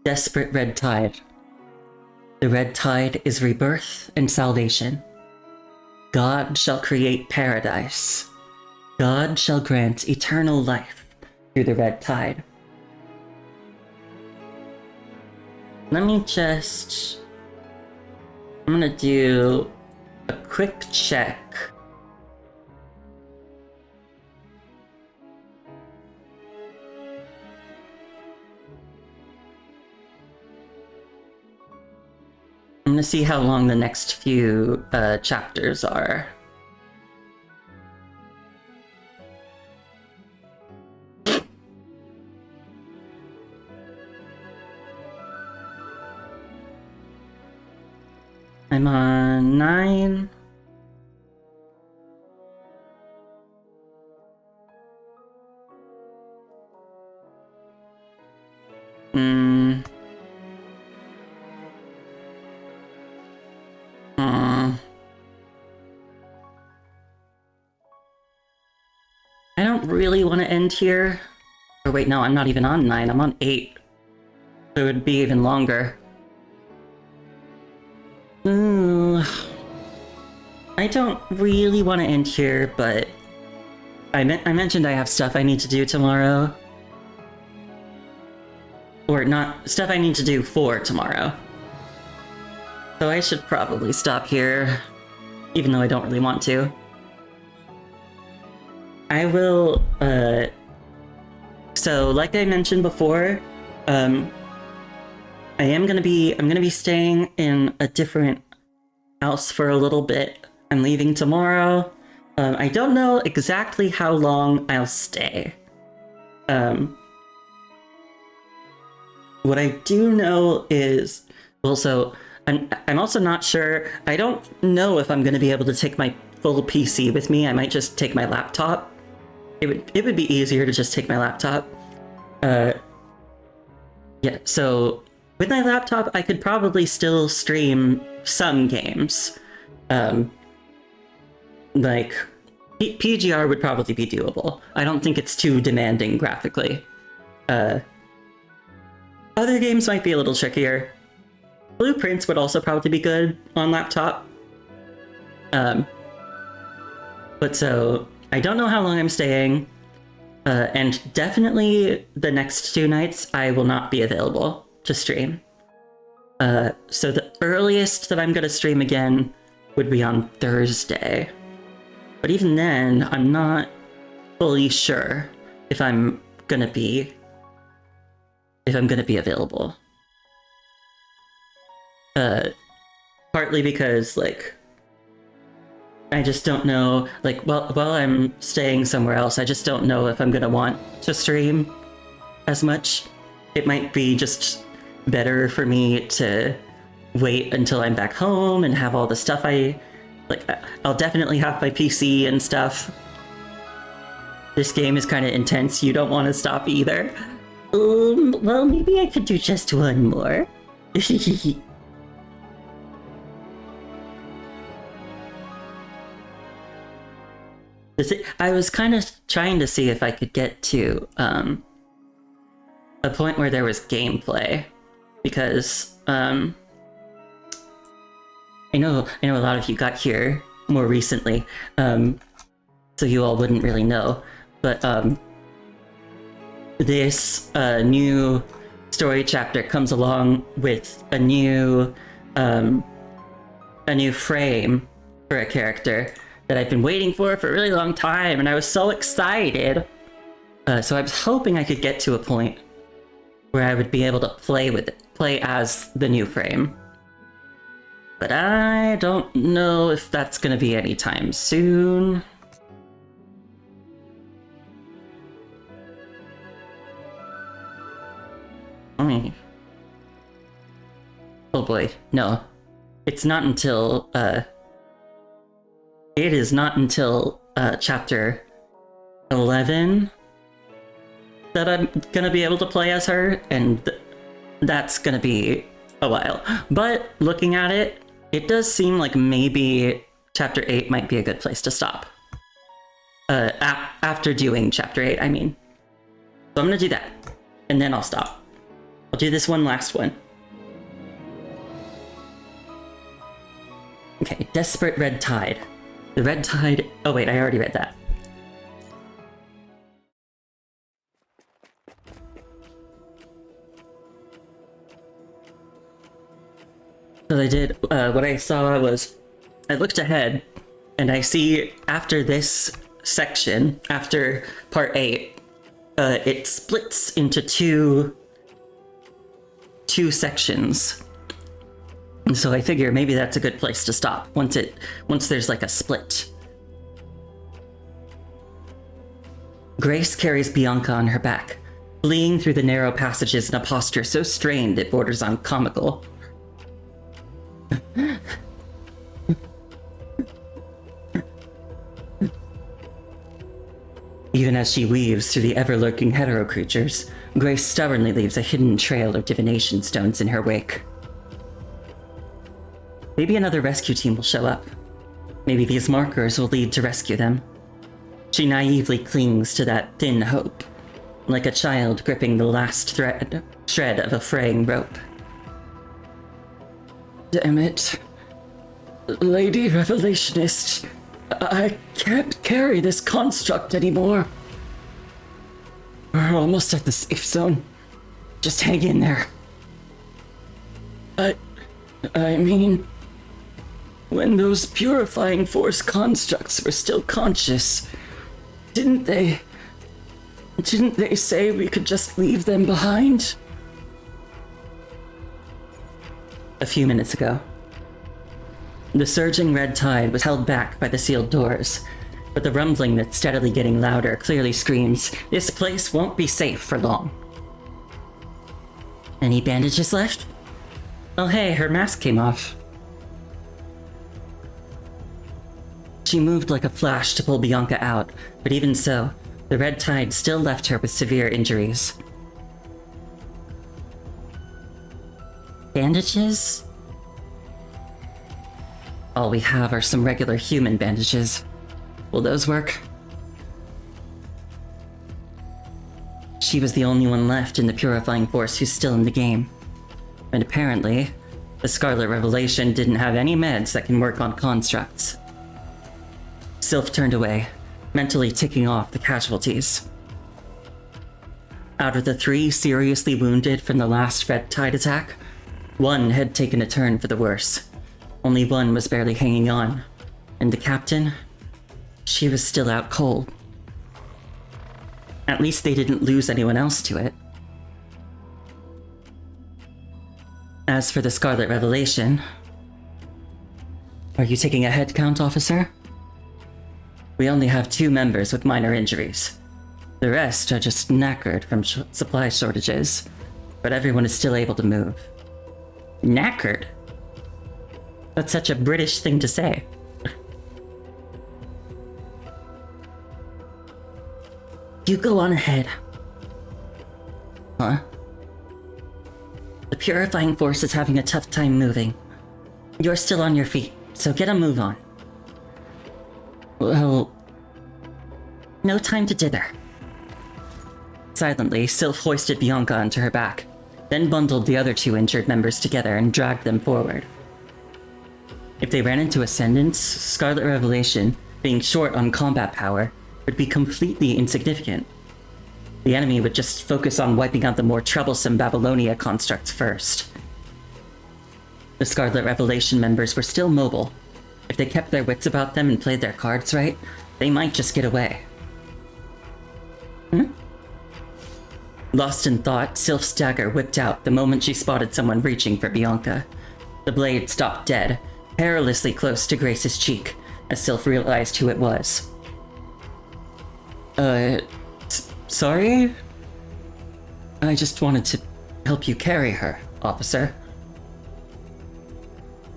Desperate red tide. The red tide is rebirth and salvation. God shall create paradise. God shall grant eternal life through the red tide. Let me just... I'm gonna do a quick check. I'm gonna see how long the next few chapters are. I'm on 9. I don't really want to end here. Or wait, no, I'm not even on 9, I'm on 8. So it would be even longer. Ooh. I don't really want to end here, but I mentioned I have stuff I need to do tomorrow. Or not, stuff I need to do for tomorrow. So I should probably stop here, even though I don't really want to. I will, so like I mentioned before, I'm gonna be staying in a different house for a little bit. I'm leaving tomorrow. I don't know exactly how long I'll stay. What I do know is, well, so I'm also not sure. I don't know if I'm gonna be able to take my full PC with me. I might just take my laptop. It would be easier to just take my laptop. Yeah, so with my laptop, I could probably still stream some games. Like, PGR would probably be doable. I don't think it's too demanding graphically. Other games might be a little trickier. Blueprints would also probably be good on laptop. But so, I don't know how long I'm staying. And definitely the next 2 nights I will not be available to stream. So the earliest that I'm gonna stream again would be on Thursday. But even then, I'm not fully sure if I'm gonna be available. Partly because, like, I just don't know, like, while I'm staying somewhere else, I just don't know if I'm gonna want to stream as much. It might be just better for me to wait until I'm back home and have all the stuff I'll definitely have my PC and stuff. This game is kind of intense, you don't want to stop either. Well, maybe I could do just one more. I was kind of trying to see if I could get to a point where there was gameplay, because I know a lot of you got here more recently, so you all wouldn't really know. But this new story chapter comes along with a new frame for a character that I've been waiting for a really long time, and I was so excited. So I was hoping I could get to a point where I would be able to play as the new frame. But I don't know if that's gonna be anytime soon. Oh boy, no. It's not until, it is not until chapter 11 that I'm gonna be able to play as her, and that's gonna be a while. But looking at it, it does seem like maybe chapter 8 might be a good place to stop. After doing chapter 8, I mean. So I'm gonna do that, and then I'll stop. I'll do this one last one. Okay, Desperate Red Tide. The Red Tide... Oh wait, I already read that. What I did, what I saw was, I looked ahead, and I see after this section, after part 8, it splits into two sections. And so I figure maybe that's a good place to stop once there's like a split. Grace carries Bianca on her back, fleeing through the narrow passages in a posture so strained it borders on comical. Even as she weaves through the ever-lurking hetero creatures, Grace stubbornly leaves a hidden trail of divination stones in her wake. Maybe another rescue team will show up. Maybe these markers will lead to rescue them. She naively clings to that thin hope, like a child gripping the last shred of a fraying rope. Damn it. Lady Revelationist, I can't carry this construct anymore. We're almost at the safe zone. Just hang in there. I mean, when those purifying force constructs were still conscious, didn't they say we could just leave them behind? A few minutes ago. The surging red tide was held back by the sealed doors, but the rumbling that's steadily getting louder clearly screams, this place won't be safe for long. Any bandages left? Oh hey, her mask came off. She moved like a flash to pull Bianca out, but even so, the red tide still left her with severe injuries. Bandages? All we have are some regular human bandages. Will those work? She was the only one left in the Purifying Force who's still in the game. And apparently, the Scarlet Revelation didn't have any meds that can work on constructs. Sylph turned away, mentally ticking off the casualties. Out of the 3 seriously wounded from the last red tide attack, 1 had taken a turn for the worse. Only 1 was barely hanging on, and the captain, she was still out cold. At least they didn't lose anyone else to it. As for the Scarlet Revelation, are you taking a head count, officer? We only have 2 members with minor injuries. The rest are just knackered from supply shortages, but everyone is still able to move. Knackered? That's such a British thing to say. You go on ahead. Huh? The Purifying Force is having a tough time moving. You're still on your feet, so get a move on. Well... no time to dither. Silently, Sylph hoisted Bianca onto her back, then bundled the other 2 injured members together and dragged them forward. If they ran into Ascendants, Scarlet Revelation, being short on combat power, would be completely insignificant. The enemy would just focus on wiping out the more troublesome Babylonia constructs first. The Scarlet Revelation members were still mobile. If they kept their wits about them and played their cards right, they might just get away. Lost in thought, Sylph's dagger whipped out the moment she spotted someone reaching for Bianca. The blade stopped dead, perilously close to Grace's cheek, as Sylph realized who it was. Sorry? I just wanted to help you carry her, officer.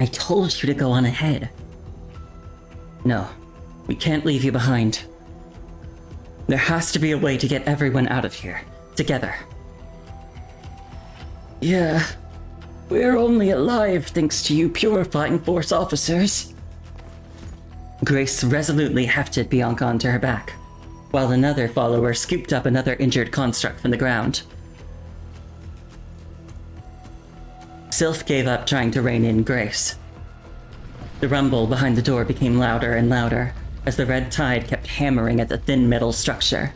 I told you to go on ahead. No, we can't leave you behind. There has to be a way to get everyone out of here, together. Yeah, we're only alive thanks to you Purifying Force officers. Grace resolutely hefted Bianca onto her back, while another follower scooped up another injured construct from the ground. Sylph gave up trying to rein in Grace. The rumble behind the door became louder and louder as the red tide kept hammering at the thin metal structure.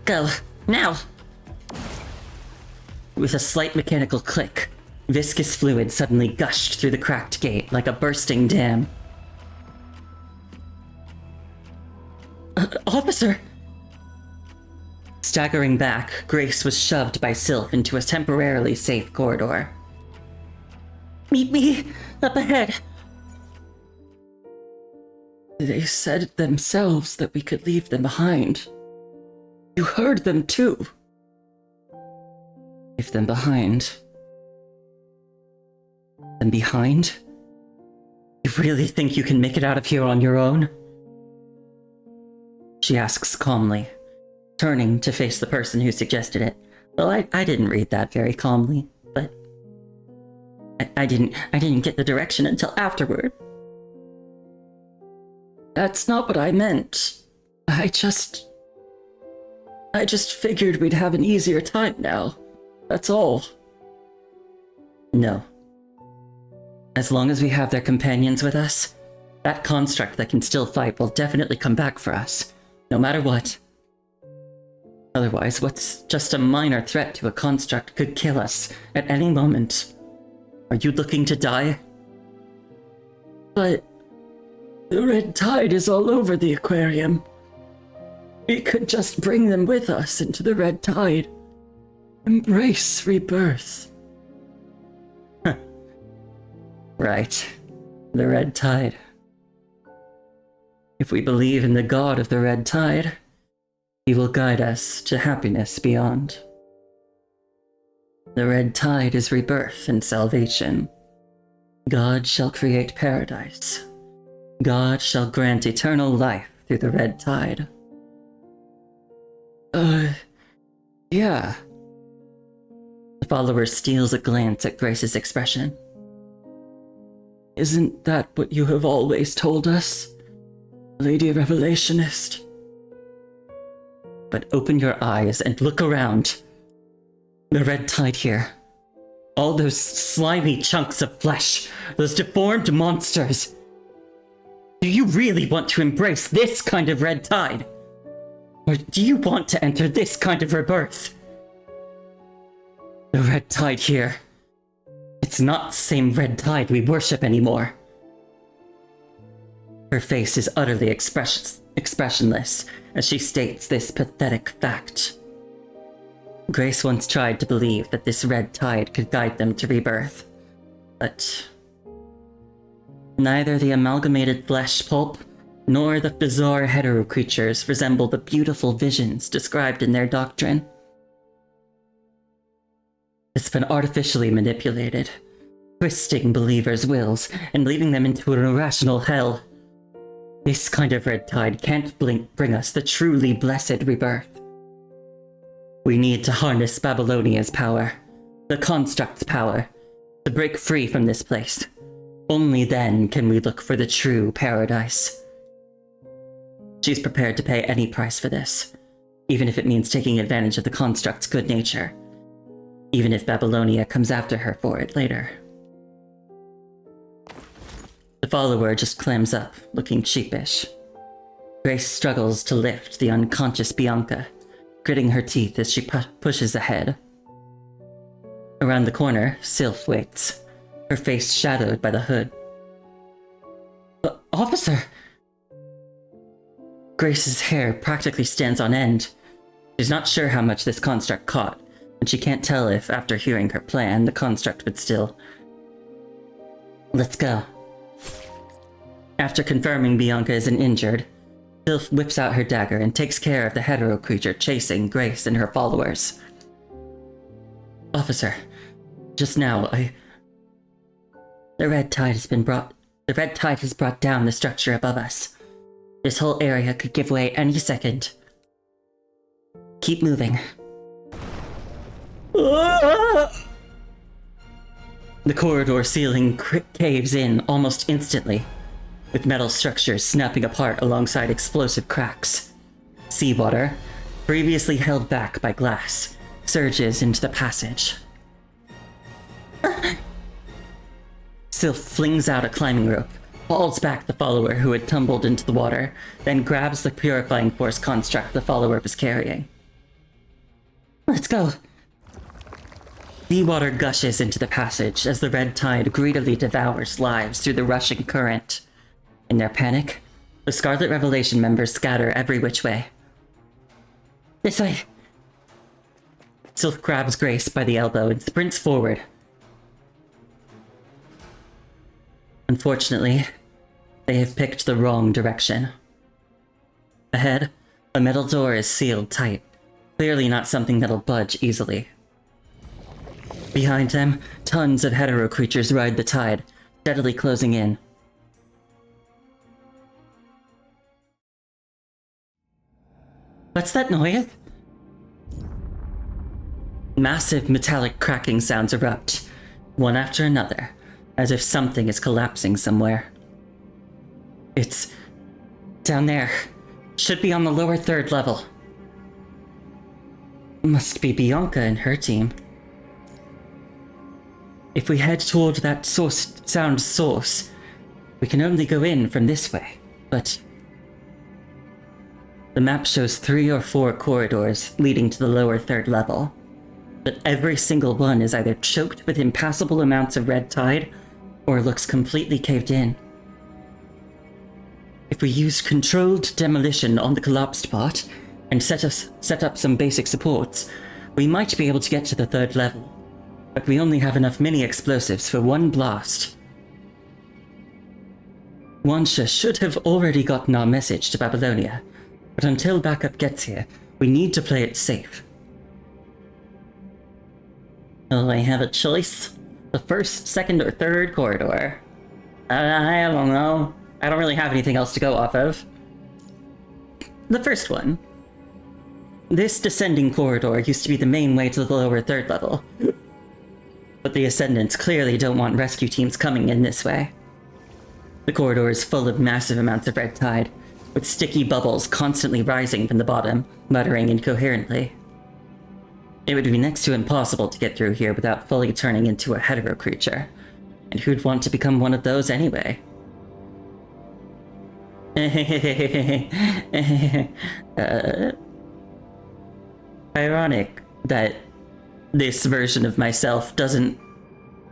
Go, now!
With a slight mechanical click, viscous fluid suddenly gushed through the cracked gate like a bursting dam.
Officer!
Staggering back, Grace was shoved by Sylph into a temporarily safe corridor.
Meet me up ahead.
They said themselves that we could leave them behind. You heard them too. Leave them behind. Them behind? You really think you can make it out of here on your own? She asks calmly, turning to face the person who suggested it. Well, I didn't read that very calmly, but I didn't get the direction until afterward. That's not what I meant. I just figured we'd have an easier time now. That's all. No. As long as we have their companions with us, that construct that can still fight will definitely come back for us, no matter what. Otherwise, what's just a minor threat to a construct could kill us at any moment. Are you looking to die? But the red tide is all over the aquarium. We could just bring them with us into the red tide. Embrace rebirth. Right. The red tide. If we believe in the god of the red tide, he will guide us to happiness beyond. The red tide is rebirth and salvation. God shall create paradise. God shall grant eternal life through the red tide. Yeah. The follower steals a glance at Grace's expression. Isn't that what you have always told us, Lady Revelationist? But open your eyes and look around. The red tide here. All those slimy chunks of flesh, those deformed monsters. Do you really want to embrace this kind of red tide? Or do you want to enter this kind of rebirth? The red tide here. It's not the same red tide we worship anymore. Her face is utterly expressionless as she states this pathetic fact. Grace once tried to believe that this red tide could guide them to rebirth, but neither the amalgamated flesh pulp nor the bizarre hetero creatures resemble the beautiful visions described in their doctrine. It's been artificially manipulated, twisting believers' wills and leading them into an irrational hell. This kind of red tide can't bring us the truly blessed rebirth. We need to harness Babylonia's power, the construct's power, to break free from this place. Only then can we look for the true paradise. She's prepared to pay any price for this, even if it means taking advantage of the construct's good nature, even if Babylonia comes after her for it later. The follower just clams up, looking sheepish. Grace struggles to lift the unconscious Bianca, gritting her teeth as she pushes ahead. Around the corner, Sylph waits, her face shadowed by the hood. Officer! Grace's hair practically stands on end. She's not sure how much this construct caught, and she can't tell if, after hearing her plan, the construct would still... Let's go. After confirming Bianca isn't injured, Sylph whips out her dagger and takes care of the hetero creature chasing Grace and her followers. Officer, just now, The red tide has brought down the structure above us. This whole area could give way any second. Keep moving. The corridor ceiling caves in almost instantly, with metal structures snapping apart alongside explosive cracks. Seawater, previously held back by glass, surges into the passage. Sylph flings out a climbing rope, falls back the follower who had tumbled into the water, then grabs the purifying force construct the follower was carrying. Let's go. The water gushes into the passage as the red tide greedily devours lives through the rushing current. In their panic, the Scarlet Revelation members scatter every which way. This way. Sylph grabs Grace by the elbow and sprints forward. Unfortunately, they have picked the wrong direction. Ahead, a metal door is sealed tight, clearly not something that'll budge easily. Behind them, tons of hetero creatures ride the tide, steadily closing in. What's that noise? Massive metallic cracking sounds erupt, one after another, as if something is collapsing somewhere. It's down there. Should be on the lower third level. Must be Bianca and her team. If we head toward that sound source, we can only go in from this way, but the map shows 3 or 4 corridors leading to the lower third level, but every single one is either choked with impassable amounts of red tide or looks completely caved in. If we use controlled demolition on the collapsed part and set up some basic supports, we might be able to get to the third level, but we only have enough mini explosives for one blast. Wansha should have already gotten our message to Babylonia, but until backup gets here, we need to play it safe. Oh, I have a choice. The first, second, or third corridor. I don't know. I don't really have anything else to go off of. The first one. This descending corridor used to be the main way to the lower third level. But the Ascendants clearly don't want rescue teams coming in this way. The corridor is full of massive amounts of red tide, with sticky bubbles constantly rising from the bottom, muttering incoherently. It would be next to impossible to get through here without fully turning into a hetero creature. And who'd want to become one of those anyway? Ironic that this version of myself doesn't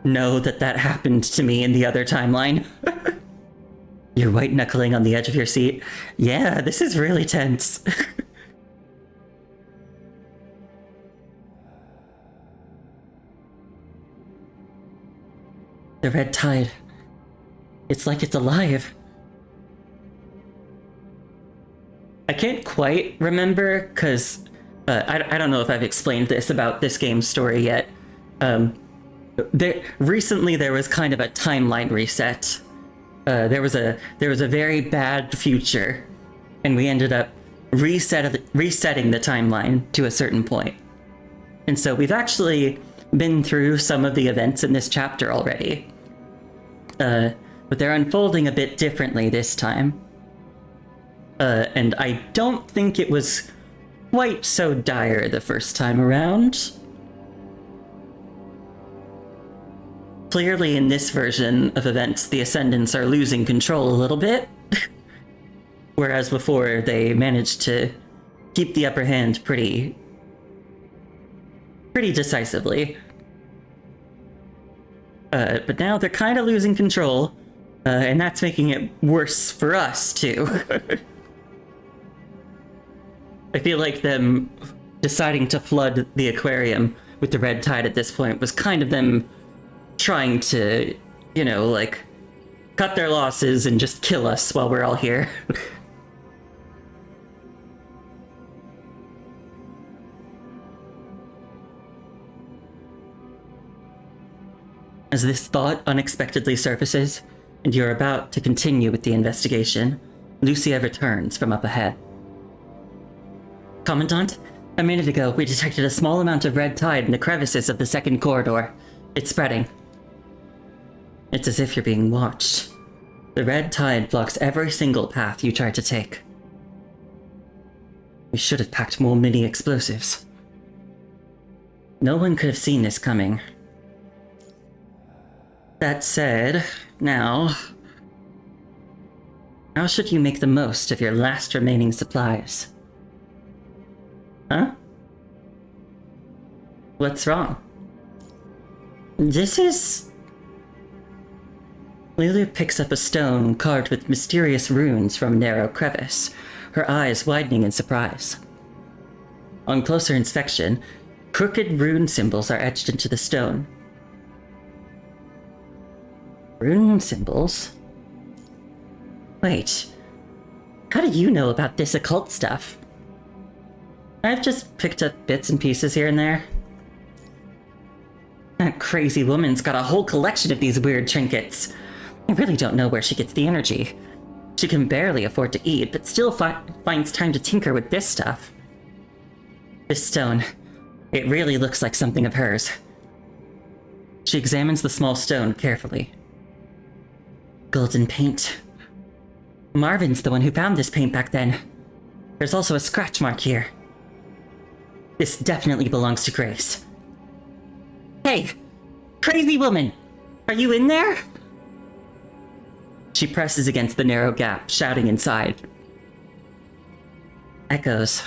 know that that happened to me in the other timeline. You're white-knuckling on the edge of your seat. Yeah, this is really tense. The red tide. It's like it's alive. I can't quite remember, because I don't know if I've explained this about this game's story yet. Recently there was kind of a timeline reset. There was a very bad future, and we ended up resetting the timeline to a certain point. And so we've actually been through some of the events in this chapter already. But they're unfolding a bit differently this time. And I don't think it was quite so dire the first time around. Clearly in this version of events, the Ascendants are losing control a little bit. Whereas before, they managed to keep the upper hand pretty decisively. But now they're kind of losing control, and that's making it worse for us, too. I feel like them deciding to flood the aquarium with the red tide at this point was kind of them trying to, you know, like, cut their losses and just kill us while we're all here. As this thought unexpectedly surfaces, and you're about to continue with the investigation, Lucia returns from up ahead. Commandant, a minute ago we detected a small amount of red tide in the crevices of the second corridor. It's spreading. It's as if you're being watched. The red tide blocks every single path you try to take. We should have packed more mini explosives. No one could have seen this coming. That said, now, how should you make the most of your last remaining supplies? Huh? What's wrong? This is... Lulu picks up a stone carved with mysterious runes from a narrow crevice, her eyes widening in surprise. On closer inspection, crooked rune symbols are etched into the stone. Rune symbols? Wait, how do you know about this occult stuff? I've just picked up bits and pieces here and there. That crazy woman's got a whole collection of these weird trinkets. I really don't know where she gets the energy. She can barely afford to eat, but still finds time to tinker with this stuff. This stone, it really looks like something of hers. She examines the small stone carefully. Golden paint. Marvin's the one who found this paint back then. There's also a scratch mark here. This definitely belongs to Grace. Hey! Crazy woman! Are you in there? She presses against the narrow gap, shouting inside. Echoes.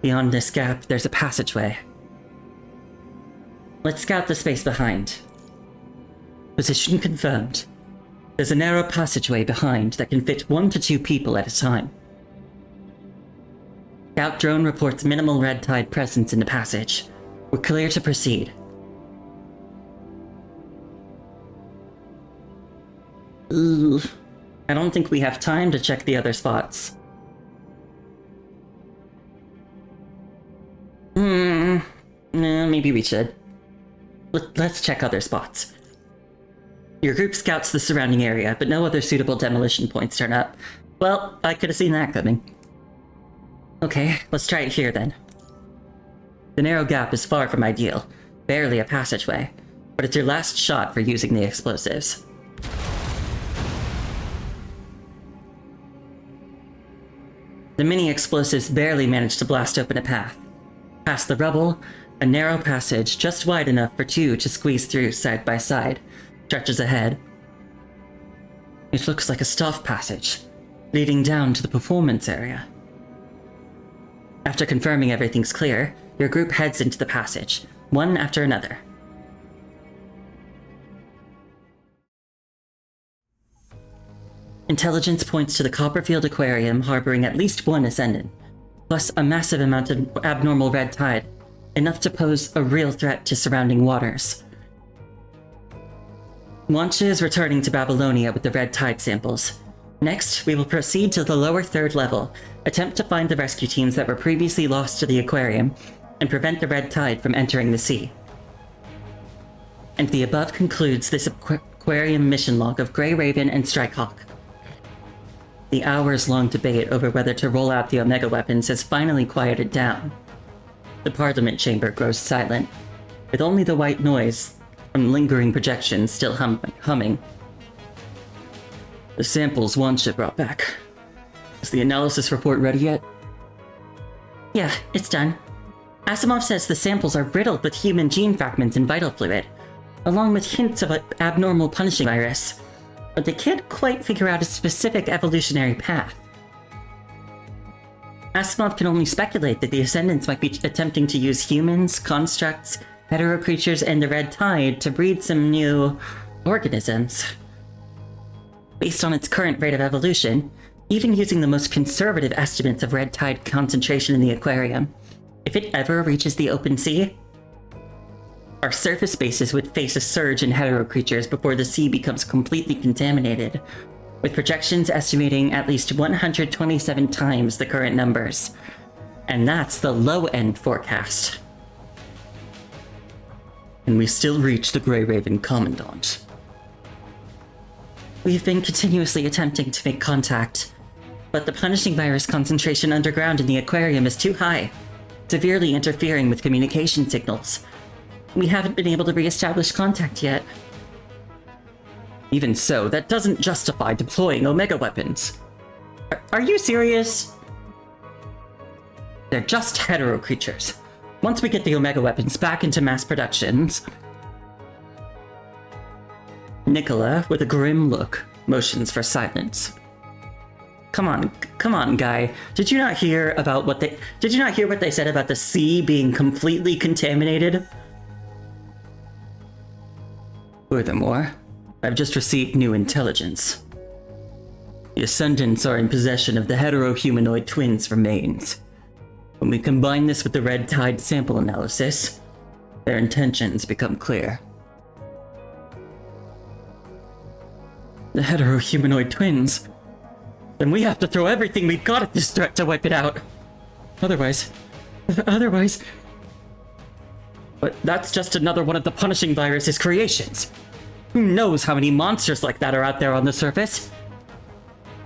Beyond this gap, there's a passageway. Let's scout the space behind. Position confirmed. There's a narrow passageway behind that can fit 1 to 2 people at a time. Scout drone reports minimal red tide presence in the passage. We're clear to proceed. Ooh, I don't think we have time to check the other spots. Maybe we should. Let's check other spots. Your group scouts the surrounding area, but no other suitable demolition points turn up. Well, I could have seen that coming. Okay, let's try it here then. The narrow gap is far from ideal, barely a passageway, but it's your last shot for using the explosives. The mini explosives barely manage to blast open a path. Past the rubble, a narrow passage just wide enough for 2 to squeeze through side by side stretches ahead. It looks like a staff passage, leading down to the performance area. After confirming everything's clear, your group heads into the passage, one after another. Intelligence points to the Copperfield Aquarium harboring at least 1 Ascendant, plus a massive amount of abnormal red tide, enough to pose a real threat to surrounding waters. Wancha is returning to Babylonia with the red tide samples. Next, we will proceed to the lower 3rd level, attempt to find the rescue teams that were previously lost to the aquarium, and prevent the red tide from entering the sea. And the above concludes this aquarium mission log of Grey Raven and Strikehawk. The hours-long debate over whether to roll out the Omega weapons has finally quieted down. The Parliament chamber grows silent, with only the white noise from lingering projections still humming. The samples Wancha brought back. Is the analysis report ready yet? Yeah, it's done. Asimov says the samples are riddled with human gene fragments and vital fluid, along with hints of an abnormal punishing virus, but they can't quite figure out a specific evolutionary path. Asimov can only speculate that the Ascendants might be attempting to use humans, constructs, hetero creatures, and the red tide to breed some new organisms. Based on its current rate of evolution, even using the most conservative estimates of red tide concentration in the aquarium, if it ever reaches the open sea, our surface bases would face a surge in hetero creatures before the sea becomes completely contaminated, with projections estimating at least 127 times the current numbers. And that's the low-end forecast. And we still reach the Grey Raven Commandant. We've been continuously attempting to make contact, but the punishing virus concentration underground in the aquarium is too high, severely interfering with communication signals. We haven't been able to re-establish contact yet. Even so, that doesn't justify deploying Omega weapons. Are you serious? They're just hetero creatures. Once we get the Omega weapons back into mass productions... Nicola, with a grim look, motions for silence. Come on, guy. Did you not hear what they said about the sea being completely contaminated? Furthermore, I've just received new intelligence. The Ascendants are in possession of the hetero-humanoid twins' remains. When we combine this with the red tide sample analysis, their intentions become clear. The hetero-humanoid twins? Then we have to throw everything we've got at this threat to wipe it out. Otherwise... But that's just another one of the punishing virus's creations. Who knows how many monsters like that are out there on the surface?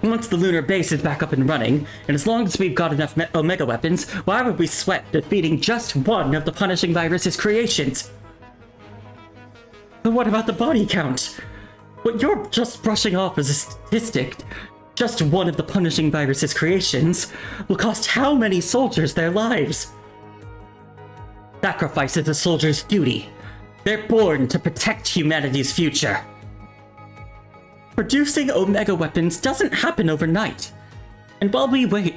Once the lunar base is back up and running, and as long as we've got enough Omega weapons, why would we sweat defeating just one of the punishing virus's creations? But what about the body count? What you're just brushing off as a statistic, just one of the punishing virus's creations, will cost how many soldiers their lives? Sacrifice is a soldier's duty. They're born to protect humanity's future. Producing Omega weapons doesn't happen overnight. And while we wait,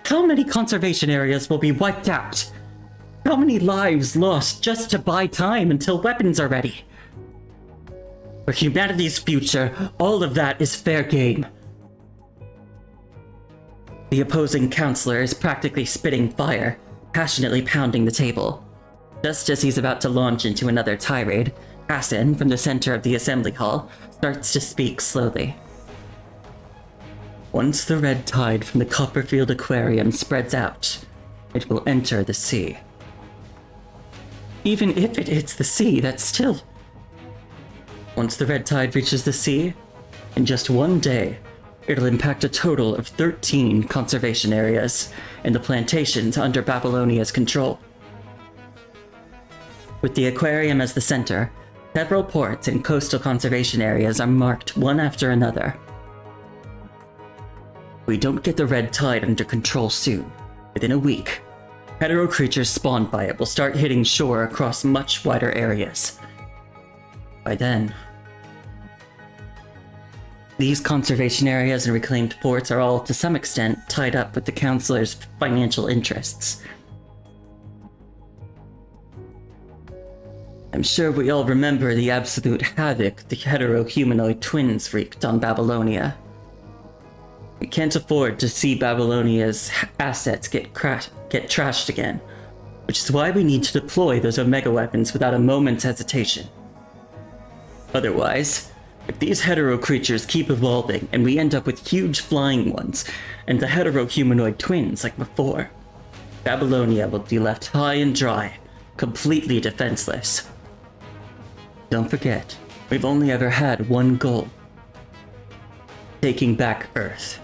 how many conservation areas will be wiped out? How many lives lost just to buy time until weapons are ready? For humanity's future, all of that is fair game. The opposing counselor is practically spitting fire, passionately pounding the table. Just as he's about to launch into another tirade, Hassan, from the center of the assembly hall, starts to speak slowly. Once the red tide from the Copperfield Aquarium spreads out, it will enter the sea. Even if it hits the sea, that's still... Once the red tide reaches the sea, in just one day, it'll impact a total of 13 conservation areas and the plantations under Babylonia's control. With the aquarium as the center, several ports and coastal conservation areas are marked one after another. If we don't get the red tide under control soon, within a week, hetero creatures spawned by it will start hitting shore across much wider areas. By then, these conservation areas and reclaimed ports are all, to some extent, tied up with the Councilor's financial interests. I'm sure we all remember the absolute havoc the hetero-humanoid twins wreaked on Babylonia. We can't afford to see Babylonia's assets get trashed again, which is why we need to deploy those Omega weapons without a moment's hesitation. Otherwise, if these hetero creatures keep evolving and we end up with huge flying ones and the hetero-humanoid twins like before, Babylonia will be left high and dry, completely defenseless. Don't forget, we've only ever had one goal: taking back Earth.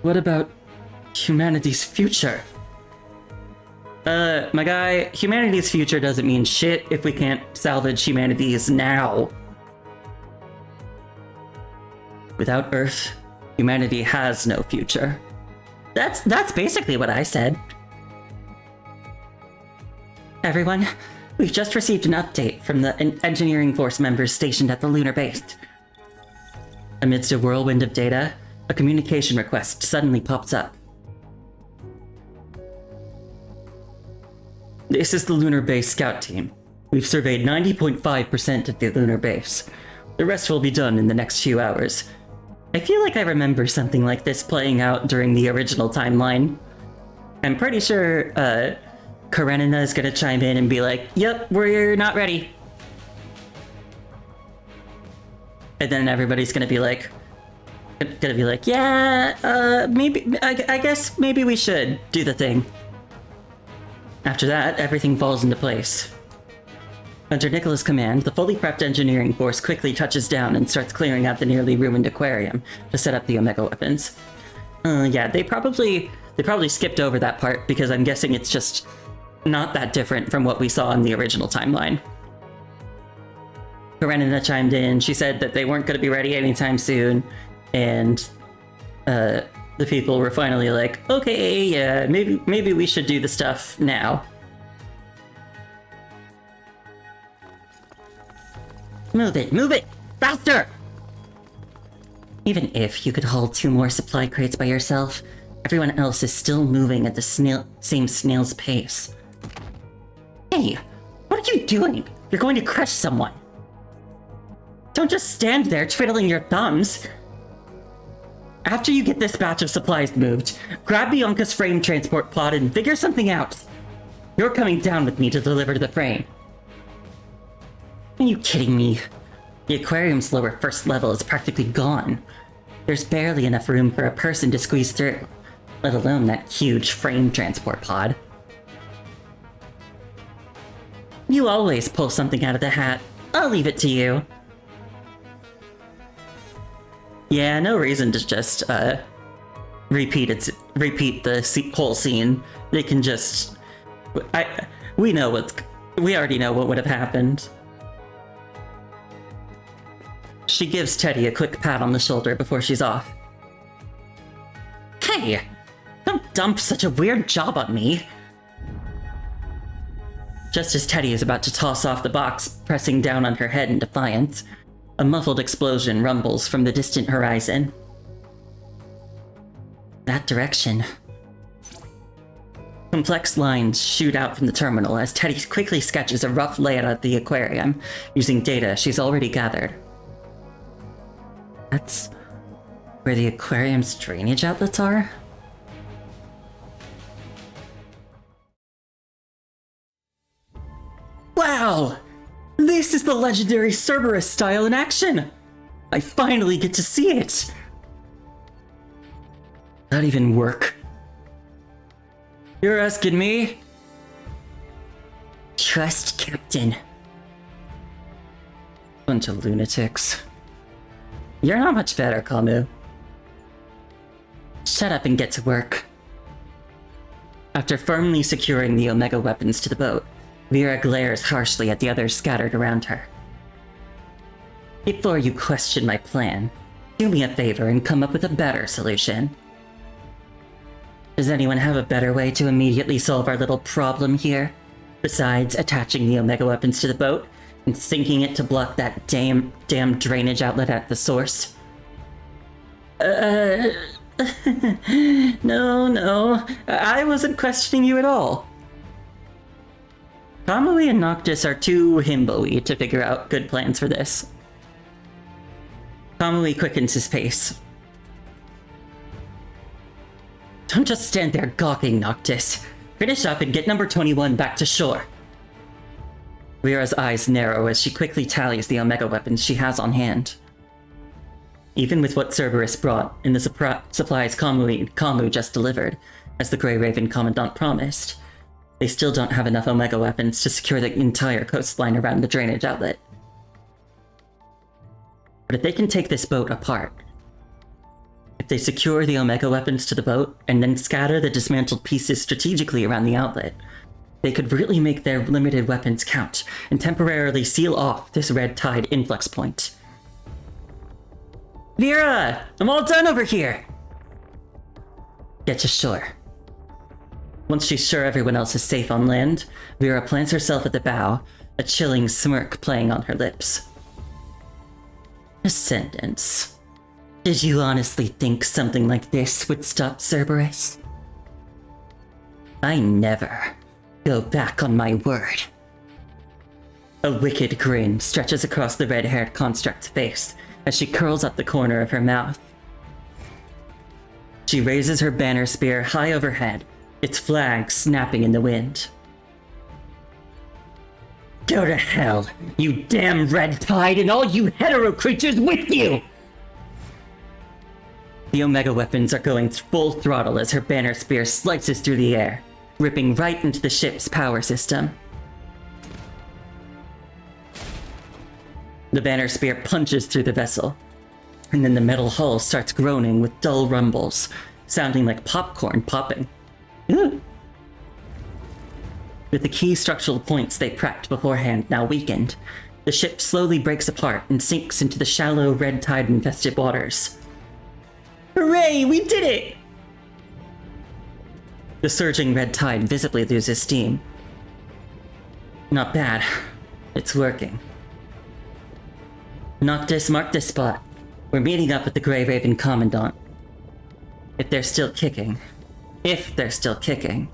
What about humanity's future? My guy, humanity's future doesn't mean shit if we can't salvage humanity's now. Without Earth, humanity has no future. That's basically what I said. Everyone, we've just received an update from the engineering force members stationed at the lunar base. Amidst a whirlwind of data, a communication request suddenly pops up. This is the lunar base scout team. We've surveyed 90.5% of the lunar base. The rest will be done in the next few hours. I feel like I remember something like this playing out during the original timeline. I'm pretty sure, Karenina is gonna chime in and be like, "Yep, we're not ready." And then everybody's gonna be like, "Yeah, maybe, I guess maybe we should do the thing." After that, everything falls into place. Under Nicola's command, the fully prepped engineering force quickly touches down and starts clearing out the nearly ruined aquarium to set up the Omega weapons. Yeah, they probably skipped over that part because I'm guessing it's just not that different from what we saw in the original timeline. Karenina chimed in. She said that they weren't going to be ready anytime soon, and the people were finally like, "Okay, yeah, maybe we should do the stuff now."
Move it! Faster! Even if you could haul 2 more supply crates by yourself, everyone else is still moving at the same snail's pace. Hey, what are you doing? You're going to crush someone. Don't just stand there twiddling your thumbs. After you get this batch of supplies moved, grab Bianca's frame transport pod and figure something out. You're coming down with me to deliver the frame. Are you kidding me? The aquarium's lower first level is practically gone. There's barely enough room for a person to squeeze through, let alone that huge frame transport pod. You always pull something out of the hat. I'll leave it to you. Yeah, no reason to just repeat the whole scene. They can just we already know what would have happened. She gives Teddy a quick pat on the shoulder before she's off. Hey, don't dump such a weird job on me. Just as Teddy is about to toss off the box, pressing down on her head in defiance, a muffled explosion rumbles from the distant horizon. That direction. Complex lines shoot out from the terminal as Teddy quickly sketches a rough layout of the aquarium, using data she's already gathered. That's where the aquarium's drainage outlets are? Wow! This is the legendary Cerberus style in action! I finally get to see it! That even work? You're asking me? Trust, Captain. Bunch of lunatics. You're not much better, Kamu. Shut up and get to work. After firmly securing the Omega weapons to the boat, Vera glares harshly at the others scattered around her. Before you question my plan, do me a favor and come up with a better solution. Does anyone have a better way to immediately solve our little problem here? Besides attaching the Omega weapons to the boat and sinking it to block that damn drainage outlet at the source? No, I wasn't questioning you at all. Kamui and Noctis are too himbo-y to figure out good plans for this. Kamui quickens his pace. Don't just stand there gawking, Noctis. Finish up and get number 21 back to shore. Vera's eyes narrow as she quickly tallies the Omega weapons she has on hand. Even with what Cerberus brought and the supplies Kamu just delivered, as the Grey Raven Commandant promised, they still don't have enough Omega weapons to secure the entire coastline around the drainage outlet. But if they can take this boat apart, if they secure the Omega weapons to the boat and then scatter the dismantled pieces strategically around the outlet, they could really make their limited weapons count and temporarily seal off this red tide influx point. Vera! I'm all done over here! Get to shore. Once she's sure everyone else is safe on land, Vera plants herself at the bow, a chilling smirk playing on her lips. Ascendants. Did you honestly think something like this would stop Cerberus? I never go back on my word. A wicked grin stretches across the red-haired construct's face as she curls up the corner of her mouth. She raises her banner spear high overhead, its flag snapping in the wind. Go to hell, you damn red tide and all you hetero creatures with you! The Omega weapons are going full throttle as her banner spear slices through the air, ripping right into the ship's power system. The banner spear punches through the vessel, and then the metal hull starts groaning with dull rumbles, sounding like popcorn popping. Ooh. With the key structural points they prepped beforehand now weakened, the ship slowly breaks apart and sinks into the shallow red tide-infested waters. Hooray, we did it! The surging red tide visibly loses steam. Not bad. It's working.
Noctis, mark this spot. We're meeting up with the Grey Raven Commandant. If they're still kicking. If they're still kicking.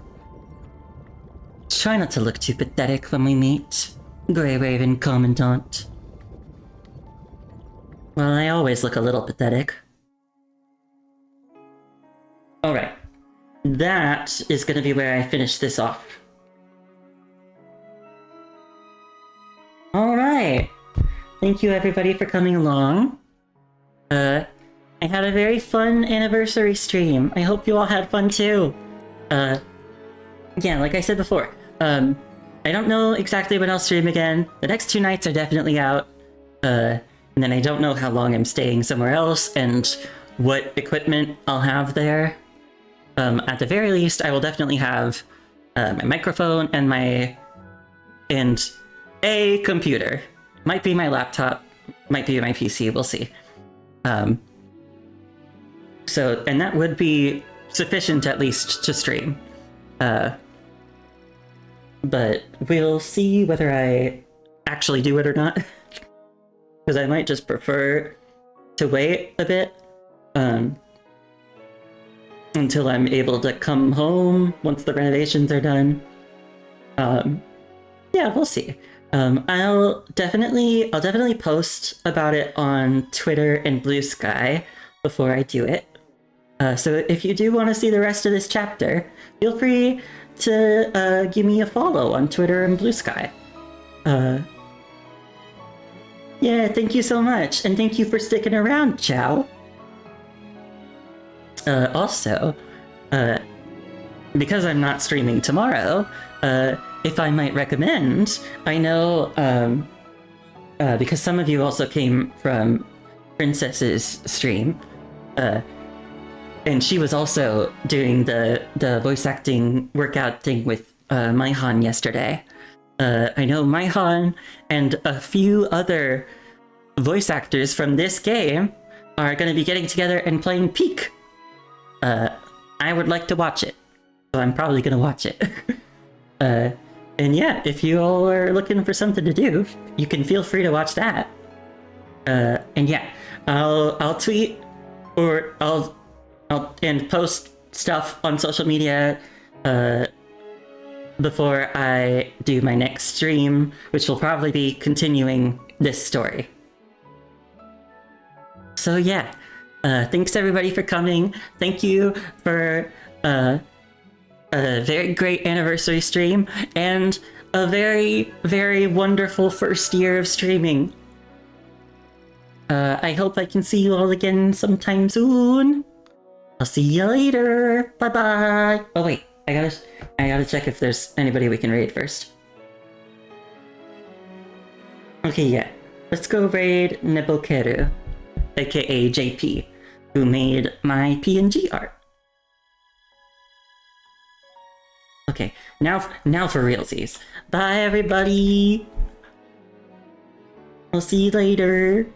Try not to look too pathetic when we meet, Grey Raven Commandant. Well, I always look a little pathetic. Alright. That is gonna be where I finish this off. Alright. Thank you everybody for coming along. I had a very fun anniversary stream. I hope you all had fun too. Yeah, like I said before, I don't know exactly when I'll stream again. The next 2 nights are definitely out. And then I don't know how long I'm staying somewhere else and what equipment I'll have there. At the very least, I will definitely have my microphone and a computer. Might be my laptop, might be my PC, we'll see. And that would be sufficient at least to stream. But we'll see whether I actually do it or not. Because I might just prefer to wait a bit until I'm able to come home once the renovations are done. Yeah, we'll see. I'll definitely post about it on Twitter and Blue Sky before I do it. So if you do want to see the rest of this chapter, feel free to give me a follow on Twitter and Blue Sky. Yeah, thank you so much, and thank you for sticking around, Chow. Also, because I'm not streaming tomorrow, if I might recommend, I know, because some of you also came from Princess's stream, and she was also doing the voice acting workout thing with Maihan yesterday. I know Maihan and a few other voice actors from this game are going to be getting together and playing Peak. I would like to watch it, so I'm probably going to watch it. And yeah, if you all are looking for something to do, you can feel free to watch that. And yeah, I'll tweet or I'll post stuff on social media before I do my next stream, which will probably be continuing this story. So yeah, thanks everybody for coming. Thank you for a very great anniversary stream and a very, very wonderful first year of streaming. I hope I can see you all again sometime soon. I'll see you later. Bye bye. Oh wait, I gotta check if there's anybody we can raid first. Okay, yeah. Let's go raid Nebokeru, aka JP, who made my PNG art. Okay, now for realsies. Bye everybody. I'll see you later.